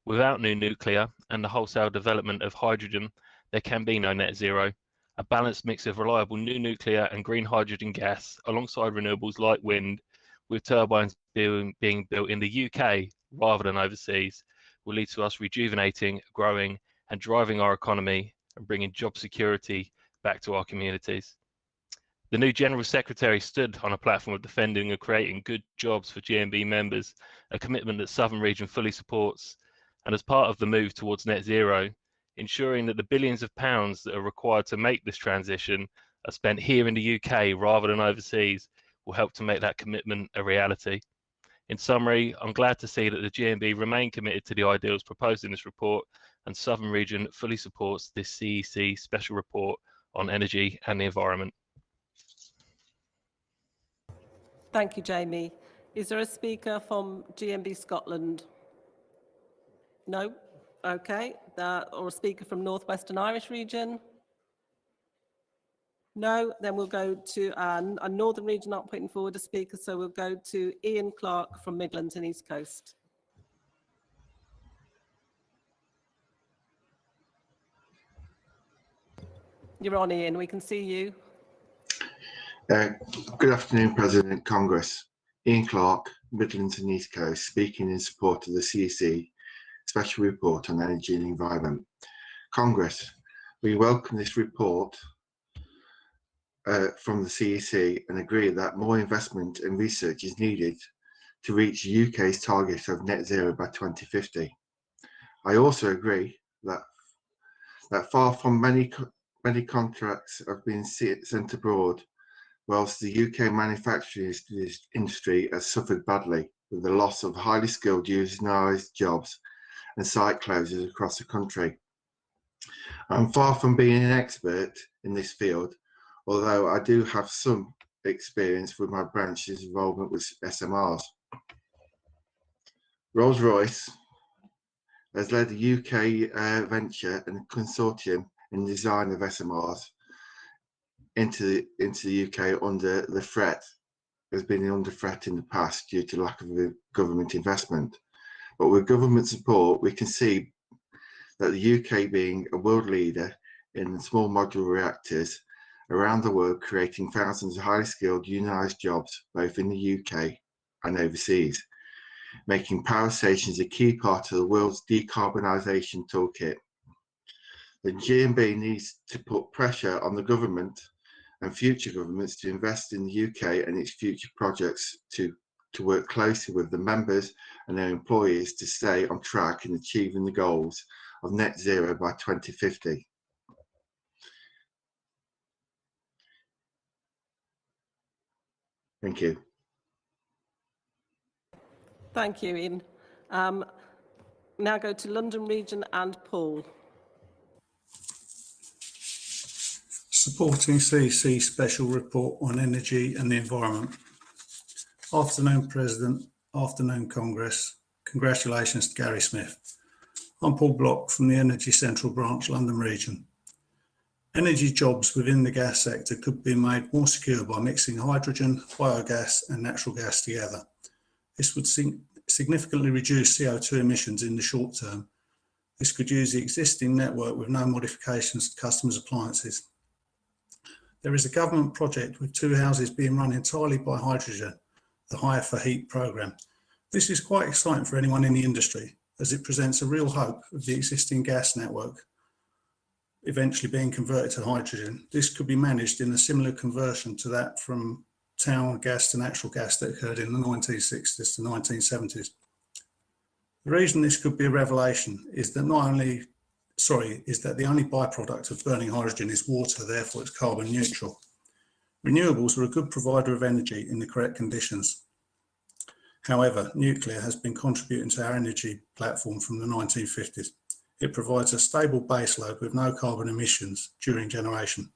Without new nuclear and the wholesale development of hydrogen, there can be no net zero. A balanced mix of reliable new nuclear and green hydrogen gas alongside renewables like wind, with turbines being built in the UK rather than overseas, will lead to us rejuvenating, growing and driving our economy and bringing job security back to our communities. The new General Secretary stood on a platform of defending and creating good jobs for GMB members, a commitment that Southern Region fully supports. And as part of the move towards net zero, ensuring that the billions of pounds that are required to make this transition are spent here in the UK rather than overseas will help to make that commitment a reality. In summary, I'm glad to see that the GMB remain committed to the ideals proposed in this report, and Southern Region fully supports this CEC special report on energy and the environment. Thank you, Jamie. Is there a speaker from GMB Scotland? No? Okay. Or a speaker from Northwestern Irish region? No? Then we'll go to a Northern region not putting forward a speaker, so we'll go to Ian Clark from Midlands and East Coast. You're on, Ian. We can see you. Good afternoon, President, Congress. Ian Clark, Midlands and East Coast, speaking in support of the CEC Special Report on Energy and Environment. Congress, we welcome this report from the CEC and agree that more investment and research is needed to reach the UK's target of net zero by 2050. I also agree that far from many contracts have been sent abroad, whilst the UK manufacturing industry has suffered badly with the loss of highly skilled unionised jobs and site closures across the country. I'm far from being an expert in this field, although I do have some experience with my branch's involvement with SMRs. Rolls-Royce has led a UK venture and consortium in the design of SMRs into the UK under the threat, has been under threat in the past due to lack of government investment. But with government support, we can see that the UK, being a world leader in small modular reactors around the world, creating thousands of highly skilled unionised jobs both in the UK and overseas, making power stations a key part of the world's decarbonisation toolkit. The GMB needs to put pressure on the government and future governments to invest in the UK and its future projects, to work closely with the members and their employees to stay on track in achieving the goals of net zero by 2050. Thank you. Thank you, Ian. Now go to London Region and Paul. Supporting CEC Special Report on Energy and the Environment. Afternoon, President. Afternoon, Congress. Congratulations to Gary Smith. I'm Paul Block from the Energy Central Branch, London Region. Energy jobs within the gas sector could be made more secure by mixing hydrogen, biogas and natural gas together. This would significantly reduce CO2 emissions in the short term. This could use the existing network with no modifications to customers' appliances. There is a government project with 2 houses being run entirely by hydrogen, the Hire for Heat programme. This is quite exciting for anyone in the industry, as it presents a real hope of the existing gas network eventually being converted to hydrogen. This could be managed in a similar conversion to that from town gas to natural gas that occurred in the 1960s to 1970s. The reason this could be a revelation is that the only byproduct of burning hydrogen is water, therefore it's carbon neutral. Renewables are a good provider of energy in the correct conditions. However, nuclear has been contributing to our energy platform from the 1950s. It provides a stable baseload with no carbon emissions during generation.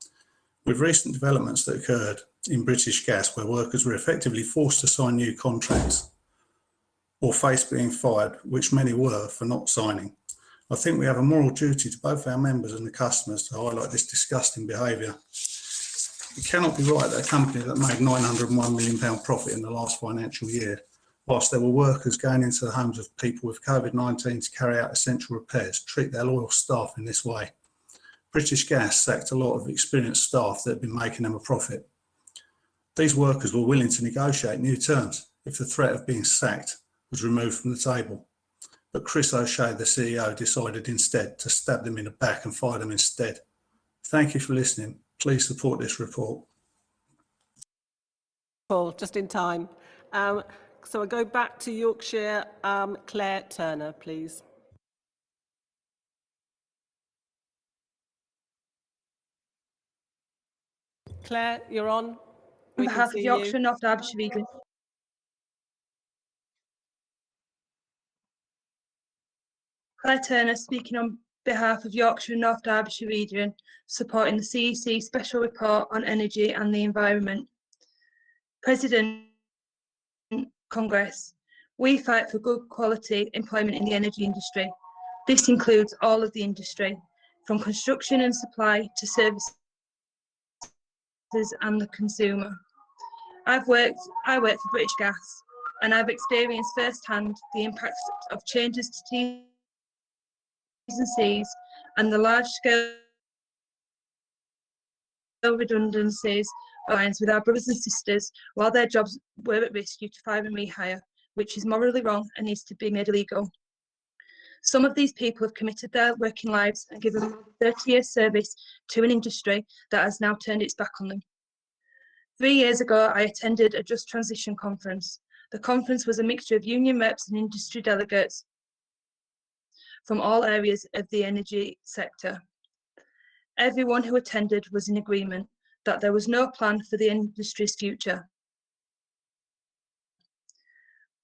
With recent developments that occurred in British Gas, where workers were effectively forced to sign new contracts or face being fired, which many were for not signing, I think we have a moral duty to both our members and the customers to highlight this disgusting behaviour. It cannot be right that a company that made £901 million profit in the last financial year, whilst there were workers going into the homes of people with COVID-19 to carry out essential repairs, treat their loyal staff in this way. British Gas sacked a lot of experienced staff that had been making them a profit. These workers were willing to negotiate new terms if the threat of being sacked was removed from the table. But Chris O'Shea, the CEO, decided instead to stab them in the back and fire them instead. Thank you for listening. Please support this report. Paul, just in time. So I go back to Yorkshire. Claire Turner, please. Claire, you're on. On behalf of Yorkshire and North Derbyshire Region. Claire Turner speaking on behalf of Yorkshire and North Derbyshire Region, supporting the CEC Special Report on Energy and the Environment. President, Congress, we fight for good quality employment in the energy industry. This includes all of the industry, from construction and supply to services and the consumer. I work for British Gas, and I've experienced firsthand the impacts of changes to T's and C's and the large-scale redundancies aligns with our brothers and sisters while their jobs were at risk due to fire and rehire, which is morally wrong and needs to be made illegal. Some of these people have committed their working lives and given 30 years service to an industry that has now turned its back on them. 3 years ago, I attended a Just Transition conference. The conference was a mixture of union reps and industry delegates from all areas of the energy sector. Everyone who attended was in agreement that there was no plan for the industry's future.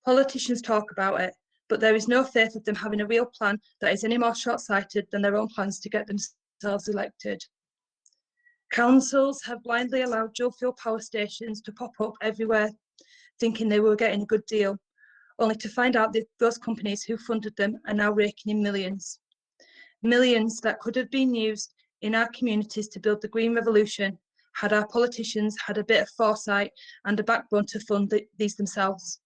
Politicians talk about it, but there is no faith of them having a real plan that is any more short-sighted than their own plans to get themselves elected. Councils have blindly allowed dual fuel power stations to pop up everywhere, thinking they were getting a good deal, only to find out that those companies who funded them are now raking in millions. Millions that could have been used in our communities to build the green revolution had our politicians had a bit of foresight and a backbone to fund these themselves.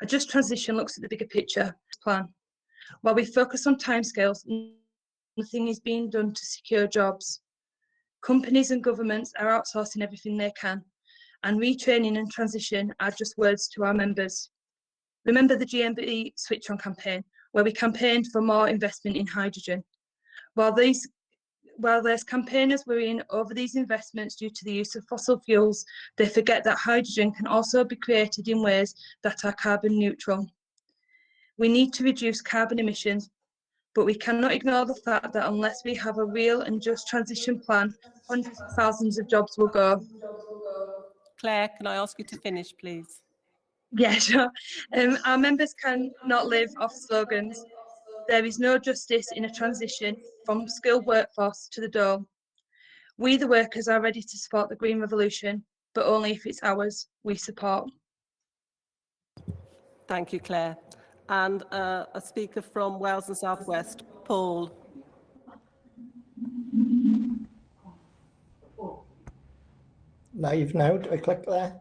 A just transition looks at the bigger picture plan. While we focus on timescales, nothing is being done to secure jobs. Companies and governments are outsourcing everything they can, and retraining and transition are just words to our members. Remember the GMB Switch On campaign, where we campaigned for more investment in hydrogen. While there's campaigners worrying over these investments due to the use of fossil fuels, they forget that hydrogen can also be created in ways that are carbon neutral. We need to reduce carbon emissions, but we cannot ignore the fact that unless we have a real and just transition plan, hundreds of thousands of jobs will go. Claire, can I ask you to finish, please? Yeah, sure. Our members cannot live off slogans. There is no justice in a transition from skilled workforce to the dole. We, the workers, are ready to support the green revolution, but only if it's ours we support. Thank you, Claire. And a speaker from Wales and South West, Paul. Live now, do I click there?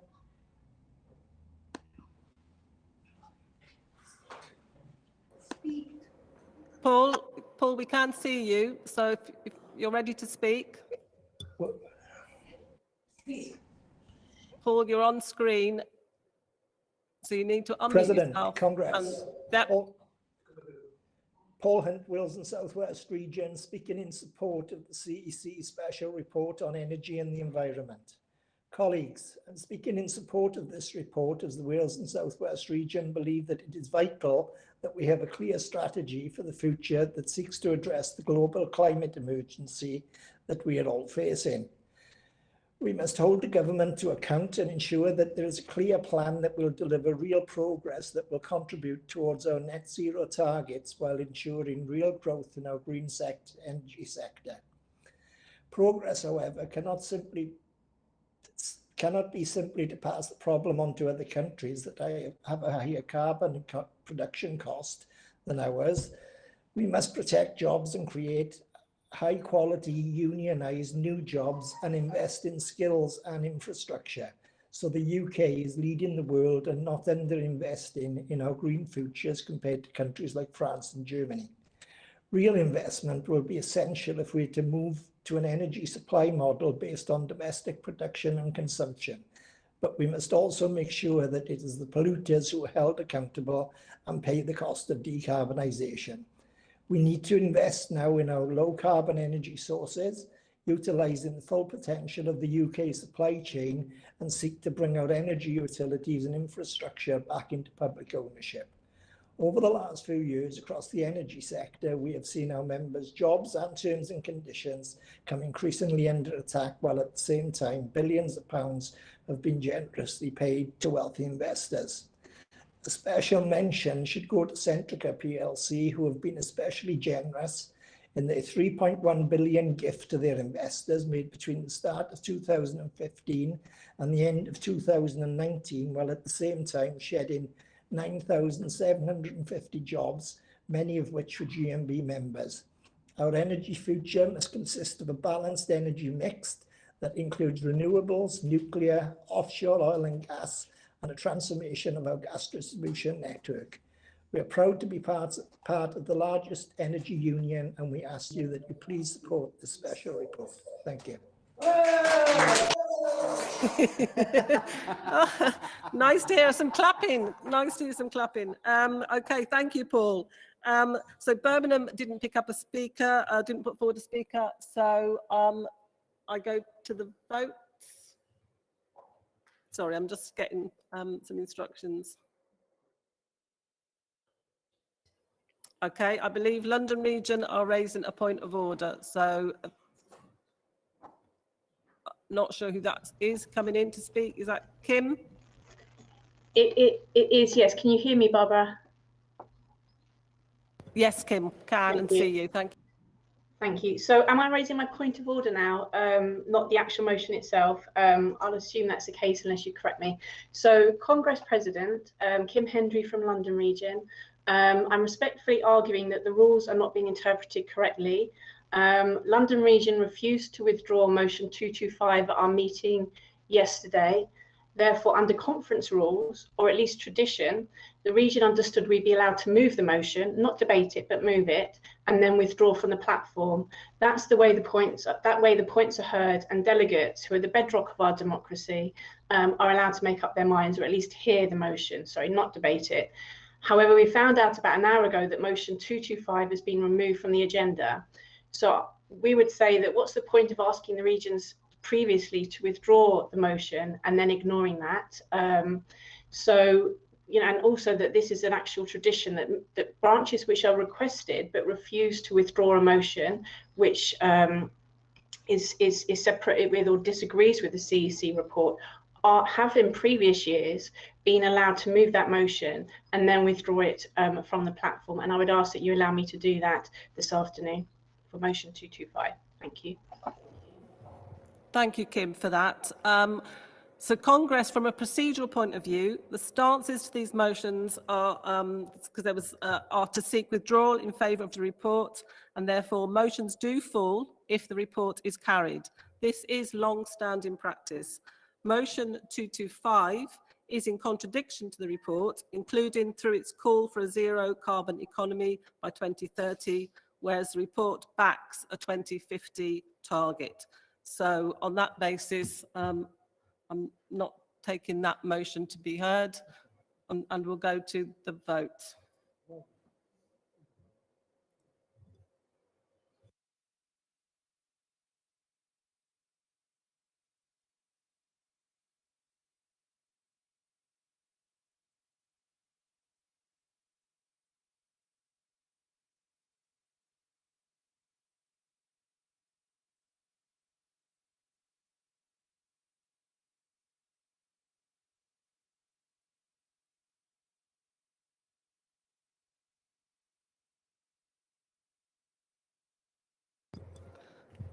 Paul, we can't see you, so if you're ready to speak. Paul, you're on screen, so you need to unmute President, yourself. Congress. Paul Hunt, Wales and South West Region, speaking in support of the CEC Special Report on Energy and the Environment. Colleagues, I'm speaking in support of this report as the Wales and South West Region believe that it is vital that we have a clear strategy for the future that seeks to address the global climate emergency that we are all facing. We must hold the government to account and ensure that there is a clear plan that will deliver real progress that will contribute towards our net zero targets while ensuring real growth in our green energy sector. Progress, however, cannot be simply to pass the problem on to other countries that have a higher carbon production cost than ours. We must protect jobs and create high quality unionized new jobs and invest in skills and infrastructure. So the UK is leading the world and not underinvesting in our green futures compared to countries like France and Germany. Real investment will be essential if we're to move to an energy supply model based on domestic production and consumption. But we must also make sure that it is the polluters who are held accountable and pay the cost of decarbonisation. We need to invest now in our low carbon energy sources, utilising the full potential of the UK supply chain and seek to bring our energy utilities and infrastructure back into public ownership. Over the last few years across the energy sector, we have seen our members' jobs and terms and conditions come increasingly under attack, while at the same time, billions of pounds have been generously paid to wealthy investors. A special mention should go to Centrica plc, who have been especially generous in their £3.1 billion gift to their investors made between the start of 2015 and the end of 2019, while at the same time shedding 9,750 jobs, many of which were GMB members. Our energy future must consist of a balanced energy mix that includes renewables, nuclear, offshore oil and gas, and a transformation of our gas distribution network. We are proud to be part of the largest energy union, and we ask you that you please support the special report. Thank you. Nice to hear some clapping. Nice to hear some clapping. Okay, thank you, Paul. So Birmingham didn't pick up a speaker, didn't put forward a speaker, so I go to the vote. Sorry, I'm just getting some instructions. Okay, I believe London Region are raising a point of order, so not sure who that is coming in to speak. Is that Kim? It is, yes. Can you hear me, Barbara? Yes, Kim, can and see you. Thank you. Thank you. So am I raising my point of order now, not the actual motion itself? I'll assume that's the case unless you correct me. So Congress President, Kim Hendry from London Region, I'm respectfully arguing that the rules are not being interpreted correctly. London Region refused to withdraw motion 225 at our meeting yesterday. Therefore, under conference rules, or at least tradition, the region understood we'd be allowed to move the motion, not debate it, but move it, and then withdraw from the platform. That's the way the points are heard, and delegates, who are the bedrock of our democracy, are allowed to make up their minds, or at least hear the motion, sorry, not debate it. However, we found out about an hour ago that motion 225 has been removed from the agenda. So we would say that what's the point of asking the regions previously to withdraw the motion and then ignoring that? So, you know, and also that this is an actual tradition that branches which are requested but refuse to withdraw a motion which is separated with or disagrees with the CEC report have in previous years been allowed to move that motion and then withdraw it from the platform. And I would ask that you allow me to do that this afternoon for motion 225. Thank you. Thank you, Kim, for that. So Congress, from a procedural point of view, the stances to these motions are are to seek withdrawal in favour of the report, and therefore motions do fall if the report is carried. This is long-standing practice. Motion 225 is in contradiction to the report, including through its call for a zero carbon economy by 2030, whereas the report backs a 2050 target. So on that basis, I'm not taking that motion to be heard, and we'll go to the vote.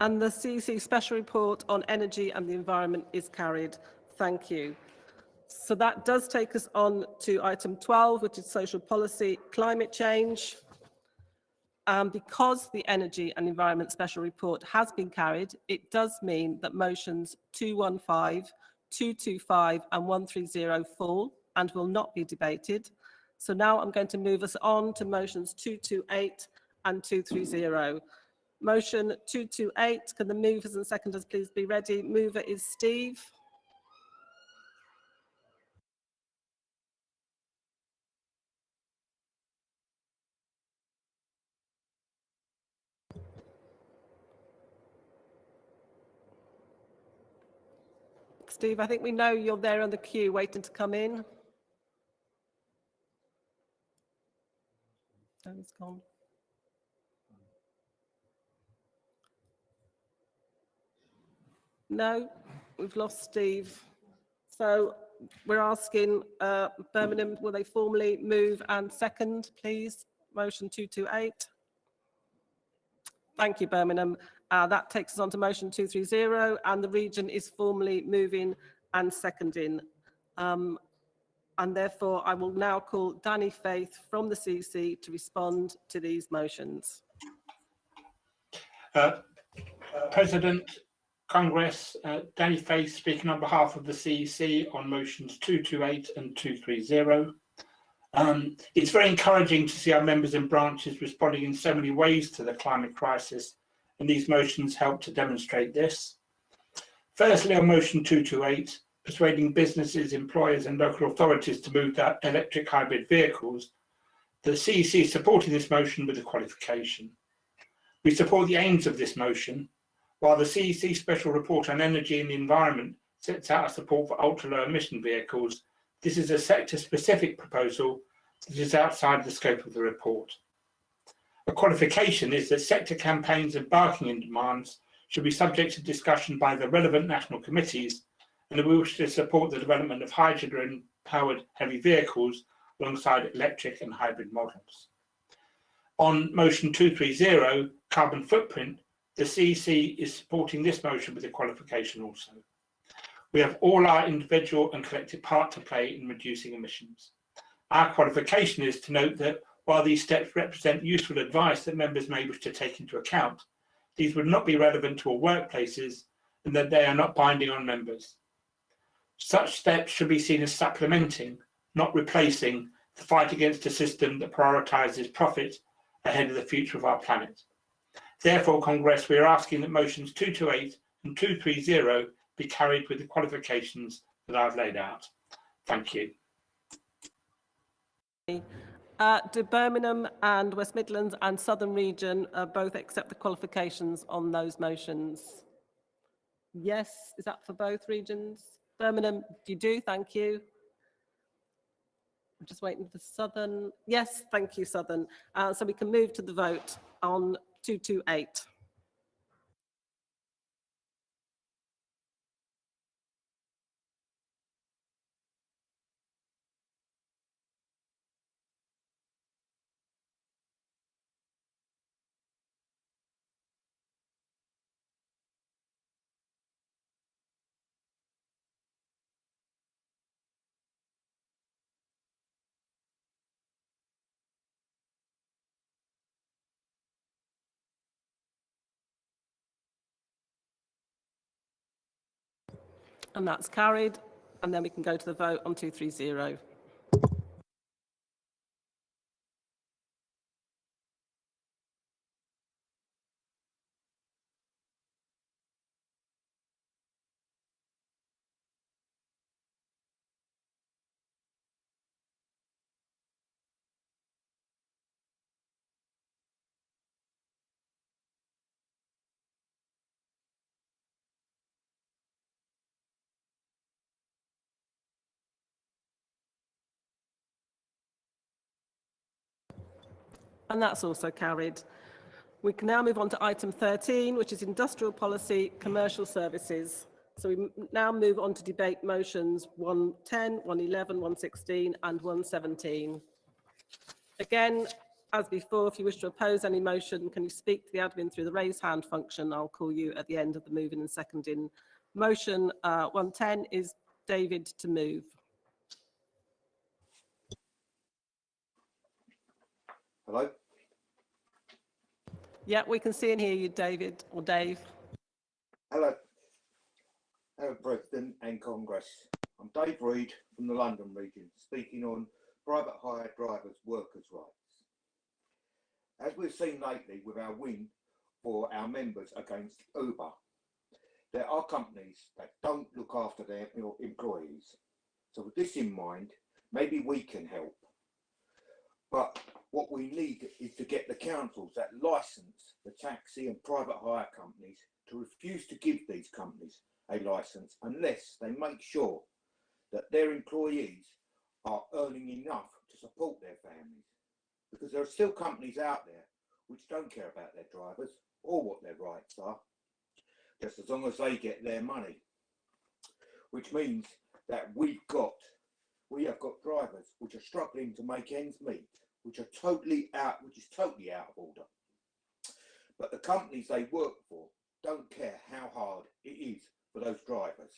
And the CEC Special Report on Energy and the Environment is carried. Thank you. So that does take us on to item 12, which is social policy, climate change. Because the Energy and Environment Special Report has been carried, it does mean that motions 215, 225 and 130 fall and will not be debated. So now I'm going to move us on to motions 228 and 230. Motion 228, can the movers and seconders please be ready? Mover is Steve. Steve, I think we know you're there on the queue waiting to come in. Oh, he's gone. No, we've lost Steve. So we're asking Birmingham, will they formally move and second, please? Motion 228. Thank you, Birmingham. That takes us on to motion 230, and the region is formally moving and seconding. And therefore, I will now call Danny Faith from the CEC to respond to these motions. President, Congress, Danny Faith speaking on behalf of the CEC on motions 228 and 230. It's very encouraging to see our members and branches responding in so many ways to the climate crisis, and these motions help to demonstrate this. Firstly, on motion 228, persuading businesses, employers and local authorities to move to electric hybrid vehicles, the CEC is supporting this motion with a qualification. We support the aims of this motion. While the CEC Special Report on Energy and the Environment sets out a support for ultra-low emission vehicles, this is a sector-specific proposal that is outside the scope of the report. A qualification is that sector campaigns embarking in demands should be subject to discussion by the relevant national committees, and we wish to support the development of hydrogen-powered heavy vehicles alongside electric and hybrid models. On motion 230, carbon footprint, the CEC is supporting this motion with a qualification also. We have all our individual and collective part to play in reducing emissions. Our qualification is to note that while these steps represent useful advice that members may wish to take into account, these would not be relevant to all workplaces and that they are not binding on members. Such steps should be seen as supplementing, not replacing, the fight against a system that prioritises profit ahead of the future of our planet. Therefore, Congress, we are asking that motions 228 and 230 be carried with the qualifications that I've laid out. Thank you. Do Birmingham and West Midlands and Southern Region both accept the qualifications on those motions? Yes, is that for both regions? Birmingham, you do, thank you. I'm just waiting for Southern. Yes, thank you, Southern. So we can move to the vote on 228. And that's carried. And then we can go to the vote on 230. And that's also carried. We can now move on to item 13, which is industrial policy, commercial services. So we now move on to debate motions 110, 111, 116 and 117. Again, as before, if you wish to oppose any motion, can you speak to the admin through the raise hand function? I'll call you at the end of the moving and seconding. Motion 110 is David to move. Hello? Yeah, we can see and hear you, David, or Dave. Hello. Hello, President and Congress. I'm Dave Reid from the London region, speaking on private hire drivers' workers' rights. As we've seen lately with our win for our members against Uber, there are companies that don't look after their employees. So with this in mind, maybe we can help. But what we need is to get the councils that license the taxi and private hire companies to refuse to give these companies a license unless they make sure that their employees are earning enough to support their families. Because there are still companies out there which don't care about their drivers or what their rights are, just as long as they get their money. Which means that we have got drivers which are struggling to make ends meet, which is totally out of order. But the companies they work for don't care how hard it is for those drivers,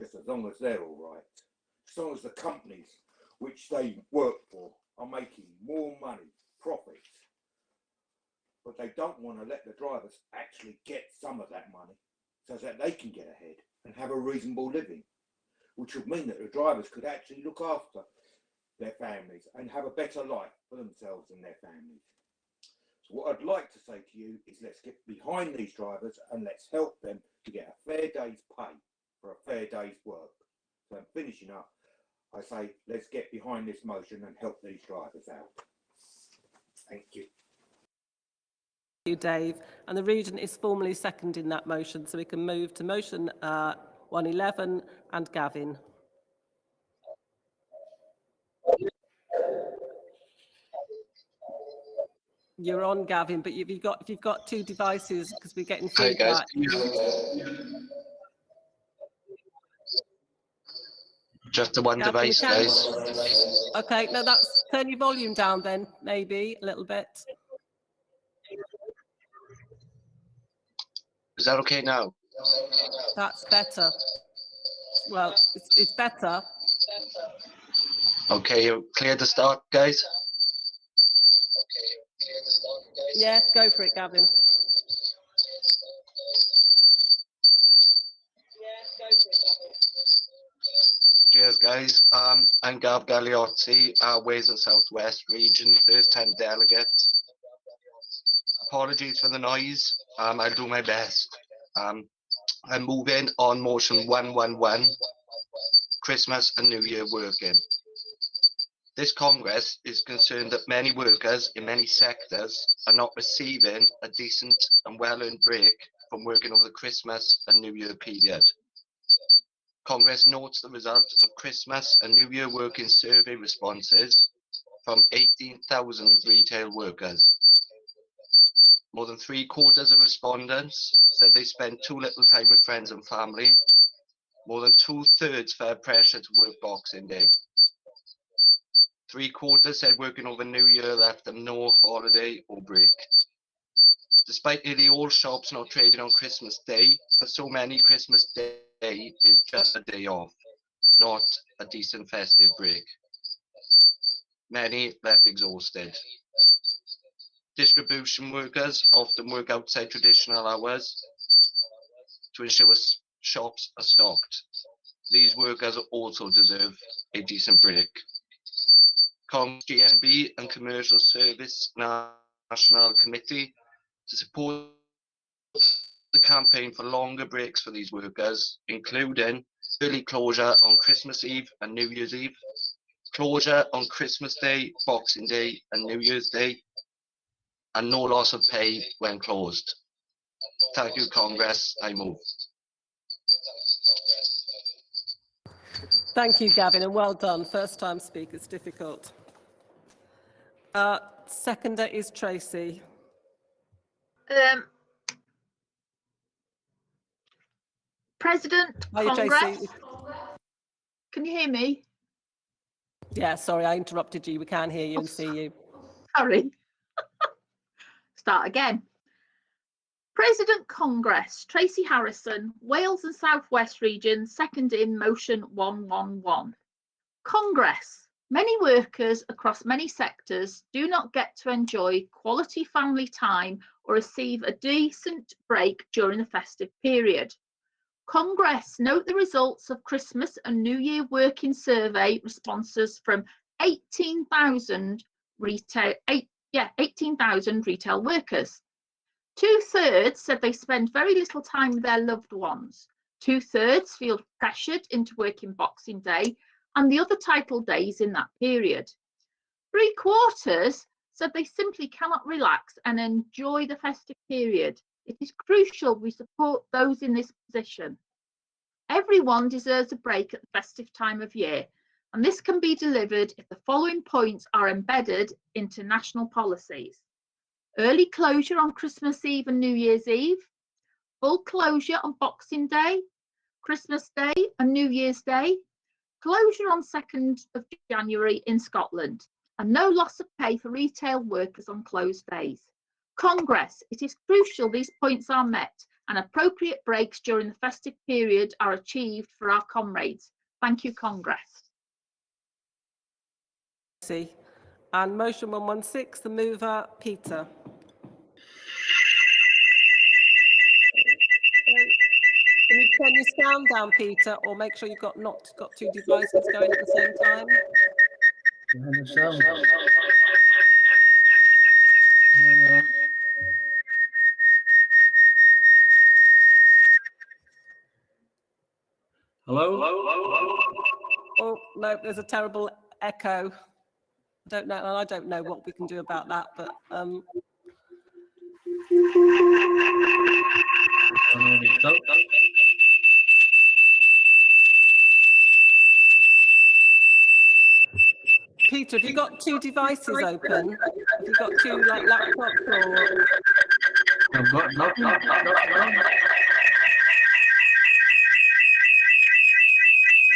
just as long as they're all right. As long as the companies which they work for are making more money, profits, but they don't want to let the drivers actually get some of that money so that they can get ahead and have a reasonable living, which would mean that the drivers could actually look after their families and have a better life for themselves and their families. So what I'd like to say to you is let's get behind these drivers and let's help them to get a fair day's pay for a fair day's work. So I'm finishing up. I say let's get behind this motion and help these drivers out. Thank you. Thank you, Dave. And the region is formally seconding that motion, so we can move to motion 111 and Gavin. You're on, Gavin, but if you've got two devices, because we're getting feedback. Hey guys. Just the one Gavin, device, guys. Okay, no, turn your volume down then, maybe a little bit. Is that okay now? That's better. Well, it's better. Okay, you clear to start, guys? Yeah, go for it, Gavin. Cheers, guys. I'm Gav Gagliotti, Wales and South West region, first time delegate. Apologies for the noise. I'll do my best. I'm moving on motion 111, Christmas and New Year working. This Congress is concerned that many workers in many sectors are not receiving a decent and well-earned break from working over the Christmas and New Year period. Congress notes the result of Christmas and New Year working survey responses from 18,000 retail workers. More than 3/4 of respondents said they spend too little time with friends and family. More than 2/3 felt pressure to work Boxing Day. 3/4 said working over New Year left them no holiday or break. Despite nearly all shops not trading on Christmas Day, for so many Christmas Day is just a day off, not a decent festive break. Many left exhausted. Distribution workers often work outside traditional hours to ensure shops are stocked. These workers also deserve a decent break. GMB and Commercial Service National Committee to support the campaign for longer breaks for these workers, including early closure on Christmas Eve and New Year's Eve, closure on Christmas Day, Boxing Day and New Year's Day, and no loss of pay when closed. Thank you, Congress. I move. Thank you, Gavin, and well done. First time speaker's difficult. Seconder is Tracy. President Are you, Congress. Tracy? Can you hear me? Yeah, sorry, I interrupted you. We can't hear you and see you. Sorry. Start again. President Congress, Tracy Harrison, Wales and South West region, second in motion 111. Congress, many workers across many sectors do not get to enjoy quality family time or receive a decent break during the festive period. Congress note the results of Christmas and New Year working survey responses from 18,000 retail workers. 2/3 said they spend very little time with their loved ones. 2/3 feel pressured into working Boxing Day and the other title days in that period. 3/4 said they simply cannot relax and enjoy the festive period. It is crucial we support those in this position. Everyone deserves a break at the festive time of year, and this can be delivered if the following points are embedded into national policies. Early closure on Christmas Eve and New Year's Eve, full closure on Boxing Day, Christmas Day and New Year's Day, closure on 2nd of January in Scotland, and no loss of pay for retail workers on closed days. Congress, it is crucial these points are met and appropriate breaks during the festive period are achieved for our comrades. Thank you, Congress. And motion 116, the mover, Peter. Can you stand down, Peter, or make sure you've got two devices going at the same time? Hello? Oh, no, there's a terrible echo. I don't know what we can do about that, but Peter, have you got two devices open? Have you got two laptops or? I've got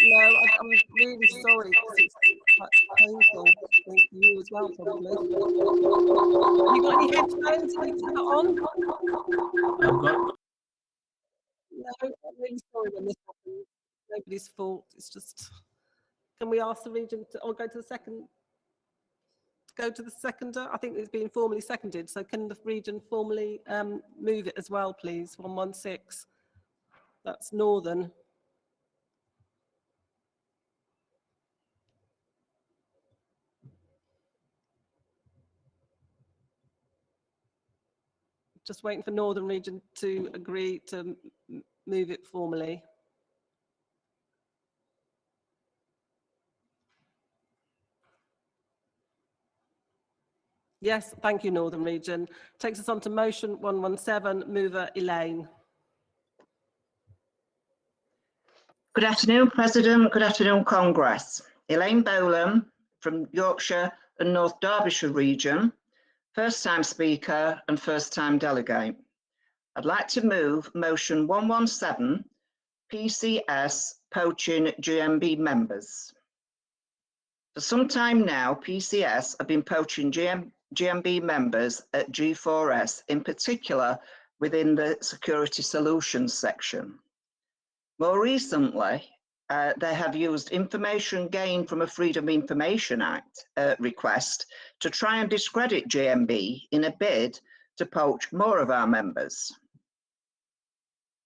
No, I'm really sorry because it's quite painful. I think for you as well, probably. Have you got any headphones that you can put on? I've got No, I'm really sorry when this happens. Nobody's fault. It's just, can we ask the region to, or go to the second, go to the seconder? I think it's been formally seconded. So can the region formally move it as well, please? 116. That's Northern. Just waiting for Northern Region to agree to move it formally. Yes, thank you, Northern Region. Takes us on to motion 117, mover Elaine. Good afternoon, President. Good afternoon, Congress. Elaine Bolam from Yorkshire and North Derbyshire region, first-time speaker and first-time delegate. I'd like to move motion 117, PCS poaching GMB members. For some time now, PCS have been poaching GMB members at G4S, in particular within the Security Solutions section. More recently, they have used information gained from a Freedom of Information Act request to try and discredit GMB in a bid to poach more of our members.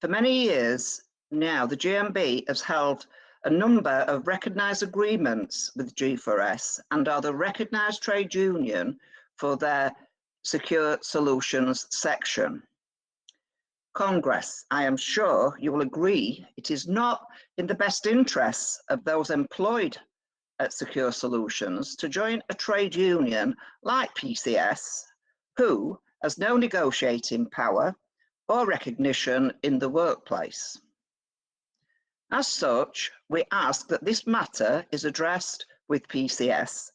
For many years now, the GMB has held a number of recognised agreements with G4S and are the recognised trade union for their Secure Solutions section. Congress, I am sure you will agree it is not in the best interests of those employed at Secure Solutions to join a trade union like PCS, who has no negotiating power or recognition in the workplace. As such, we ask that this matter is addressed with PCS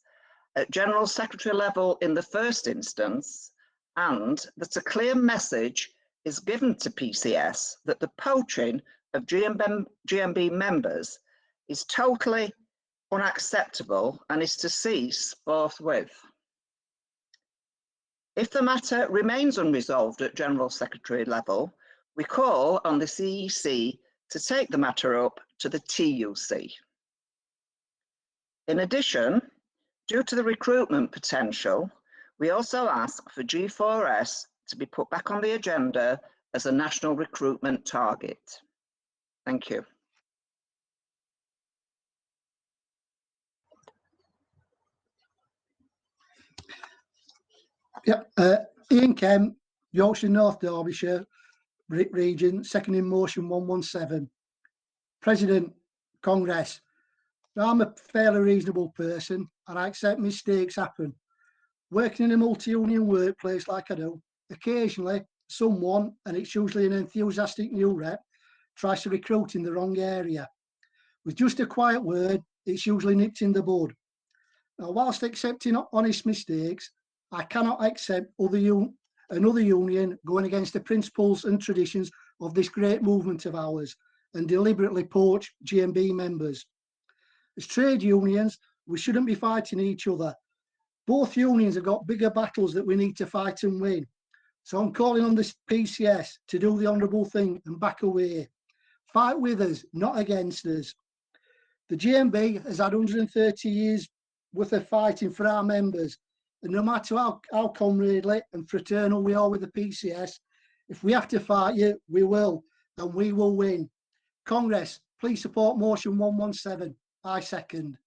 at General Secretary level in the first instance, and that a clear message is given to PCS that the poaching of GMB members is totally unacceptable and is to cease forthwith. If the matter remains unresolved at General Secretary level, we call on the CEC to take the matter up to the TUC. In addition, due to the recruitment potential, we also ask for G4S to be put back on the agenda as a national recruitment target. Thank you. Yep. Ian Kemp, Yorkshire North Derbyshire region, second in motion 117. President, Congress, I'm a fairly reasonable person and I accept mistakes happen. Working in a multi-union workplace like I do, occasionally someone, and it's usually an enthusiastic new rep, tries to recruit in the wrong area. With just a quiet word, it's usually nipped in the bud. Now, whilst accepting honest mistakes, I cannot accept another union going against the principles and traditions of this great movement of ours and deliberately poach GMB members. As trade unions, we shouldn't be fighting each other. Both unions have got bigger battles that we need to fight and win. So I'm calling on the PCS to do the honourable thing and back away. Fight with us, not against us. The GMB has had 130 years worth of fighting for our members. And no matter how comradely and fraternal we are with the PCS, if we have to fight you, we will, and we will win. Congress, please support motion 117. I second.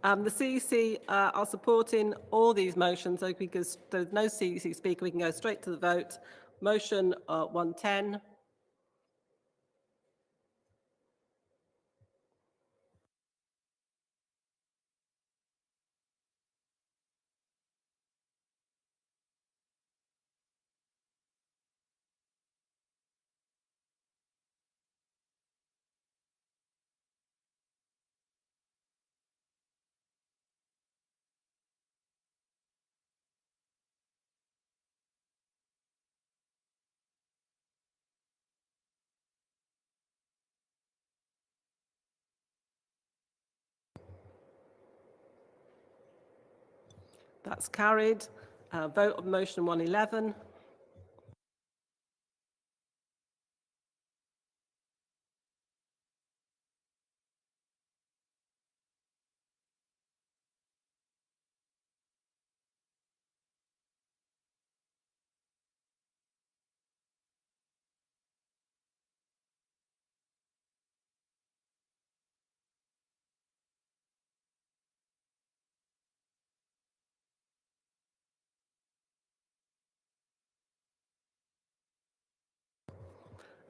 The CEC are supporting all these motions, so because there's no CEC speaker, we can go straight to the vote. Motion 110. That's carried. Vote of motion 111.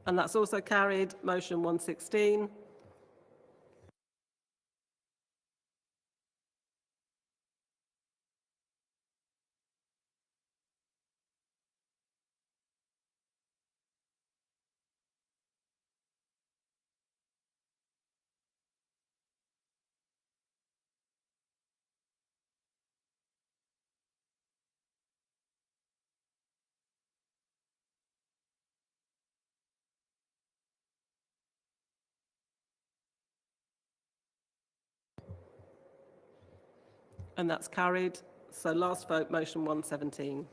And that's also carried. Motion 116. And that's carried. So last vote, motion 117.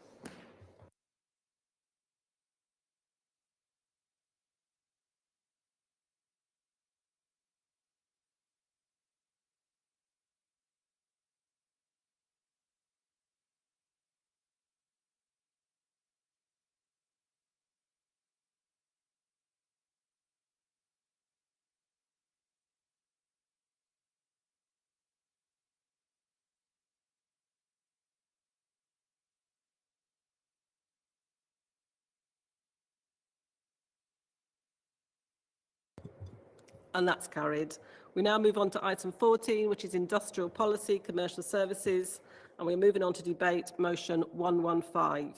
And that's carried. We now move on to item 14, which is industrial policy, commercial services, and we're moving on to debate motion 115.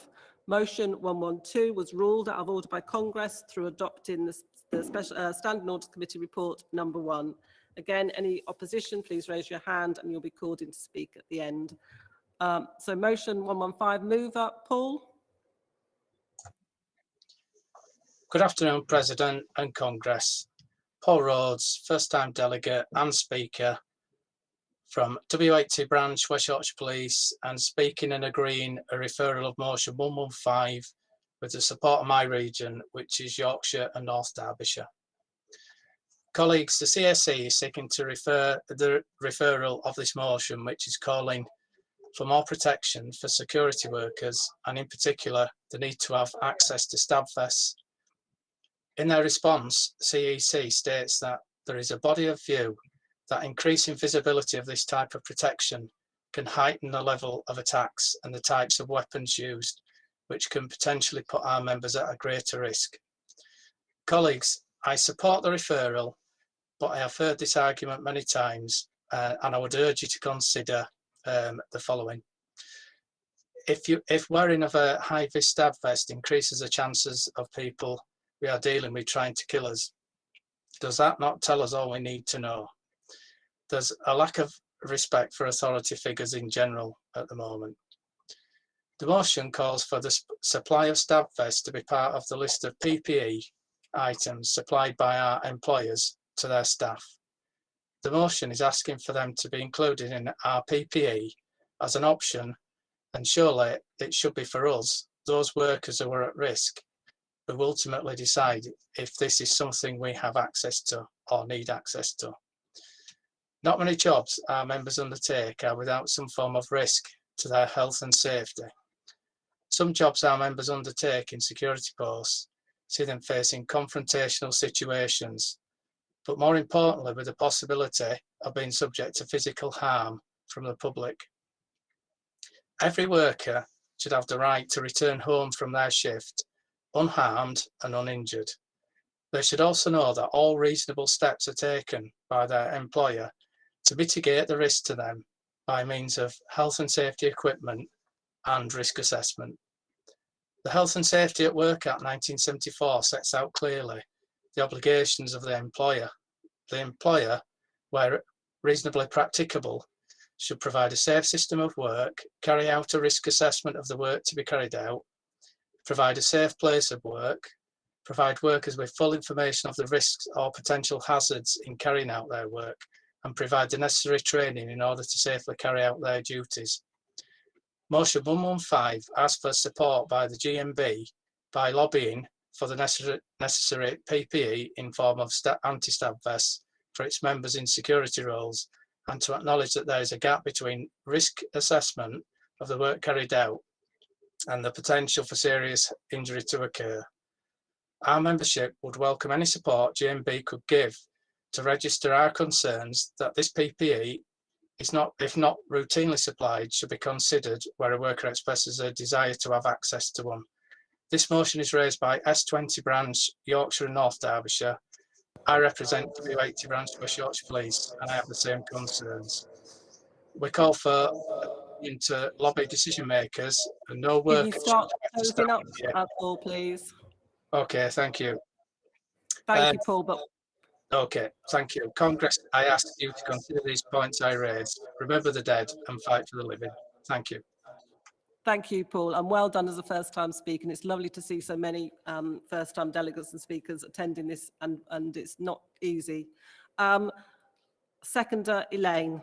Motion 112 was ruled out of order by Congress through adopting the special Standing Orders Committee report number 1. Again, any opposition, please raise your hand and you'll be called in to speak at the end. So motion 115, mover, Paul. Good afternoon, President and Congress. Paul Rhodes, first-time delegate and speaker from W80 branch, West Yorkshire Police, and speaking and agreeing a referral of motion 115 with the support of my region, which is Yorkshire and North Derbyshire. Colleagues, the CSE is seeking to refer the referral of this motion, which is calling for more protection for security workers, and in particular, the need to have access to stab vests. In their response, CEC states that there is a body of view that increasing visibility of this type of protection can heighten the level of attacks and the types of weapons used, which can potentially put our members at a greater risk. Colleagues, I support the referral, but I have heard this argument many times, and I would urge you to consider the following. If wearing of a high-vis stab vest increases the chances of people we are dealing with trying to kill us, does that not tell us all we need to know? There's a lack of respect for authority figures in general at the moment. The motion calls for the supply of stab vests to be part of the list of PPE items supplied by our employers to their staff. The motion is asking for them to be included in our PPE as an option, and surely it should be for us, those workers who are at risk, who ultimately decide if this is something we have access to or need access to. Not many jobs our members undertake are without some form of risk to their health and safety. Some jobs our members undertake in security posts see them facing confrontational situations, but more importantly, with the possibility of being subject to physical harm from the public. Every worker should have the right to return home from their shift unharmed and uninjured. They should also know that all reasonable steps are taken by their employer to mitigate the risk to them by means of health and safety equipment and risk assessment. The Health and Safety at Work Act 1974 sets out clearly the obligations of the employer. The employer, where reasonably practicable, should provide a safe system of work, carry out a risk assessment of the work to be carried out, provide a safe place of work, provide workers with full information of the risks or potential hazards in carrying out their work, and provide the necessary training in order to safely carry out their duties. Motion 115 asks for support by the GMB by lobbying for the necessary PPE in form of anti-stab vests for its members in security roles, and to acknowledge that there is a gap between risk assessment of the work carried out and the potential for serious injury to occur. Our membership would welcome any support GMB could give to register our concerns that this PPE is not, if not routinely supplied, should be considered where a worker expresses a desire to have access to one. This motion is raised by S20 branch, Yorkshire and North Derbyshire. I represent W80 branch West Yorkshire Police, and I have the same concerns. We call for to lobby decision makers, and no Can you worker start should have to closing up, start. Paul, please? Okay, thank you. Thank you, Paul. But Okay, thank you. Congress, I ask you to consider these points I raised. Remember the dead and fight for the living. Thank you. thank you, Paul, and well done as a first-time speaker. And it's lovely to see so many first-time delegates and speakers attending this, and it's not easy. Seconder, Elaine.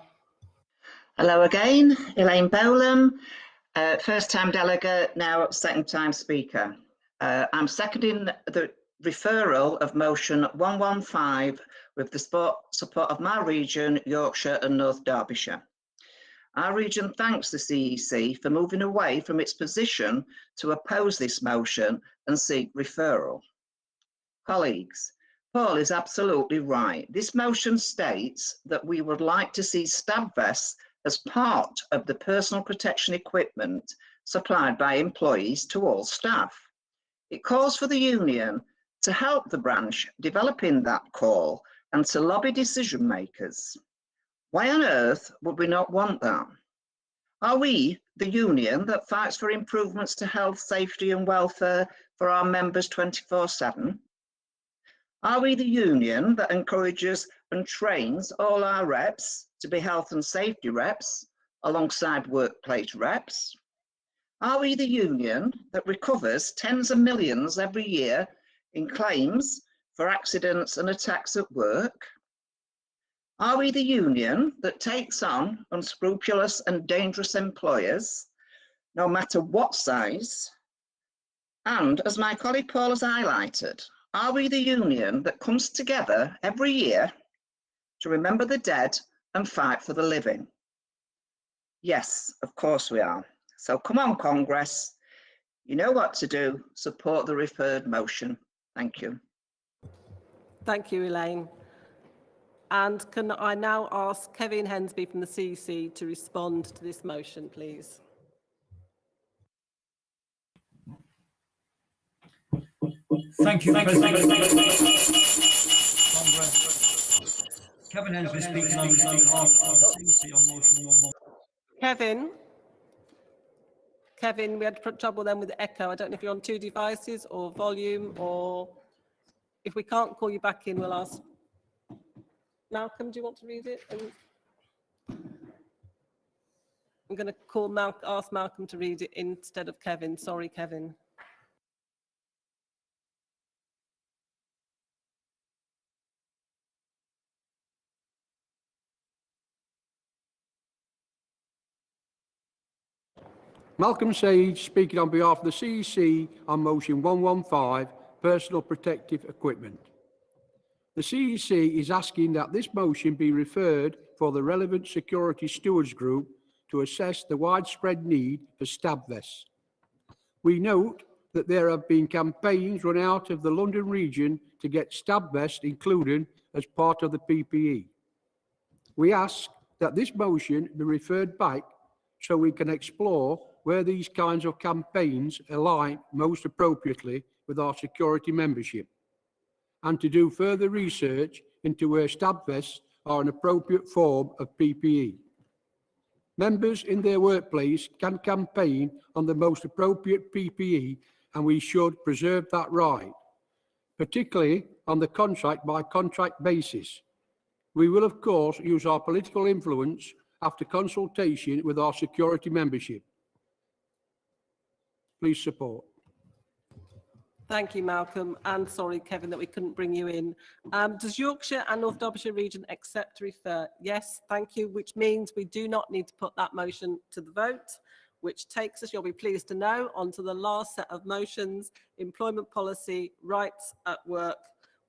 Hello again, Elaine Bolam, first-time delegate, now second-time speaker. I'm seconding the referral of motion 115 with the support of my region, Yorkshire and North Derbyshire. Our region thanks the CEC for moving away from its position to oppose this motion and seek referral. Colleagues, Paul is absolutely right. This motion states that we would like to see stab vests as part of the personal protection equipment supplied by employees to all staff. It calls for the union to help the branch developing that call and to lobby decision makers. Why on earth would we not want that? Are we the union that fights for improvements to health, safety and welfare for our members 24/7? Are we the union that encourages and trains all our reps to be health and safety reps alongside workplace reps? Are we the union that recovers tens of millions every year in claims for accidents and attacks at work? Are we the union that takes on unscrupulous and dangerous employers, no matter what size? And as my colleague Paul has highlighted, are we the union that comes together every year to remember the dead and fight for the living? Yes, of course we are. So come on, Congress. You know what to do. Support the referred motion. Thank you. Thank you, Elaine. And can I now ask Kevin Hensby from the CEC to respond to this motion, please? Thank you, President. Congress. Kevin Hensby speaking on behalf of the CEC on motion 115. Kevin, we had trouble then with the echo. I don't know if you're on two devices or volume, or if we can't call you back in, we'll ask. Malcolm, do you want to read it? I'm going to ask Malcolm to read it instead of Kevin. Sorry, Kevin. Malcolm Sage speaking on behalf of the CEC on motion 115, personal protective equipment. The CEC is asking that this motion be referred for the relevant security stewards group to assess the widespread need for stab vests. We note that there have been campaigns run out of the London region to get stab vests included as part of the PPE. We ask that this motion be referred back so we can explore where these kinds of campaigns align most appropriately with our security membership, and to do further research into where stab vests are an appropriate form of PPE. Members in their workplace can campaign on the most appropriate PPE, and we should preserve that right, particularly on the contract-by-contract basis. We will, of course, use our political influence after consultation with our security membership. Please support. Thank you, Malcolm, and sorry, Kevin, that we couldn't bring you in. Does Yorkshire and North Derbyshire region accept to refer? Yes, thank you, which means we do not need to put that motion to the vote, which takes us, you'll be pleased to know, onto the last set of motions, employment policy, rights at work.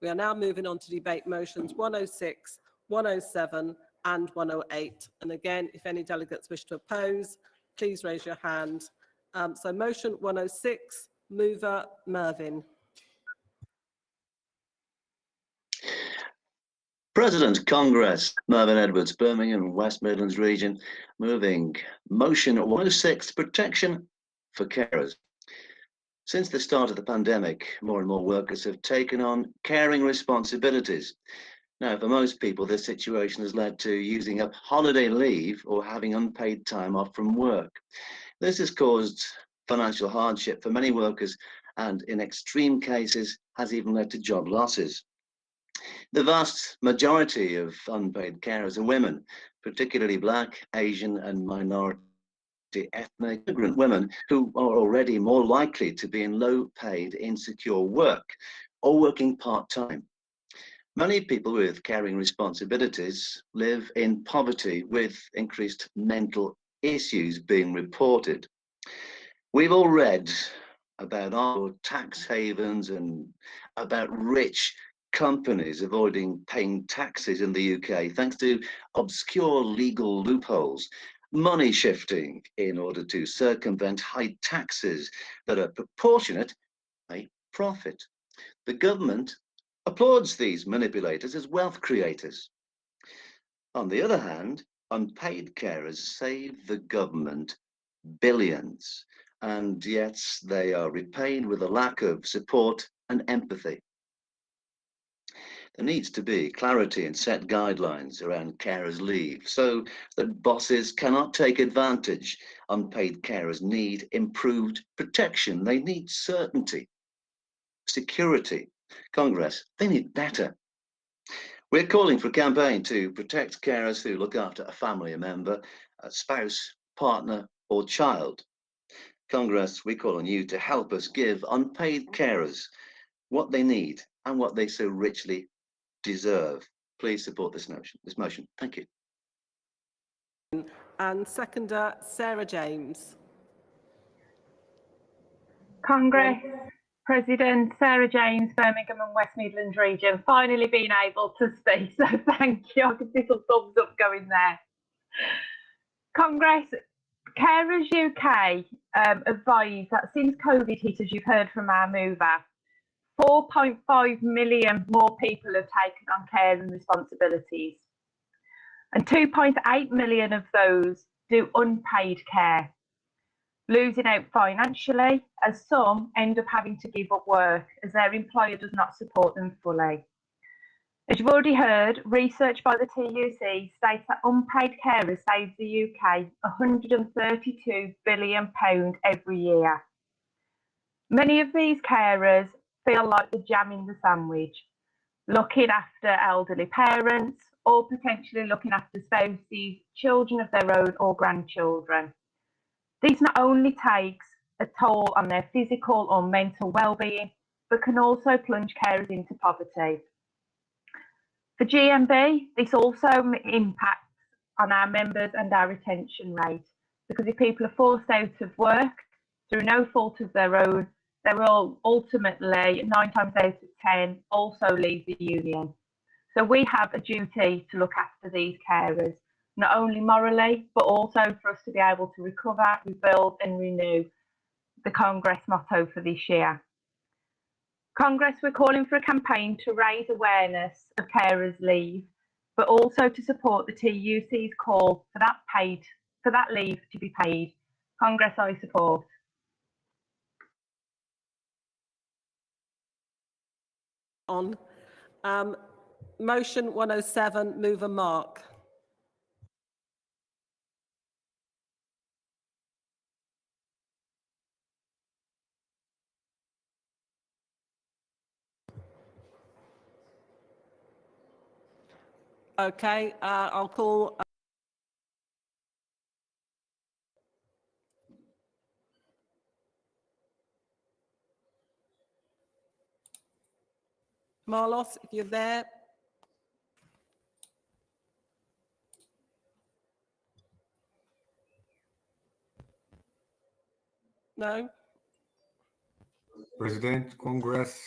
We are now moving on to debate motions 106, 107 and 108. And again, if any delegates wish to oppose, please raise your hand. So motion 106, mover Mervyn. President, Congress, Mervyn Edwards, Birmingham, West Midlands region, moving motion 106, protection for carers. Since the start of the pandemic, more and more workers have taken on caring responsibilities. Now, for most people, this situation has led to using up holiday leave or having unpaid time off from work. This has caused financial hardship for many workers and, in extreme cases, has even led to job losses. The vast majority of unpaid carers are women, particularly Black, Asian and minority ethnic immigrant women who are already more likely to be in low-paid, insecure work or working part-time. Many people with caring responsibilities live in poverty, with increased mental issues being reported. We've all read about our tax havens and about rich companies avoiding paying taxes in the UK thanks to obscure legal loopholes, money shifting in order to circumvent high taxes that are proportionate to a profit. The government applauds these manipulators as wealth creators. On the other hand, unpaid carers save the government billions, and yet they are repaid with a lack of support and empathy. There needs to be clarity and set guidelines around carers' leave so that bosses cannot take advantage. Unpaid carers need improved protection. They need certainty, security. Congress, they need better. We're calling for a campaign to protect carers who look after a family member, a spouse, partner, or child. Congress, we call on you to help us give unpaid carers what they need and what they so richly deserve. Please support this motion. Thank you. And seconder, Sarah James. Congress, President Sarah James, Birmingham and West Midlands region, finally being able to speak, so thank you. I can see some thumbs up going there. Congress, Carers UK advise that since COVID hit, as you've heard from our mover, 4.5 million more people have taken on care and responsibilities, and 2.8 million of those do unpaid care, losing out financially as some end up having to give up work as their employer does not support them fully. As you've already heard, research by the TUC states that unpaid carers save the UK £132 billion every year. Many of these carers feel like the jam in the sandwich, looking after elderly parents or potentially looking after spouses, children of their own or grandchildren. This not only takes a toll on their physical or mental well-being, but can also plunge carers into poverty. For GMB, this also impacts on our members and our retention rate, because if people are forced out of work through no fault of their own, they will ultimately, 9 times out of 10, also leave the union. So we have a duty to look after these carers, not only morally, but also for us to be able to recover, rebuild and renew, the Congress motto for this year. Congress, we're calling for a campaign to raise awareness of carers' leave, but also to support the TUC's call for that leave to be paid. Congress, I support. On motion 107, mover Mark. Okay, I'll call. Marlos, if you're there. No? President, Congress,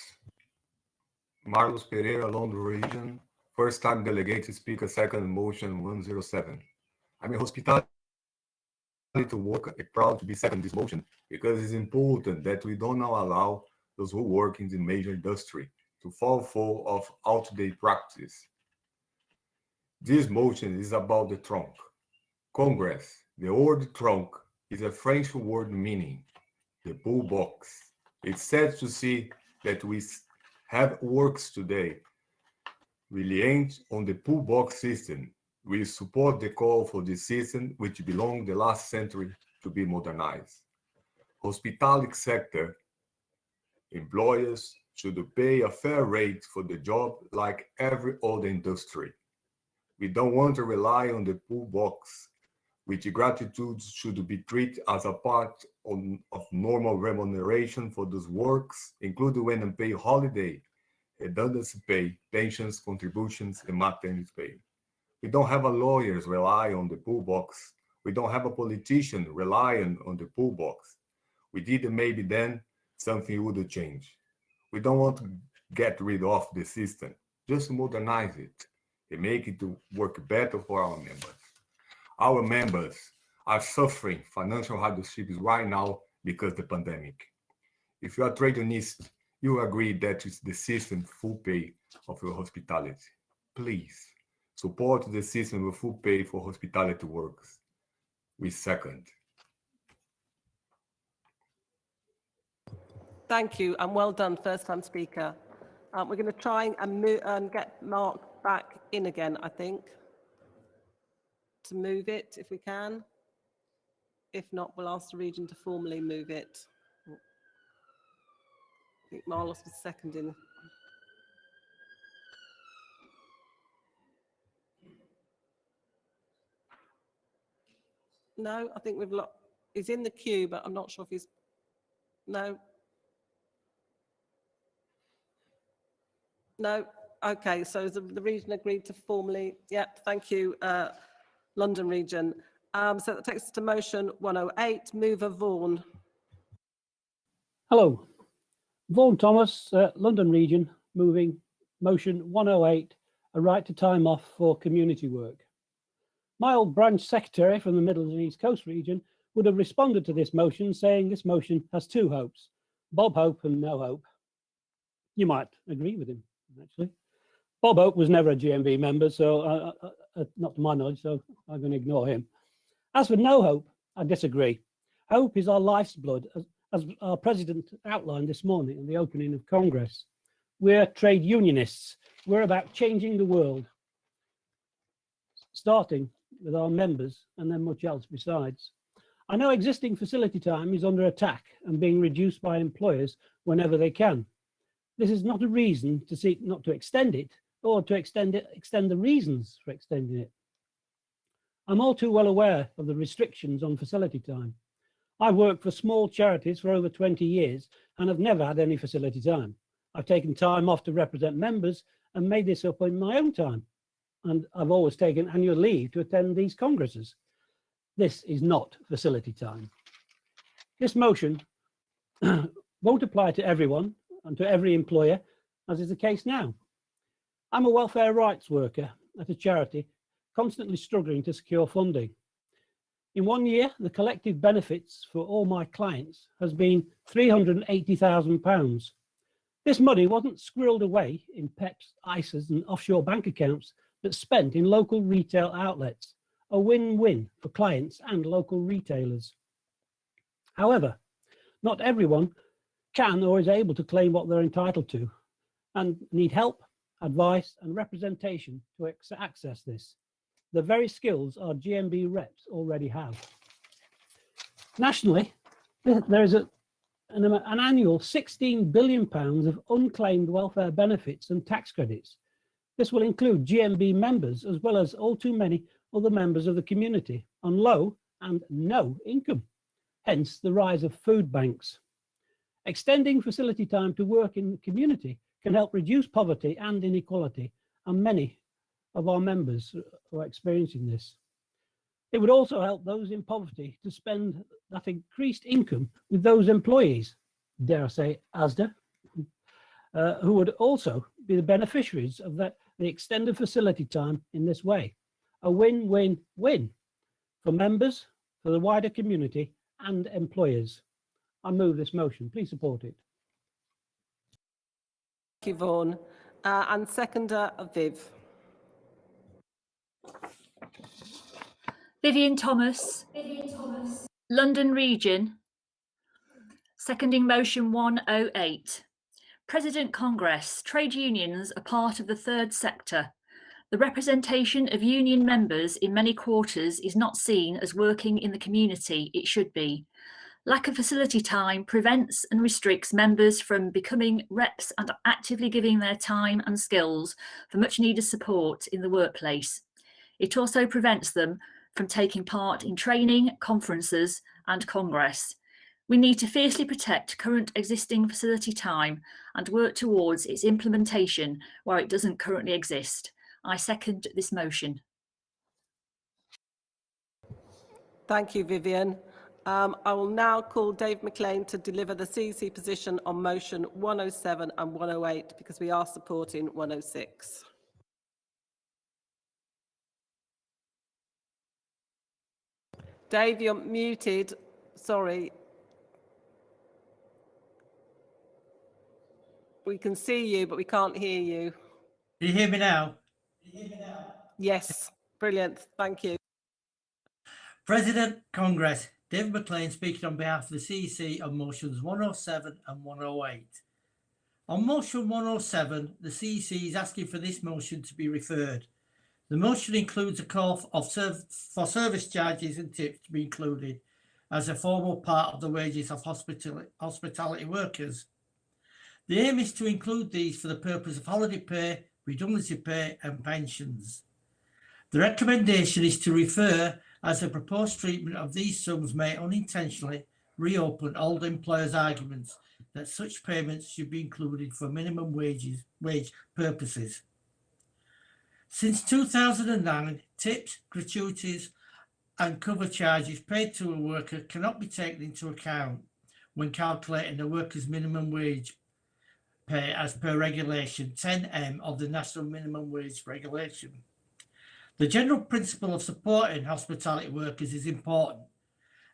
Marlos Pereira, London region, first time delegate to speak a second motion 107. I'm a hospitality worker, proud to be second this motion because it's important that we don't now allow those who work in the major industry to fall full of outdated practice. This motion is about the trunk. Congress, the word trunk is a French word meaning the bull box. It's sad to see that we have works today reliant on the pool box system. We support the call for the system which belonged the last century to be modernized. Hospitality sector employers should pay a fair rate for the job like every other industry. We don't want to rely on the pool box, which gratitude should be treated as a part of normal remuneration for those works, including when unpaid holiday, redundancy pay, pensions, contributions, and maternity pay. We don't have a lawyers rely on the pool box. We don't have a politician relying on the pool box. We did maybe then something would change. We don't want to get rid of the system, just modernize it and make it to work better for our members. Our members are suffering financial hardships right now because of the pandemic. If you are a trade unionist, you agree that it's the system full pay of your hospitality. Please support the system of full pay for hospitality workers. We second. Thank you, and well done, first-time speaker. We're going to try and get Mark back in again, I think, to move it if we can. If not, we'll ask the region to formally move it. I think Marlos was seconding. No, I think he's in the queue, but I'm not sure if he's, no. No, okay, so the region agreed to formally, yep, thank you, London region. So that takes us to motion 108, mover Vaughan. Hello, Vaughan Thomas, London region, moving motion 108, a right to time off for community work. My old branch secretary from the Midlands and East Coast region would have responded to this motion saying this motion has two hopes, Bob Hope and no hope. You might agree with him, actually. Bob Hope was never a GMB member, so not to my knowledge, so I'm going to ignore him. As for no hope, I disagree. Hope is our life's blood, as our president outlined this morning in the opening of Congress. We're trade unionists. We're about changing the world, starting with our members and then much else besides. I know existing facility time is under attack and being reduced by employers whenever they can. This is not a reason to seek not to extend it or to extend the reasons for extending it. I'm all too well aware of the restrictions on facility time. I've worked for small charities for over 20 years and have never had any facility time. I've taken time off to represent members and made this up in my own time. And I've always taken annual leave to attend these congresses. This is not facility time. This motion won't apply to everyone and to every employer, as is the case now. I'm a welfare rights worker at a charity constantly struggling to secure funding. In 1 year, the collective benefits for all my clients has been £380,000. This money wasn't squirreled away in PEPs, ISAs and offshore bank accounts, but spent in local retail outlets, a win-win for clients and local retailers. However, not everyone can or is able to claim what they're entitled to and need help, advice and representation to access this. The very skills our GMB reps already have. Nationally, there is an annual £16 billion of unclaimed welfare benefits and tax credits. This will include GMB members as well as all too many other members of the community on low and no income, hence the rise of food banks. Extending facility time to work in the community can help reduce poverty and inequality, and many of our members are experiencing this. It would also help those in poverty to spend that increased income with those employees, dare I say ASDA, who would also be the beneficiaries of the extended facility time in this way. A win-win-win for members, for the wider community and employers. I move this motion. Please support it. Thank you, Vaughan. And seconder, Viv. Vivian Thomas, London region, Seconding motion 108. President Congress, trade unions are part of the third sector. The representation of union members in many quarters is not seen as working in the community it should be. Lack of facility time prevents and restricts members from becoming reps and actively giving their time and skills for much needed support in the workplace. It also prevents them from taking part in training, conferences and congress. We need to fiercely protect current existing facility time and work towards its implementation where it doesn't currently exist. I second this motion. Thank you, Vivian. I will now call Dave McLean to deliver the CEC position on motion 107 and 108 because we are supporting 106. Dave, you're muted. Sorry. We can see you, but we can't hear you. Can you hear me now? Yes, brilliant. Thank you. President Congress, David McLean speaking on behalf of the CEC on motions 107 and 108. On motion 107, the CEC is asking for this motion to be referred. The motion includes a call for service charges and tips to be included as a formal part of the wages of hospitality workers. The aim is to include these for the purpose of holiday pay, redundancy pay and pensions. The recommendation is to refer as the proposed treatment of these sums may unintentionally reopen old employers' arguments that such payments should be included for minimum wage purposes. Since 2009, tips, gratuities and cover charges paid to a worker cannot be taken into account when calculating a worker's minimum wage pay as per regulation 10M of the National Minimum Wage Regulation. The general principle of supporting hospitality workers is important,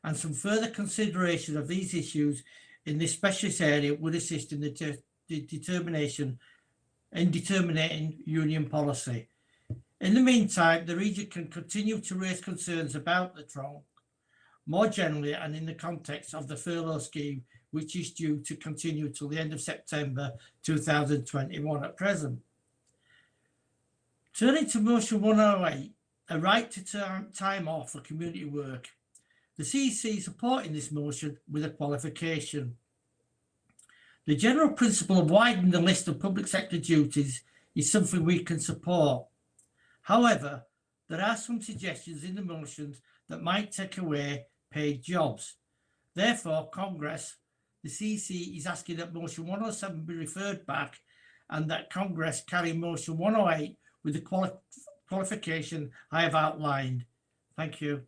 and some further consideration of these issues in this specialist area would assist in determinating union policy. In the meantime, the region can continue to raise concerns about the trunk more generally and in the context of the furlough scheme, which is due to continue till the end of September 2021 at present. Turning to motion 108, a right to time off for community work. The CEC is supporting this motion with a qualification. The general principle of widening the list of public sector duties is something we can support. However, there are some suggestions in the motions that might take away paid jobs. Therefore, Congress, the CEC is asking that motion 107 be referred back and that Congress carry motion 108 with the qualification I have outlined. Thank you.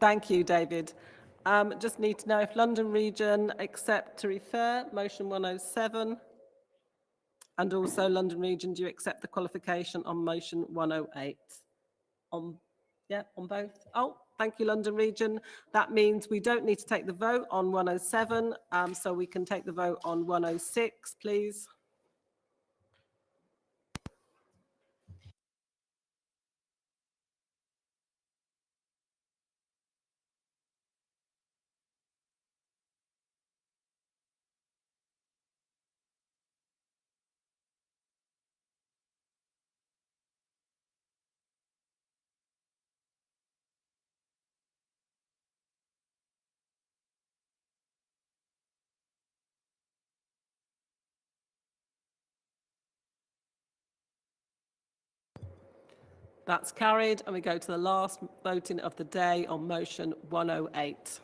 Thank you, David. Just need to know if London Region accept to refer motion 107, and also London Region, do you accept the qualification on motion 108? On both. Oh, thank you, London Region. That means we don't need to take the vote on 107, so we can take the vote on 106, please. That's carried, and we go to the last voting of the day on motion 108.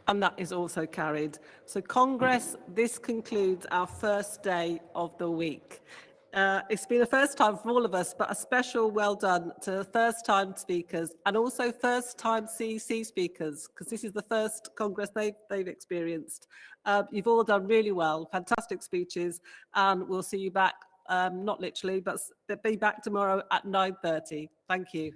And that is also carried. So Congress, this concludes our first day of the week. It's been a first time for all of us, but a special well done to first time speakers and also first time CEC speakers, because this is the first Congress they've experienced. You've all done really well, fantastic speeches, and we'll see you back, not literally, but be back tomorrow at 9:30. Thank you.